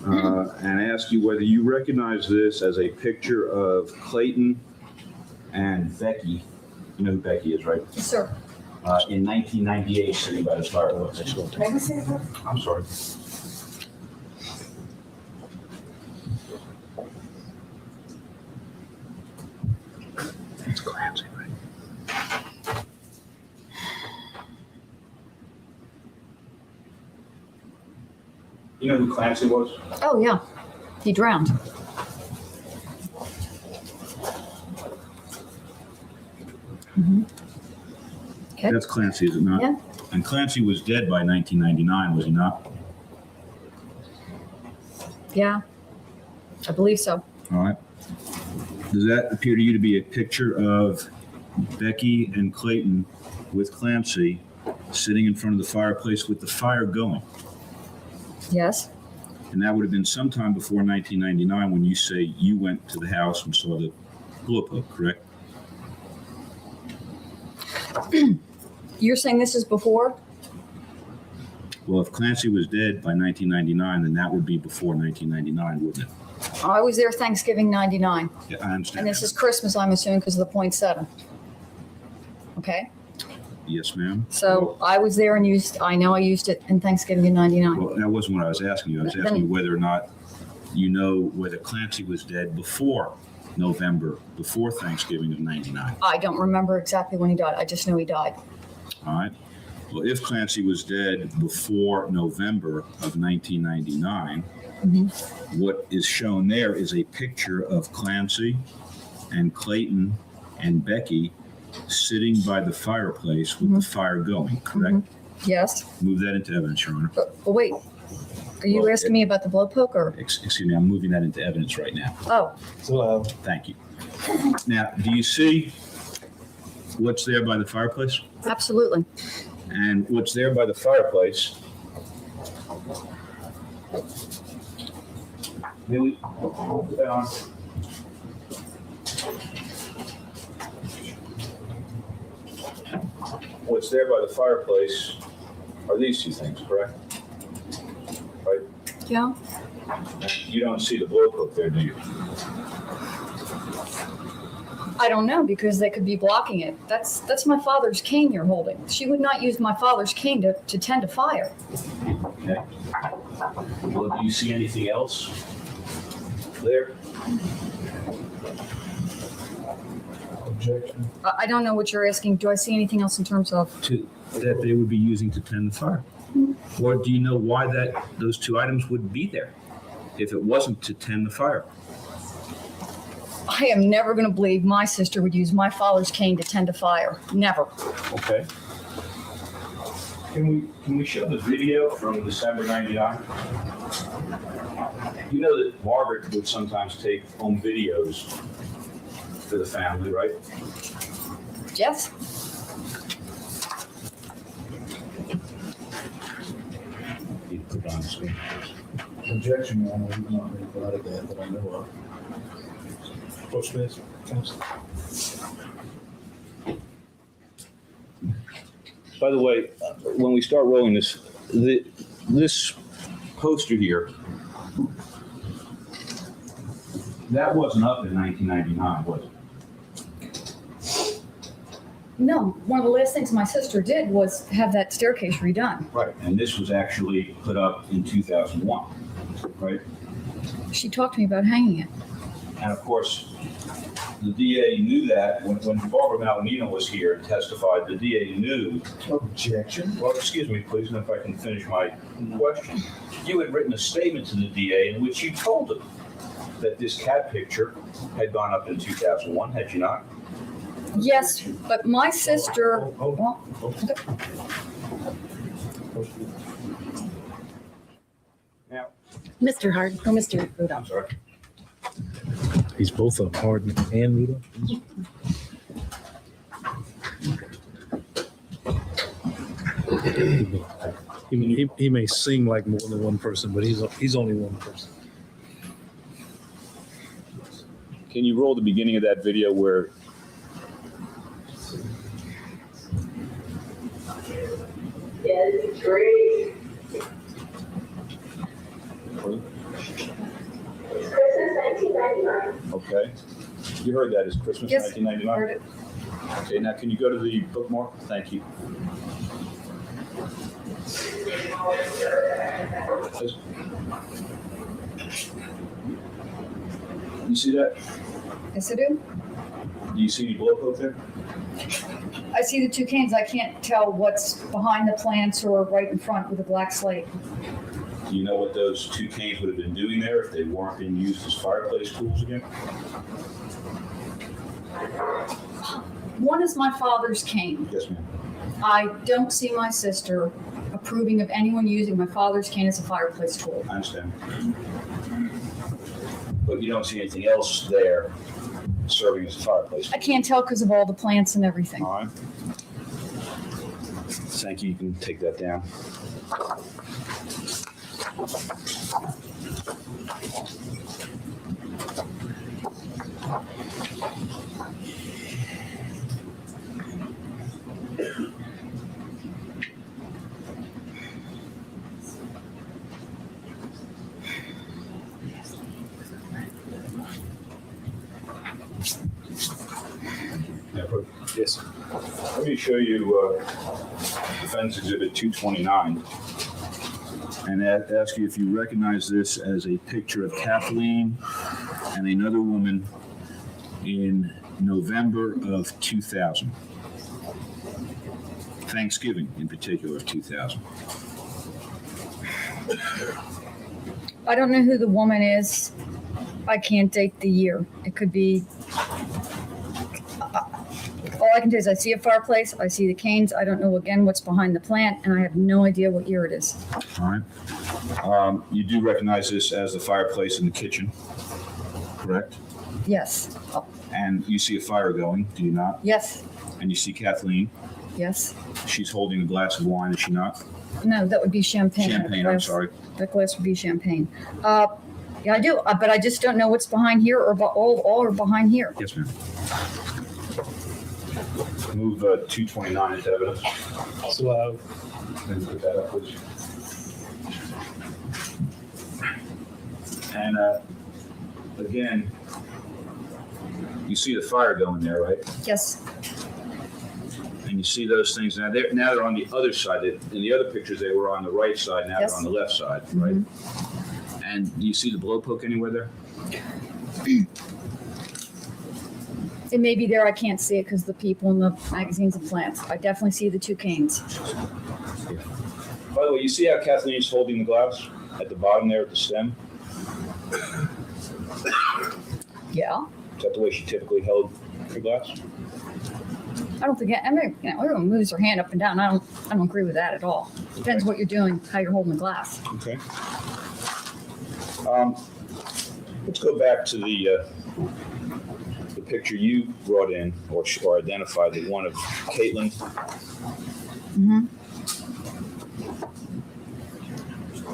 Speaker 3: and ask you whether you recognize this as a picture of Clayton and Becky. You know who Becky is, right?
Speaker 7: Yes, sir.
Speaker 3: In 1998, sitting by the fireplace. I'm sorry. It's Clancy, right? You know who Clancy was?
Speaker 7: Oh, yeah. He drowned. Okay.
Speaker 3: That's Clancy, is it not?
Speaker 7: Yeah.
Speaker 3: And Clancy was dead by 1999, was he not?
Speaker 7: Yeah. I believe so.
Speaker 3: All right. Does that appear to you to be a picture of Becky and Clayton with Clancy sitting in front of the fireplace with the fire going?
Speaker 7: Yes.
Speaker 3: And that would have been sometime before 1999 when you say you went to the house and saw the bullet poke, correct?
Speaker 7: You're saying this is before?
Speaker 3: Well, if Clancy was dead by 1999, then that would be before 1999, wouldn't it?
Speaker 7: I was there Thanksgiving 99.
Speaker 3: Yeah, I understand.
Speaker 7: And this is Christmas, I'm assuming, because of the .7. Okay?
Speaker 3: Yes, ma'am.
Speaker 7: So I was there and I know I used it in Thanksgiving in 99.
Speaker 3: Well, that wasn't what I was asking you. I was asking you whether or not you know whether Clancy was dead before November, before Thanksgiving of 99.
Speaker 7: I don't remember exactly when he died. I just know he died.
Speaker 3: All right. Well, if Clancy was dead before November of 1999, what is shown there is a picture of Clancy and Clayton and Becky sitting by the fireplace with the fire going, correct?
Speaker 7: Yes.
Speaker 3: Move that into evidence, Your Honor.
Speaker 7: But wait, are you
Speaker 3: Well,
Speaker 7: asking me about the blow poke or?
Speaker 3: Excuse me, I'm moving that into evidence right now.
Speaker 7: Oh,
Speaker 3: Thank you. Now, do you see what's there by the fireplace?
Speaker 7: absolutely.
Speaker 3: And what's there by the fireplace? Really? Put that on. What's there by the fireplace are these two things, correct? Right?
Speaker 7: Yeah.
Speaker 3: You don't see the blow poke there, do you?
Speaker 7: I don't know because they could be blocking it. That's my father's cane you're holding. She would not use my father's cane to tend to fire.
Speaker 3: Okay. Well, do you see anything else there?
Speaker 9: Objection.
Speaker 7: I don't know what you're asking. Do I see anything else in terms of?
Speaker 3: That they would be using to tend the fire? Or do you know why those two items would be there if it wasn't to tend the fire?
Speaker 7: I am never going to believe my sister would use my father's cane to tend to fire. Never.
Speaker 3: Okay. Can we show the video from December 99? You know that Margaret would sometimes take home videos for the family, right?
Speaker 7: Yes.
Speaker 3: You put it on the screen.
Speaker 9: Objection, Your Honor, we've not been provided that I know of. Proceedings, counsel.
Speaker 3: By the way, when we start rolling this poster here, that wasn't up in 1999, was it?
Speaker 7: No, one of the last things my sister did was have that staircase redone.
Speaker 3: Right. And this was actually put up in 2001, right?
Speaker 7: She talked to me about hanging it.
Speaker 3: And of course, the DA knew that when Barbara Malamino was here and testified, the DA knew.
Speaker 9: Objection.
Speaker 3: Well, excuse me, please, and if I can finish my question. You had written a statement to the DA in which you told him that this cat picture had gone up in 2001, had you not?
Speaker 7: Yes, but my sister. Well, okay.
Speaker 3: Now,
Speaker 10: Mr. Hard, or Mr.
Speaker 3: I'm
Speaker 10: Rudolph.
Speaker 3: sorry.
Speaker 4: He's both of them, Harden and Rudolph. He may seem like more than one person, but he's only one person.
Speaker 3: Can you roll the beginning of that video where
Speaker 11: Yeah, this is great. It's Christmas 1999.
Speaker 3: okay. You heard that, it's Christmas
Speaker 7: Yes,
Speaker 3: 1999?
Speaker 7: heard it.
Speaker 3: Okay, now can you go to the bookmark? Thank you. You see that?
Speaker 7: Yes, I do.
Speaker 3: Do you see any blow poke there?
Speaker 7: I see the two canes. I can't tell what's behind the plants or right in front with a black slate.
Speaker 3: Do you know what those two canes would have been doing there if they weren't being used as fireplace tools again?
Speaker 7: One is my father's cane.
Speaker 3: Yes, ma'am.
Speaker 7: I don't see my sister approving of anyone using my father's cane as a fireplace tool.
Speaker 3: I understand. But you don't see anything else there serving as a fireplace.
Speaker 7: I can't tell because of all the plants and everything.
Speaker 3: All right. Thank you. You can take that down. Yes. Let me show you Defense Exhibit 229 and ask you if you recognize this as a picture of Kathleen and another woman in November of 2000. Thanksgiving in particular of 2000.
Speaker 7: I don't know who the woman is. I can't date the year. It could be. All I can do is I see a fireplace, I see the canes. I don't know again what's behind the plant, and I have no idea what year it is.
Speaker 3: All right. You do recognize this as the fireplace in the kitchen, correct?
Speaker 7: Yes. Oh,
Speaker 3: And you see a fire going, do you not?
Speaker 7: yes.
Speaker 3: And you see Kathleen.
Speaker 7: Yes.
Speaker 3: She's holding a glass of wine, is she not?
Speaker 7: No, that would be champagne.
Speaker 3: Champagne,
Speaker 7: That
Speaker 3: I'm
Speaker 7: glass-
Speaker 3: sorry.
Speaker 7: That glass would be champagne. Yeah, I do, but I just don't know what's behind here or all are behind here.
Speaker 3: Yes, ma'am. Move 229 into evidence.
Speaker 4: So,
Speaker 3: And put that up, please. And again, you see the fire going there, right?
Speaker 7: Yes.
Speaker 3: And you see those things now. They're on the other side. In the other pictures, they were on the right side. Now
Speaker 7: Yes.
Speaker 3: they're on the left side, right? And do you see the blowpoke anywhere there?
Speaker 7: It may be there. I can't see it because the people in the magazines and plants. I definitely see the two canes.
Speaker 3: By the way, you see how Kathleen's holding the glass at the bottom there at the stem?
Speaker 7: Yeah.
Speaker 3: Is that the way she typically held her glass?
Speaker 7: I don't think. I mean, everyone moves their hand up and down. I don't agree with that at all. Depends what you're doing, how you're holding the glass.
Speaker 3: Okay. Let's go back to the picture you brought in or identified, the one of Caitlin.
Speaker 7: Mm-hmm.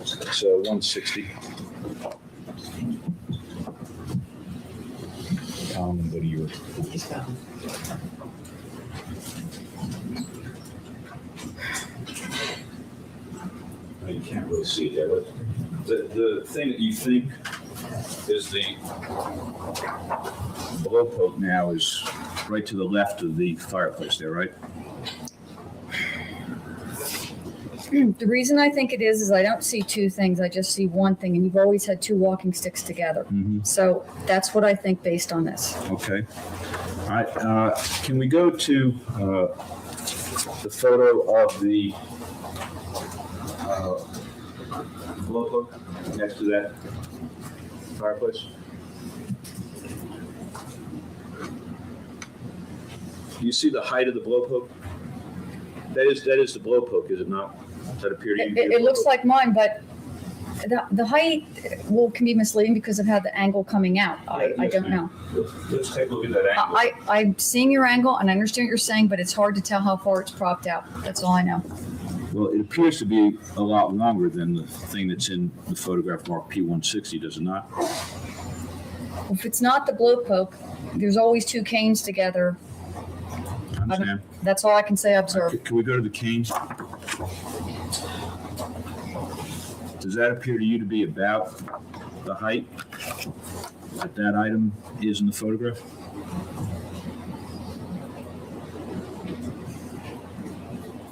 Speaker 3: It's 160. What do you? You can't really see it there, but the thing that you think is the blowpoke now is right to the left of the fireplace there, right?
Speaker 7: The reason I think it is I don't see two things. I just see one thing, and you've always had two walking sticks together.
Speaker 3: Mm-hmm.
Speaker 7: So that's what I think based on this.
Speaker 3: Okay. All right. Can we go to the photo of the blowpoke next to that fireplace? Do you see the height of the blowpoke? That is the blowpoke, is it not? Does that appear to you?
Speaker 7: It looks like mine, but the height can be misleading because of how the angle coming out. I don't know.
Speaker 3: Let's take a look at that angle.
Speaker 7: I'm seeing your angle and I understand what you're saying, but it's hard to tell how far it's propped out. That's all I know.
Speaker 3: Well, it appears to be a lot longer than the thing that's in the photograph marked P160, does it not?
Speaker 7: If it's not the blowpoke, there's always two canes together.
Speaker 3: I understand.
Speaker 7: That's all I can say I observed.
Speaker 3: Can we go to the canes? Does that appear to you to be about the height that item is in the photograph?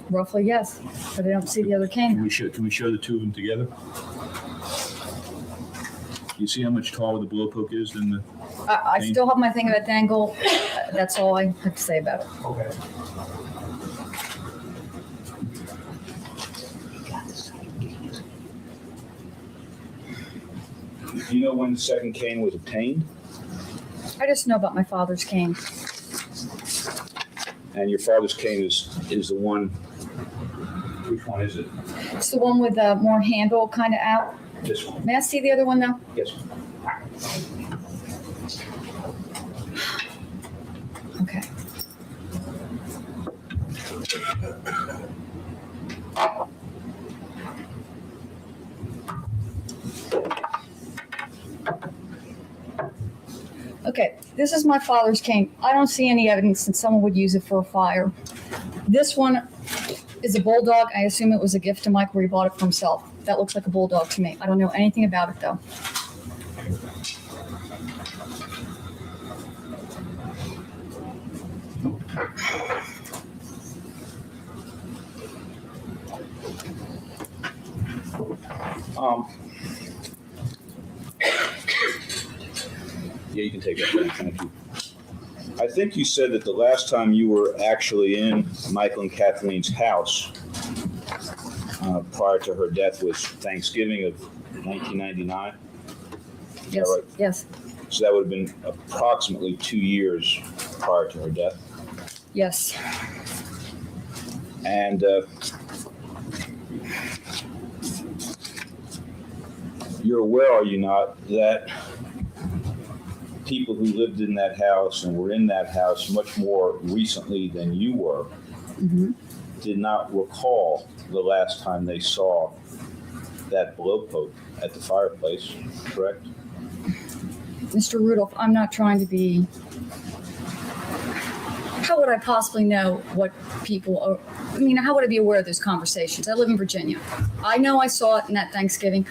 Speaker 7: Roughly, yes, but I don't see the other cane.
Speaker 3: Can we show the two of them together? You see how much taller the blowpoke is than the?
Speaker 7: I still have my thing about the angle. That's all I have to say about it.
Speaker 3: Okay. Do you know when the second cane was obtained?
Speaker 7: I just know about my father's cane.
Speaker 3: And your father's cane is the one. Which one is it?
Speaker 7: It's the one with the more handle kind of out.
Speaker 3: This one.
Speaker 7: May I see the other one though?
Speaker 3: Yes.
Speaker 7: Okay. Okay, this is my father's cane. I don't see any evidence that someone would use it for a fire. This one is a bulldog. I assume it was a gift to Mike where he bought it for himself. That looks like a bulldog to me. I don't know anything about it though.
Speaker 3: Yeah, you can take that. Thank you. I think you said that the last time you were actually in Michael and Kathleen's house prior to her death was Thanksgiving of 1999.
Speaker 7: Yes.
Speaker 3: Right?
Speaker 7: Yes.
Speaker 3: So that would have been approximately 2 years prior to her death.
Speaker 7: Yes.
Speaker 3: And you're aware, are you not, that people who lived in that house and were in that house much more recently than you were did not recall the last time they saw that blowpoke at the fireplace, correct?
Speaker 7: Mr. Rudolph, I'm not trying to be. How would I possibly know what people are? I mean, how would I be aware of those conversations? I live in Virginia. I know I saw it in that Thanksgiving.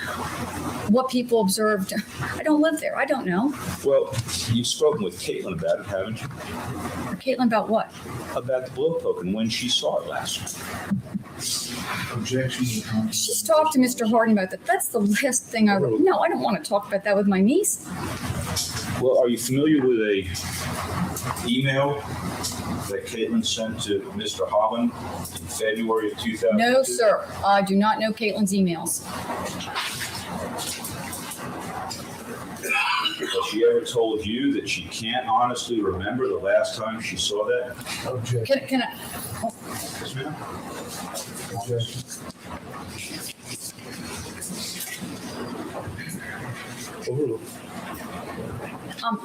Speaker 7: What people observed, I don't live there. I don't know.
Speaker 3: Well, you've spoken with Caitlin about it, haven't you?
Speaker 7: Caitlin, about what?
Speaker 3: About the blowpoke and when she saw it last.
Speaker 9: Objection.
Speaker 7: She's talked to Mr. Harding about that. That's the last thing I wrote. No, I don't want to talk about that with my niece.
Speaker 3: Well, are you familiar with a email that Caitlin sent to Mr. Holland in February of 2002?
Speaker 7: No, sir. I do not know Caitlin's emails.
Speaker 3: Has she ever told you that she can't honestly remember the last time she saw that?
Speaker 9: Objection.
Speaker 7: Can I?
Speaker 3: Yes, ma'am.
Speaker 9: Objection. Overruled.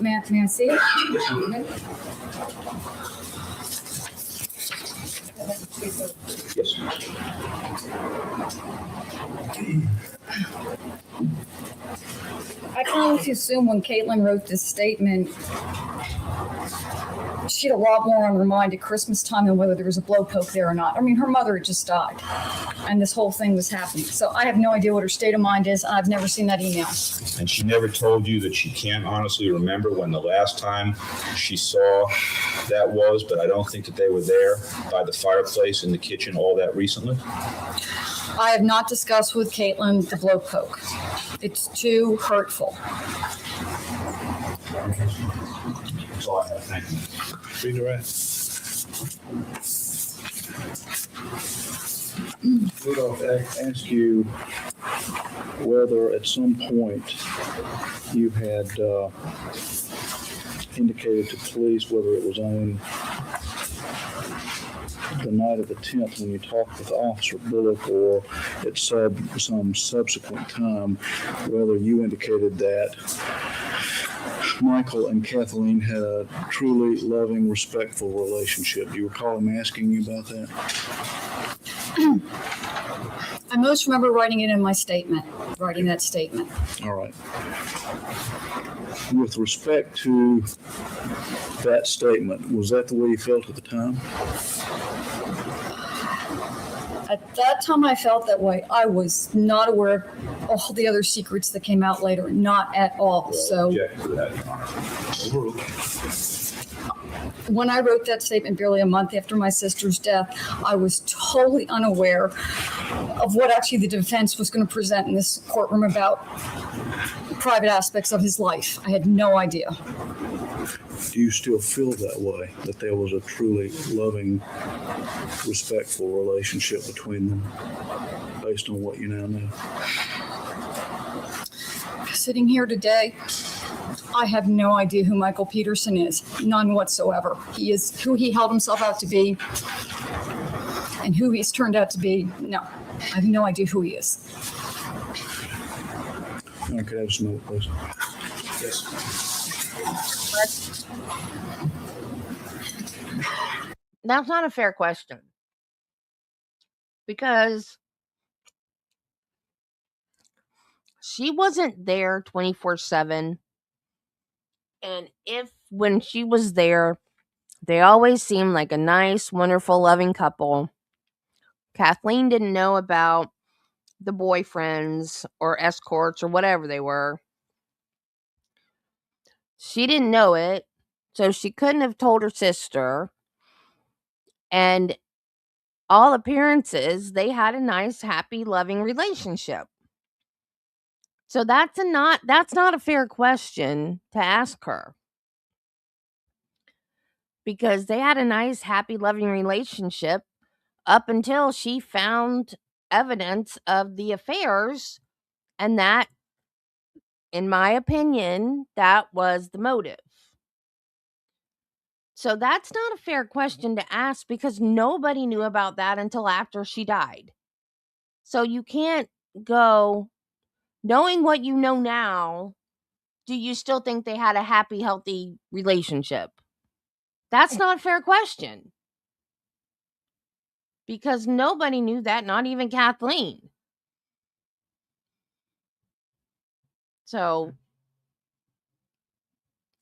Speaker 7: May I see it?
Speaker 3: Yes, ma'am.
Speaker 7: I can only assume when Caitlin wrote this statement, she had a lot more on her mind at Christmas time than whether there was a blowpoke there or not. I mean, her mother had just died, and this whole thing was happening. So I have no idea what her state of mind is. I've never seen that email.
Speaker 3: And she never told you that she can't honestly remember when the last time she saw that was, but I don't think that they were there by the fireplace in the kitchen all that recently?
Speaker 7: I have not discussed with Caitlin the blowpoke. It's too hurtful.
Speaker 3: That's all I have. Thank you.
Speaker 9: Read the rest.
Speaker 5: Rudolph, ask you whether at some point you had indicated to police whether it was on the night of the 10th when you talked with Officer Bullock or at some subsequent time, whether you indicated that Michael and Kathleen had a truly loving, respectful relationship. Do you recall him asking you about that?
Speaker 7: I most remember writing it in my statement, writing that statement.
Speaker 5: All right. With respect to that statement, was that the way you felt at the time?
Speaker 7: At that time, I felt that way. I was not aware of all the other secrets that came out later. Not at all. So
Speaker 3: Object to that, Your Honor. Overruled.
Speaker 7: when I wrote that statement barely a month after my sister's death, I was totally unaware of what actually the defense was going to present in this courtroom about private aspects of his life. I had no idea.
Speaker 5: Do you still feel that way, that there was a truly loving, respectful relationship between them, based on what you now know?
Speaker 7: Sitting here today, I have no idea who Michael Peterson is. None whatsoever. He is who he held himself out to be and who he's turned out to be. No, I have no idea who he is.
Speaker 5: I could have some more, please.
Speaker 3: Yes.
Speaker 1: That's not a fair question. Because she wasn't there 24/7 And when she was there, they always seemed like a nice, wonderful, loving couple. Kathleen didn't know about the boyfriends or escorts or whatever they were. She didn't know it, so she couldn't have told her sister. And all appearances, they had a nice, happy, loving relationship. So that's not a fair question to ask her. Because they had a nice, happy, loving relationship up until she found evidence of the affairs, and that, in my opinion, that was the motive. So that's not a fair question to ask because nobody knew about that until after she died. So you can't go, knowing what you know now, do you still think they had a happy, healthy relationship? That's not a fair question. Because nobody knew that, not even Kathleen. So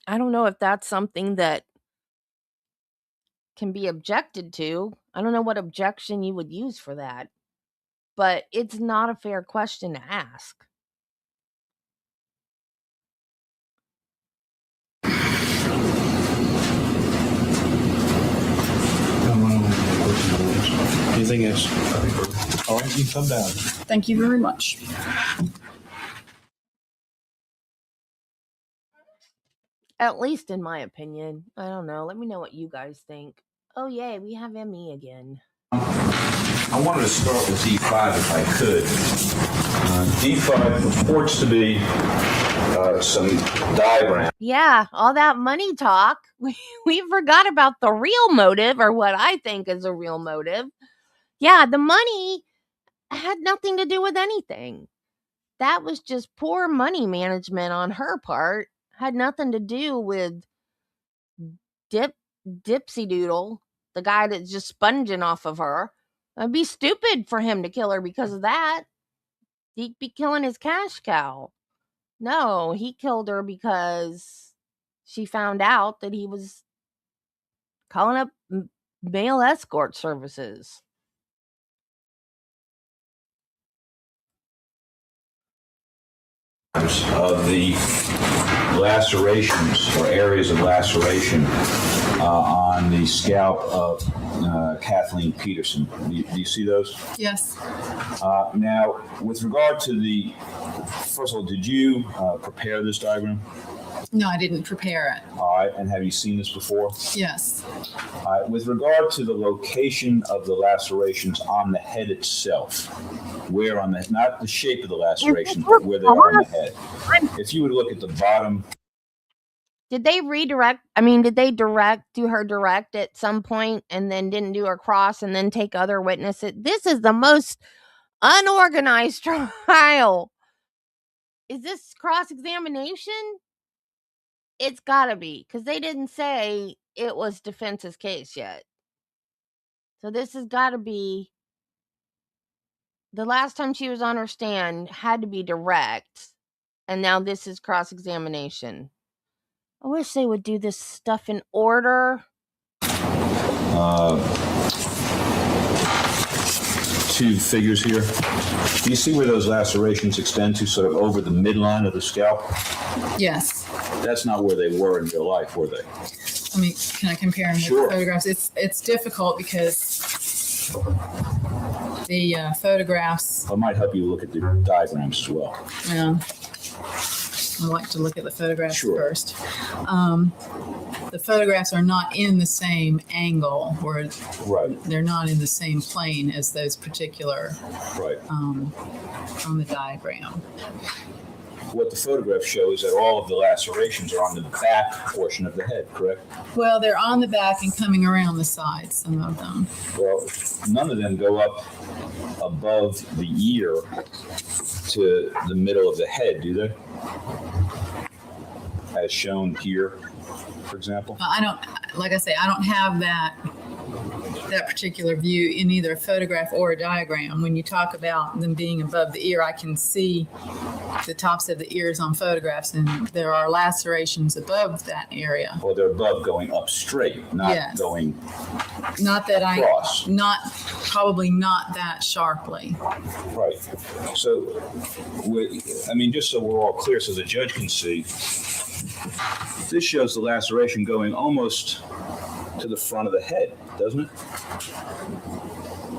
Speaker 1: I don't know if that's something that can be objected to. I don't know what objection you would use for that. But it's not a fair question to ask.
Speaker 9: Anything else? All right, you come down.
Speaker 7: Thank you very much.
Speaker 1: At least in my opinion. I don't know. Let me know what you guys think. Oh, yay, we have ME again.
Speaker 8: I wanted to start with D5 if I could. D5 purports to be some diagram.
Speaker 1: Yeah, all that money talk. We forgot about the real motive, or what I think is a real motive. Yeah, the money had nothing to do with anything. That was just poor money management on her part. Had nothing to do with Dipsy Doodle, the guy that's just sponging off of her. It'd be stupid for him to kill her because of that. He'd be killing his cash cow. No, he killed her because she found out that he was calling up male escort services.
Speaker 8: Of the lacerations or areas of laceration on the scalp of Kathleen Peterson. Do you see those?
Speaker 7: Yes.
Speaker 8: Now, with regard to first of all, did you prepare this diagram?
Speaker 7: No, I didn't prepare it.
Speaker 8: All right, and have you seen this before?
Speaker 7: Yes.
Speaker 8: All right, with regard to the location of the lacerations on the head itself, where on the, not the shape of the lacerations, but where they are on the head. If you would look at the bottom.
Speaker 1: Did they redirect? I mean, did they do her direct at some point and then didn't do her cross and then take other witnesses? This is the most unorganized trial. Is this cross-examination? It's gotta be, because they didn't say it was defense's case yet. So this has gotta be, the last time she was on her stand had to be direct, and now this is cross-examination. I wish they would do this stuff in order.
Speaker 8: Two figures here. Do you see where those lacerations extend to, sort of over the midline of the scalp?
Speaker 7: Yes.
Speaker 8: That's not where they were in real life, were they?
Speaker 7: I mean, can I compare them
Speaker 8: Sure.
Speaker 7: with photographs? It's difficult because the photographs.
Speaker 8: I might help you look at the diagrams as well.
Speaker 7: Yeah. I like to look at the photographs
Speaker 8: Sure.
Speaker 7: first. The photographs are not in the same angle, or
Speaker 8: Right,
Speaker 7: they're not in the same plane as those particular
Speaker 8: right.
Speaker 7: on the diagram.
Speaker 8: What the photographs show is that all of the lacerations are on the back portion of the head, correct?
Speaker 7: Well, they're on the back and coming around the sides, some of them.
Speaker 8: Well, none of them go up above the ear to the middle of the head, do they? As shown here, for example.
Speaker 7: I don't, like I say, I don't have that particular view in either a photograph or a diagram. When you talk about them being above the ear, I can see
Speaker 12: the tops of the ears on photographs, and there are lacerations above that area.
Speaker 3: Well, they're above going up straight, not
Speaker 12: Yes.
Speaker 3: going
Speaker 12: Not that
Speaker 3: across.
Speaker 12: probably not that sharply.
Speaker 3: Right. So, just so we're all clear, so the judge can see, this shows the laceration going almost to the front of the head, doesn't it?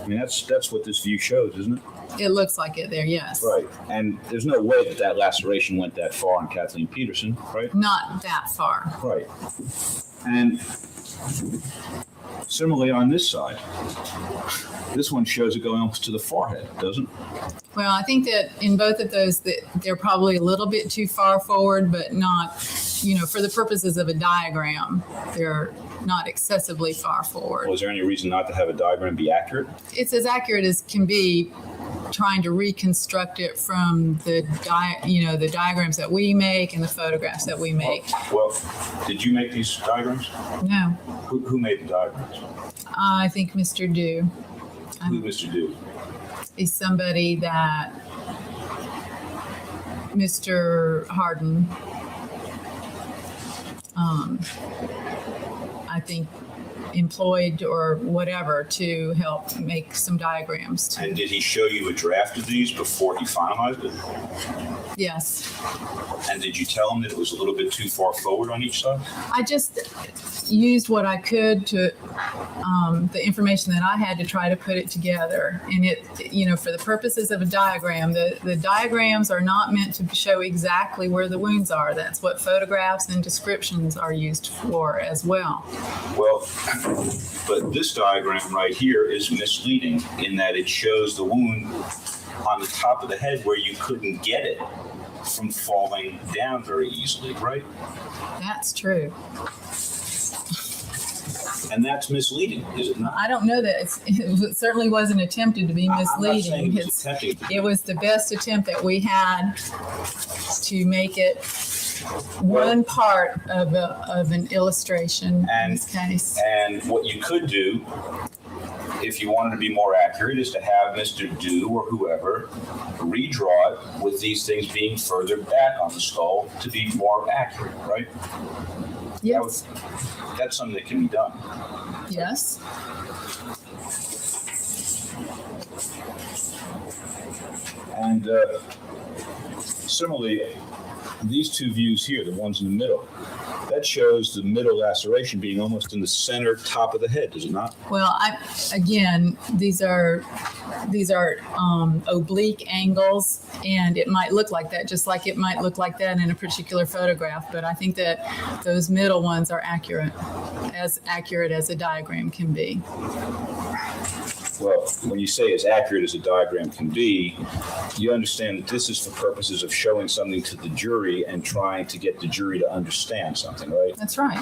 Speaker 3: I mean, that's what this view shows, isn't it?
Speaker 12: It looks like it there, yes.
Speaker 3: Right. And there's no way that laceration went that far on Kathleen Peterson, right?
Speaker 12: Not that far.
Speaker 3: Right. And similarly on this side, this one shows it going almost to the forehead, doesn't it?
Speaker 12: Well, I think that in both of those, that they're probably a little bit too far forward, but not, for the purposes of a diagram, they're not excessively far forward.
Speaker 3: Well, is there any reason not to have a diagram be accurate?
Speaker 12: It's as accurate as can be, trying to reconstruct it from the diagrams that we make and the photographs that we make.
Speaker 3: Well, did you make these diagrams?
Speaker 12: No,
Speaker 3: Who made the diagrams?
Speaker 12: I think Mr. Dew
Speaker 3: Who, Mr. Dew?
Speaker 12: is somebody that Mr. Harden, I think, employed or whatever to help make some diagrams.
Speaker 3: And did he show you a draft of these before he finalized it?
Speaker 12: Yes.
Speaker 3: And did you tell him that it was a little bit too far forward on each side?
Speaker 12: I just used what I could to, the information that I had to try to put it together. And it, for the purposes of a diagram, the diagrams are not meant to show exactly where the wounds are. That's what photographs and descriptions are used for as well.
Speaker 3: Well, but this diagram right here is misleading in that it shows the wound on the top of the head where you couldn't get it from falling down very easily, right?
Speaker 12: That's true.
Speaker 3: And that's misleading, is it not?
Speaker 12: I don't know that it certainly wasn't attempted to be misleading.
Speaker 3: I'm not saying it was attempted to be.
Speaker 12: It was the best attempt that we had to make it one part of an illustration in this case.
Speaker 3: And what you could do, if you wanted to be more accurate, is to have Mr. Dew or whoever redraw it with these things being further back on the skull to be more accurate, right?
Speaker 12: Yes.
Speaker 3: That's something that can be done.
Speaker 12: Yes.
Speaker 3: And similarly, these two views here, the ones in the middle, that shows the middle laceration being almost in the center top of the head, does it not?
Speaker 12: Well, these are oblique angles, and it might look like that, just like it might look like that in a particular photograph. But I think that those middle ones are accurate as a diagram can be.
Speaker 3: Well, when you say as accurate as a diagram can be, you understand that this is for purposes of showing something to the jury and trying to get the jury to understand something, right?
Speaker 12: That's right.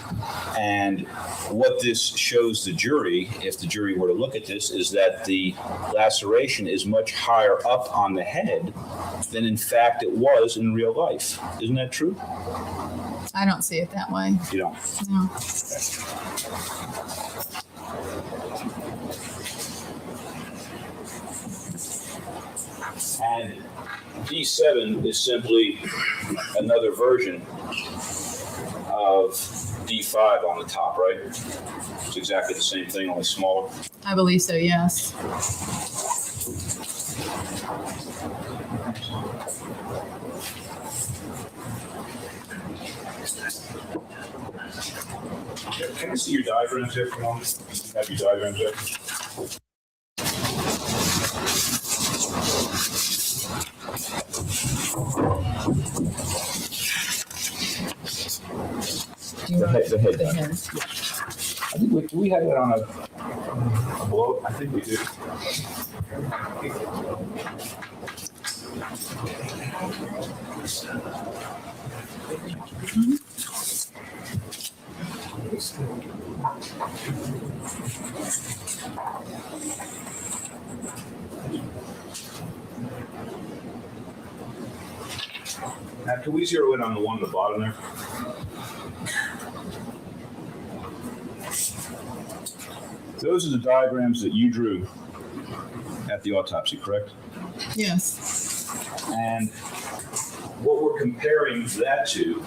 Speaker 3: And what this shows the jury, if the jury were to look at this, is that the laceration is much higher up on the head than in fact it was in real life. Isn't that true?
Speaker 12: I don't see it that way.
Speaker 3: You don't?
Speaker 12: No.
Speaker 3: And D7 is simply another version of D5 on the top, right? It's exactly the same thing, only smaller.
Speaker 12: I believe so, yes.
Speaker 3: Can I see your diagrams here for a moment? Have your diagrams there? The head. I think we had that on a blow. I think we do. Now, can we zero in on the one at the bottom there? Those are the diagrams that you drew at the autopsy, correct?
Speaker 12: Yes.
Speaker 3: And
Speaker 8: what we're comparing that to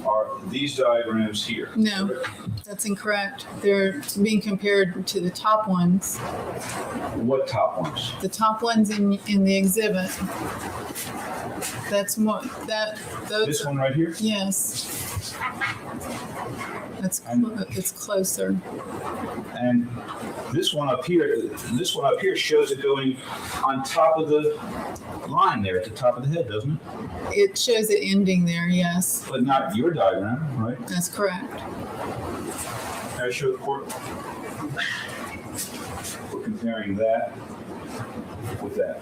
Speaker 8: are these diagrams here.
Speaker 12: No, that's incorrect. They're being compared to the top ones.
Speaker 8: What top ones?
Speaker 12: The top ones in the exhibit. That's more those.
Speaker 8: This one right here?
Speaker 12: Yes. It's closer.
Speaker 8: And this one up here shows it going on top of the line there at the top of the head, doesn't it?
Speaker 12: It shows it ending there, yes.
Speaker 8: But not your diagram, right?
Speaker 12: That's correct.
Speaker 8: Can I show the court? We're comparing that with that.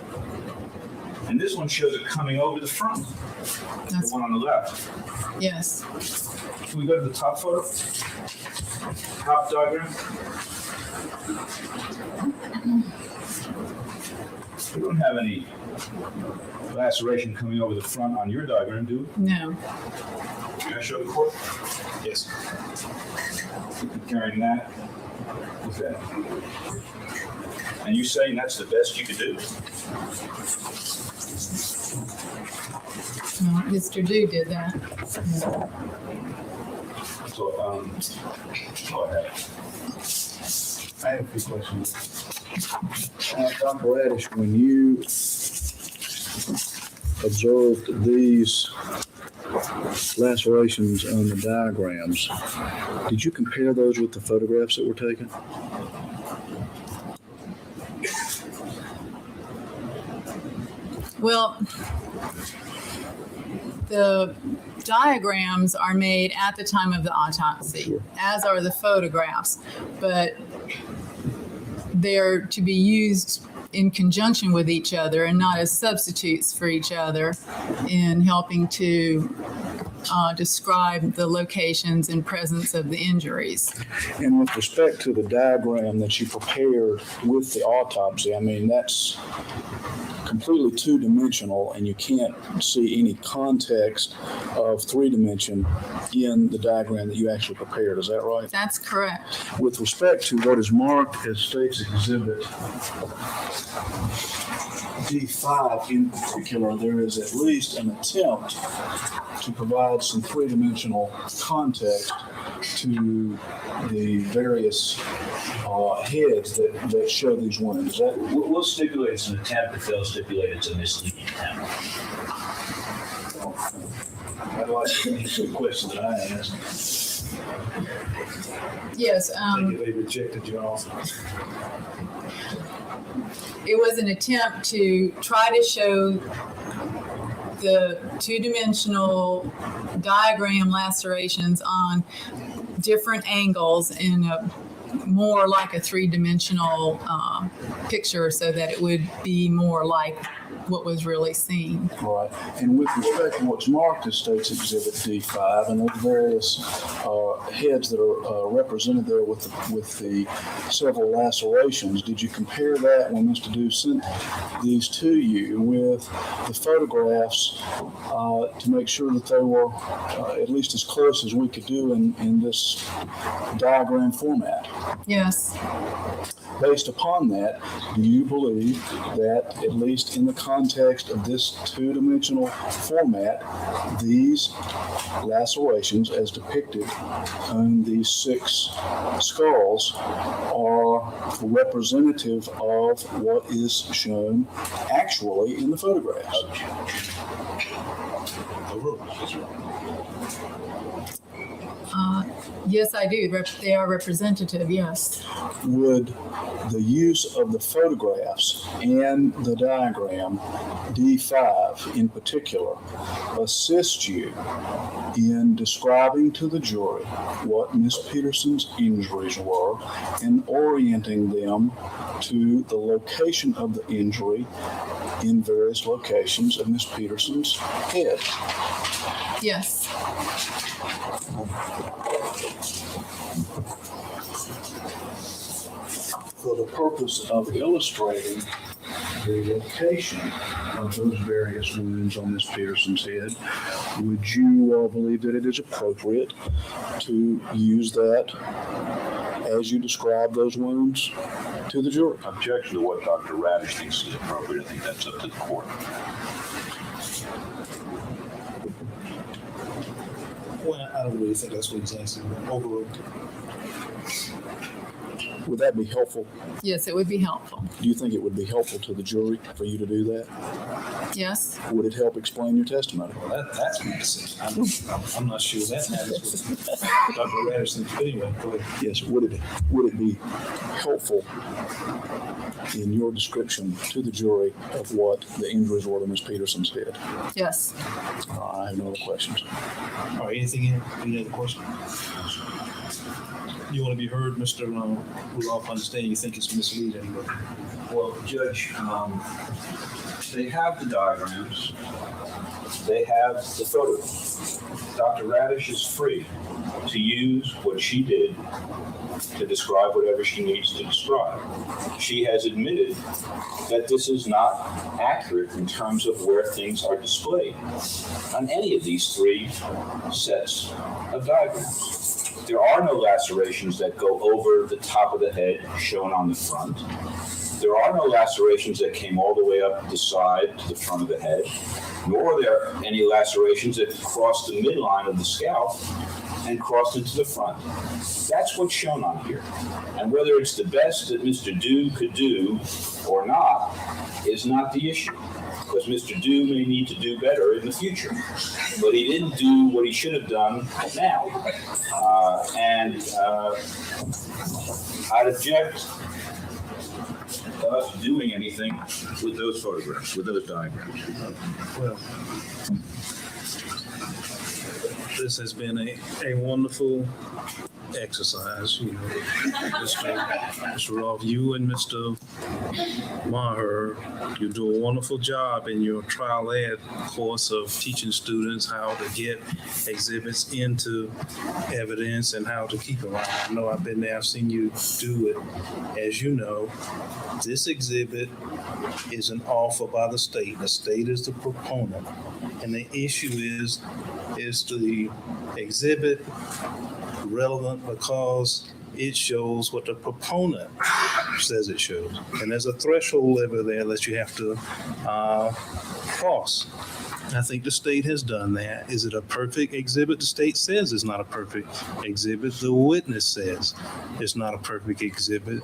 Speaker 8: And this one shows it coming over the front.
Speaker 12: That's,
Speaker 8: the one on the left.
Speaker 12: yes.
Speaker 8: Can we go to the top photo? Top diagram? We don't have any laceration coming over the front on your diagram, do we?
Speaker 12: No.
Speaker 8: Can I show the court? Yes. We're comparing that with that. And you're saying that's the best you could do?
Speaker 12: No, Mr. Do did that.
Speaker 8: So, go ahead.
Speaker 5: I have a few questions. Dr. Radish, when you observed these lacerations on the diagrams, did you compare those with the photographs that were taken?
Speaker 12: Well, the diagrams are made at the time of the autopsy, as are the photographs, but they're to be used in conjunction with each other and not as substitutes for each other in helping to describe the locations and presence of the injuries.
Speaker 5: And with respect to the diagram that you prepared with the autopsy, I mean, that's completely two-dimensional, and you can't see any context of three-dimension in the diagram that you actually prepared. Is that right?
Speaker 12: That's correct.
Speaker 5: With respect to what is marked as State's Exhibit D5 in particular, there is at least an attempt to provide some three-dimensional context to the various heads that show these wounds.
Speaker 8: We'll stipulate it's an attempt if they'll stipulate it's a misleading attempt.
Speaker 5: I'd like to answer the question that I asked.
Speaker 12: Yes.
Speaker 9: They rejected you also.
Speaker 12: It was an attempt to try to show the two-dimensional diagram lacerations on different angles in a more like a three-dimensional picture, so that it would be more like what was really seen.
Speaker 5: Right. And with respect to what's marked as State's Exhibit D5 and those various heads that are represented there with the several lacerations, did you compare that when Mr. Dew sent these to you with the photographs to make sure that they were at least as close as we could do in this diagram format?
Speaker 12: Yes.
Speaker 5: Based upon that, do you believe that, at least in the context of this two-dimensional format, these lacerations as depicted on these 6 skulls are representative of what is shown actually in the photographs?
Speaker 12: Yes, I do. They are representative, yes.
Speaker 5: Would the use of the photographs and the diagram, D5 in particular, assist you in describing to the jury what Ms. Peterson's injuries were and orienting them to the location of the injury in various locations of Ms. Peterson's head?
Speaker 12: Yes.
Speaker 5: For the purpose of illustrating the location of those various wounds on Ms. Peterson's head, would you believe that it is appropriate to use that as you describe those wounds to the jury?
Speaker 8: Objection to what Dr. Radish thinks is appropriate. I think that's up to the court.
Speaker 9: Well, I don't really think that's what he's asking. Overruled.
Speaker 5: Would that be helpful?
Speaker 12: Yes, it would be helpful.
Speaker 5: Do you think it would be helpful to the jury for you to do that?
Speaker 12: Yes.
Speaker 5: Would it help explain your testimony?
Speaker 9: Well, that's my decision. I'm not sure that happens with Dr. Radisson. Anyway, go ahead.
Speaker 5: Yes. Would it be helpful in your description to the jury of what the injuries were to Ms. Peterson's head?
Speaker 12: Yes.
Speaker 5: I have no other questions.
Speaker 9: All right, anything in? Any other question? You want to be heard, Mr. Rudolph? Understand you think it's misleading, but
Speaker 8: Well, Judge, they have the diagrams. They have the photos. Dr. Radish is free to use what she did to describe whatever she needs to describe. She has admitted that this is not accurate in terms of where things are displayed on any of these three sets of diagrams. There are no lacerations that go over the top of the head shown on the front. There are no lacerations that came all the way up the side to the front of the head, nor are there any lacerations that crossed the midline of the scalp and crossed into the front. That's what's shown on here. And whether it's the best that Mr. Dew could do or not is not the issue. Because Mr. Dew may need to do better in the future. But he didn't do what he should have done now. I'd object to us doing anything with those photographs, with those diagrams.
Speaker 4: Well, this has been a wonderful exercise, you know. Mr. Rudolph, you and Mr. Maher, you do a wonderful job in your trial ed course of teaching students how to get exhibits into evidence and how to keep them out. I know I've been there, I've seen you do it. As you know, this exhibit is an offer by the state. The state is the proponent. And the issue is the exhibit relevant because it shows what the proponent says it shows. And there's a threshold level there that you have to cross. I think the state has done that. Is it a perfect exhibit? The state says it's not a perfect exhibit. The witness says it's not a perfect exhibit.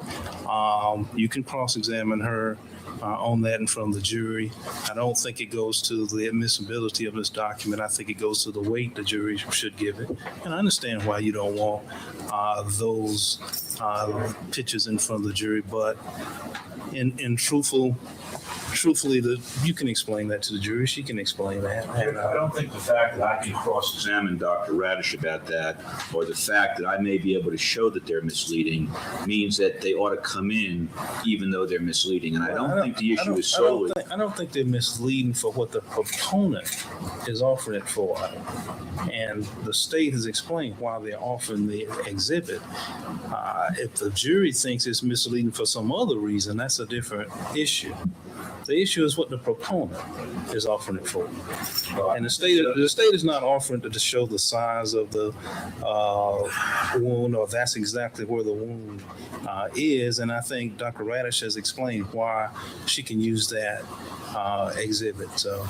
Speaker 4: You can cross-examine her on that in front of the jury. I don't think it goes to the admissibility of this document. I think it goes to the weight the jury should give it. And I understand why you don't want those pictures in front of the jury, but truthfully, you can explain that to the jury. She can explain that.
Speaker 8: I don't think the fact that I can cross-examine Dr. Radish about that, or the fact that I may be able to show that they're misleading, means that they ought to come in even though they're misleading. And I don't think the issue is solely...
Speaker 4: I don't think they're misleading for what the proponent is offering it for. And the state has explained why they're offering the exhibit. If the jury thinks it's misleading for some other reason, that's a different issue. The issue is what the proponent is offering it for. And the state is not offering it to show the size of the wound, or that's exactly where the wound is. And I think Dr. Radish has explained why she can use that exhibit. So,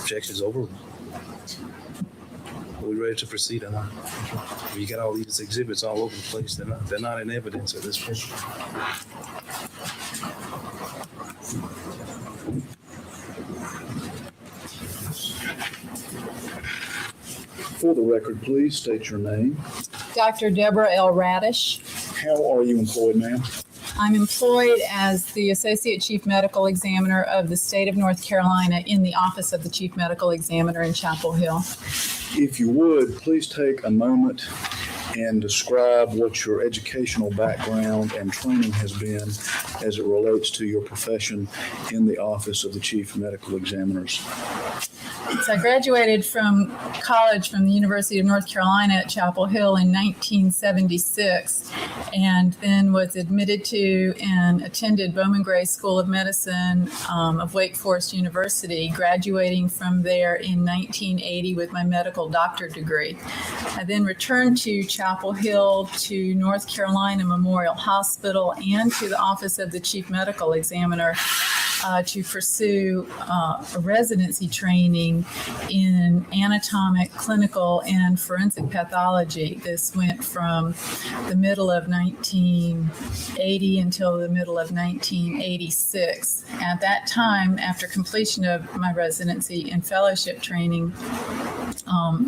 Speaker 4: objection's over. Are we ready to proceed or not? You got all these exhibits all over the place. They're not in evidence at this point.
Speaker 5: For the record, please state your name.
Speaker 12: Dr. Deborah L. Radish.
Speaker 5: How are you employed, ma'am?
Speaker 12: I'm employed as the Associate Chief Medical Examiner of the state of North Carolina in the Office of the Chief Medical Examiner in Chapel Hill.
Speaker 5: If you would, please take a moment and describe what your educational background and training has been as it relates to your profession in the Office of the Chief Medical Examiners.
Speaker 12: So I graduated from college from the University of North Carolina at Chapel Hill in 1976, and then was admitted to and attended Bowman Gray School of Medicine of Wake Forest University, graduating from there in 1980 with my medical doctorate degree. I then returned to Chapel Hill, to North Carolina Memorial Hospital, and to the Office of the Chief Medical Examiner to pursue a residency training in anatomic, clinical, and forensic pathology. This went from the middle of 1980 until the middle of 1986. At that time, after completion of my residency and fellowship training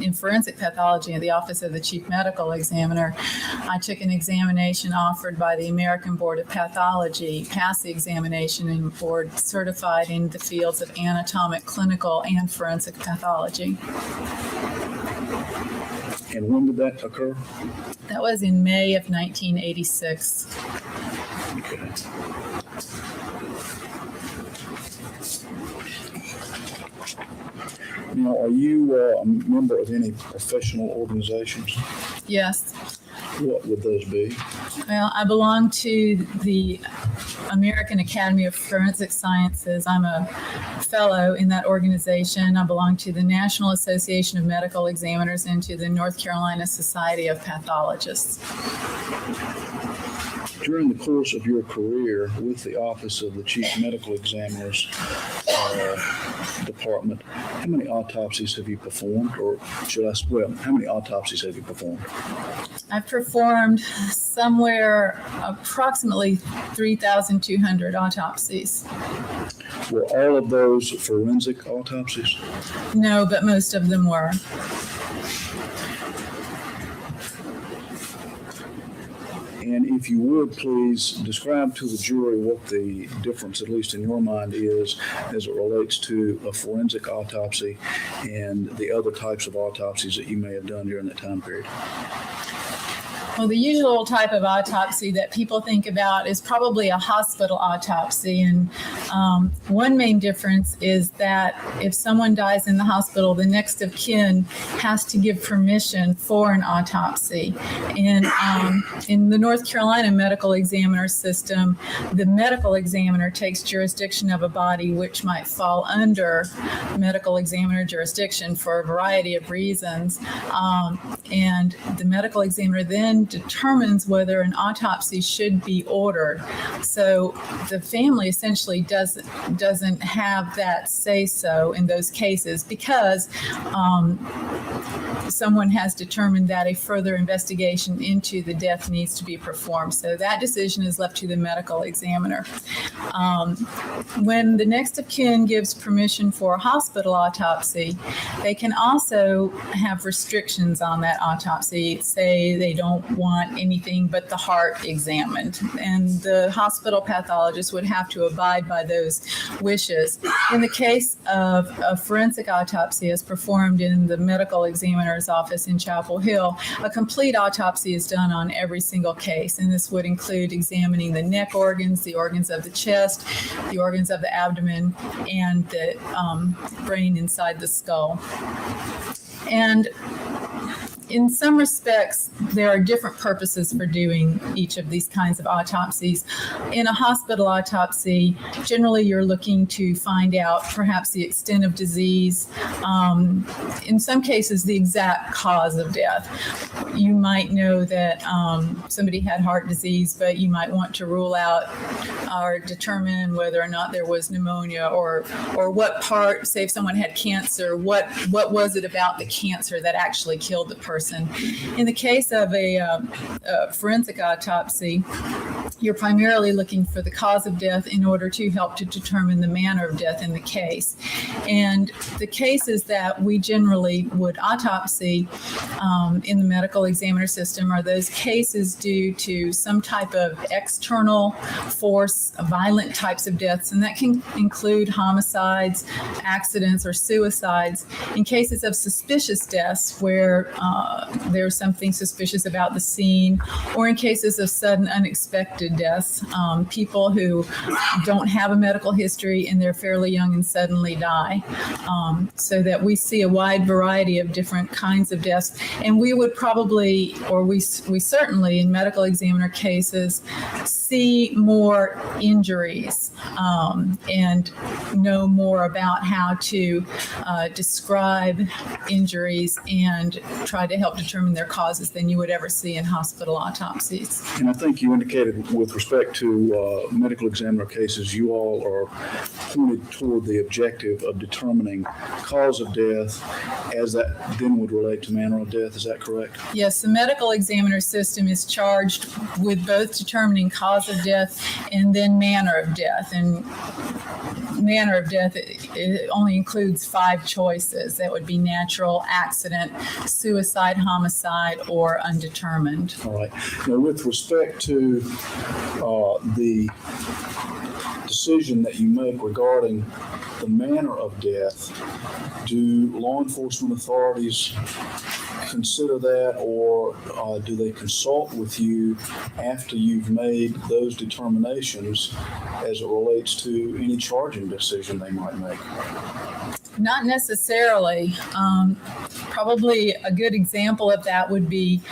Speaker 12: in forensic pathology at the Office of the Chief Medical Examiner, I took an examination offered by the American Board of Pathology, passed the examination, and board certified in the fields of anatomic, clinical, and forensic pathology.
Speaker 5: And when did that occur?
Speaker 12: That was in May of 1986.
Speaker 5: Okay. Now, are you a member of any professional organizations?
Speaker 12: Yes.
Speaker 5: What would those be?
Speaker 12: Well, I belong to the American Academy of Forensic Sciences. I'm a fellow in that organization. I belong to the National Association of Medical Examiners and to the North Carolina Society of Pathologists.
Speaker 5: During the course of your career with the Office of the Chief Medical Examiner's Department, how many autopsies have you performed? Or should I, well, how many autopsies have you performed?
Speaker 12: I've performed somewhere approximately 3,200 autopsies.
Speaker 5: Were all of those forensic autopsies?
Speaker 12: No, but most of them were.
Speaker 5: And if you would, please describe to the jury what the difference, at least in your mind, is as it relates to a forensic autopsy and the other types of autopsies that you may have done during that time period.
Speaker 12: Well, the usual type of autopsy that people think about is probably a hospital autopsy. And one main difference is that if someone dies in the hospital, the next of kin has to give permission for an autopsy. And in the North Carolina medical examiner system, the medical examiner takes jurisdiction of a body which might fall under medical examiner jurisdiction for a variety of reasons. And the medical examiner then determines whether an autopsy should be ordered. So the family essentially doesn't have that say-so in those cases because someone has determined that a further investigation into the death needs to be performed. So that decision is left to the medical examiner. When the next of kin gives permission for a hospital autopsy, they can also have restrictions on that autopsy. Say they don't want anything but the heart examined, and the hospital pathologist would have to abide by those wishes. In the case of a forensic autopsy as performed in the medical examiner's office in Chapel Hill, a complete autopsy is done on every single case, and this would include examining the neck organs, the organs of the chest, the organs of the abdomen, and the brain inside the skull. And in some respects, there are different purposes for doing each of these kinds of autopsies. In a hospital autopsy, generally you're looking to find out perhaps the extent of disease, in some cases the exact cause of death. You might know that somebody had heart disease, but you might want to rule out or determine whether or not there was pneumonia or what part, say if someone had cancer, what was it about the cancer that actually killed the person. In the case of a forensic autopsy, you're primarily looking for the cause of death in order to help to determine the manner of death in the case. And the cases that we generally would autopsy in the medical examiner system are those cases due to some type of external force, violent types of deaths, and that can include homicides, accidents, or suicides. In cases of suspicious deaths where there's something suspicious about the scene, or in cases of sudden unexpected deaths, people who don't have a medical history and they're fairly young and suddenly die. So that we see a wide variety of different kinds of deaths. And we would probably, or we certainly in medical examiner cases, see more injuries and know more about how to describe injuries and try to help determine their causes than you would ever see in hospital autopsies.
Speaker 5: And I think you indicated with respect to medical examiner cases, you all are pointed toward the objective of determining cause of death, as that then would relate to manner of death. Is that correct?
Speaker 12: Yes, the medical examiner system is charged with both determining cause of death and then manner of death. And manner of death, it only includes 5 choices. That would be natural, accident, suicide, homicide, or undetermined.
Speaker 5: All right. Now, with respect to the decision that you make regarding the manner of death, do law enforcement authorities consider that, or do they consult with you after you've made those determinations as it relates to any charging decision they might make?
Speaker 12: Not necessarily. Probably a good example of that would be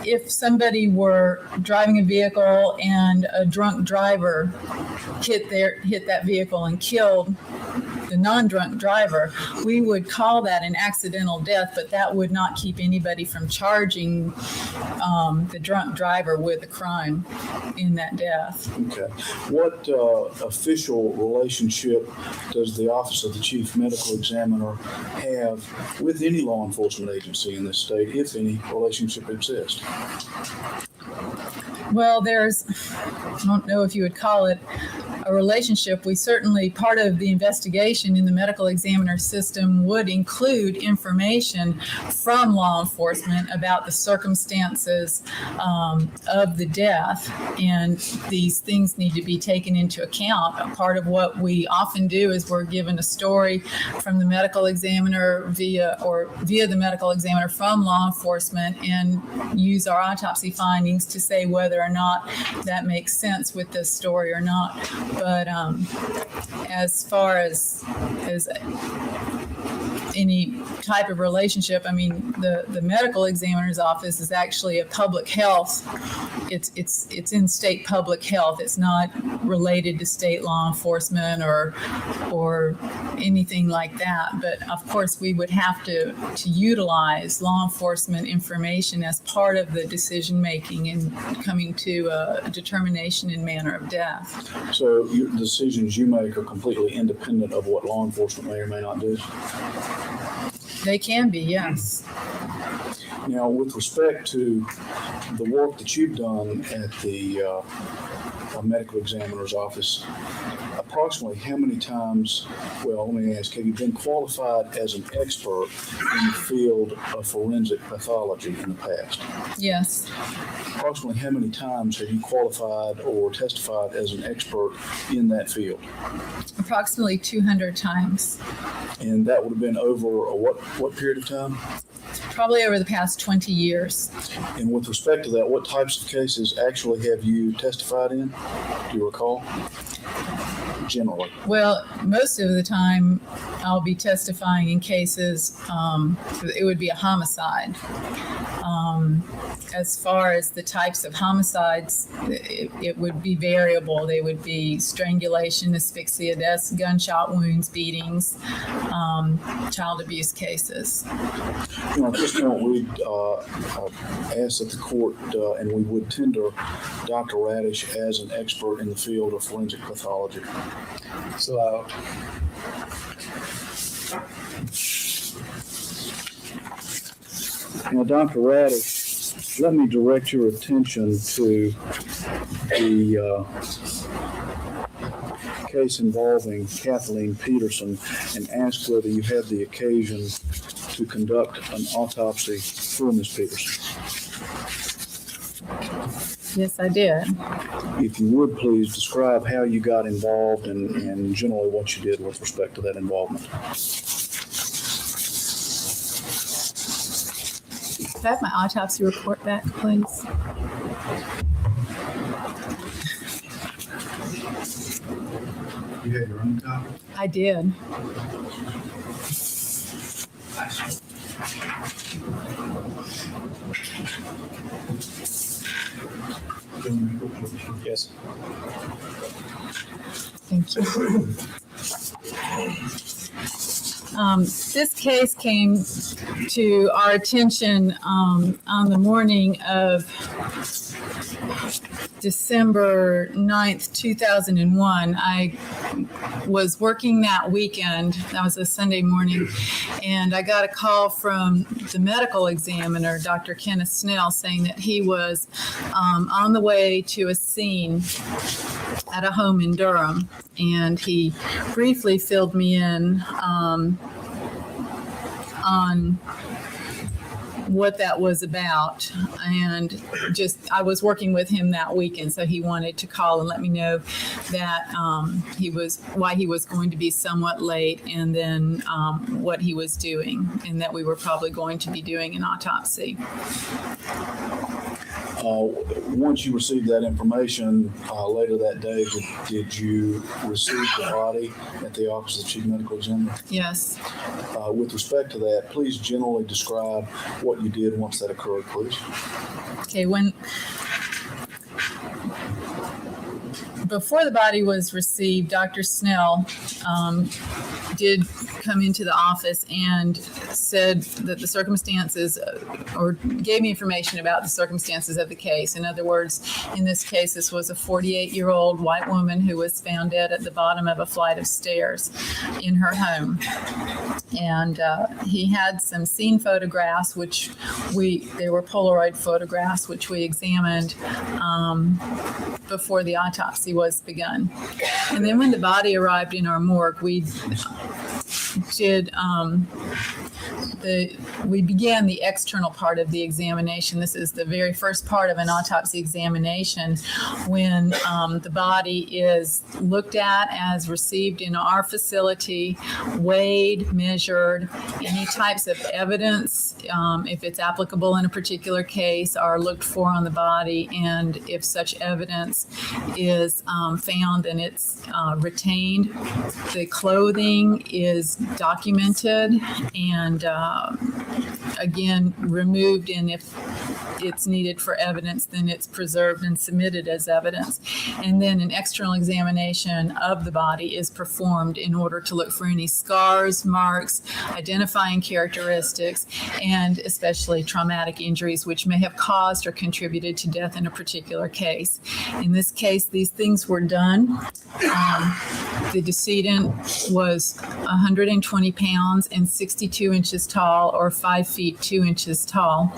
Speaker 12: if somebody were driving a vehicle and a drunk driver hit that vehicle and killed the non-drunk driver, we would call that an accidental death, but that would not keep anybody from charging the drunk driver with a crime in that death.
Speaker 5: Okay. What official relationship does the Office of the Chief Medical Examiner have with any law enforcement agency in this state, if any relationship exists?
Speaker 12: Well, I don't know if you would call it a relationship. We certainly, part of the investigation in the medical examiner system would include information from law enforcement about the circumstances of the death, and these things need to be taken into account. Part of what we often do is we're given a story from the medical examiner via the medical examiner from law enforcement, and use our autopsy findings to say whether or not that makes sense with this story or not. But as far as any type of relationship, I mean, the medical examiner's office is actually a public health. It's in state public health. It's not related to state law enforcement or anything like that. But of course, we would have to utilize law enforcement information as part of the decision making and coming to a determination in manner of death.
Speaker 5: So the decisions you make are completely independent of what law enforcement may or may not do?
Speaker 12: They can be, yes.
Speaker 5: Now, with respect to the work that you've done at the medical examiner's office, approximately how many times, well, let me ask, have you been qualified as an expert in the field of forensic pathology in the past?
Speaker 12: Yes.
Speaker 5: Approximately how many times have you qualified or testified as an expert in that field?
Speaker 12: Approximately 200 times.
Speaker 5: And that would have been over what period of time?
Speaker 12: Probably over the past 20 years.
Speaker 5: And with respect to that, what types of cases actually have you testified in? Do you recall? Generally.
Speaker 12: Well, most of the time I'll be testifying in cases, it would be a homicide. As far as the types of homicides, it would be variable. They would be strangulation, asphyxia deaths, gunshot wounds, beatings, child abuse cases.
Speaker 5: At this point, we'd ask that the court, and we would tender Dr. Radish as an expert in the field of forensic pathology.
Speaker 4: So,
Speaker 5: now, Dr. Radish, let me direct your attention to the case involving Kathleen Peterson and ask whether you had the occasion to conduct an autopsy for Ms. Peterson.
Speaker 12: Yes, I did.
Speaker 5: If you would, please describe how you got involved and generally what you did with respect to that involvement.
Speaker 12: Could I have my autopsy report back, please?
Speaker 9: You had your own copy?
Speaker 12: I did.
Speaker 4: yes.
Speaker 12: Thank you. This case came to our attention on the morning of December 9th, 2001. I was working that weekend. That was a Sunday morning. And I got a call from the medical examiner, Dr. Kenneth Snell, saying that he was on the way to a scene at a home in Durham. And he briefly filled me in on what that was about, and just I was working with him that weekend, so he wanted to call and let me know that why he was going to be somewhat late, and then what he was doing, and that we were probably going to be doing an autopsy.
Speaker 5: Once you received that information later that day, did you receive the body at the office of the chief medical examiner?
Speaker 12: Yes.
Speaker 5: With respect to that, please generally describe what you did once that occurred, please.
Speaker 12: Okay, before the body was received, Dr. Snell did come into the office and said that the circumstances, or gave me information about the circumstances of the case. In other words, in this case, this was a 48-year-old white woman who was found dead at the bottom of a flight of stairs in her home. And he had some scene photographs, which they were Polaroid photographs, which we examined before the autopsy was begun. And then when the body arrived in our morgue, we began the external part of the examination. This is the very first part of an autopsy examination, when the body is looked at as received in our facility, weighed, measured, any types of evidence, if it's applicable in a particular case, are looked for on the body, and if such evidence is found, then it's retained. The clothing is documented and again removed, and if it's needed for evidence, then it's preserved and submitted as evidence. And then an external examination of the body is performed in order to look for any scars, marks, identifying characteristics, and especially traumatic injuries which may have caused or contributed to death in a particular case. In this case, these things were done. The decedent was 120 pounds and 62 inches tall, or 5 feet 2 inches tall.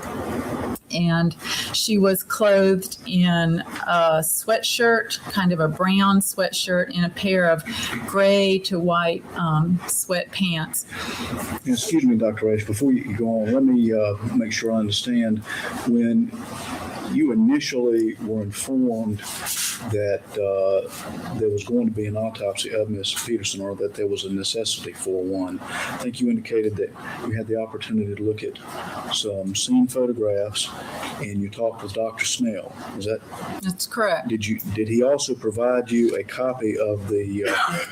Speaker 12: And she was clothed in a sweatshirt, kind of a brown sweatshirt, and a pair of gray to white sweatpants.
Speaker 5: Excuse me, Dr. Ash, before you go on, let me make sure I understand. When you initially were informed that there was going to be an autopsy of Ms. Peterson, or that there was a necessity for one, I think you indicated that you had the opportunity to look at some scene photographs, and you talked with Dr. Snell. Is that?
Speaker 12: That's correct.
Speaker 5: Did he also provide you a copy of the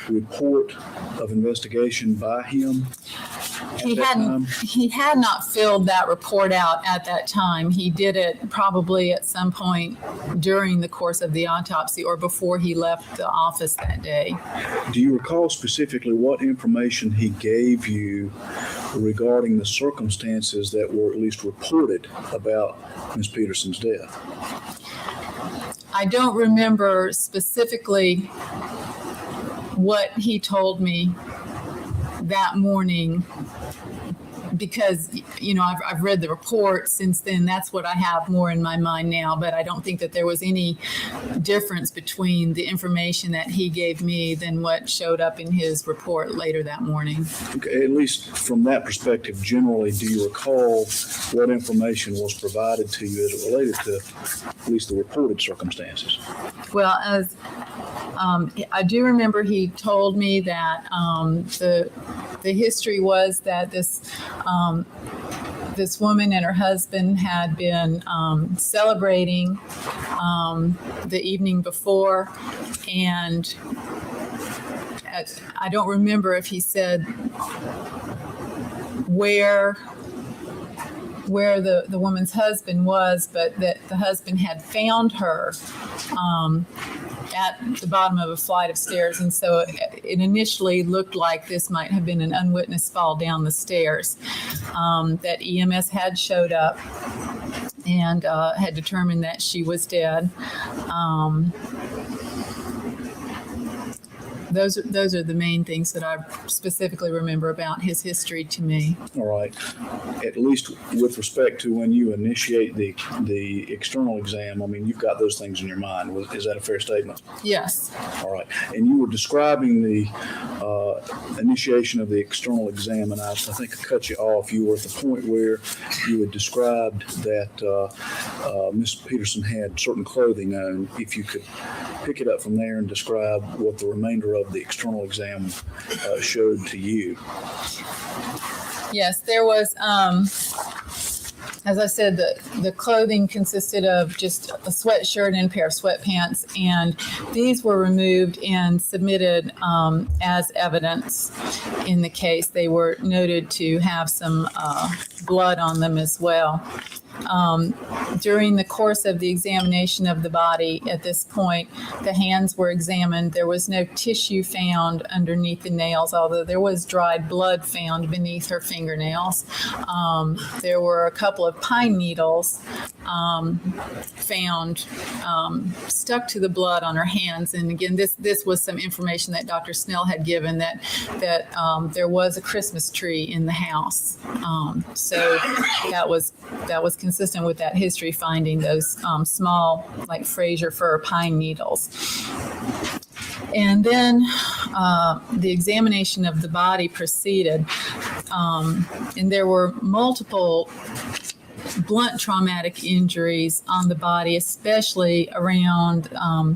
Speaker 5: report of investigation by him?
Speaker 12: He had not filled that report out at that time. He did it probably at some point during the course of the autopsy or before he left the office that day.
Speaker 5: Do you recall specifically what information he gave you regarding the circumstances that were at least reported about Ms. Peterson's death?
Speaker 12: I don't remember specifically what he told me that morning, because, you know, I've read the report since then. That's what I have more in my mind now, but I don't think that there was any difference between the information that he gave me than what showed up in his report later that morning.
Speaker 5: Okay, at least from that perspective, generally, do you recall what information was provided to you as it related to at least the reported circumstances?
Speaker 12: Well, as I do remember, he told me that the history was that this woman and her husband had been celebrating the evening before, and I don't remember if he said where the woman's husband was, but that the husband had found her at the bottom of a flight of stairs. And so it initially looked like this might have been an unwitnessed fall down the stairs. That EMS had showed up and had determined that she was dead. Those are the main things that I specifically remember about his history to me.
Speaker 5: All right. At least with respect to when you initiate the external exam, I mean, you've got those things in your mind. Is that a fair statement?
Speaker 12: Yes.
Speaker 5: All right. And you were describing the initiation of the external exam, and I think I cut you off. You were at the point where you had described that Ms. Peterson had certain clothing on. If you could pick it up from there and describe what the remainder of the external exam showed to you.
Speaker 12: Yes, there was, as I said, the clothing consisted of just a sweatshirt and a pair of sweatpants, and these were removed and submitted as evidence in the case. They were noted to have some blood on them as well. During the course of the examination of the body, at this point, the hands were examined. There was no tissue found underneath the nails, although there was dried blood found beneath her fingernails. There were a couple of pine needles found stuck to the blood on her hands. And again, this was some information that Dr. Snell had given that there was a Christmas tree in the house. So that was consistent with that history finding, those small, like Fraser fir pine needles. And then the examination of the body proceeded, and there were multiple blunt traumatic injuries on the body, especially around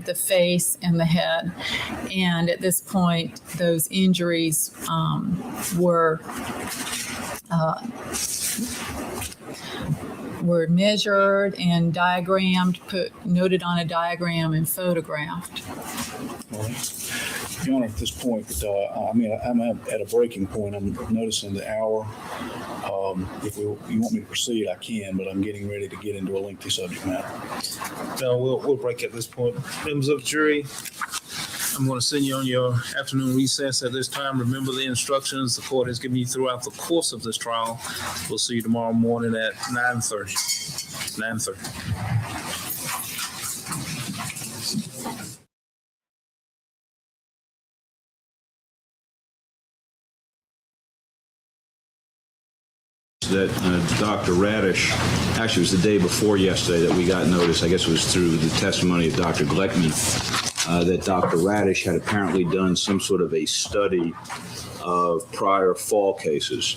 Speaker 12: the face and the head. And at this point, those injuries were measured and diagrammed, noted on a diagram and photographed.
Speaker 5: All right. Your Honor, at this point, I'm at a breaking point. I'm noticing the hour. If you want me to proceed, I can, but I'm getting ready to get into a lengthy subject matter.
Speaker 4: No, we'll break at this point. Members of the jury, I'm going to send you on your afternoon recess at this time. Remember the instructions the court has given you throughout the course of this trial. We'll see you tomorrow morning at 9:30. 9:30.
Speaker 3: That Dr. Radish, actually it was the day before yesterday that we got notice, I guess it was through the testimony of Dr. Gleckman, that Dr. Radish had apparently done some sort of a study of prior fall cases.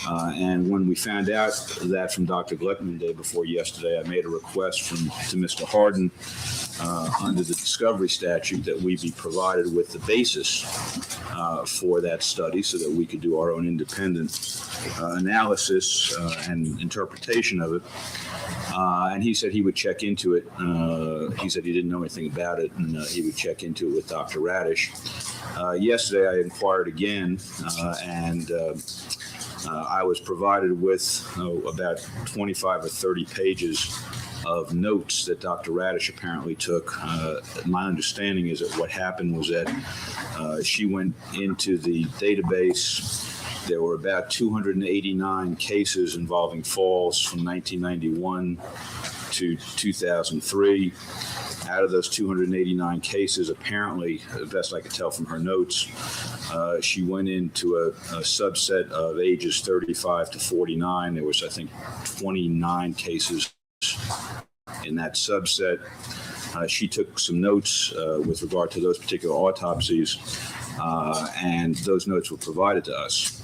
Speaker 3: And when we found out that from Dr. Gleckman the day before yesterday, I made a request to Mr. Harden under the discovery statute that we be provided with the basis for that study so that we could do our own independent analysis and interpretation of it. And he said he would check into it. He said he didn't know anything about it, and he would check into it with Dr. Radish. Yesterday, I inquired again, and I was provided with about 25 or 30 pages of notes that Dr. Radish apparently took. My understanding is that what happened was that she went into the database. There were about 289 cases involving falls from 1991 to 2003. Out of those 289 cases, apparently, the best I could tell from her notes, she went into a subset of ages 35 to 49. There was, I think, 29 cases in that subset. She took some notes with regard to those particular autopsies, and those notes were provided to us.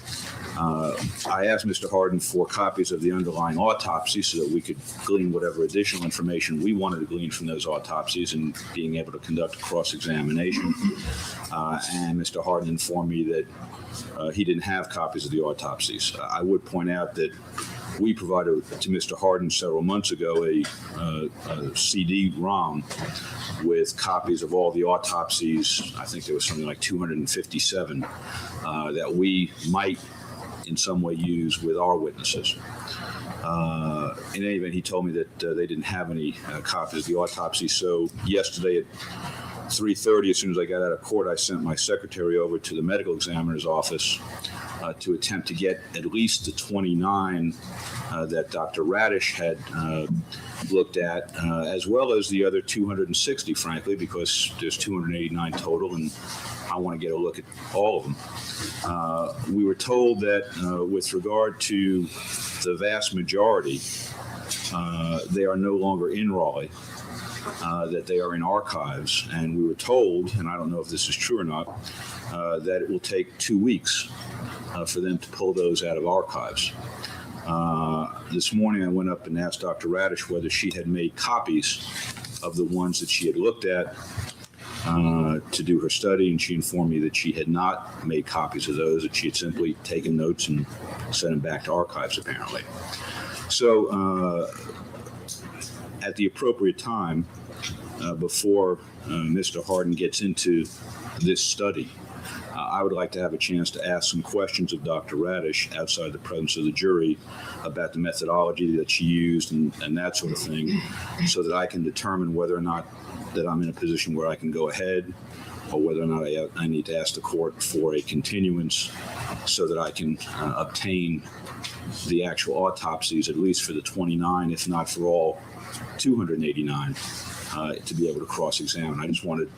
Speaker 3: I asked Mr. Harden for copies of the underlying autopsy so that we could glean whatever additional information we wanted to glean from those autopsies and being able to conduct a cross-examination. And Mr. Harden informed me that he didn't have copies of the autopsies. I would point out that we provided to Mr. Harden several months ago a CD-ROM with copies of all the autopsies. I think there was something like 257 that we might in some way use with our witnesses. In any event, he told me that they didn't have any copies of the autopsy. So yesterday at 3:30, as soon as I got out of court, I sent my secretary over to the medical examiner's office to attempt to get at least the 29 that Dr. Radish had looked at, as well as the other 260, frankly, because there's 289 total, and I want to get a look at all of them. We were told that with regard to the vast majority, they are no longer in Raleigh, that they are in archives, and we were told, and I don't know if this is true or not, that it will take 2 weeks for them to pull those out of archives. This morning I went up and asked Dr. Radish whether she had made copies of the ones that she had looked at to do her study, and she informed me that she had not made copies of those, that she had simply taken notes and sent them back to archives, apparently. So at the appropriate time, before Mr. Harden gets into this study, I would like to have a chance to ask some questions of Dr. Radish outside the presence of the jury about the methodology that she used and that sort of thing, so that I can determine whether or not that I'm in a position where I can go ahead, or whether or not I need to ask the court for a continuance so that I can obtain the actual autopsies, at least for the 29, if not for all 289, to be able to cross-examine. I just wanted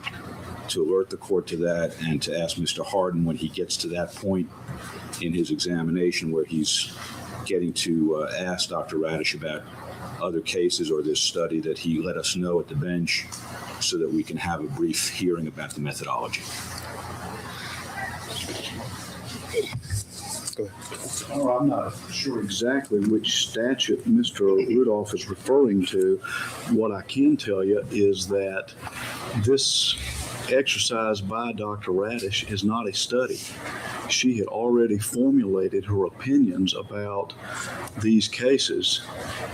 Speaker 3: to alert the court to that and to ask Mr. Harden, when he gets to that point in his examination where he's getting to ask Dr. Radish about other cases or this study, that he let us know at the bench so that we can have a brief hearing about the methodology.
Speaker 5: Well, I'm not sure exactly which statute Mr. Rudolph is referring to. What I can tell you is that this exercise by Dr. Radish is not a study. She had already formulated her opinions about these cases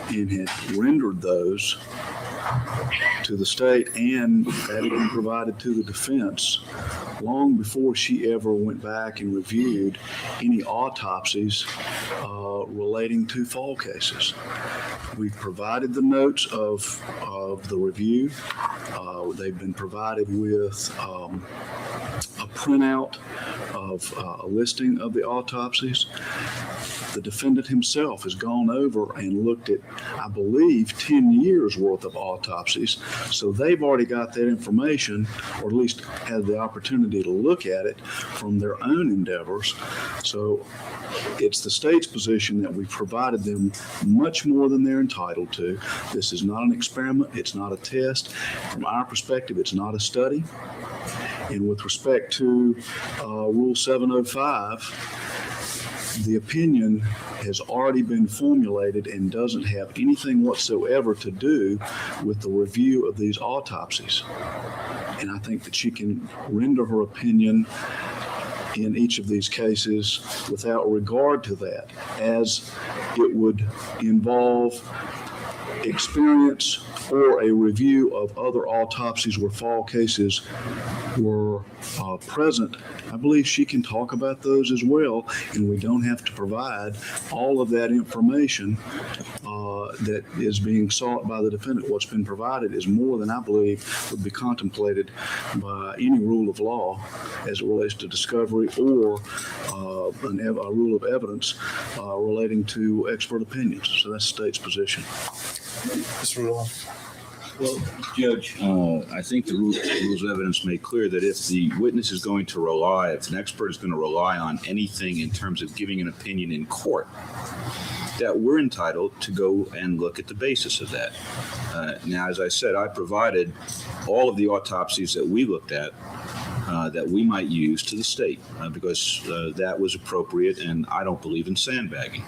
Speaker 5: and had rendered those to the state, and that had been provided to the defense long before she ever went back and reviewed any autopsies relating to fall cases. We provided the notes of the review. They've been provided with a printout of a listing of the autopsies. The defendant himself has gone over and looked at, I believe, 10 years worth of autopsies. So they've already got that information, or at least had the opportunity to look at it from their own endeavors. So it's the state's position that we've provided them much more than they're entitled to. This is not an experiment. It's not a test. From our perspective, it's not a study. And with respect to Rule 705, the opinion has already been formulated and doesn't have anything whatsoever to do with the review of these autopsies. And I think that she can render her opinion in each of these cases without regard to that, as it would involve experience or a review of other autopsies where fall cases were present. I believe she can talk about those as well, and we don't have to provide all of that information that is being sought by the defendant. What's been provided is more than I believe would be contemplated by any rule of law as it relates to discovery or a rule of evidence relating to expert opinions. So that's the state's position.
Speaker 4: Mr. Rudolph.
Speaker 3: Well, Judge, I think the rules of evidence make clear that if the witness is going to rely, if an expert is going to rely on anything in terms of giving an opinion in court, that we're entitled to go and look at the basis of that. Now, as I said, I provided all of the autopsies that we looked at that we might use to the state because that was appropriate, and I don't believe in sandbagging.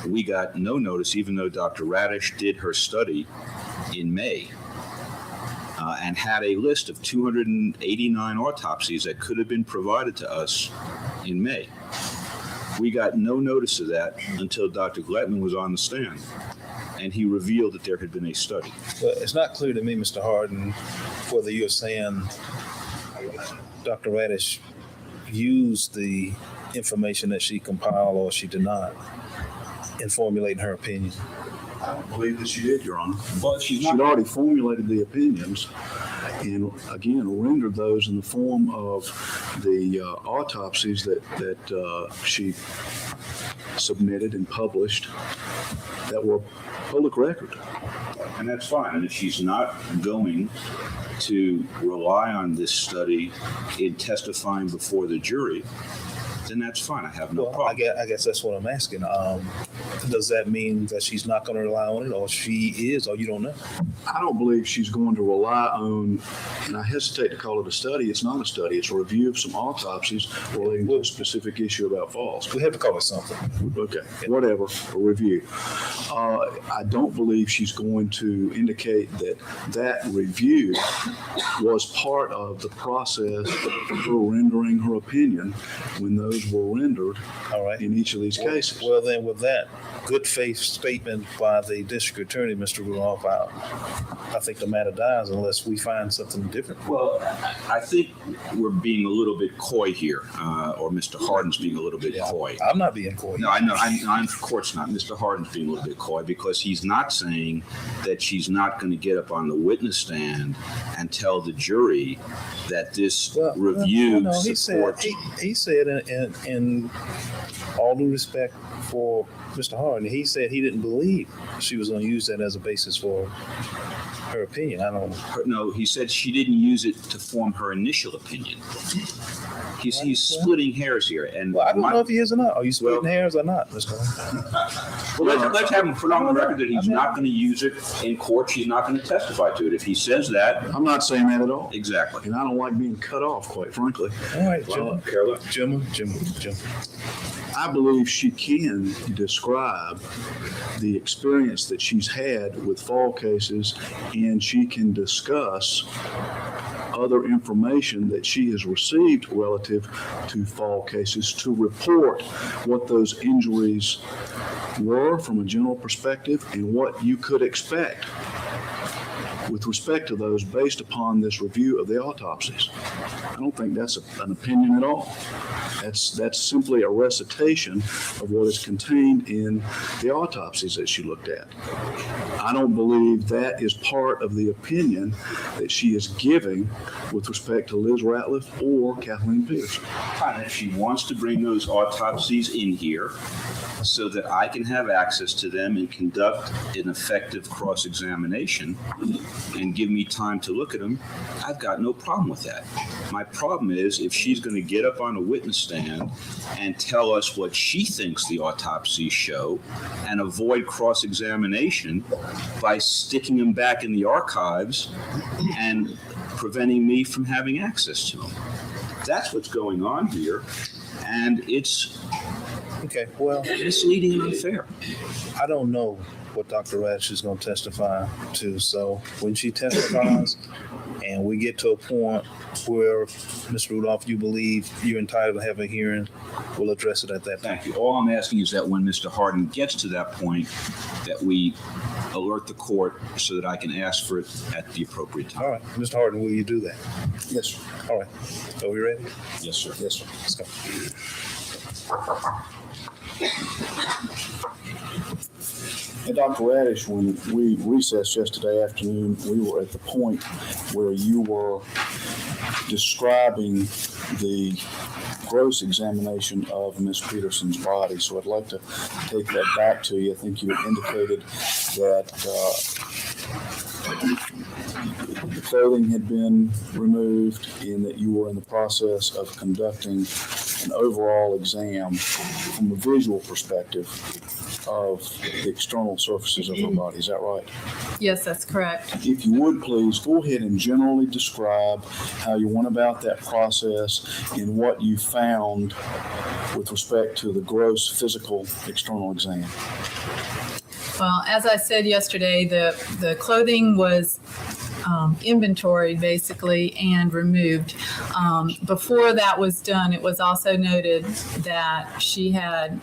Speaker 3: We got no notice, even though Dr. Radish did her study in May and had a list of 289 autopsies that could have been provided to us in May. We got no notice of that until Dr. Gletman was on the stand, and he revealed that there had been a study.
Speaker 4: Well, it's not clear to me, Mr. Harden, whether you're saying Dr. Radish used the information that she compiled or she did not in formulating her opinion.
Speaker 5: I don't believe that she did, Your Honor. Well, she'd already formulated the opinions. and again, rendered those in the form of the autopsies that she submitted and published that were public record.
Speaker 8: And that's fine. And if she's not going to rely on this study in testifying before the jury, then that's fine. I have no problem.
Speaker 4: I guess that's what I'm asking. Does that mean that she's not going to rely on it, or she is, or you don't know?
Speaker 5: I don't believe she's going to rely on, and I hesitate to call it a study. It's not a study. It's a review of some autopsies relating to a specific issue about falls.
Speaker 4: We have to call it something.
Speaker 5: Okay, whatever, a review. I don't believe she's going to indicate that review was part of the process for rendering her opinion when those were rendered in each of these cases.
Speaker 4: Well, then with that good faith statement by the district attorney, Mr. Rudolph, I think the matter dies unless we find something different.
Speaker 8: Well, I think we're being a little bit coy here, or Mr. Hardin's being a little bit coy.
Speaker 4: I'm not being coy.
Speaker 8: No, I know. I'm of course not. Mr. Hardin's being a little bit coy because he's not saying that she's not going to get up on the witness stand and tell the jury that this review supports.
Speaker 4: He said, in all due respect for Mr. Hardin, he said he didn't believe she was going to use that as a basis for her opinion. I don't know.
Speaker 8: No, he said she didn't use it to form her initial opinion. He's splitting hairs here, and
Speaker 4: I don't know if he is or not. Are you splitting hairs or not, Mr. Hardin?
Speaker 8: Well, let's have him put on the record that he's not going to use it in court. She's not going to testify to it. If he says that,
Speaker 5: I'm not saying that at all.
Speaker 8: Exactly.
Speaker 5: And I don't like being cut off, quite frankly.
Speaker 4: All right, Jim.
Speaker 5: I believe she can describe the experience that she's had with fall cases, and she can discuss other information that she has received relative to fall cases to report what those injuries were from a general perspective and what you could expect with respect to those based upon this review of the autopsies. I don't think that's an opinion at all. That's simply a recitation of what is contained in the autopsies that she looked at. I don't believe that is part of the opinion that she is giving with respect to Liz Ratliff or Kathleen Peterson.
Speaker 8: And if she wants to bring those autopsies in here so that I can have access to them and conduct an effective cross-examination and give me time to look at them, I've got no problem with that. My problem is if she's going to get up on a witness stand and tell us what she thinks the autopsies show and avoid cross-examination by sticking them back in the archives and preventing me from having access to them. That's what's going on here, and it's misleading and unfair.
Speaker 4: I don't know what Dr. Radish is going to testify to, so when she testifies and we get to a point where, Mr. Rudolph, you believe you're entitled to have a hearing, we'll address it at that time.
Speaker 8: Thank you. All I'm asking is that when Mr. Hardin gets to that point, that we alert the court so that I can ask for it at the appropriate time.
Speaker 4: All right. Mr. Hardin, will you do that?
Speaker 5: Yes, sir.
Speaker 4: All right. Are we ready?
Speaker 8: Yes, sir.
Speaker 5: Yes, sir.
Speaker 4: Let's go.
Speaker 5: And Dr. Radish, when we recessed yesterday afternoon, we were at the point where you were describing the gross examination of Miss Peterson's body. So I'd like to take that back to you. I think you had indicated that the clothing had been removed and that you were in the process of conducting an overall exam from a visual perspective of the external surfaces of her body. Is that right?
Speaker 12: Yes, that's correct.
Speaker 5: If you would, please go ahead and generally describe how you went about that process and what you found with respect to the gross physical external exam.
Speaker 12: Well, as I said yesterday, the clothing was inventoried basically and removed. Before that was done, it was also noted that she had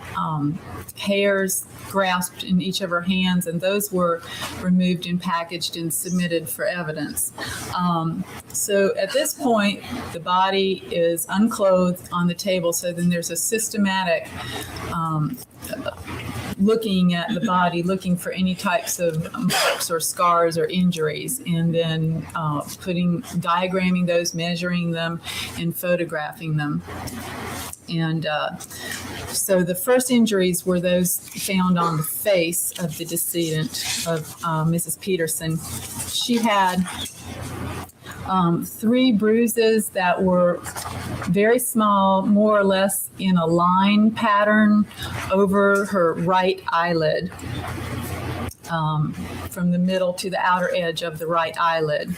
Speaker 12: hairs grasped in each of her hands, and those were removed and packaged and submitted for evidence. So at this point, the body is unclothed on the table, so then there's a systematic looking at the body, looking for any types of marks or scars or injuries, and then diagramming those, measuring them, and photographing them. And so the first injuries were those found on the face of the decedent, of Mrs. Peterson. She had 3 bruises that were very small, more or less in a line pattern over her right eyelid, from the middle to the outer edge of the right eyelid.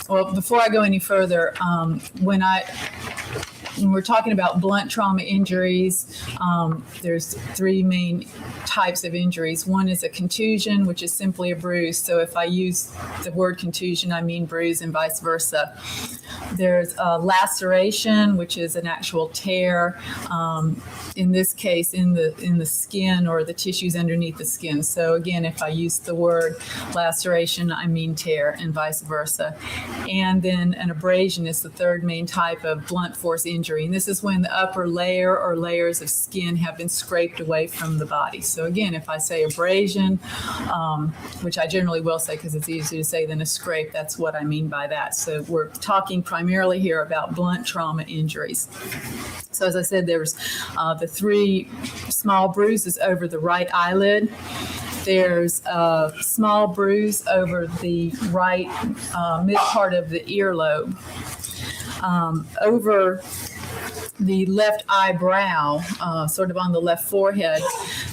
Speaker 12: Well, before I go any further, when we're talking about blunt trauma injuries, there's 3 main types of injuries. One is a contusion, which is simply a bruise. So if I use the word contusion, I mean bruise, and vice versa. There's a laceration, which is an actual tear, in this case in the skin or the tissues underneath the skin. So again, if I use the word laceration, I mean tear, and vice versa. And then an abrasion is the 3rd main type of blunt force injury. And this is when the upper layer or layers of skin have been scraped away from the body. So again, if I say abrasion, which I generally will say because it's easier to say than a scrape, that's what I mean by that. So we're talking primarily here about blunt trauma injuries. So as I said, there's the 3 small bruises over the right eyelid. There's a small bruise over the right mid part of the earlobe. Over the left eyebrow, sort of on the left forehead,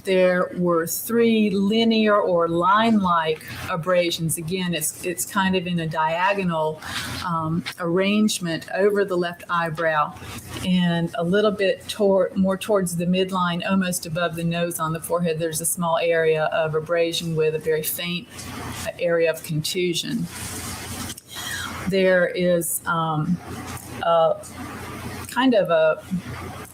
Speaker 12: there were 3 linear or line-like abrasions. Again, it's kind of in a diagonal arrangement over the left eyebrow, and a little bit more towards the midline, almost above the nose on the forehead. There's a small area of abrasion with a very faint area of contusion. There is kind of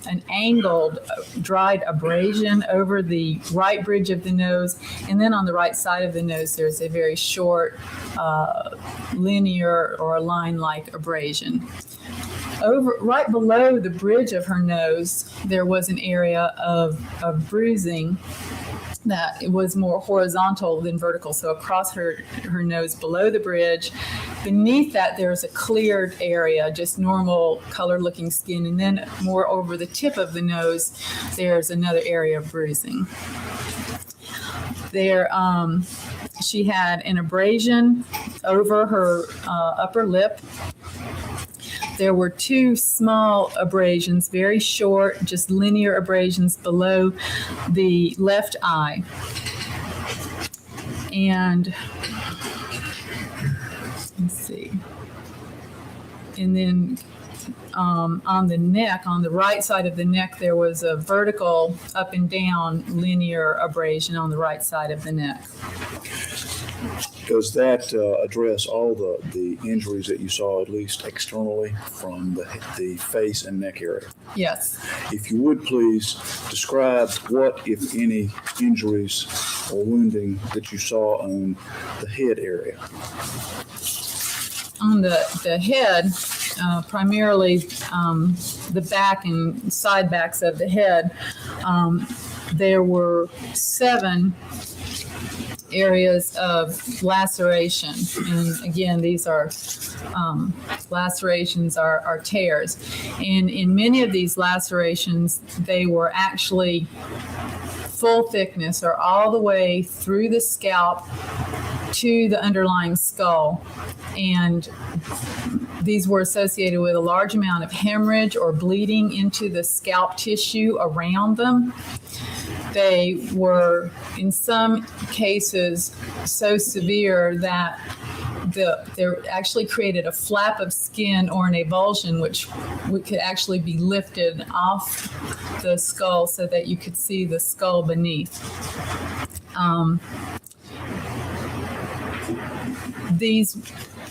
Speaker 12: an angled, dried abrasion over the right bridge of the nose, and then on the right side of the nose, there's a very short, linear or line-like abrasion. Right below the bridge of her nose, there was an area of bruising that it was more horizontal than vertical. So across her nose below the bridge, beneath that there's a cleared area, just normal colored looking skin. And then more over the tip of the nose, there's another area of bruising. There, she had an abrasion over her upper lip. There were 2 small abrasions, very short, just linear abrasions below the left eye. And let's see. And then on the neck, on the right side of the neck, there was a vertical up and down linear abrasion on the right side of the neck.
Speaker 5: Does that address all the injuries that you saw, at least externally, from the face and neck area?
Speaker 12: Yes.
Speaker 5: If you would please describe what, if any, injuries or wounding that you saw on the head area.
Speaker 12: On the head, primarily the back and side backs of the head, there were 7 areas of laceration. And again, these are lacerations are tears. And in many of these lacerations, they were actually full thickness or all the way through the scalp to the underlying skull. And these were associated with a large amount of hemorrhage or bleeding into the scalp tissue around them. They were, in some cases, so severe that they actually created a flap of skin or an avulsion, which could actually be lifted off the skull so that you could see the skull beneath. These,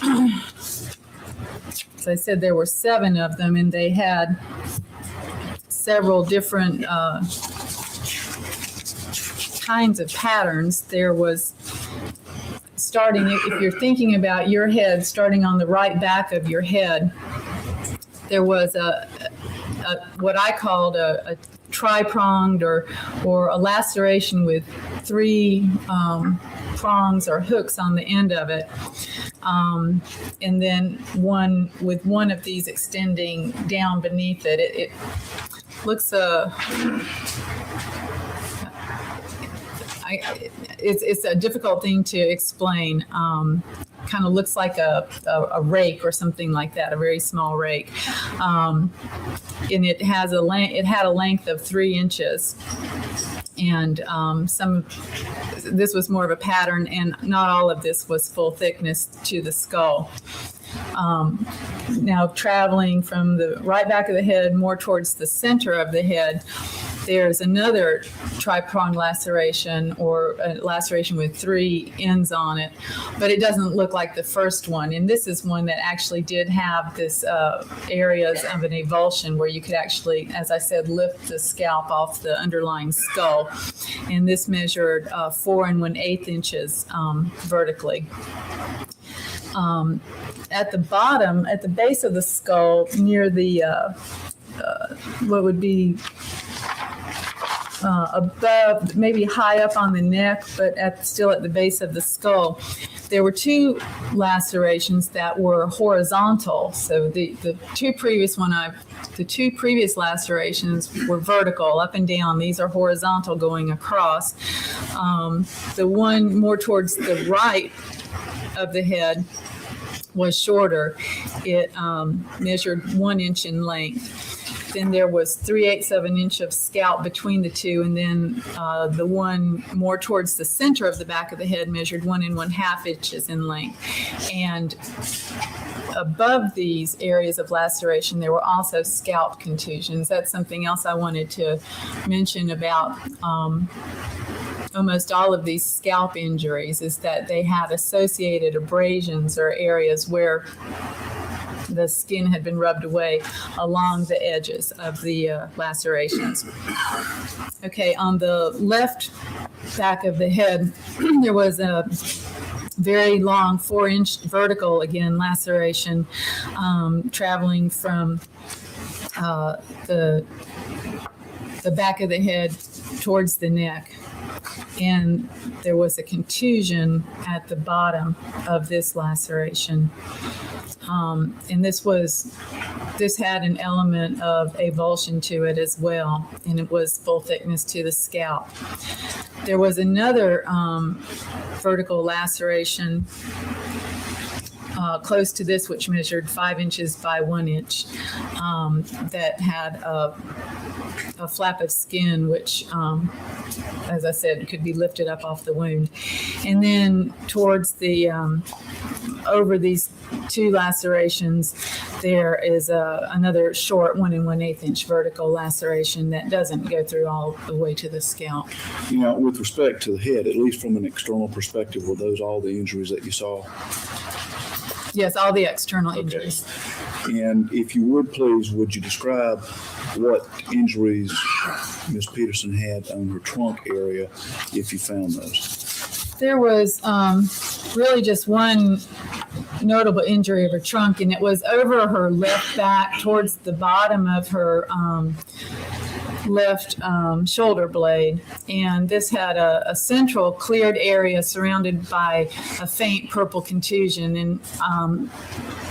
Speaker 12: as I said, there were 7 of them, and they had several different kinds of patterns. There was, starting, if you're thinking about your head, starting on the right back of your head, there was what I called a tri-pronged or a laceration with 3 prongs or hooks on the end of it. And then one with one of these extending down beneath it. It looks it's a difficult thing to explain. Kind of looks like a rake or something like that, a very small rake. And it had a length of 3 inches. And this was more of a pattern, and not all of this was full thickness to the skull. Now traveling from the right back of the head more towards the center of the head, there's another tri-pronged laceration, or a laceration with 3 ends on it, but it doesn't look like the first one. And this is one that actually did have this areas of an avulsion where you could actually, as I said, lift the scalp off the underlying skull. And this measured 4 1/8 inches vertically. At the bottom, at the base of the skull, near the what would be above, maybe high up on the neck, but still at the base of the skull, there were 2 lacerations that were horizontal. So the two previous lacerations were vertical, up and down. These are horizontal, going across. The one more towards the right of the head was shorter. It measured 1 inch in length. Then there was 3/8 of an inch of scalp between the 2, and then the one more towards the center of the back of the head measured 1 1/2 inches in length. And above these areas of laceration, there were also scalp contusions. That's something else I wanted to mention about almost all of these scalp injuries, is that they had associated abrasions or areas where the skin had been rubbed away along the edges of the lacerations. Okay, on the left back of the head, there was a very long 4-inch vertical, again, laceration traveling from the back of the head towards the neck. And there was a contusion at the bottom of this laceration. And this had an element of avulsion to it as well, and it was full thickness to the scalp. There was another vertical laceration close to this, which measured 5 inches by 1 inch, that had a flap of skin, which, as I said, could be lifted up off the wound. And then towards the, over these 2 lacerations, there is another short 1 1/8 inch vertical laceration that doesn't go through all the way to the scalp.
Speaker 5: You know, with respect to the head, at least from an external perspective, were those all the injuries that you saw?
Speaker 12: Yes, all the external injuries.
Speaker 5: And if you would, please, would you describe what injuries Ms. Peterson had on her trunk area, if you found those?
Speaker 12: There was really just one notable injury of her trunk, and it was over her left back towards the bottom of her left shoulder blade. And this had a central cleared area surrounded by a faint purple contusion. And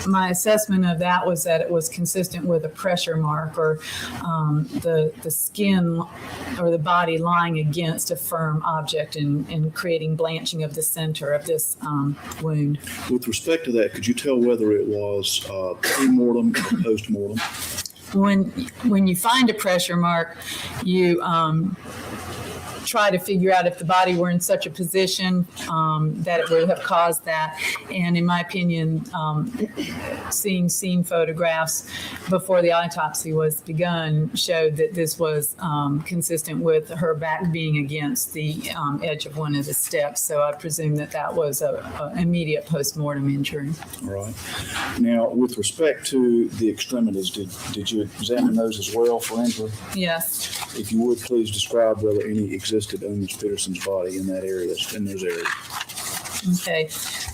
Speaker 12: my assessment of that was that it was consistent with a pressure mark, or the skin or the body lying against a firm object and creating blanching of the center of this wound.
Speaker 5: With respect to that, could you tell whether it was pre-mortem or post-mortem?
Speaker 12: When you find a pressure mark, you try to figure out if the body were in such a position that it would have caused that. And in my opinion, seeing scene photographs before the autopsy was begun showed that this was consistent with her back being against the edge of one of the steps. So I presume that was an immediate post-mortem injury.
Speaker 5: All right. Now, with respect to the extremities, did you examine those as well for injury?
Speaker 12: Yes.
Speaker 5: If you would, please describe whether any existed on Ms. Peterson's body in those areas.
Speaker 12: Okay.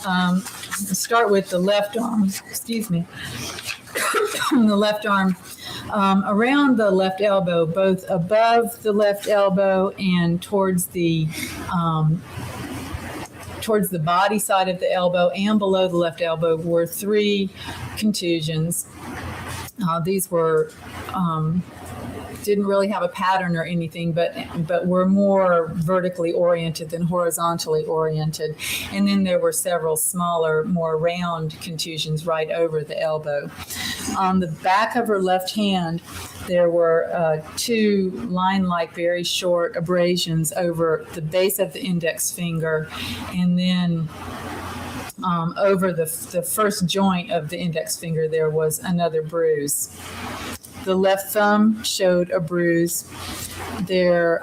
Speaker 12: Let's start with the left arm. Excuse me. The left arm, around the left elbow, both above the left elbow and towards the body side of the elbow and below the left elbow were 3 contusions. These were didn't really have a pattern or anything, but were more vertically oriented than horizontally oriented. And then there were several smaller, more round contusions right over the elbow. On the back of her left hand, there were 2 line-like, very short abrasions over the base of the index finger, and then over the first joint of the index finger, there was another bruise. The left thumb showed a bruise. There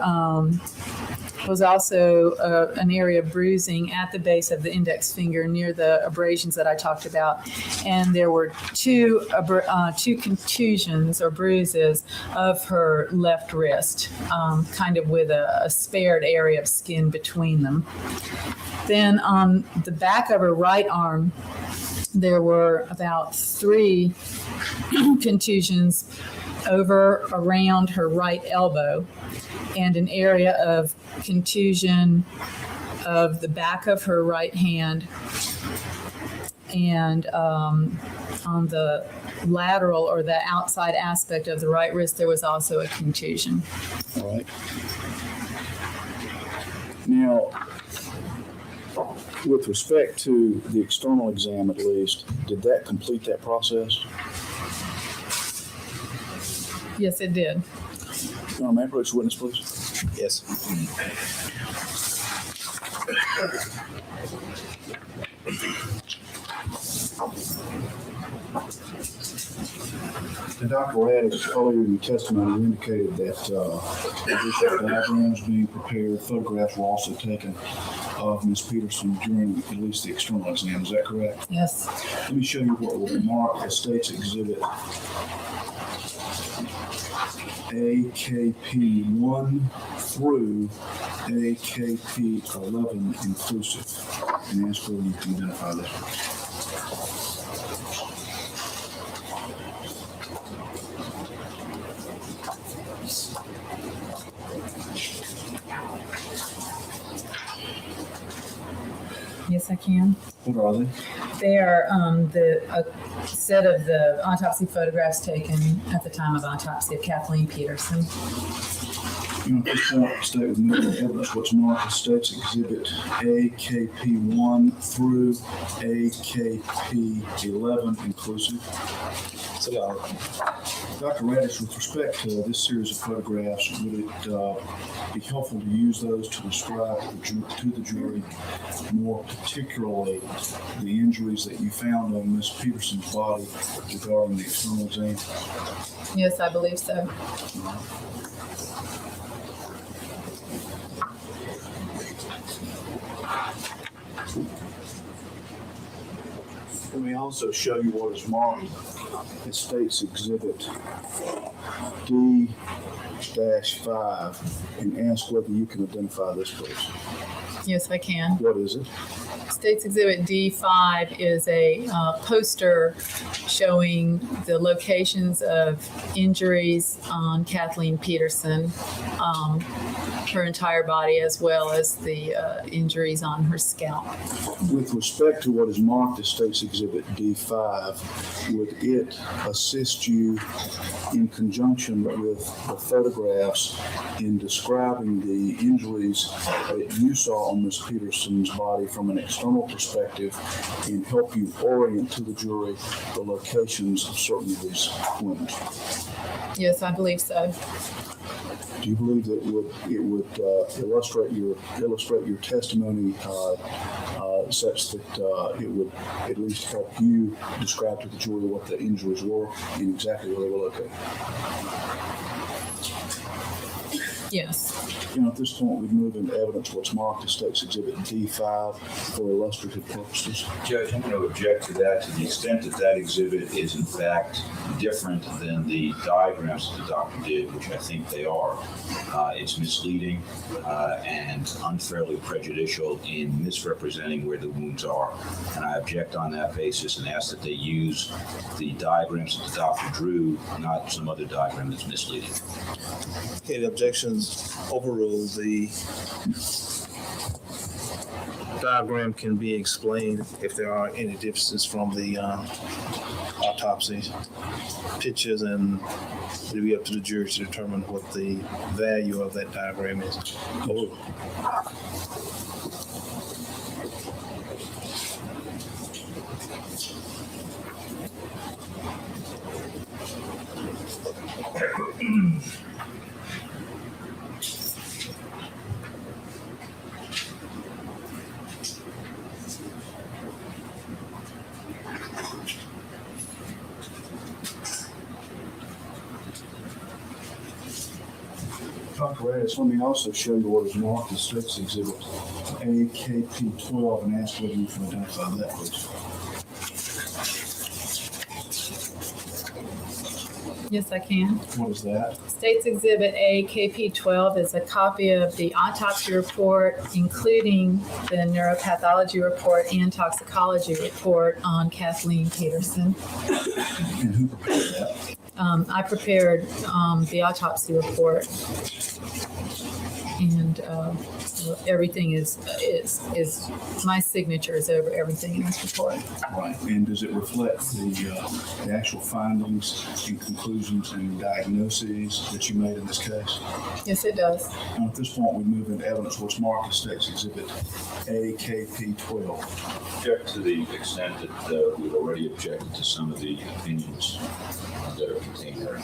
Speaker 12: was also an area of bruising at the base of the index finger near the abrasions that I talked about. And there were 2 contusions or bruises of her left wrist, kind of with a spared area of skin between them. Then on the back of her right arm, there were about 3 contusions around her right elbow, and an area of contusion of the back of her right hand, and on the lateral or the outside aspect of the right wrist, there was also a contusion.
Speaker 5: All right. Now, with respect to the external exam at least, did that complete that process?
Speaker 12: Yes, it did.
Speaker 5: May I approach the witness, please?
Speaker 4: Yes.
Speaker 5: And Dr. Raddish, earlier in your testimony, you indicated that additional diagrams being prepared, photographs were also taken of Ms. Peterson during at least the external exam. Is that correct?
Speaker 12: Yes.
Speaker 5: Let me show you what will be marked as State's Exhibit AKP 1 through AKP 11 inclusive. And ask whether you can identify this.
Speaker 12: Yes, I can.
Speaker 5: What are they?
Speaker 12: They are a set of the autopsy photographs taken at the time of autopsy of Kathleen Peterson.
Speaker 5: You know, at this point, state with medical evidence what's marked as State's Exhibit AKP 1 through AKP 11 inclusive. Dr. Raddish, with respect to this series of photographs, would it be helpful to use those to describe to the jury more particularly the injuries that you found on Ms. Peterson's body regarding the external exam?
Speaker 12: Yes, I believe so.
Speaker 5: Let me also show you what is marked as State's Exhibit D-5 and ask whether you can identify this, please.
Speaker 12: Yes, I can.
Speaker 5: What is it?
Speaker 12: State's Exhibit D5 is a poster showing the locations of injuries on Kathleen Peterson, her entire body, as well as the injuries on her scalp.
Speaker 5: With respect to what is marked as State's Exhibit D5, would it assist you in conjunction with the photographs in describing the injuries that you saw on Ms. Peterson's body from an external perspective and help you orient to the jury the locations of certain of these wounds?
Speaker 12: Yes, I believe so.
Speaker 5: Do you believe that it would illustrate your testimony such that it would at least help you describe to the jury what the injuries were and exactly where they were located?
Speaker 12: Yes.
Speaker 5: At this point, we move into evidence what's marked as State's Exhibit D5 for illustrative purposes.
Speaker 8: Judge, I'm going to object to that to the extent that that exhibit is in fact different than the diagrams that the doctor did, which I think they are. It's misleading and unfairly prejudicial in misrepresenting where the wounds are. And I object on that basis and ask that they use the diagrams that the doctor drew, not some other diagram that's misleading.
Speaker 4: Okay, the objections overruled. The diagram can be explained if there are any differences from the autopsy pictures, and it'll be up to the jury to determine what the value of that diagram is. Overruled.
Speaker 5: Dr. Radis, let me also show you what is marked as State's Exhibit AKP12 and ask whether you can identify that, please.
Speaker 12: Yes, I can.
Speaker 5: What is that?
Speaker 12: State's Exhibit AKP12 is a copy of the autopsy report, including the neuropathology report and toxicology report on Kathleen Peterson.
Speaker 5: And who prepared that?
Speaker 12: I prepared the autopsy report, and everything is my signature is over everything in this report.
Speaker 5: Right. And does it reflect the actual findings and conclusions and diagnoses that you made in this case?
Speaker 12: Yes, it does.
Speaker 5: Now, at this point, we move into evidence what's marked as State's Exhibit AKP12.
Speaker 8: Object to the extent that we've already objected to some of the opinions that are contained there.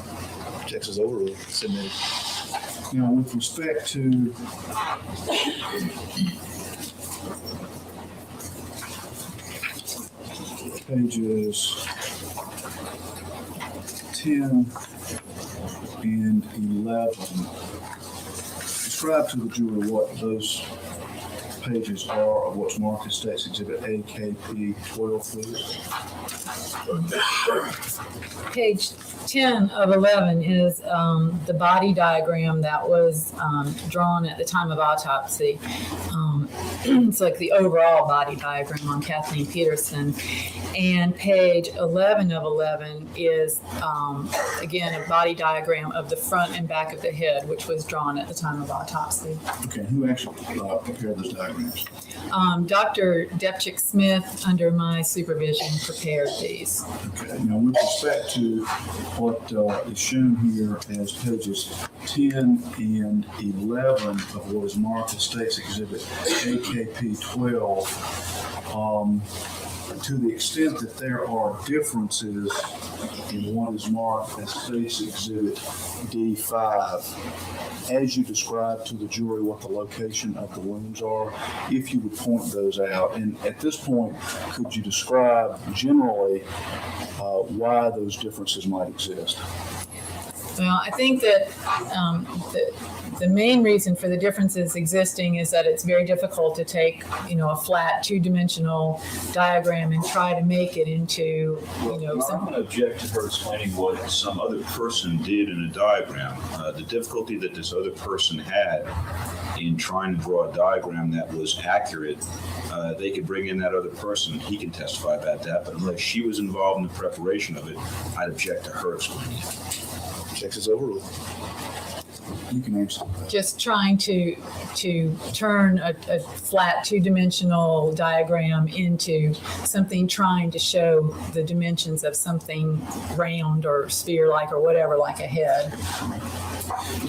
Speaker 4: Objections overruled. Submitted.
Speaker 5: Now, with respect to pages 10 and 11, describe to the jury what those pages are of what's marked as State's Exhibit AKP12, please.
Speaker 12: Page 10 of 11 is the body diagram that was drawn at the time of autopsy. It's like the overall body diagram on Kathleen Peterson. And page 11 of 11 is, again, a body diagram of the front and back of the head, which was drawn at the time of autopsy.
Speaker 5: Okay, who actually prepared those diagrams?
Speaker 12: Dr. Depchik Smith, under my supervision, prepared these.
Speaker 5: Okay, now with respect to what is shown here as pages 10 and 11 of what is marked as State's Exhibit AKP12, to the extent that there are differences in what is marked as State's Exhibit D5, as you describe to the jury what the location of the wounds are, if you would point those out. And at this point, could you describe generally why those differences might exist?
Speaker 12: Well, I think that the main reason for the differences existing is that it's very difficult to take, a flat two-dimensional diagram and try to make it into,
Speaker 8: I'm going to object to her explaining what some other person did in a diagram. The difficulty that this other person had in trying to draw a diagram that was accurate, they could bring in that other person. He can testify about that. But unless she was involved in the preparation of it, I'd object to her explaining it.
Speaker 4: Objections overruled.
Speaker 5: You can answer.
Speaker 12: Just trying to turn a flat two-dimensional diagram into something trying to show the dimensions of something round or sphere-like or whatever, like a head.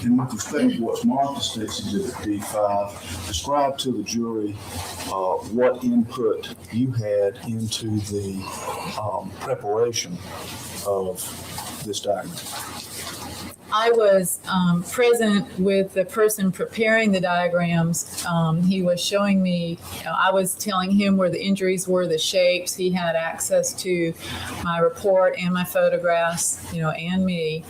Speaker 5: And with respect to what's marked as State's Exhibit D5, describe to the jury what input you had into the preparation of this diagram.
Speaker 12: I was present with the person preparing the diagrams. He was showing me, I was telling him where the injuries were, the shapes. He had access to my report and my photographs, and me.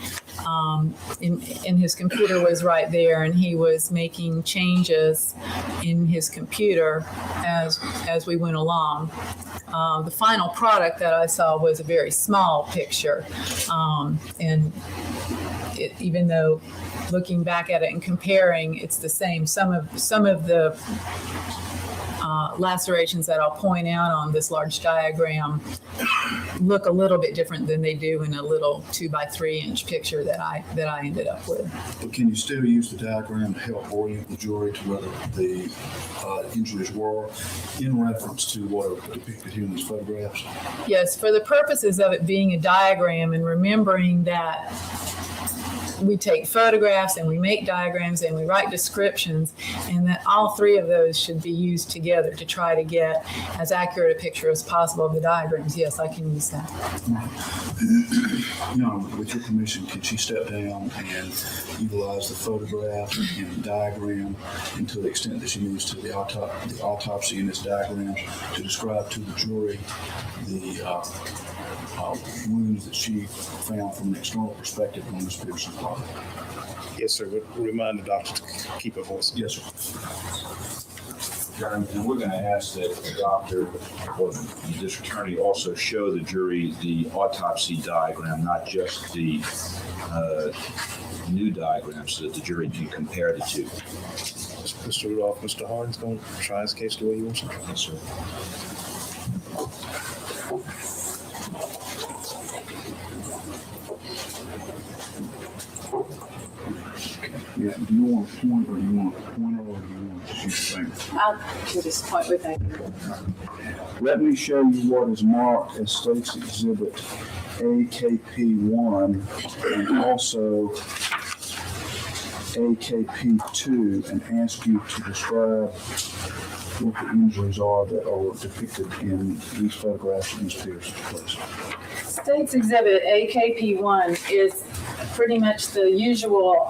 Speaker 12: And his computer was right there, and he was making changes in his computer as we went along. The final product that I saw was a very small picture, and even though looking back at it and comparing, it's the same. Some of the lacerations that I'll point out on this large diagram look a little bit different than they do in a little 2x3 inch picture that I ended up with.
Speaker 5: But can you still use the diagram to help orient the jury to whether the injuries were in reference to what are depicted here in these photographs?
Speaker 12: Yes, for the purposes of it being a diagram and remembering that we take photographs and we make diagrams and we write descriptions, and that all three of those should be used together to try to get as accurate a picture as possible of the diagrams. Yes, I can use that.
Speaker 5: With your permission, could she step down and utilize the photograph and the diagram, and to the extent that she needs to, the autopsy in this diagram, to describe to the jury the wounds that she found from an external perspective on Ms. Peterson's body?
Speaker 4: Yes, sir. Remind the doctor to keep her voice.
Speaker 5: Yes, sir.
Speaker 3: John, and we're going to ask that the doctor or the district attorney also show the jury the autopsy diagram, not just the new diagram, so that the jury can compare the two.
Speaker 4: Mr. Rudolph, Mr. Hardin's going to try his case the way he wants to.
Speaker 3: Yes, sir.
Speaker 5: Yeah, do you want a point, or do you want a pointer, or do you want to shoot finger?
Speaker 12: I'll just point with that.
Speaker 5: Let me show you what is marked as State's Exhibit AKP1 and also AKP2, and ask you to describe what the injuries are that are depicted in these photographs of Ms. Peterson, please.
Speaker 12: State's Exhibit AKP1 is pretty much the usual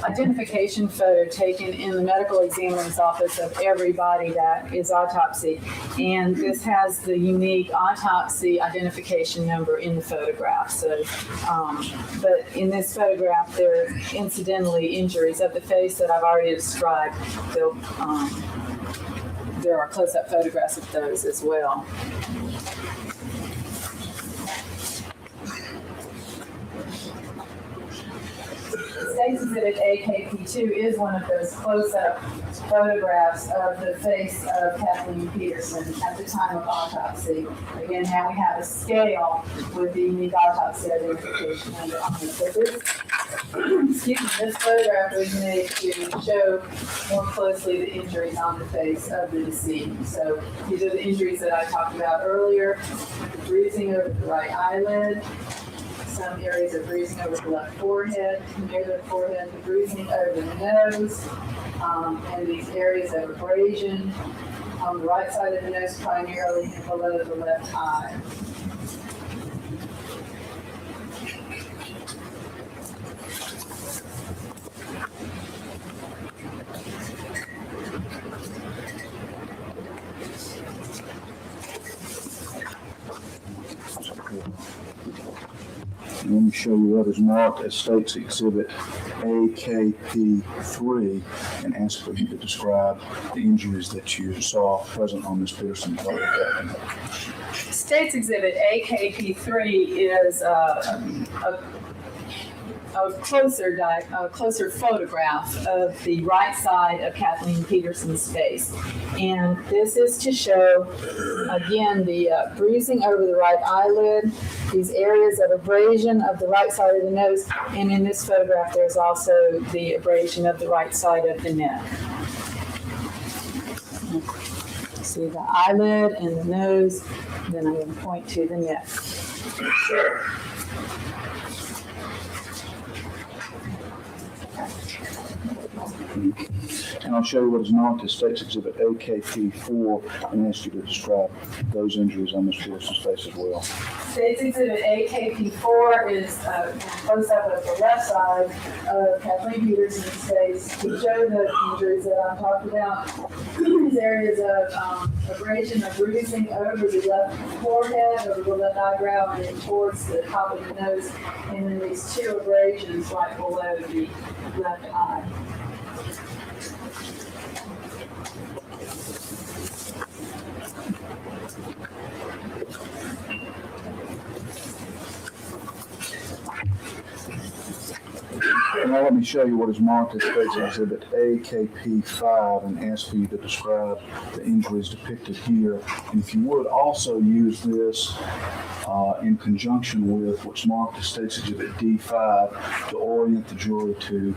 Speaker 12: identification photo taken in the medical examiner's office of everybody that is autopsy. And this has the unique autopsy identification number in the photograph. So, but in this photograph, there are incidentally injuries of the face that I've already described. There are close-up photographs of those as well. State's Exhibit AKP2 is one of those close-up photographs of the face of Kathleen Peterson at the time of autopsy. Again, now we have a scale with the unique autopsy identification number on it. So this photograph was made to show more closely the injuries on the face of the deceased. So these are the injuries that I talked about earlier: the bruising over the right eyelid, some areas of bruising over the left forehead, near the forehead, the bruising over the nose, and these areas of abrasion on the right side of the nose, primarily below the left eye.
Speaker 5: Let me show you what is marked as State's Exhibit AKP3 and ask for you to describe the injuries that you saw present on Ms. Peterson's body.
Speaker 12: State's Exhibit AKP3 is a closer photograph of the right side of Kathleen Peterson's face. And this is to show, again, the bruising over the right eyelid, these areas of abrasion of the right side of the nose, and in this photograph there's also the abrasion of the right side of the neck. See the eyelid and the nose, then I'm going to point to the neck.
Speaker 5: And I'll show you what is marked as State's Exhibit AKP4 and ask you to describe those injuries on Ms. Peterson's face as well.
Speaker 12: State's Exhibit AKP4 is close up of the left side of Kathleen Peterson's face to show the injuries that I'm talking about. These areas of abrasion or bruising over the left forehead, over the left eyebrow, and towards the top of the nose, and then these two abrasions right below the left eye.
Speaker 5: Now let me show you what is marked as State's Exhibit AKP5 and ask for you to describe the injuries depicted here. And if you would also use this in conjunction with what's marked as State's Exhibit D5 to orient the jury to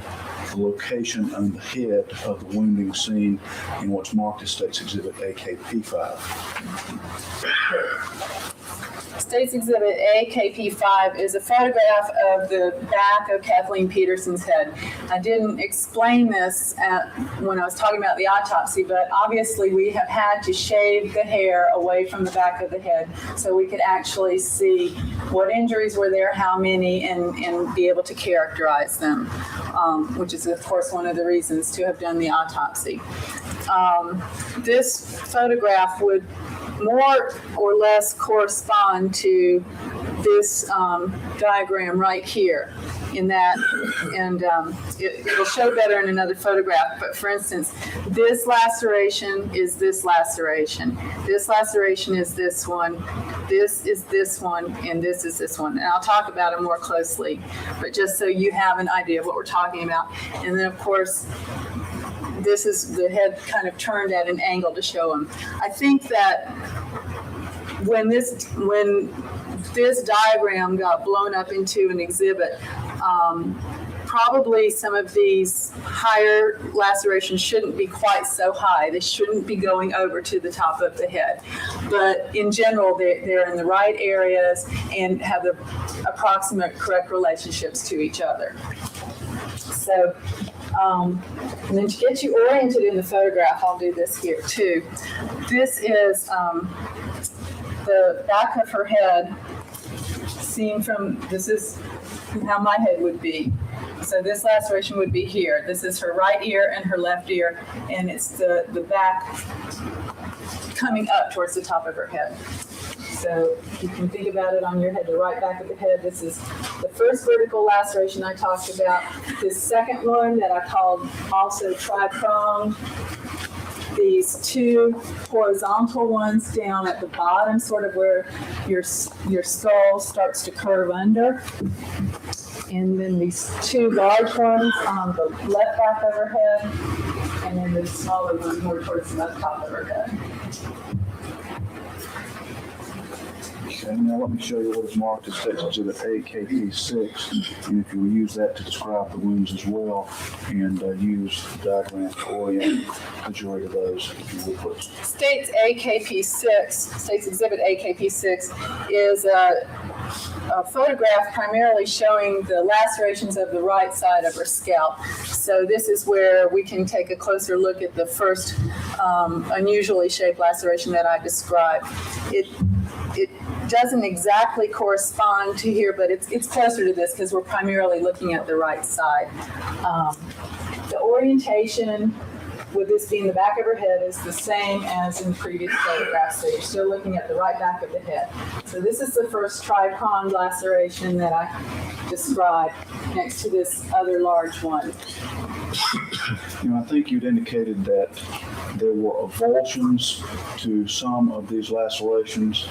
Speaker 5: the location on the head of the wounding seen in what's marked as State's Exhibit AKP5.
Speaker 12: State's Exhibit AKP5 is a photograph of the back of Kathleen Peterson's head. I didn't explain this when I was talking about the autopsy, but obviously we have had to shave the hair away from the back of the head so we could actually see what injuries were there, how many, and be able to characterize them, which is, of course, one of the reasons to have done the autopsy. This photograph would more or less correspond to this diagram right here in that, and it'll show better in another photograph, but for instance, this laceration is this laceration. This laceration is this one, this is this one, and this is this one. And I'll talk about it more closely, but just so you have an idea of what we're talking about. And then, of course, this is the head kind of turned at an angle to show them. I think that when this diagram got blown up into an exhibit, probably some of these higher lacerations shouldn't be quite so high. They shouldn't be going over to the top of the head. But in general, they're in the right areas and have the approximate correct relationships to each other. So, and then to get you oriented in the photograph, I'll do this here too. This is the back of her head seen from, this is how my head would be. So this laceration would be here. This is her right ear and her left ear, and it's the back coming up towards the top of her head. So you can think about it on your head, the right back of the head. This is the first vertical laceration I talked about. This second one that I called also tri-pronged. These two horizontal ones down at the bottom, sort of where your skull starts to curve under. And then these two large ones on the left back of her head, and then the smaller one more towards the left top of her head.
Speaker 5: Okay, now let me show you what is marked as State's Exhibit AKP6, and if you will use that to describe the wounds as well, and use the diagram to orient the jury to those, if you would please.
Speaker 12: State's AKP6, State's Exhibit AKP6, is a photograph primarily showing the lacerations of the right side of her scalp. So this is where we can take a closer look at the first unusually shaped laceration that I described. It doesn't exactly correspond to here, but it's closer to this because we're primarily looking at the right side. The orientation with this being the back of her head is the same as in previous photographs, so you're still looking at the right back of the head. So this is the first tri-pronged laceration that I described next to this other large one.
Speaker 5: You know, I think you'd indicated that there were avulsions to some of these lacerations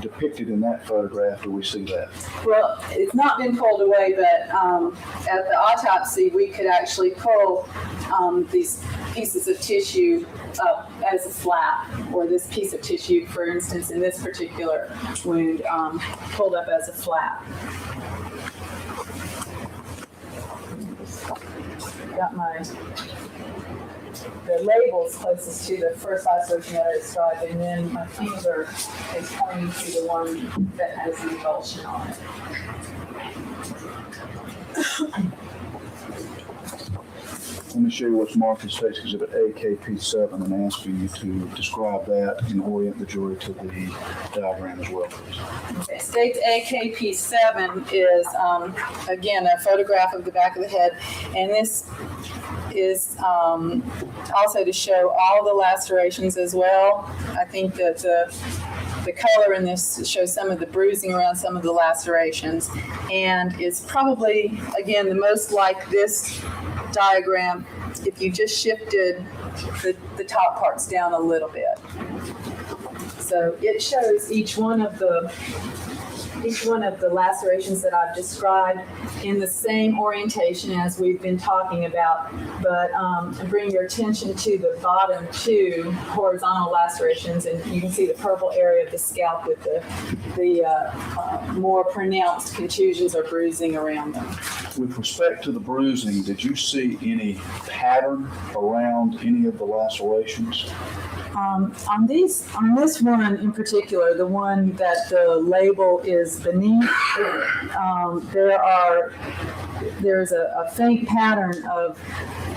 Speaker 5: depicted in that photograph. Do we see that?
Speaker 12: Well, it's not been pulled away, but at the autopsy, we could actually pull these pieces of tissue up as a flap, or this piece of tissue, for instance, in this particular wound, pulled up as a flap. Got the labels closest to the first laceration that I described, and then my finger is pointing to the one that has the avulsion on it.
Speaker 5: Let me show you what's marked as State's Exhibit AKP7 and ask you to describe that and orient the jury to the diagram as well, please.
Speaker 12: Okay, State's AKP7 is, again, a photograph of the back of the head, and this is also to show all the lacerations as well. I think that the color in this shows some of the bruising around some of the lacerations, and it's probably, again, the most like this diagram if you just shifted the top parts down a little bit. So it shows each one of the lacerations that I've described in the same orientation as we've been talking about, but bring your attention to the bottom two horizontal lacerations, and you can see the purple area of the scalp with the more pronounced contusions or bruising around them.
Speaker 5: With respect to the bruising, did you see any pattern around any of the lacerations?
Speaker 12: On this one in particular, the one that the label is beneath, there's a faint pattern of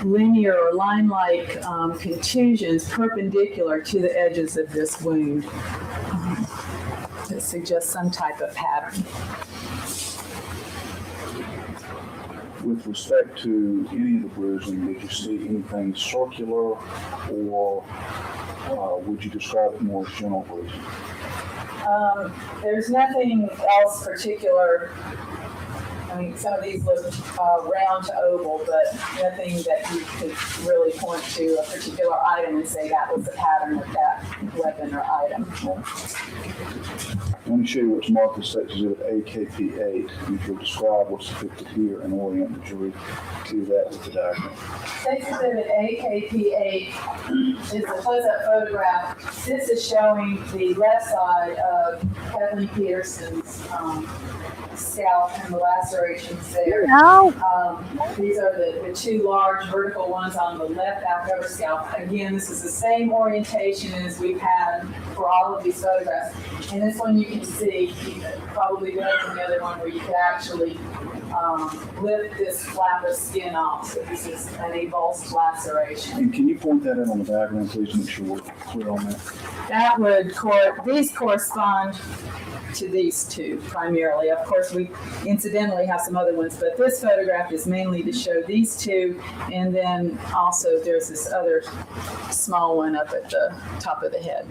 Speaker 12: linear or line-like contusions perpendicular to the edges of this wound that suggests some type of pattern.
Speaker 5: With respect to any of the bruising, did you see anything circular, or would you describe it more as general bruising?
Speaker 12: There's nothing else particular. I mean, some of these look round to oval, but nothing that you could really point to a particular item and say that was the pattern of that weapon or item.
Speaker 5: Let me show you what's marked as State's Exhibit AKP8. If you'll describe what's depicted here and orient the jury to that with the diagram.
Speaker 12: State's Exhibit AKP8 is a close-up photograph. This is showing the left side of Kathleen Peterson's scalp and the lacerations there. These are the two large vertical ones on the left back over scalp. Again, this is the same orientation as we've had for all of these photographs. And this one you can see, probably better than the other one, where you could actually lift this flap of skin off. So this is an avulsed laceration.
Speaker 5: And can you point that out on the diagram, please, to make sure we're clear on that?
Speaker 12: That would these correspond to these two primarily. Of course, we incidentally have some other ones, but this photograph is mainly to show these two, and then also there's this other small one up at the top of the head.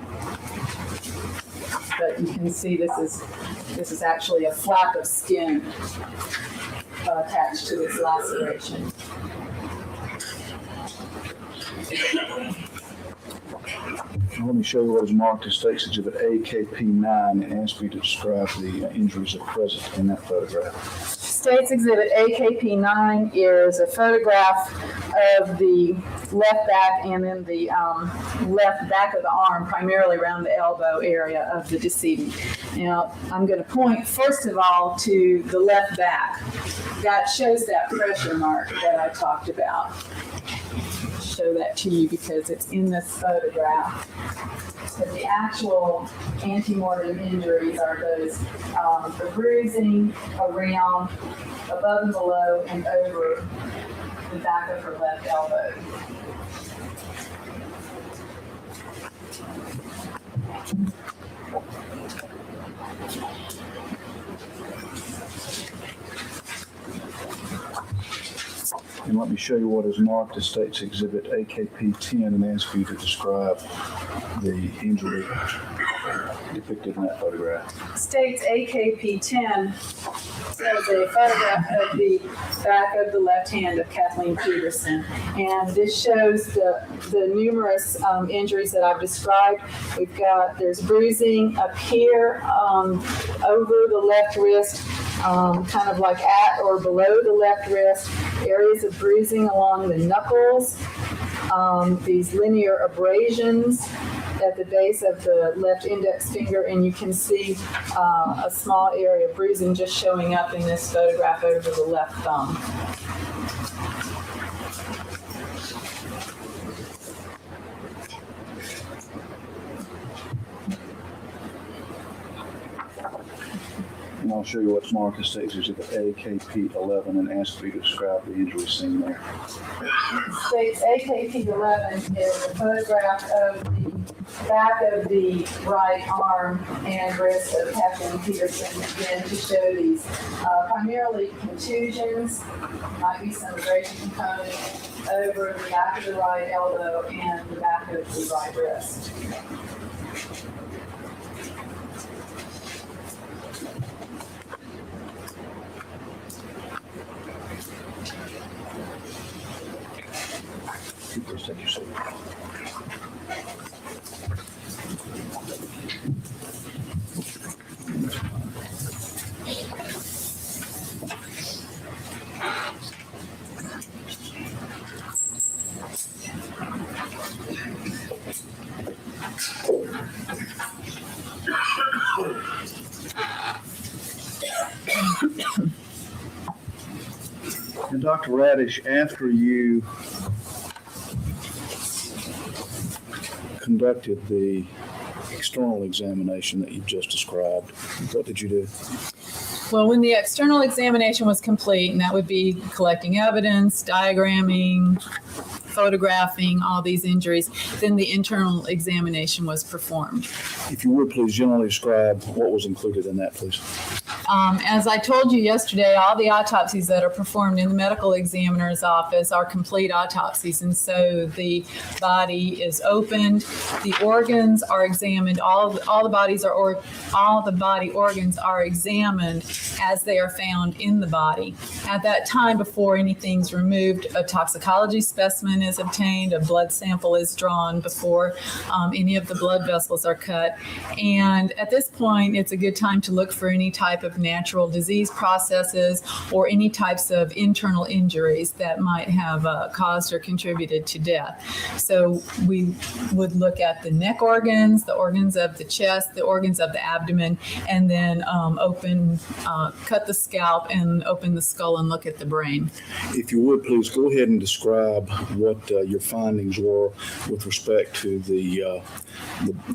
Speaker 12: But you can see this is actually a flap of skin attached to this laceration.
Speaker 5: Let me show you what is marked as State's Exhibit AKP9 and ask you to describe the injuries that are present in that photograph.
Speaker 12: State's Exhibit AKP9 is a photograph of the left back and then the left back of the arm, primarily around the elbow area of the decedent. Now, I'm going to point, first of all, to the left back. That shows that pressure mark that I talked about. Show that to you because it's in this photograph. But the actual antemortem injuries are those the bruising around, above and below, and over the back of her left elbow.
Speaker 5: And let me show you what is marked as State's Exhibit AKP10 and ask you to describe the injury depicted in that photograph.
Speaker 12: State's AKP10 shows a photograph of the back of the left hand of Kathleen Peterson. And this shows the numerous injuries that I've described. There's bruising up here over the left wrist, kind of like at or below the left wrist, areas of bruising along the knuckles, these linear abrasions at the base of the left index finger, and you can see a small area of bruising just showing up in this photograph over the left thumb.
Speaker 5: And I'll show you what's marked as Exhibit AKP 11 and ask for you to describe the injury seen there.
Speaker 12: States AKP 11 is a photograph of the back of the right arm and wrist of Kathleen Peterson, again to show these primarily contusions, might be some abrasion component over the back of the right elbow and the back of the right wrist.
Speaker 5: And Dr. Radish, after you conducted the external examination that you've just described, what did you do?
Speaker 12: Well, when the external examination was complete, and that would be collecting evidence, diagramming, photographing all these injuries, then the internal examination was performed.
Speaker 5: If you would please generally describe what was included in that, please.
Speaker 12: As I told you yesterday, all the autopsies that are performed in the medical examiner's office are complete autopsies, and so the body is opened, the organs are examined, all the body organs are examined as they are found in the body. At that time, before anything's removed, a toxicology specimen is obtained, a blood sample is drawn before any of the blood vessels are cut, and at this point, it's a good time to look for any type of natural disease processes or any types of internal injuries that might have caused or contributed to death. So we would look at the neck organs, the organs of the chest, the organs of the abdomen, and then cut the scalp and open the skull and look at the brain.
Speaker 5: If you would please go ahead and describe what your findings were with respect to the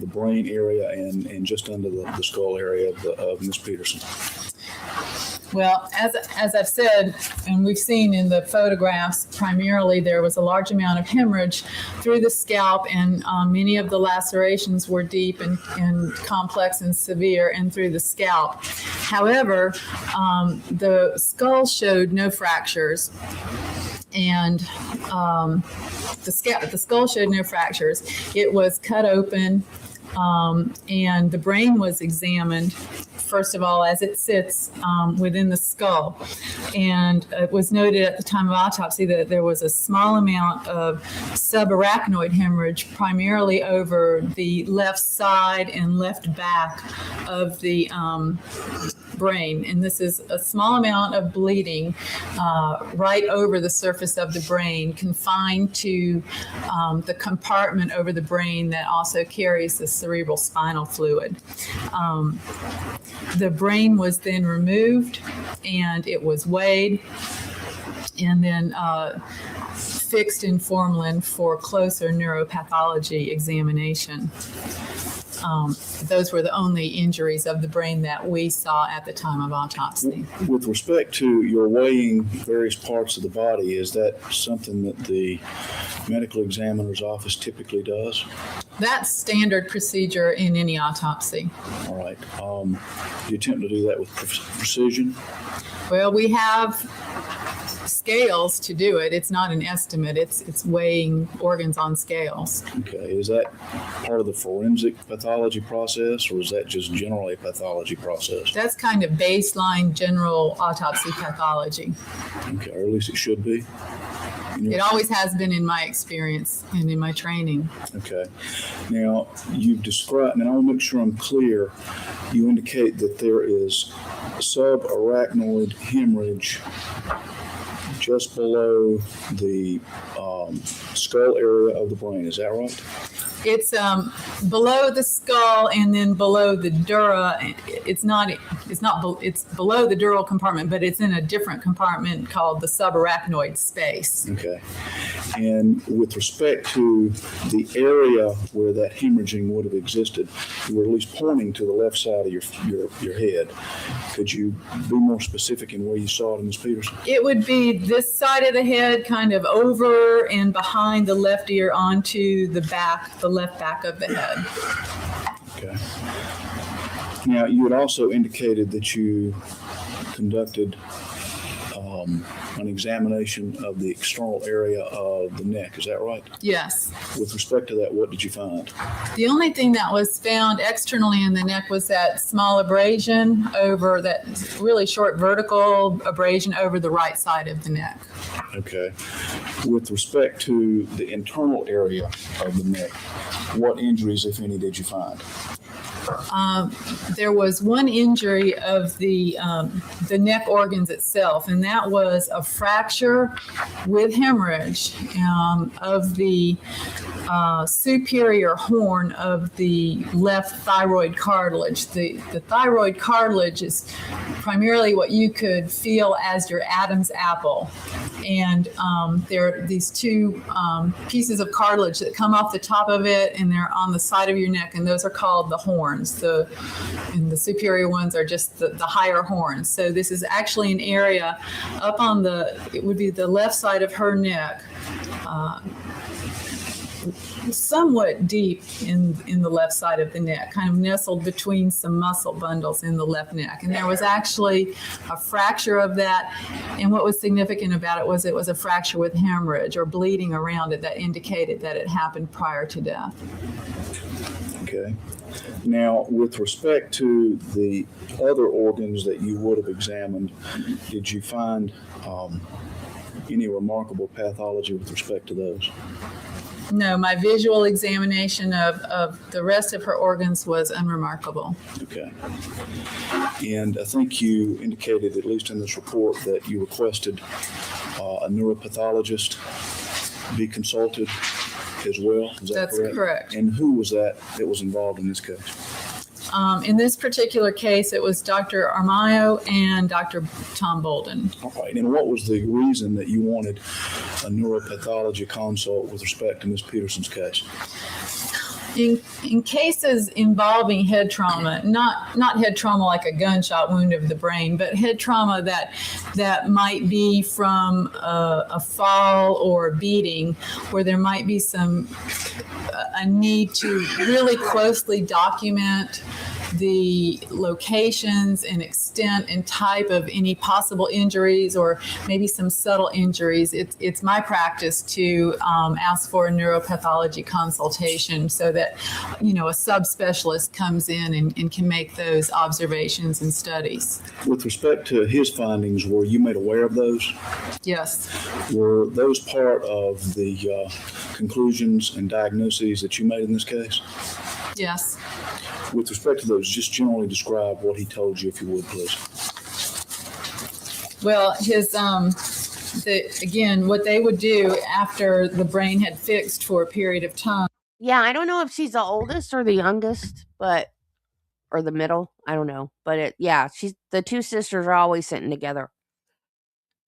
Speaker 5: brain area and just under the skull area of Ms. Peterson.
Speaker 12: Well, as I've said, and we've seen in the photographs, primarily there was a large amount of hemorrhage through the scalp, and many of the lacerations were deep and complex and severe and through the scalp. However, the skull showed no fractures. And the skull showed no fractures. It was cut open, and the brain was examined, first of all, as it sits within the skull. And it was noted at the time of autopsy that there was a small amount of subarachnoid hemorrhage, primarily over the left side and left back of the brain. And this is a small amount of bleeding right over the surface of the brain, confined to the compartment over the brain that also carries the cerebral spinal fluid. The brain was then removed and it was weighed and then fixed in formalin for closer neuropathology examination. Those were the only injuries of the brain that we saw at the time of autopsy.
Speaker 5: With respect to your weighing various parts of the body, is that something that the medical examiner's office typically does?
Speaker 12: That's standard procedure in any autopsy.
Speaker 5: All right. Do you attempt to do that with precision?
Speaker 12: Well, we have scales to do it. It's not an estimate. It's weighing organs on scales.
Speaker 5: Okay. Is that part of the forensic pathology process, or is that just generally a pathology process?
Speaker 12: That's kind of baseline general autopsy pathology.
Speaker 5: Okay, or at least it should be.
Speaker 12: It always has been in my experience and in my training.
Speaker 5: Okay. Now, you've described, and I want to make sure I'm clear, you indicate that there is subarachnoid hemorrhage just below the skull area of the brain. Is that right?
Speaker 12: It's below the skull and then below the dura. It's below the dural compartment, but it's in a different compartment called the subarachnoid space.
Speaker 5: Okay. And with respect to the area where that hemorrhaging would have existed, you were at least pointing to the left side of your head. Could you be more specific in where you saw it, Ms. Peterson?
Speaker 12: It would be this side of the head, kind of over and behind the left ear onto the back, the left back of the head.
Speaker 5: Okay. Now, you had also indicated that you conducted an examination of the external area of the neck. Is that right?
Speaker 12: Yes.
Speaker 5: With respect to that, what did you find?
Speaker 12: The only thing that was found externally in the neck was that small abrasion over that really short vertical abrasion over the right side of the neck.
Speaker 5: Okay. With respect to the internal area of the neck, what injuries, if any, did you find?
Speaker 12: There was one injury of the neck organs itself, and that was a fracture with hemorrhage of the superior horn of the left thyroid cartilage. The thyroid cartilage is primarily what you could feel as your Adam's apple. And there are these two pieces of cartilage that come off the top of it, and they're on the side of your neck, and those are called the horns. And the superior ones are just the higher horns. So this is actually an area up on it would be the left side of her neck, somewhat deep in the left side of the neck, kind of nestled between some muscle bundles in the left neck. And there was actually a fracture of that. And what was significant about it was a fracture with hemorrhage or bleeding around it that indicated that it happened prior to death.
Speaker 5: Okay. Now, with respect to the other organs that you would have examined, did you find any remarkable pathology with respect to those?
Speaker 12: No, my visual examination of the rest of her organs was unremarkable.
Speaker 5: Okay. And I think you indicated, at least in this report, that you requested a neuropathologist be consulted as well. Is that
Speaker 12: That's correct.
Speaker 5: And who was that was involved in this case?
Speaker 12: In this particular case, it was Dr. Armayo and Dr. Tom Bolden.
Speaker 5: All right. And what was the reason that you wanted a neuropathology consult with respect to Ms. Peterson's case?
Speaker 12: In cases involving head trauma, not head trauma like a gunshot wound of the brain, but head trauma that might be from a fall or a beating, where there might be a need to really closely document the locations and extent and type of any possible injuries or maybe some subtle injuries. It's my practice to ask for a neuropathology consultation so that, a subspecialist comes in and can make those observations and studies.
Speaker 5: With respect to his findings, were you made aware of those?
Speaker 12: Yes.
Speaker 5: Were those part of the conclusions and diagnoses that you made in this case?
Speaker 12: Yes.
Speaker 5: With respect to those, just generally describe what he told you, if you would, please.
Speaker 12: Well, again, what they would do after the brain had fixed for a period of time.
Speaker 1: Yeah, I don't know if she's the oldest or the youngest, or the middle. I don't know. But the two sisters are always sitting together.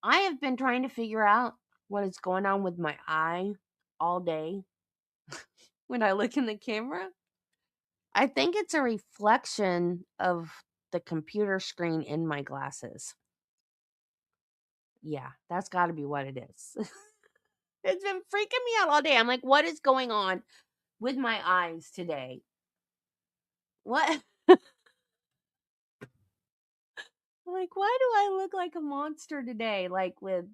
Speaker 1: I have been trying to figure out what is going on with my eye all day when I look in the camera. I think it's a reflection of the computer screen in my glasses. Yeah, that's got to be what it is. It's been freaking me out all day. I'm like, what is going on with my eyes today? What? Like, why do I look like a monster today? Like with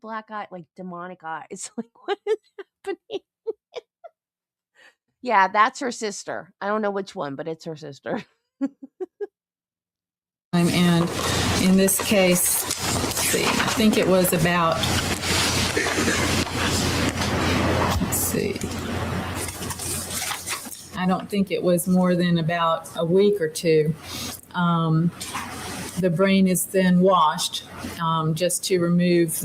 Speaker 1: black eye, like demonic eyes. Like, what is happening? Yeah, that's her sister. I don't know which one, but it's her sister.
Speaker 12: And in this case, let's see, I think it was about, I don't think it was more than about a week or two. The brain is then washed just to remove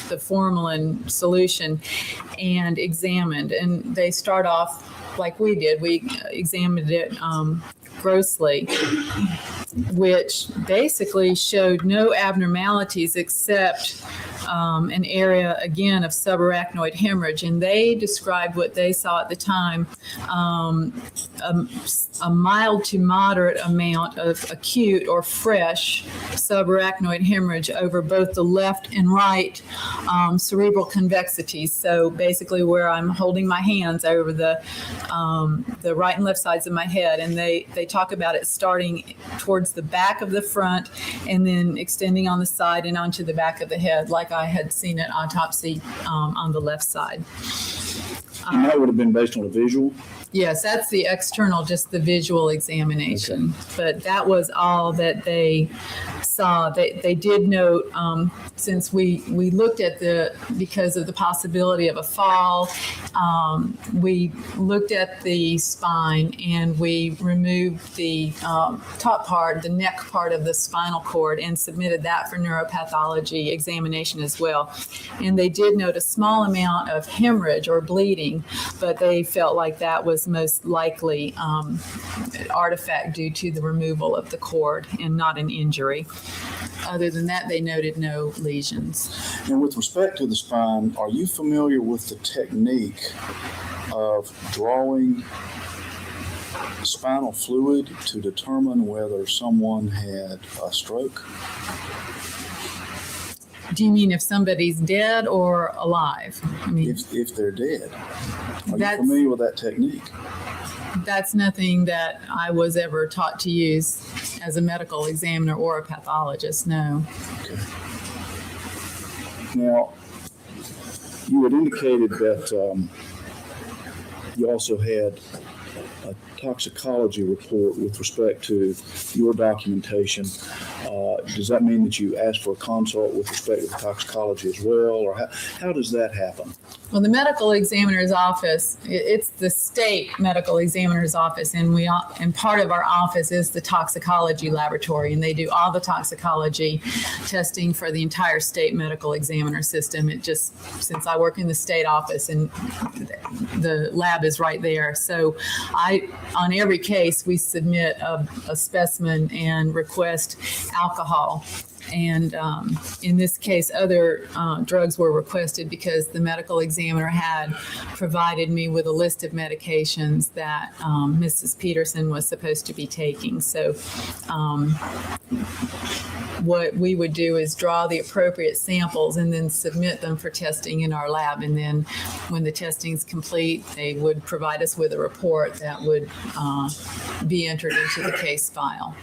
Speaker 12: the formalin solution and examined. And they start off like we did. We examined it grossly, which basically showed no abnormalities except an area, again, of subarachnoid hemorrhage. And they described what they saw at the time, a mild to moderate amount of acute or fresh subarachnoid hemorrhage over both the left and right cerebral convexities. So basically where I'm holding my hands over the right and left sides of my head. And they talk about it starting towards the back of the front and then extending on the side and onto the back of the head, like I had seen at autopsy on the left side.
Speaker 5: And that would have been based on a visual?
Speaker 12: Yes, that's the external, just the visual examination. Okay. But that was all that they saw. They did note, since we looked at because of the possibility of a fall, we looked at the spine and we removed the top part, the neck part of the spinal cord, and submitted that for neuropathology examination as well. And they did note a small amount of hemorrhage or bleeding, but they felt like that was most likely artifact due to the removal of the cord and not an injury. Other than that, they noted no lesions.
Speaker 5: And with respect to the spine, are you familiar with the technique of drawing spinal fluid to determine whether someone had a stroke?
Speaker 12: Do you mean if somebody's dead or alive? I mean,
Speaker 5: if they're dead. Are you familiar with that technique?
Speaker 12: That's nothing that I was ever taught to use as a medical examiner or a pathologist, no.
Speaker 5: Okay. Now, you had indicated that you also had a toxicology report with respect to your documentation. Does that mean that you asked for a consult with respect to the toxicology as well, or how does that happen?
Speaker 12: Well, the medical examiner's office, it's the state medical examiner's office, and part of our office is the toxicology laboratory, and they do all the toxicology testing for the entire state medical examiner system. It just, since I work in the state office and the lab is right there, so on every case, we submit a specimen and request alcohol. And in this case, other drugs were requested because the medical examiner had provided me with a list of medications that Mrs. Peterson was supposed to be taking. So what we would do is draw the appropriate samples and then submit them for testing in our lab. And then when the testing's complete, they would provide us with a report that would be entered into the case file.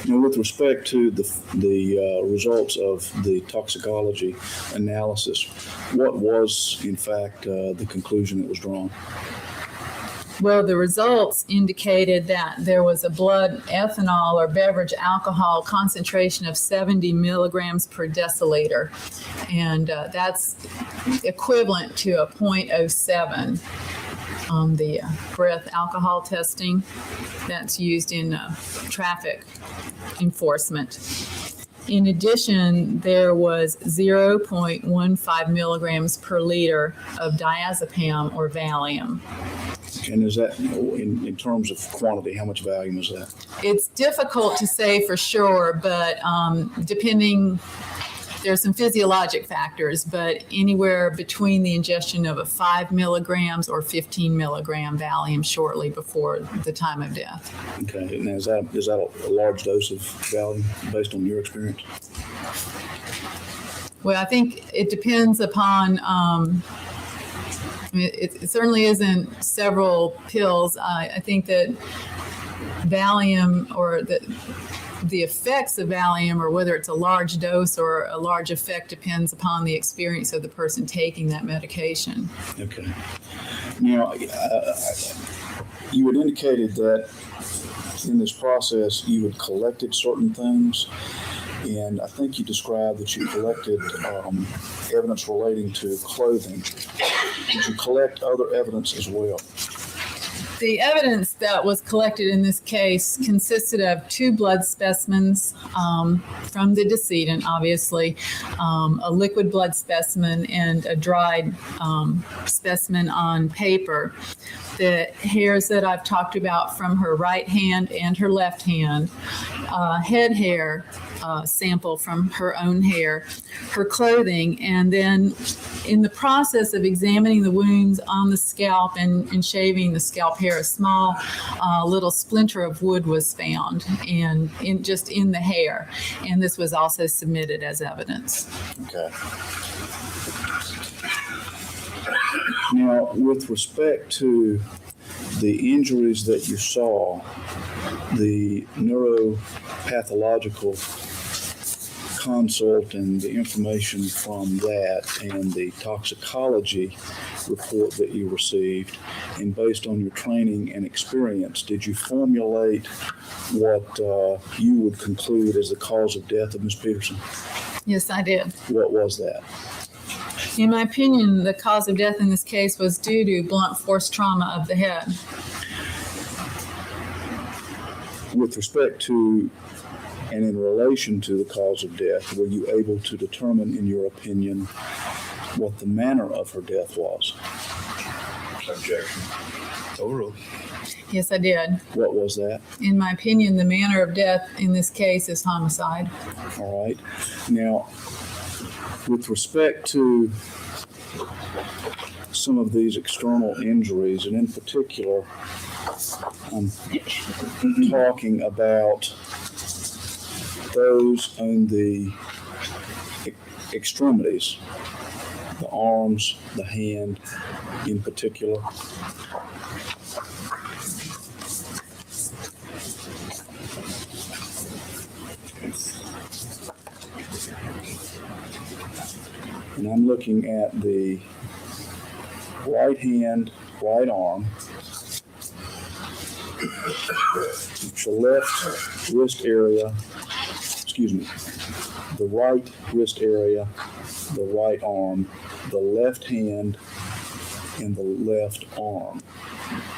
Speaker 5: Now, with respect to the results of the toxicology analysis, what was, in fact, the conclusion that was drawn?
Speaker 12: Well, the results indicated that there was a blood ethanol or beverage alcohol concentration of 70 milligrams per deciliter, and that's equivalent to a 0.07 on the breath alcohol testing that's used in traffic enforcement. In addition, there was 0.15 milligrams per liter of diazepam or Valium.
Speaker 5: And is that, in terms of quantity, how much Valium is that?
Speaker 12: It's difficult to say for sure, but depending, there's some physiologic factors, but anywhere between the ingestion of a 5 milligrams or 15 milligram Valium shortly before the time of death.
Speaker 5: Okay, now is that a large dose of Valium based on your experience?
Speaker 12: Well, I think it depends upon, it certainly isn't several pills. I think that Valium, or the effects of Valium, or whether it's a large dose or a large effect, depends upon the experience of the person taking that medication.
Speaker 5: Okay. Now, you had indicated that in this process you had collected certain things, and I think you described that you collected evidence relating to clothing. Did you collect other evidence as well?
Speaker 12: The evidence that was collected in this case consisted of 2 blood specimens from the decedent, obviously, a liquid blood specimen and a dried specimen on paper. The hairs that I've talked about from her right hand and her left hand, head hair sample from her own hair, her clothing, and then in the process of examining the wounds on the scalp and shaving the scalp hair, a small little splinter of wood was found and just in the hair, and this was also submitted as evidence.
Speaker 5: Okay. Now, with respect to the injuries that you saw, the neuropathological consult and the information from that and the toxicology report that you received, and based on your training and experience, did you formulate what you would conclude as the cause of death of Ms. Peterson?
Speaker 12: Yes, I did.
Speaker 5: What was that?
Speaker 12: In my opinion, the cause of death in this case was due to blunt force trauma of the head.
Speaker 5: With respect to and in relation to the cause of death, were you able to determine, in your opinion, what the manner of her death was?
Speaker 8: Objection.
Speaker 4: Overruled.
Speaker 12: Yes, I did.
Speaker 5: What was that?
Speaker 12: In my opinion, the manner of death in this case is homicide.
Speaker 5: All right. Now, with respect to some of these external injuries, and in particular, I'm talking about those on the extremities, the arms, the hand in particular. And I'm looking at the right hand, right arm, the left wrist area, the right wrist area, the right arm, the left hand, and the left arm.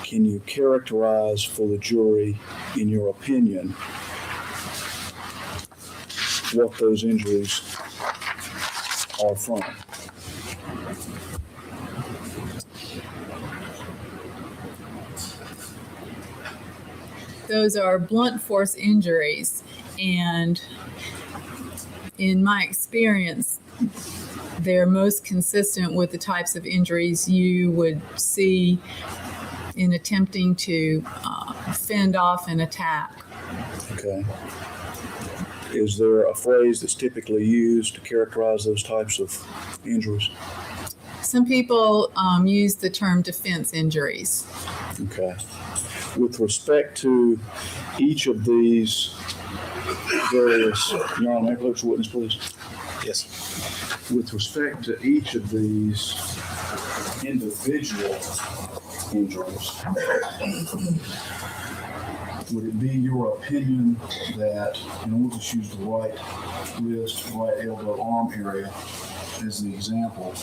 Speaker 5: Can you characterize for the jury, in your opinion, what those injuries are from?
Speaker 12: Those are blunt force injuries, and in my experience, they're most consistent with the types of injuries you would see in attempting to fend off an attack.
Speaker 5: Okay. Is there a phrase that's typically used to characterize those types of injuries?
Speaker 12: Some people use the term defense injuries.
Speaker 5: Okay. With respect to each of these various, Your Honor, may I approach the witness, please?
Speaker 4: Yes.
Speaker 5: With respect to each of these individual injuries, would it be your opinion that, and we'll just use the right wrist, right elbow, arm area as the example,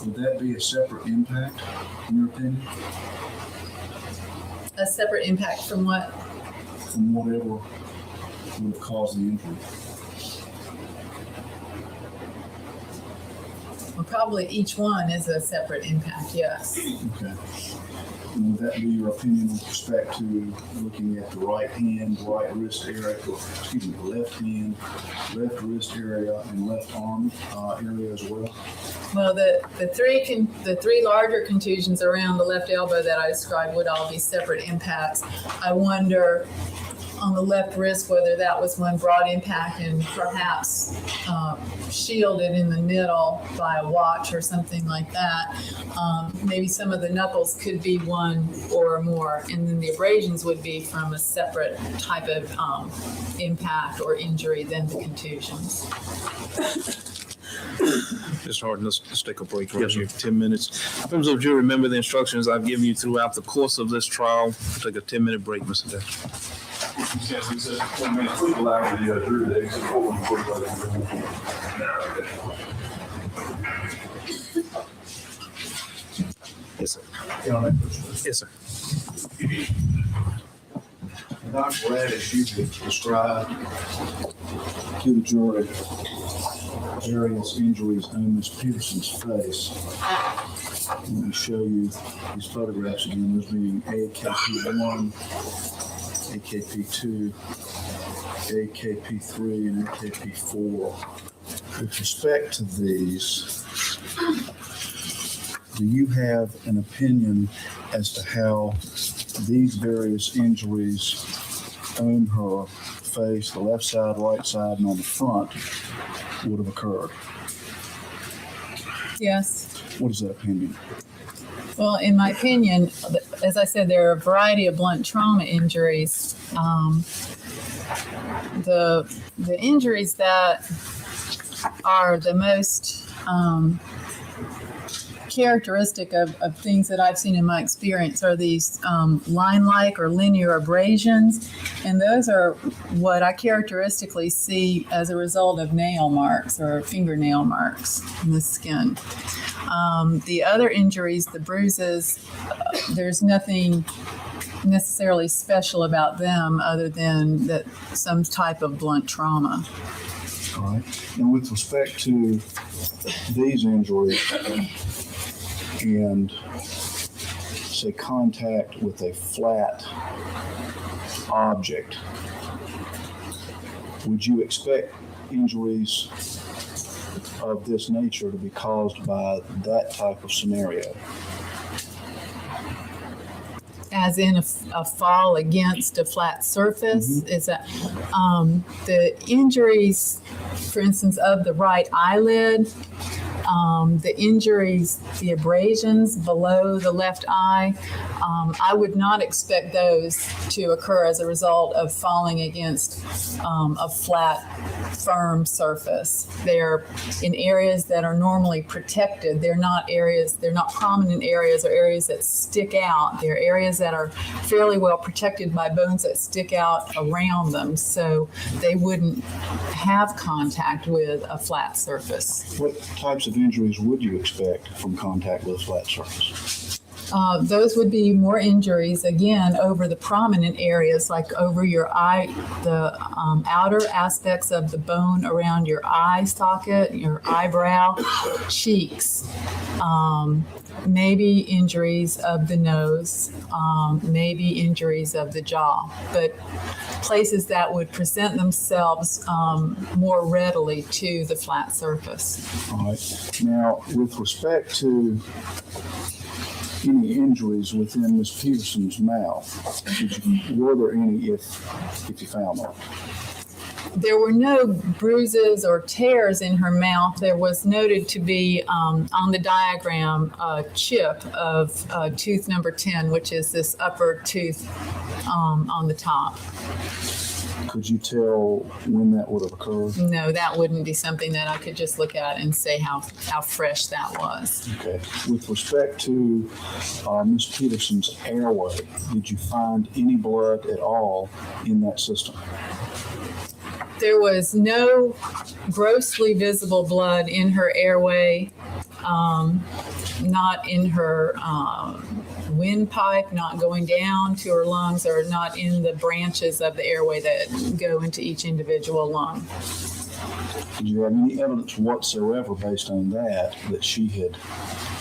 Speaker 5: would that be a separate impact, in your opinion?
Speaker 12: A separate impact from what?
Speaker 5: From whatever would have caused the injury?
Speaker 12: Well, probably each one is a separate impact, yes.
Speaker 5: Okay. And would that be your opinion with respect to looking at the right hand, right wrist area, left hand, left wrist area, and left arm area as well?
Speaker 12: Well, the three larger contusions around the left elbow that I described would all be separate impacts. I wonder on the left wrist whether that was one broad impact and perhaps shielded in the middle by a watch or something like that. Maybe some of the knuckles could be one or more, and then the abrasions would be from a separate type of impact or injury than the contusions.
Speaker 4: Mr. Harden, let's take a break for 10 minutes. Members of the jury, remember the instructions I've given you throughout the course of this trial. We'll take a 10-minute break, Mr. Day.
Speaker 9: Yes, he said 10 minutes. Please allow the jury to exit.
Speaker 4: Yes, sir. Yes, sir.
Speaker 5: Dr. Radish, you could describe to the jury various injuries on Ms. Peterson's face. Let me show you these photographs again. Those being AKP1, AKP2, AKP3, and AKP4. With respect to these, do you have an opinion as to how these various injuries on her face, the left side, right side, and on the front would have occurred?
Speaker 12: Yes.
Speaker 5: What is that opinion?
Speaker 12: Well, in my opinion, as I said, there are a variety of blunt trauma injuries. The injuries that are the most characteristic of things that I've seen in my experience are these line-like or linear abrasions, and those are what I characteristically see as a result of nail marks or fingernail marks in the skin. The other injuries, the bruises, there's nothing necessarily special about them other than that some type of blunt trauma.
Speaker 5: All right. And with respect to these injuries and, say, contact with a flat object, would you expect injuries of this nature to be caused by that type of scenario?
Speaker 12: As in a fall against a flat surface?
Speaker 5: Mm-hmm.
Speaker 12: Is that the injuries, for instance, of the right eyelid, the injuries, the abrasions below the left eye, I would not expect those to occur as a result of falling against a flat, firm surface. They're in areas that are normally protected. They're not prominent areas or areas that stick out. They're areas that are fairly well protected by bones that stick out around them, so they wouldn't have contact with a flat surface.
Speaker 5: What types of injuries would you expect from contact with a flat surface?
Speaker 12: Those would be more injuries, again, over the prominent areas, like over your eye, the outer aspects of the bone around your eye socket, your eyebrow, cheeks, maybe injuries of the nose, maybe injuries of the jaw, but places that would present themselves more readily to the flat surface.
Speaker 5: All right. Now, with respect to any injuries within Ms. Peterson's mouth, were there any if you found them?
Speaker 12: There were no bruises or tears in her mouth. There was noted to be on the diagram a chip of tooth number 10, which is this upper tooth on the top.
Speaker 5: Could you tell when that would have occurred?
Speaker 12: No, that wouldn't be something that I could just look at and say how fresh that was.
Speaker 5: Okay. With respect to Ms. Peterson's airway, did you find any blood at all in that system?
Speaker 12: There was no grossly visible blood in her airway, not in her windpipe, not going down to her lungs, or not in the branches of the airway that go into each individual lung.
Speaker 5: Did you have any evidence whatsoever based on that she had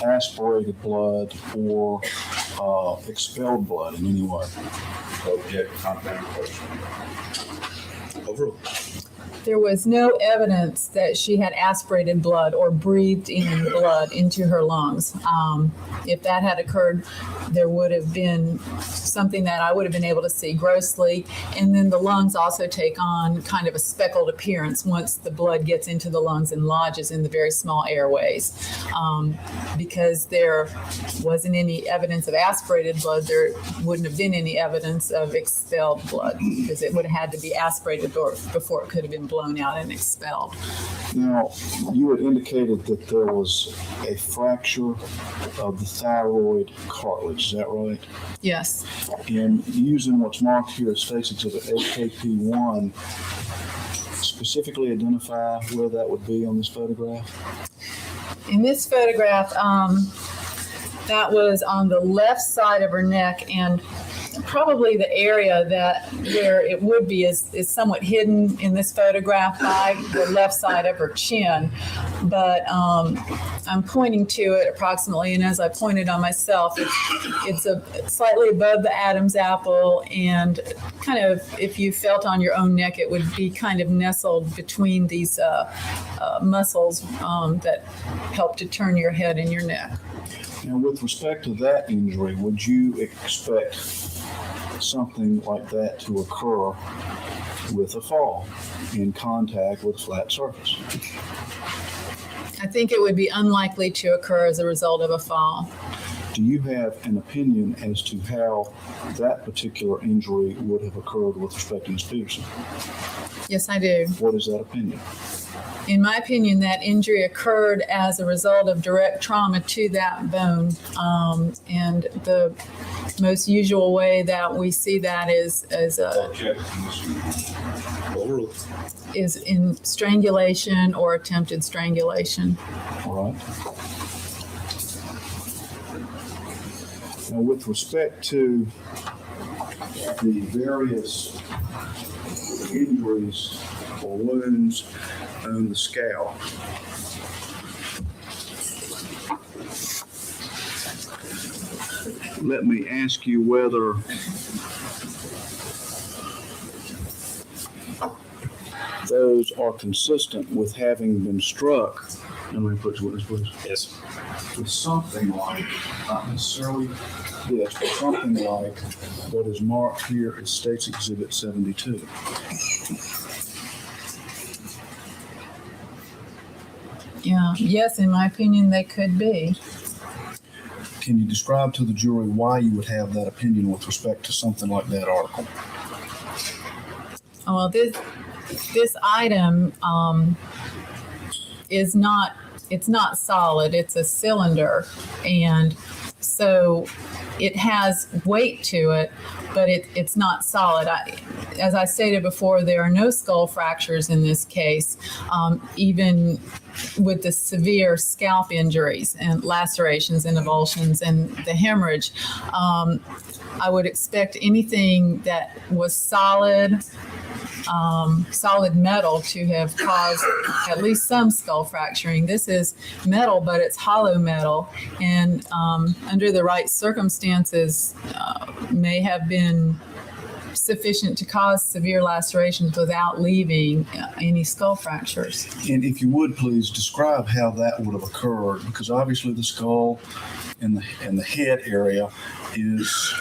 Speaker 5: aspirated blood or expelled blood in any way?
Speaker 8: Object, compound question. Overall.
Speaker 12: There was no evidence that she had aspirated blood or breathed in blood into her lungs. If that had occurred, there would have been something that I would have been able to see grossly. And then the lungs also take on kind of a speckled appearance once the blood gets into the lungs and lodges in the very small airways. Because there wasn't any evidence of aspirated blood, there wouldn't have been any evidence of expelled blood, because it would have had to be aspirated before it could have been blown out and expelled.
Speaker 5: Now, you had indicated that there was a fracture of the thyroid cartilage, is that right?
Speaker 12: Yes.
Speaker 5: And using what's marked here as face exhibit AKP1, specifically identify where that would be on this photograph?
Speaker 12: In this photograph, that was on the left side of her neck, and probably the area where it would be is somewhat hidden in this photograph by the left side of her chin. But I'm pointing to it approximately, and as I pointed on myself, it's slightly above the Adam's apple, and kind of, if you felt on your own neck, it would be kind of nestled between these muscles that help to turn your head and your neck.
Speaker 5: Now, with respect to that injury, would you expect something like that to occur with a fall in contact with a flat surface?
Speaker 12: I think it would be unlikely to occur as a result of a fall.
Speaker 5: Do you have an opinion as to how that particular injury would have occurred with respect to Ms. Peterson?
Speaker 12: Yes, I do.
Speaker 5: What is that opinion?
Speaker 12: In my opinion, that injury occurred as a result of direct trauma to that bone. And the most usual way that we see that is in strangulation or attempted strangulation.
Speaker 5: All right. Now, with respect to the various injuries or wounds on the scalp, let me ask you whether those are consistent with having been struck. Let me put you witness, please.
Speaker 4: Yes.
Speaker 5: With something like, not necessarily this, but something like what is marked here as State's Exhibit 72.
Speaker 12: Yeah. Yes, in my opinion, they could be.
Speaker 5: Can you describe to the jury why you would have that opinion with respect to something like that article?
Speaker 12: Well, this item is not, it's not solid. It's a cylinder, and so it has weight to it, but it's not solid. As I stated before, there are no skull fractures in this case, even with the severe scalp injuries and lacerations and avulsions and the hemorrhage. I would expect anything that was solid metal to have caused at least some skull fracturing. This is metal, but it's hollow metal, and under the right circumstances may have been sufficient to cause severe lacerations without leaving any skull fractures.
Speaker 5: And if you would, please describe how that would have occurred, because obviously the skull and the head area is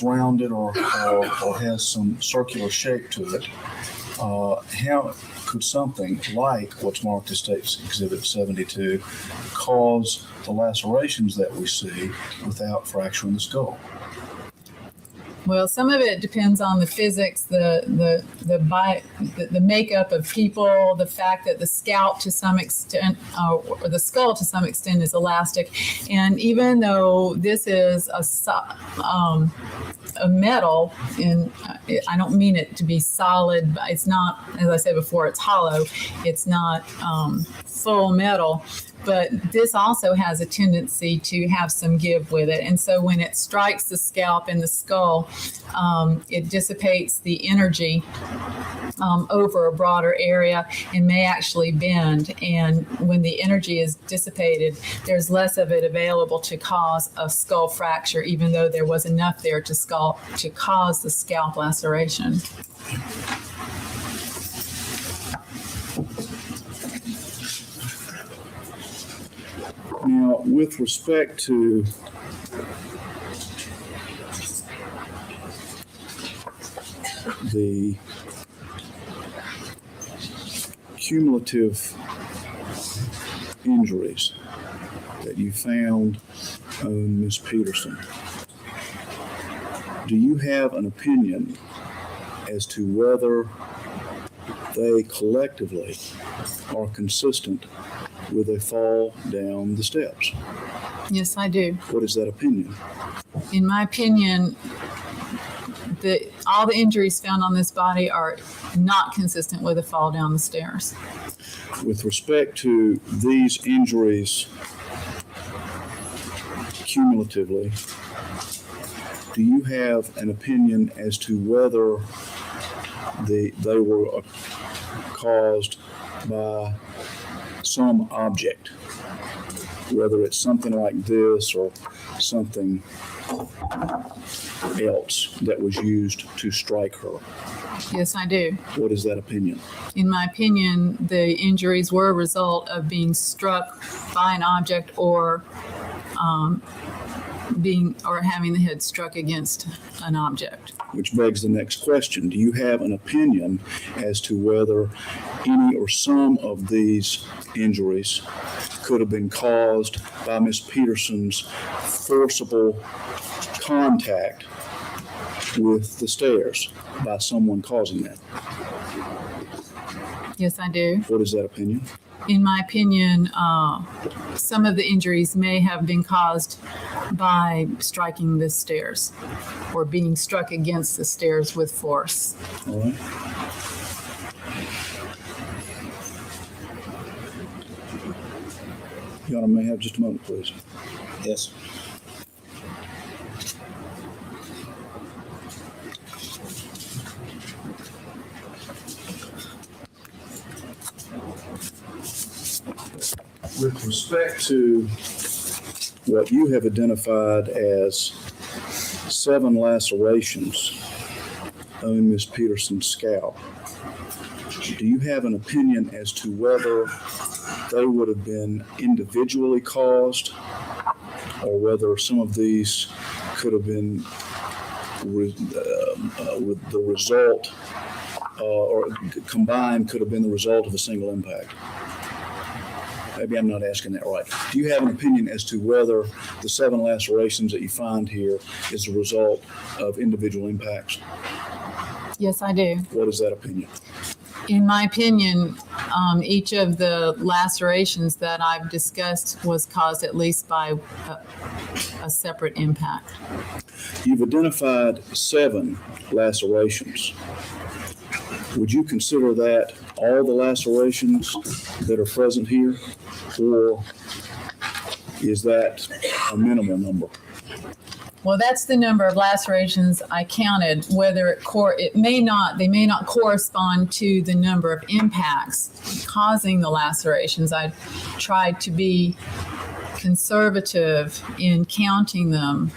Speaker 5: rounded or has some circular shape to it. How could something like what's marked as State's Exhibit 72 cause the lacerations that we see without fracturing the skull?
Speaker 12: Well, some of it depends on the physics, the makeup of people, the fact that the scalp to some extent, or the skull to some extent, is elastic, and even though this is a metal, and I don't mean it to be solid, but it's not, as I said before, it's hollow. It's not full metal. But this also has a tendency to have some give with it. And so when it strikes the scalp and the skull, it dissipates the energy over a broader area and may actually bend. And when the energy is dissipated, there's less of it available to cause a skull fracture, even though there was enough there to cause the scalp laceration.
Speaker 5: Now, with respect to the cumulative injuries that you found on Ms. Peterson, do you have an opinion as to whether they collectively are consistent with a fall down the steps?
Speaker 12: Yes, I do.
Speaker 5: What is that opinion?
Speaker 12: In my opinion, all the injuries found on this body are not consistent with a fall down the stairs.
Speaker 5: With respect to these injuries cumulatively, do you have an opinion as to whether they were caused by some object, whether it's something like this or something else that was used to strike her?
Speaker 12: Yes, I do.
Speaker 5: What is that opinion?
Speaker 12: In my opinion, the injuries were a result of being struck by an object or having the head struck against an object.
Speaker 5: Which begs the next question. Do you have an opinion as to whether any or some of these injuries could have been caused by Ms. Peterson's forcible contact with the stairs, by someone causing that?
Speaker 12: Yes, I do.
Speaker 5: What is that opinion?
Speaker 12: In my opinion, some of the injuries may have been caused by striking the stairs or being struck against the stairs with force.
Speaker 5: All right. Your Honor, may I have just a moment, please?
Speaker 9: Yes.
Speaker 5: With respect to what you have identified as 7 lacerations on Ms. Peterson's scalp, do you have an opinion as to whether they would have been individually caused or whether some of these could have been with the result or combined could have been the result of a single impact? Maybe I'm not asking that right. Do you have an opinion as to whether the 7 lacerations that you find here is a result of individual impacts?
Speaker 12: Yes, I do.
Speaker 5: What is that opinion?
Speaker 12: In my opinion, each of the lacerations that I've discussed was caused at least by a separate impact.
Speaker 5: You've identified 7 lacerations. Would you consider that all the lacerations that are present here, or is that a minimal number?
Speaker 12: Well, that's the number of lacerations I counted. Whether they may not correspond to the number of impacts causing the lacerations. I tried to be conservative in counting them,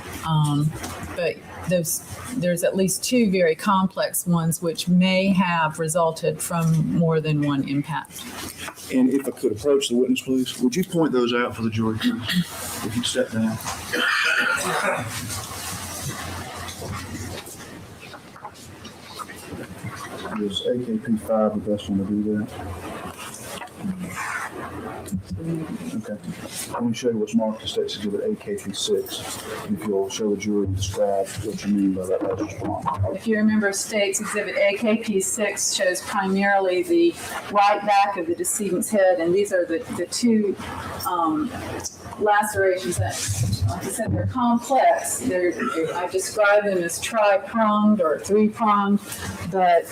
Speaker 12: but there's at least 2 very complex ones which may have resulted from more than one impact.
Speaker 5: And if I could approach the witness, please, would you point those out for the jury, please? If you'd step down. Is AKP5 the best one to do that? Okay. Let me show you what's marked as State's Exhibit AKP6. If you'll show the jury and describe what you mean by that last response.
Speaker 12: If you remember, State's Exhibit AKP6 shows primarily the right back of the decedent's head, and these are the 2 lacerations that, like I said, they're complex. I describe them as tri-pronged or 3-pronged, but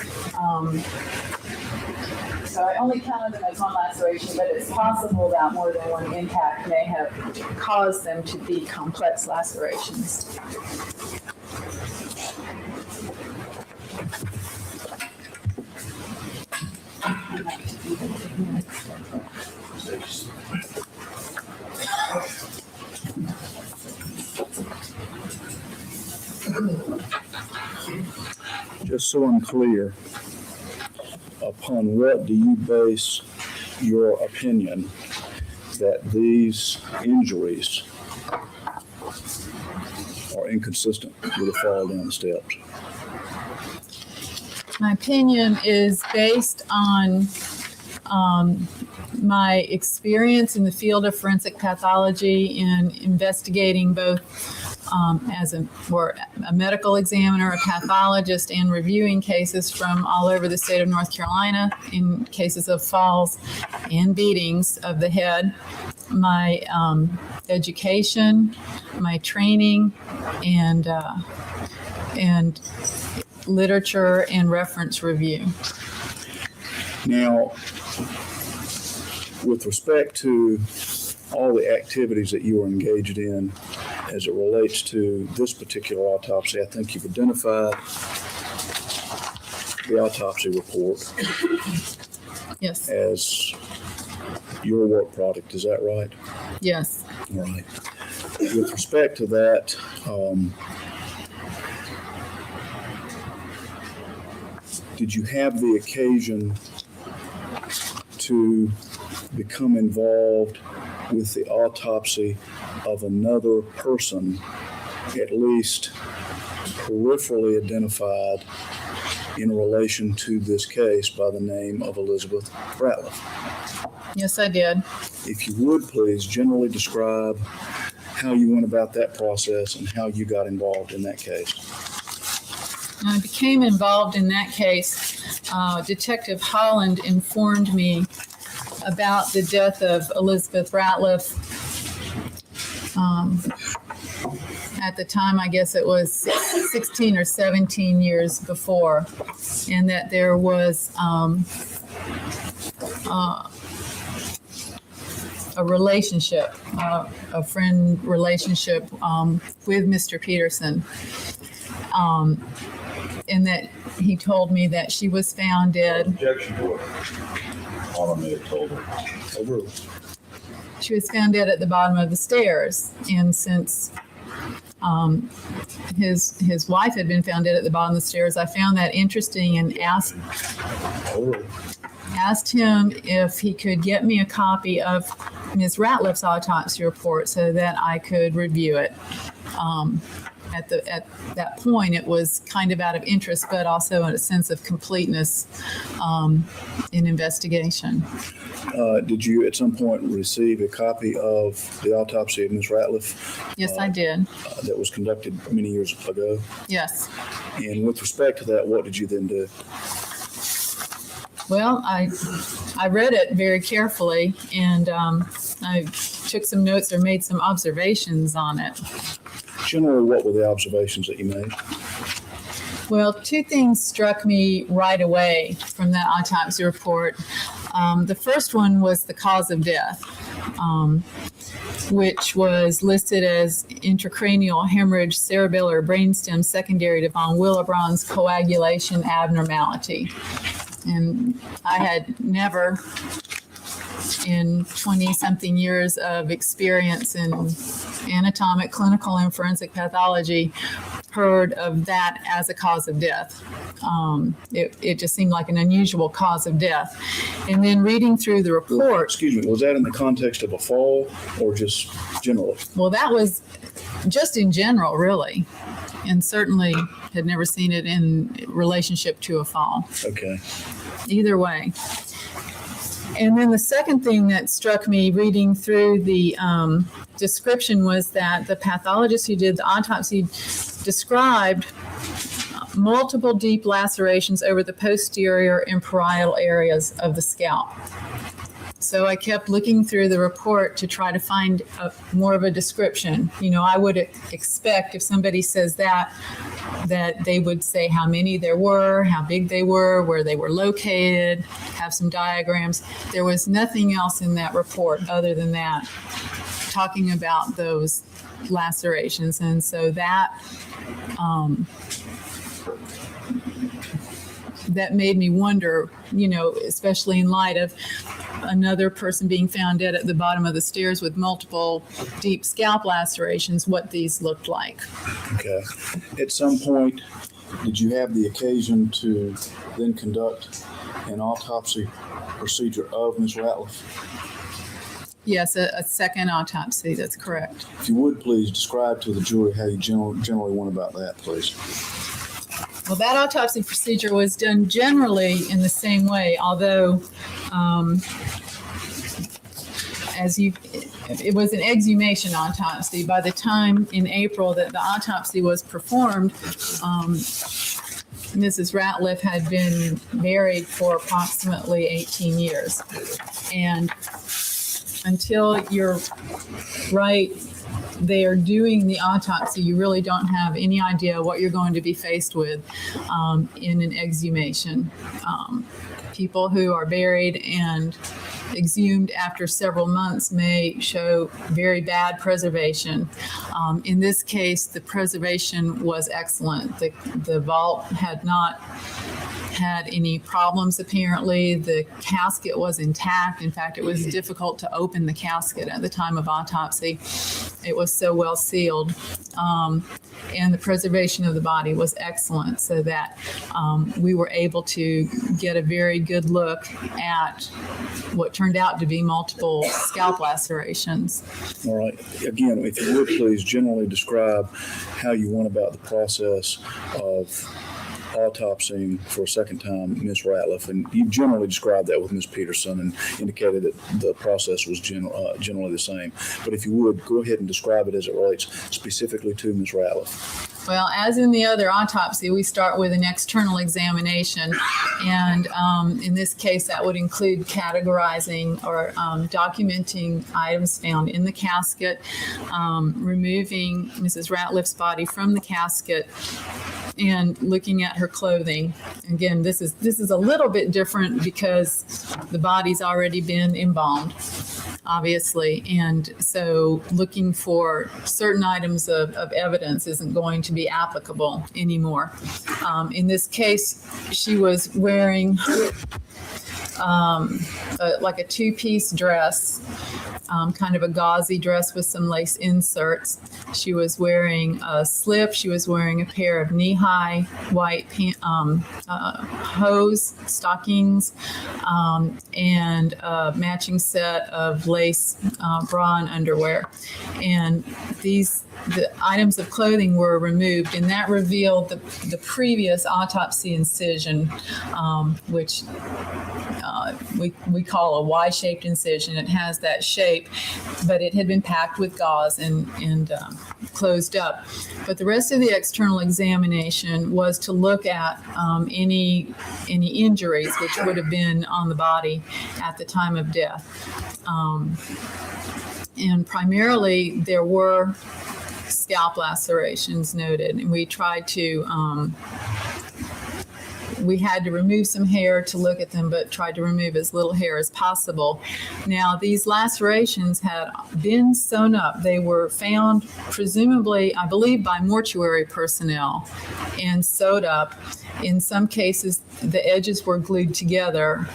Speaker 12: so I only counted them as one laceration, but it's possible that more than one impact may have caused them to be complex lacerations.
Speaker 5: Just so I'm clear, upon what do you base your opinion that these injuries are inconsistent with a fall down the steps?
Speaker 12: My opinion is based on my experience in the field of forensic pathology in investigating both as a medical examiner, a pathologist, and reviewing cases from all over the state of North Carolina in cases of falls and beatings of the head. My education, my training, and literature and reference review.
Speaker 5: Now, with respect to all the activities that you were engaged in as it relates to this particular autopsy, I think you've identified the autopsy report
Speaker 12: Yes.
Speaker 5: as your work product. Is that right?
Speaker 12: Yes.
Speaker 5: All right. With respect to that, did you have the occasion to become involved with the autopsy of another person, at least peripherally identified in relation to this case by the name of Elizabeth Ratliff?
Speaker 12: Yes, I did.
Speaker 5: If you would please generally describe how you went about that process and how you got involved in that case.
Speaker 12: I became involved in that case. Detective Holland informed me about the death of Elizabeth Ratliff. At the time, I guess it was 16 or 17 years before, and that there was a relationship, a friend relationship with Mr. Peterson. And that he told me that she was found dead.
Speaker 8: Objection to it. All I may have told her.
Speaker 5: Overruled.
Speaker 12: She was found dead at the bottom of the stairs. And since his wife had been found dead at the bottom of the stairs, I found that interesting and asked him if he could get me a copy of Ms. Ratliff's autopsy report so that I could review it. At that point, it was kind of out of interest, but also a sense of completeness in investigation.
Speaker 5: Did you at some point receive a copy of the autopsy of Ms. Ratliff?
Speaker 12: Yes, I did.
Speaker 5: That was conducted many years ago.
Speaker 12: Yes.
Speaker 5: And with respect to that, what did you then do?
Speaker 12: Well, I read it very carefully, and I took some notes or made some observations on it.
Speaker 5: Generally, what were the observations that you made?
Speaker 12: Well, two things struck me right away from that autopsy report. The first one was the cause of death, which was listed as intracranial hemorrhage, cerebellar brainstem secondary to von Willebrand's coagulation abnormality. And I had never, in 20-something years of experience in anatomic, clinical, and forensic pathology, heard of that as a cause of death. It just seemed like an unusual cause of death. And then reading through the report.
Speaker 5: Excuse me, was that in the context of a fall or just generally?
Speaker 12: Well, that was just in general, really. And certainly had never seen it in relationship to a fall.
Speaker 5: Okay.
Speaker 12: Either way. And then the second thing that struck me reading through the description was that the pathologist who did the autopsy described multiple deep lacerations over the posterior and parietal areas of the scalp. So I kept looking through the report to try to find more of a description. You know, I would expect if somebody says that they would say how many there were, how big they were, where they were located, have some diagrams. There was nothing else in that report other than that, talking about those lacerations. And so that made me wonder, you know, especially in light of another person being found dead at the bottom of the stairs with multiple deep scalp lacerations, what these looked like.
Speaker 5: Okay. At some point, did you have the occasion to then conduct an autopsy procedure of Ms. Ratliff?
Speaker 12: Yes, a second autopsy, that's correct.
Speaker 5: If you would please describe to the jury how you generally went about that, please.
Speaker 12: Well, that autopsy procedure was done generally in the same way, although it was an exhumation autopsy. By the time in April that the autopsy was performed, Mrs. Ratliff had been buried for approximately 18 years. And until you're right there doing the autopsy, you really don't have any idea what you're going to be faced with in an exhumation. People who are buried and exhumed after several months may show very bad preservation. In this case, the preservation was excellent. The vault had not had any problems apparently. The casket was intact. In fact, it was difficult to open the casket at the time of autopsy. It was so well sealed. And the preservation of the body was excellent, so that we were able to get a very good look at what turned out to be multiple scalp lacerations.
Speaker 5: All right. Again, if you would please generally describe how you went about the process of autopsying for a second time Ms. Ratliff, and you generally described that with Ms. Peterson and indicated that the process was generally the same. But if you would, go ahead and describe it as it relates specifically to Ms. Ratliff.
Speaker 12: Well, as in the other autopsy, we start with an external examination, and in this case, that would include categorizing or documenting items found in the casket, removing Mrs. Ratliff's body from the casket, and looking at her clothing. Again, this is a little bit different because the body's already been embalmed, obviously, and so looking for certain items of evidence isn't going to be applicable anymore. In this case, she was wearing like a two-piece dress, kind of a gauzy dress with some lace inserts. She was wearing a slip. She was wearing a pair of knee-high white hose stockings, and a matching set of lace bra and underwear. And the items of clothing were removed, and that revealed the previous autopsy incision, which we call a Y-shaped incision. It has that shape, but it had been packed with gauze and closed up. But the rest of the external examination was to look at any injuries which would have been on the body at the time of death. And primarily there were scalp lacerations noted, and we tried to we had to remove some hair to look at them, but tried to remove as little hair as possible. Now, these lacerations had been sewn up. They were found, presumably, I believe, by mortuary personnel and sewed up. In some cases, the edges were glued together.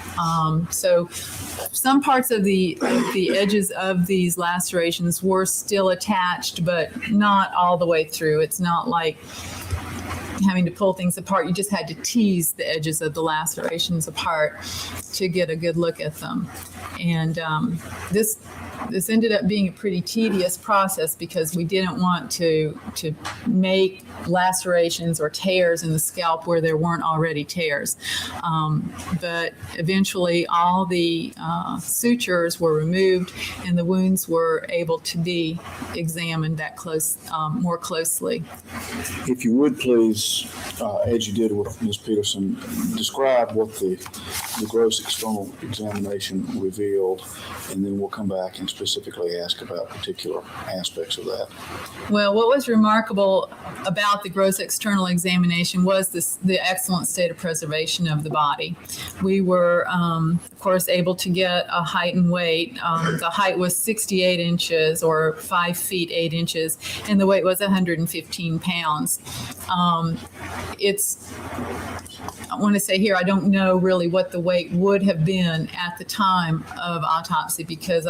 Speaker 12: So some parts of the edges of these lacerations were still attached, but not all the way through. It's not like having to pull things apart. You just had to tease the edges of the lacerations apart to get a good look at them. And this ended up being a pretty tedious process because we didn't want to make lacerations or tears in the scalp where there weren't already tears. But eventually all the sutures were removed and the wounds were able to be examined more closely.
Speaker 5: If you would please, as you did with Ms. Peterson, describe what the gross external examination revealed, and then we'll come back and specifically ask about particular aspects of that.
Speaker 12: Well, what was remarkable about the gross external examination was the excellent state of preservation of the body. We were, of course, able to get a height and weight. The height was 68 inches or 5 feet 8 inches, and the weight was 115 pounds. I want to say here, I don't know really what the weight would have been at the time of autopsy because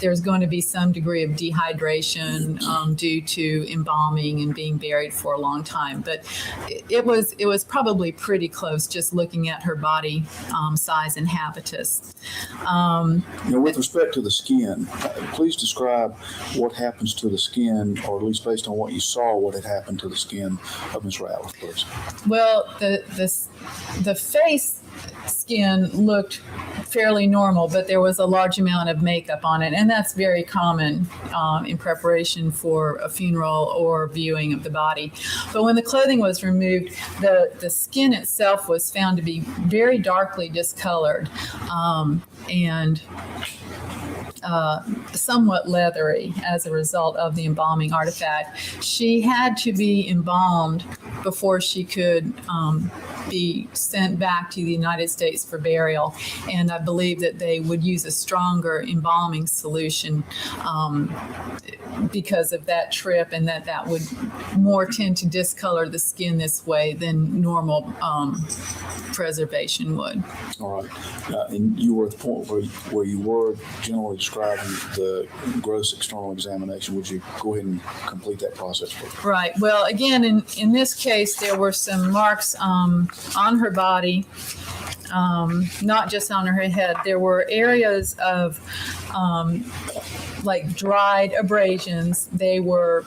Speaker 12: there's going to be some degree of dehydration due to embalming and being buried for a long time. But it was probably pretty close just looking at her body size and habitus.
Speaker 5: With respect to the skin, please describe what happens to the skin, or at least based on what you saw, what had happened to the skin of Ms. Ratliff, please.
Speaker 12: Well, the face skin looked fairly normal, but there was a large amount of makeup on it, and that's very common in preparation for a funeral or viewing of the body. But when the clothing was removed, the skin itself was found to be very darkly discolored and somewhat leathery as a result of the embalming artifact. She had to be embalmed before she could be sent back to the United States for burial. And I believe that they would use a stronger embalming solution because of that trip, and that would more tend to discolor the skin this way than normal preservation would.
Speaker 5: All right. And you were at the point where you were generally describing the gross external examination. Would you go ahead and complete that process, please?
Speaker 12: Right. Well, again, in this case, there were some marks on her body, not just on her head. There were areas of like dried abrasions. They were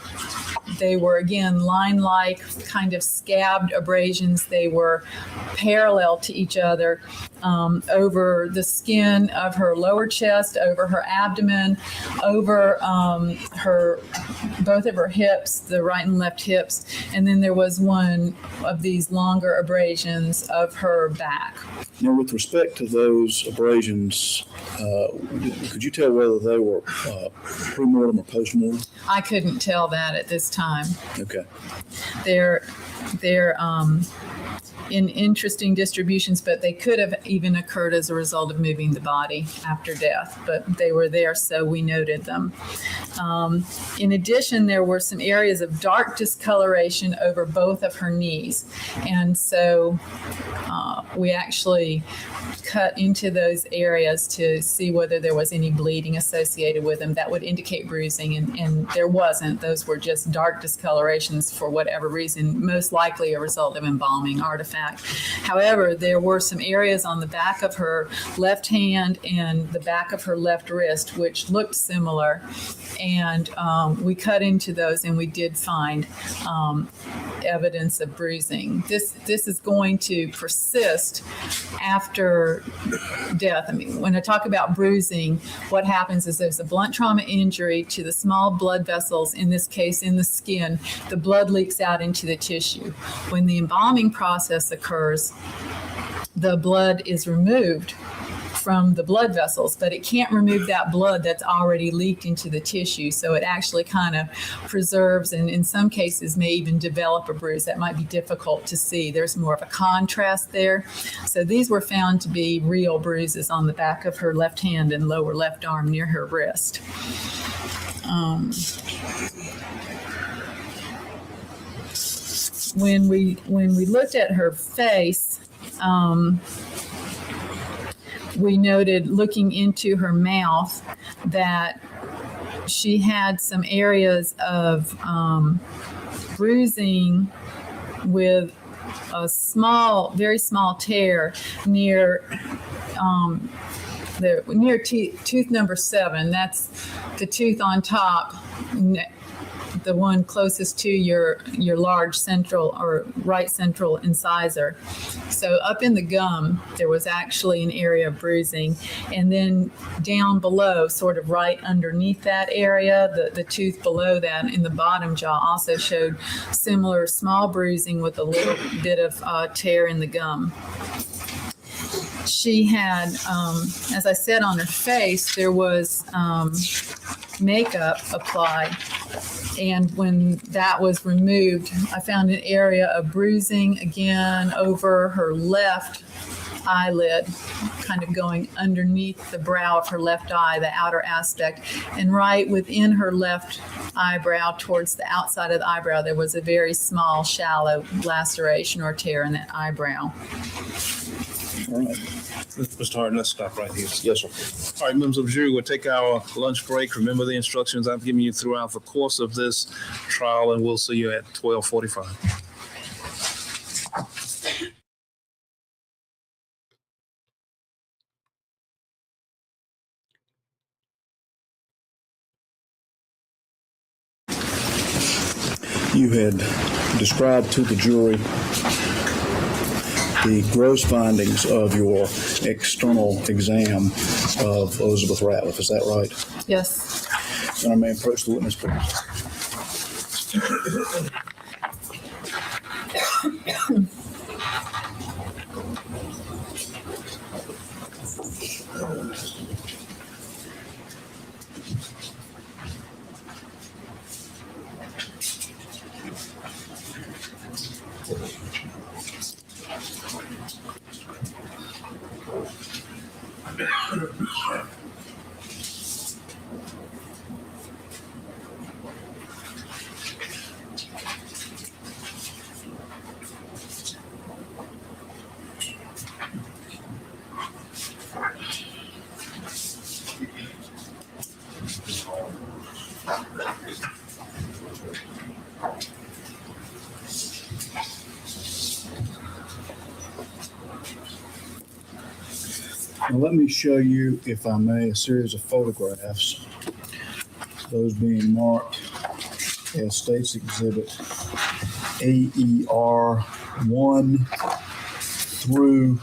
Speaker 12: again line-like, kind of scabbed abrasions. They were parallel to each other over the skin of her lower chest, over her abdomen, over both of her hips, the right and left hips, and then there was one of these longer abrasions of her back.
Speaker 5: Now, with respect to those abrasions, could you tell whether they were pre-mortem or post-mortem?
Speaker 12: I couldn't tell that at this time.
Speaker 5: Okay.
Speaker 12: They're in interesting distributions, but they could have even occurred as a result of moving the body after death, but they were there, so we noted them. In addition, there were some areas of dark discoloration over both of her knees, and so we actually cut into those areas to see whether there was any bleeding associated with them that would indicate bruising, and there wasn't. Those were just dark discolorations for whatever reason, most likely a result of embalming artifact. However, there were some areas on the back of her left hand and the back of her left wrist which looked similar, and we cut into those and we did find evidence of bruising. This is going to persist after death. I mean, when I talk about bruising, what happens is there's a blunt trauma injury to the small blood vessels, in this case in the skin. The blood leaks out into the tissue. When the embalming process occurs, the blood is removed from the blood vessels, but it can't remove that blood that's already leaked into the tissue. So it actually kind of preserves, and in some cases may even develop a bruise. That might be difficult to see. There's more of a contrast there. So these were found to be real bruises on the back of her left hand and lower left arm near her wrist. When we looked at her face, we noted, looking into her mouth, that she had some areas of bruising with a small, very small tear near tooth number 7. That's the tooth on top, the one closest to your large central or right central incisor. So up in the gum, there was actually an area of bruising. And then down below, sort of right underneath that area, the tooth below that in the bottom jaw also showed similar small bruising with a little bit of tear in the gum. She had, as I said, on her face, there was makeup applied. And when that was removed, I found an area of bruising again over her left eyelid, kind of going underneath the brow of her left eye, the outer aspect. And right within her left eyebrow, towards the outside of the eyebrow, there was a very small, shallow laceration or tear in that eyebrow.
Speaker 5: All right.
Speaker 4: Mr. Harden, let's stop right here.
Speaker 5: Yes, sir.
Speaker 4: All right, members of the jury, we'll take our lunch break. Remember the instructions I've given you throughout the course of this trial, and we'll see you at 12:45.
Speaker 5: You had described to the jury the gross findings of your external exam of Elizabeth Ratliff. Is that right?
Speaker 12: Yes.
Speaker 5: Senator, may I approach the witness, please? Now let me show you, if I may, a series of photographs, those being marked as State's Exhibit AER 1 through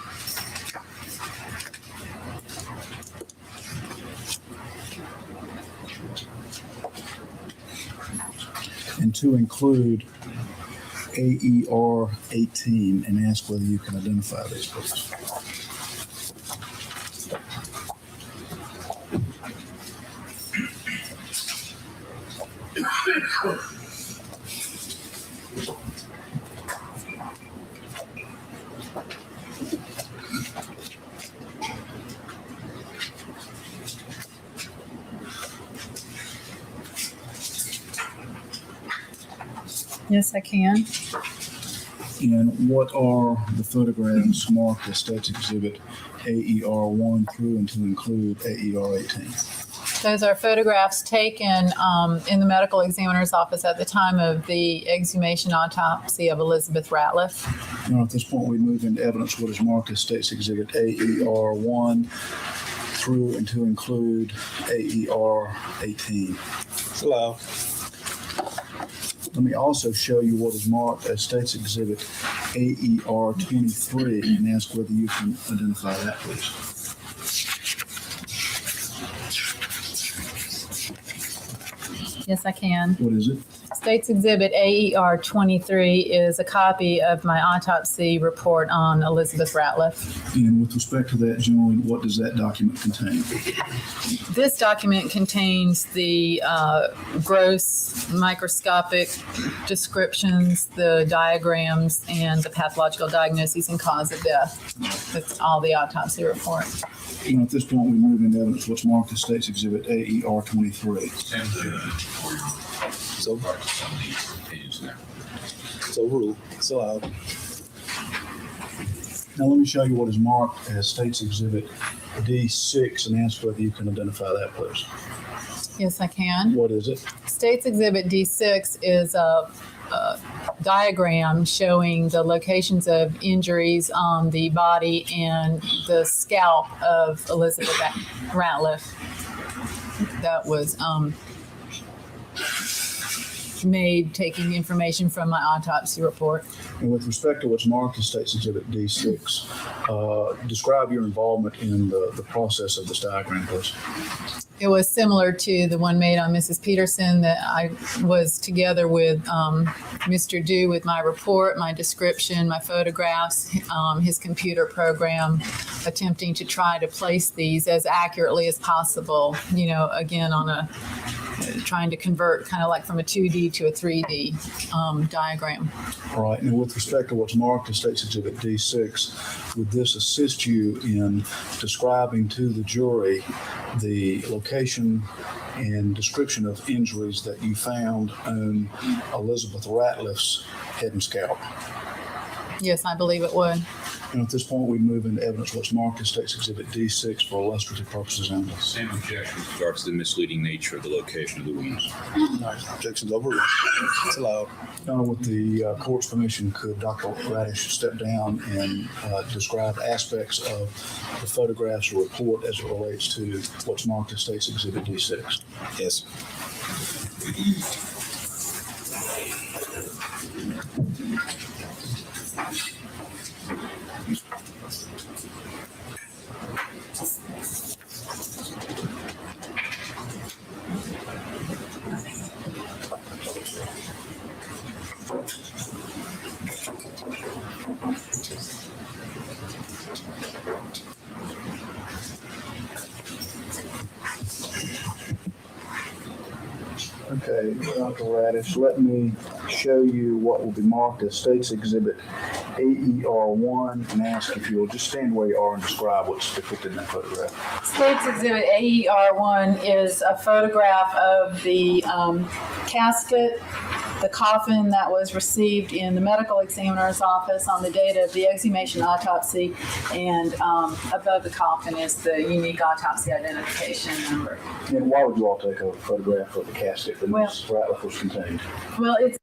Speaker 5: and to include AER 18, and ask whether you can identify these, please.
Speaker 12: Yes, I can.
Speaker 5: And what are the photographs marked as State's Exhibit AER 1 through and to include AER 18?
Speaker 12: Those are photographs taken in the medical examiner's office at the time of the exhumation autopsy of Elizabeth Ratliff.
Speaker 5: Now, at this point, we move into evidence what is marked as State's Exhibit AER 1 through and to include AER 18.
Speaker 4: It's allowed.
Speaker 5: Let me also show you what is marked as State's Exhibit AER 23 and ask whether you can identify that, please.
Speaker 12: Yes, I can.
Speaker 5: What is it?
Speaker 12: State's Exhibit AER 23 is a copy of my autopsy report on Elizabeth Ratliff.
Speaker 5: And with respect to that, generally, what does that document contain?
Speaker 12: This document contains the gross microscopic descriptions, the diagrams, and the pathological diagnoses and cause of death. That's all the autopsy report.
Speaker 5: And at this point, we move into evidence what's marked as State's Exhibit AER 23.
Speaker 4: So overruled. It's allowed.
Speaker 5: Now, let me show you what is marked as State's Exhibit D6 and ask whether you can identify that, please.
Speaker 12: Yes, I can.
Speaker 5: What is it?
Speaker 12: State's Exhibit D6 is a diagram showing the locations of injuries on the body and the scalp of Elizabeth Ratliff that was made taking information from my autopsy report.
Speaker 5: And with respect to what's marked as State's Exhibit D6, describe your involvement in the process of this diagram, please.
Speaker 12: It was similar to the one made on Mrs. Peterson, that I was together with Mr. Dew with my report, my description, my photographs, his computer program, attempting to try to place these as accurately as possible, you know, again, on a trying to convert kind of like from a 2D to a 3D diagram.
Speaker 5: All right. And with respect to what's marked as State's Exhibit D6, would this assist you in describing to the jury the location and description of injuries that you found on Elizabeth Ratliff's head and scalp?
Speaker 12: Yes, I believe it would.
Speaker 5: And at this point, we move into evidence what's marked as State's Exhibit D6 for illustrative purposes only.
Speaker 8: Same objection with regards to the misleading nature of the location of the wounds.
Speaker 4: Objections overruled. It's allowed.
Speaker 5: With the court's permission, could Dr. Radish step down and describe aspects of the photographs or report as it relates to what's marked as State's Exhibit D6?
Speaker 4: Yes.
Speaker 5: Okay, Dr. Radish, let me show you what will be marked as State's Exhibit AER1 and ask if you'll just stand where you are and describe what's depicted in that photograph.
Speaker 12: State's Exhibit AER1 is a photograph of the casket, the coffin that was received in the medical examiner's office on the date of the exhumation autopsy, and above the coffin is the unique autopsy identification number.
Speaker 5: And why would you all take a photograph of the casket that Ms. Ratliff was contained?
Speaker 12: Well, it's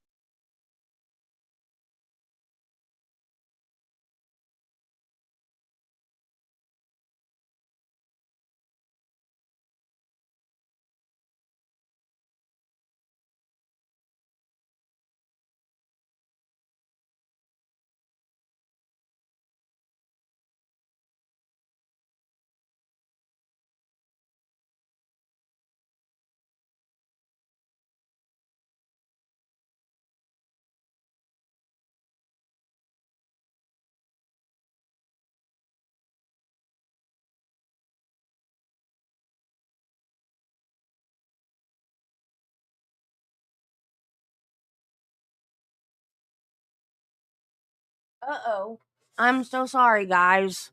Speaker 1: Uh-oh. I'm so sorry, guys.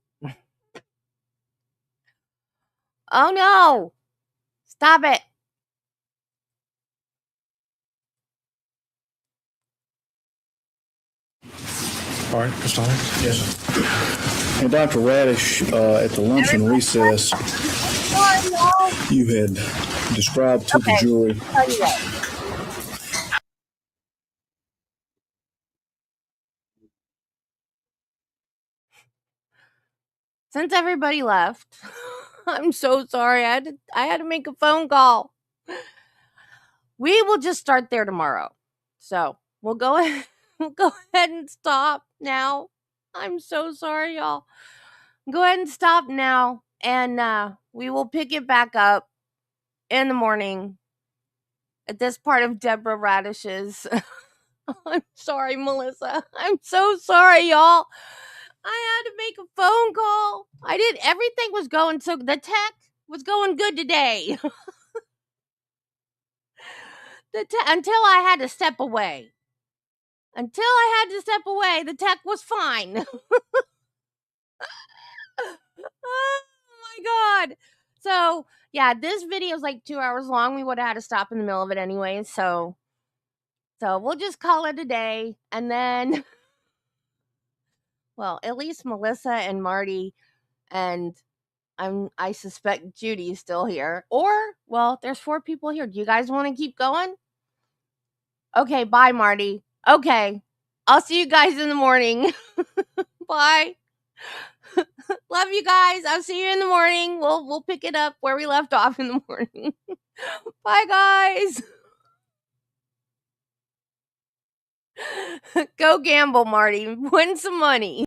Speaker 1: Oh no! Stop it!
Speaker 9: All right, Mr. Hines? Yes, sir.
Speaker 5: And Dr. Radish, at the luncheon recess, you had described to the jury
Speaker 1: Since everybody left, I'm so sorry. I had to make a phone call. We will just start there tomorrow. So we'll go ahead and stop now. I'm so sorry, y'all. Go ahead and stop now, and we will pick it back up in the morning at this part of Deborah Radish's. I'm sorry, Melissa. I'm so sorry, y'all. I had to make a phone call. Everything was going so, the tech was going good today. Until I had to step away. The tech was fine. Oh my god. So, yeah, this video is like 2 hours long. We would have had to stop in the middle of it anyway. So we'll just call it a day. And then, well, at least Melissa and Marty and I suspect Judy is still here. Or, well, there's 4 people here. Do you guys want to keep going? Okay, bye, Marty. Okay. I'll see you guys in the morning. Bye. Love you guys. I'll see you in the morning. We'll pick it up where we left off in the morning. Bye, guys. Go gamble, Marty. Win some money.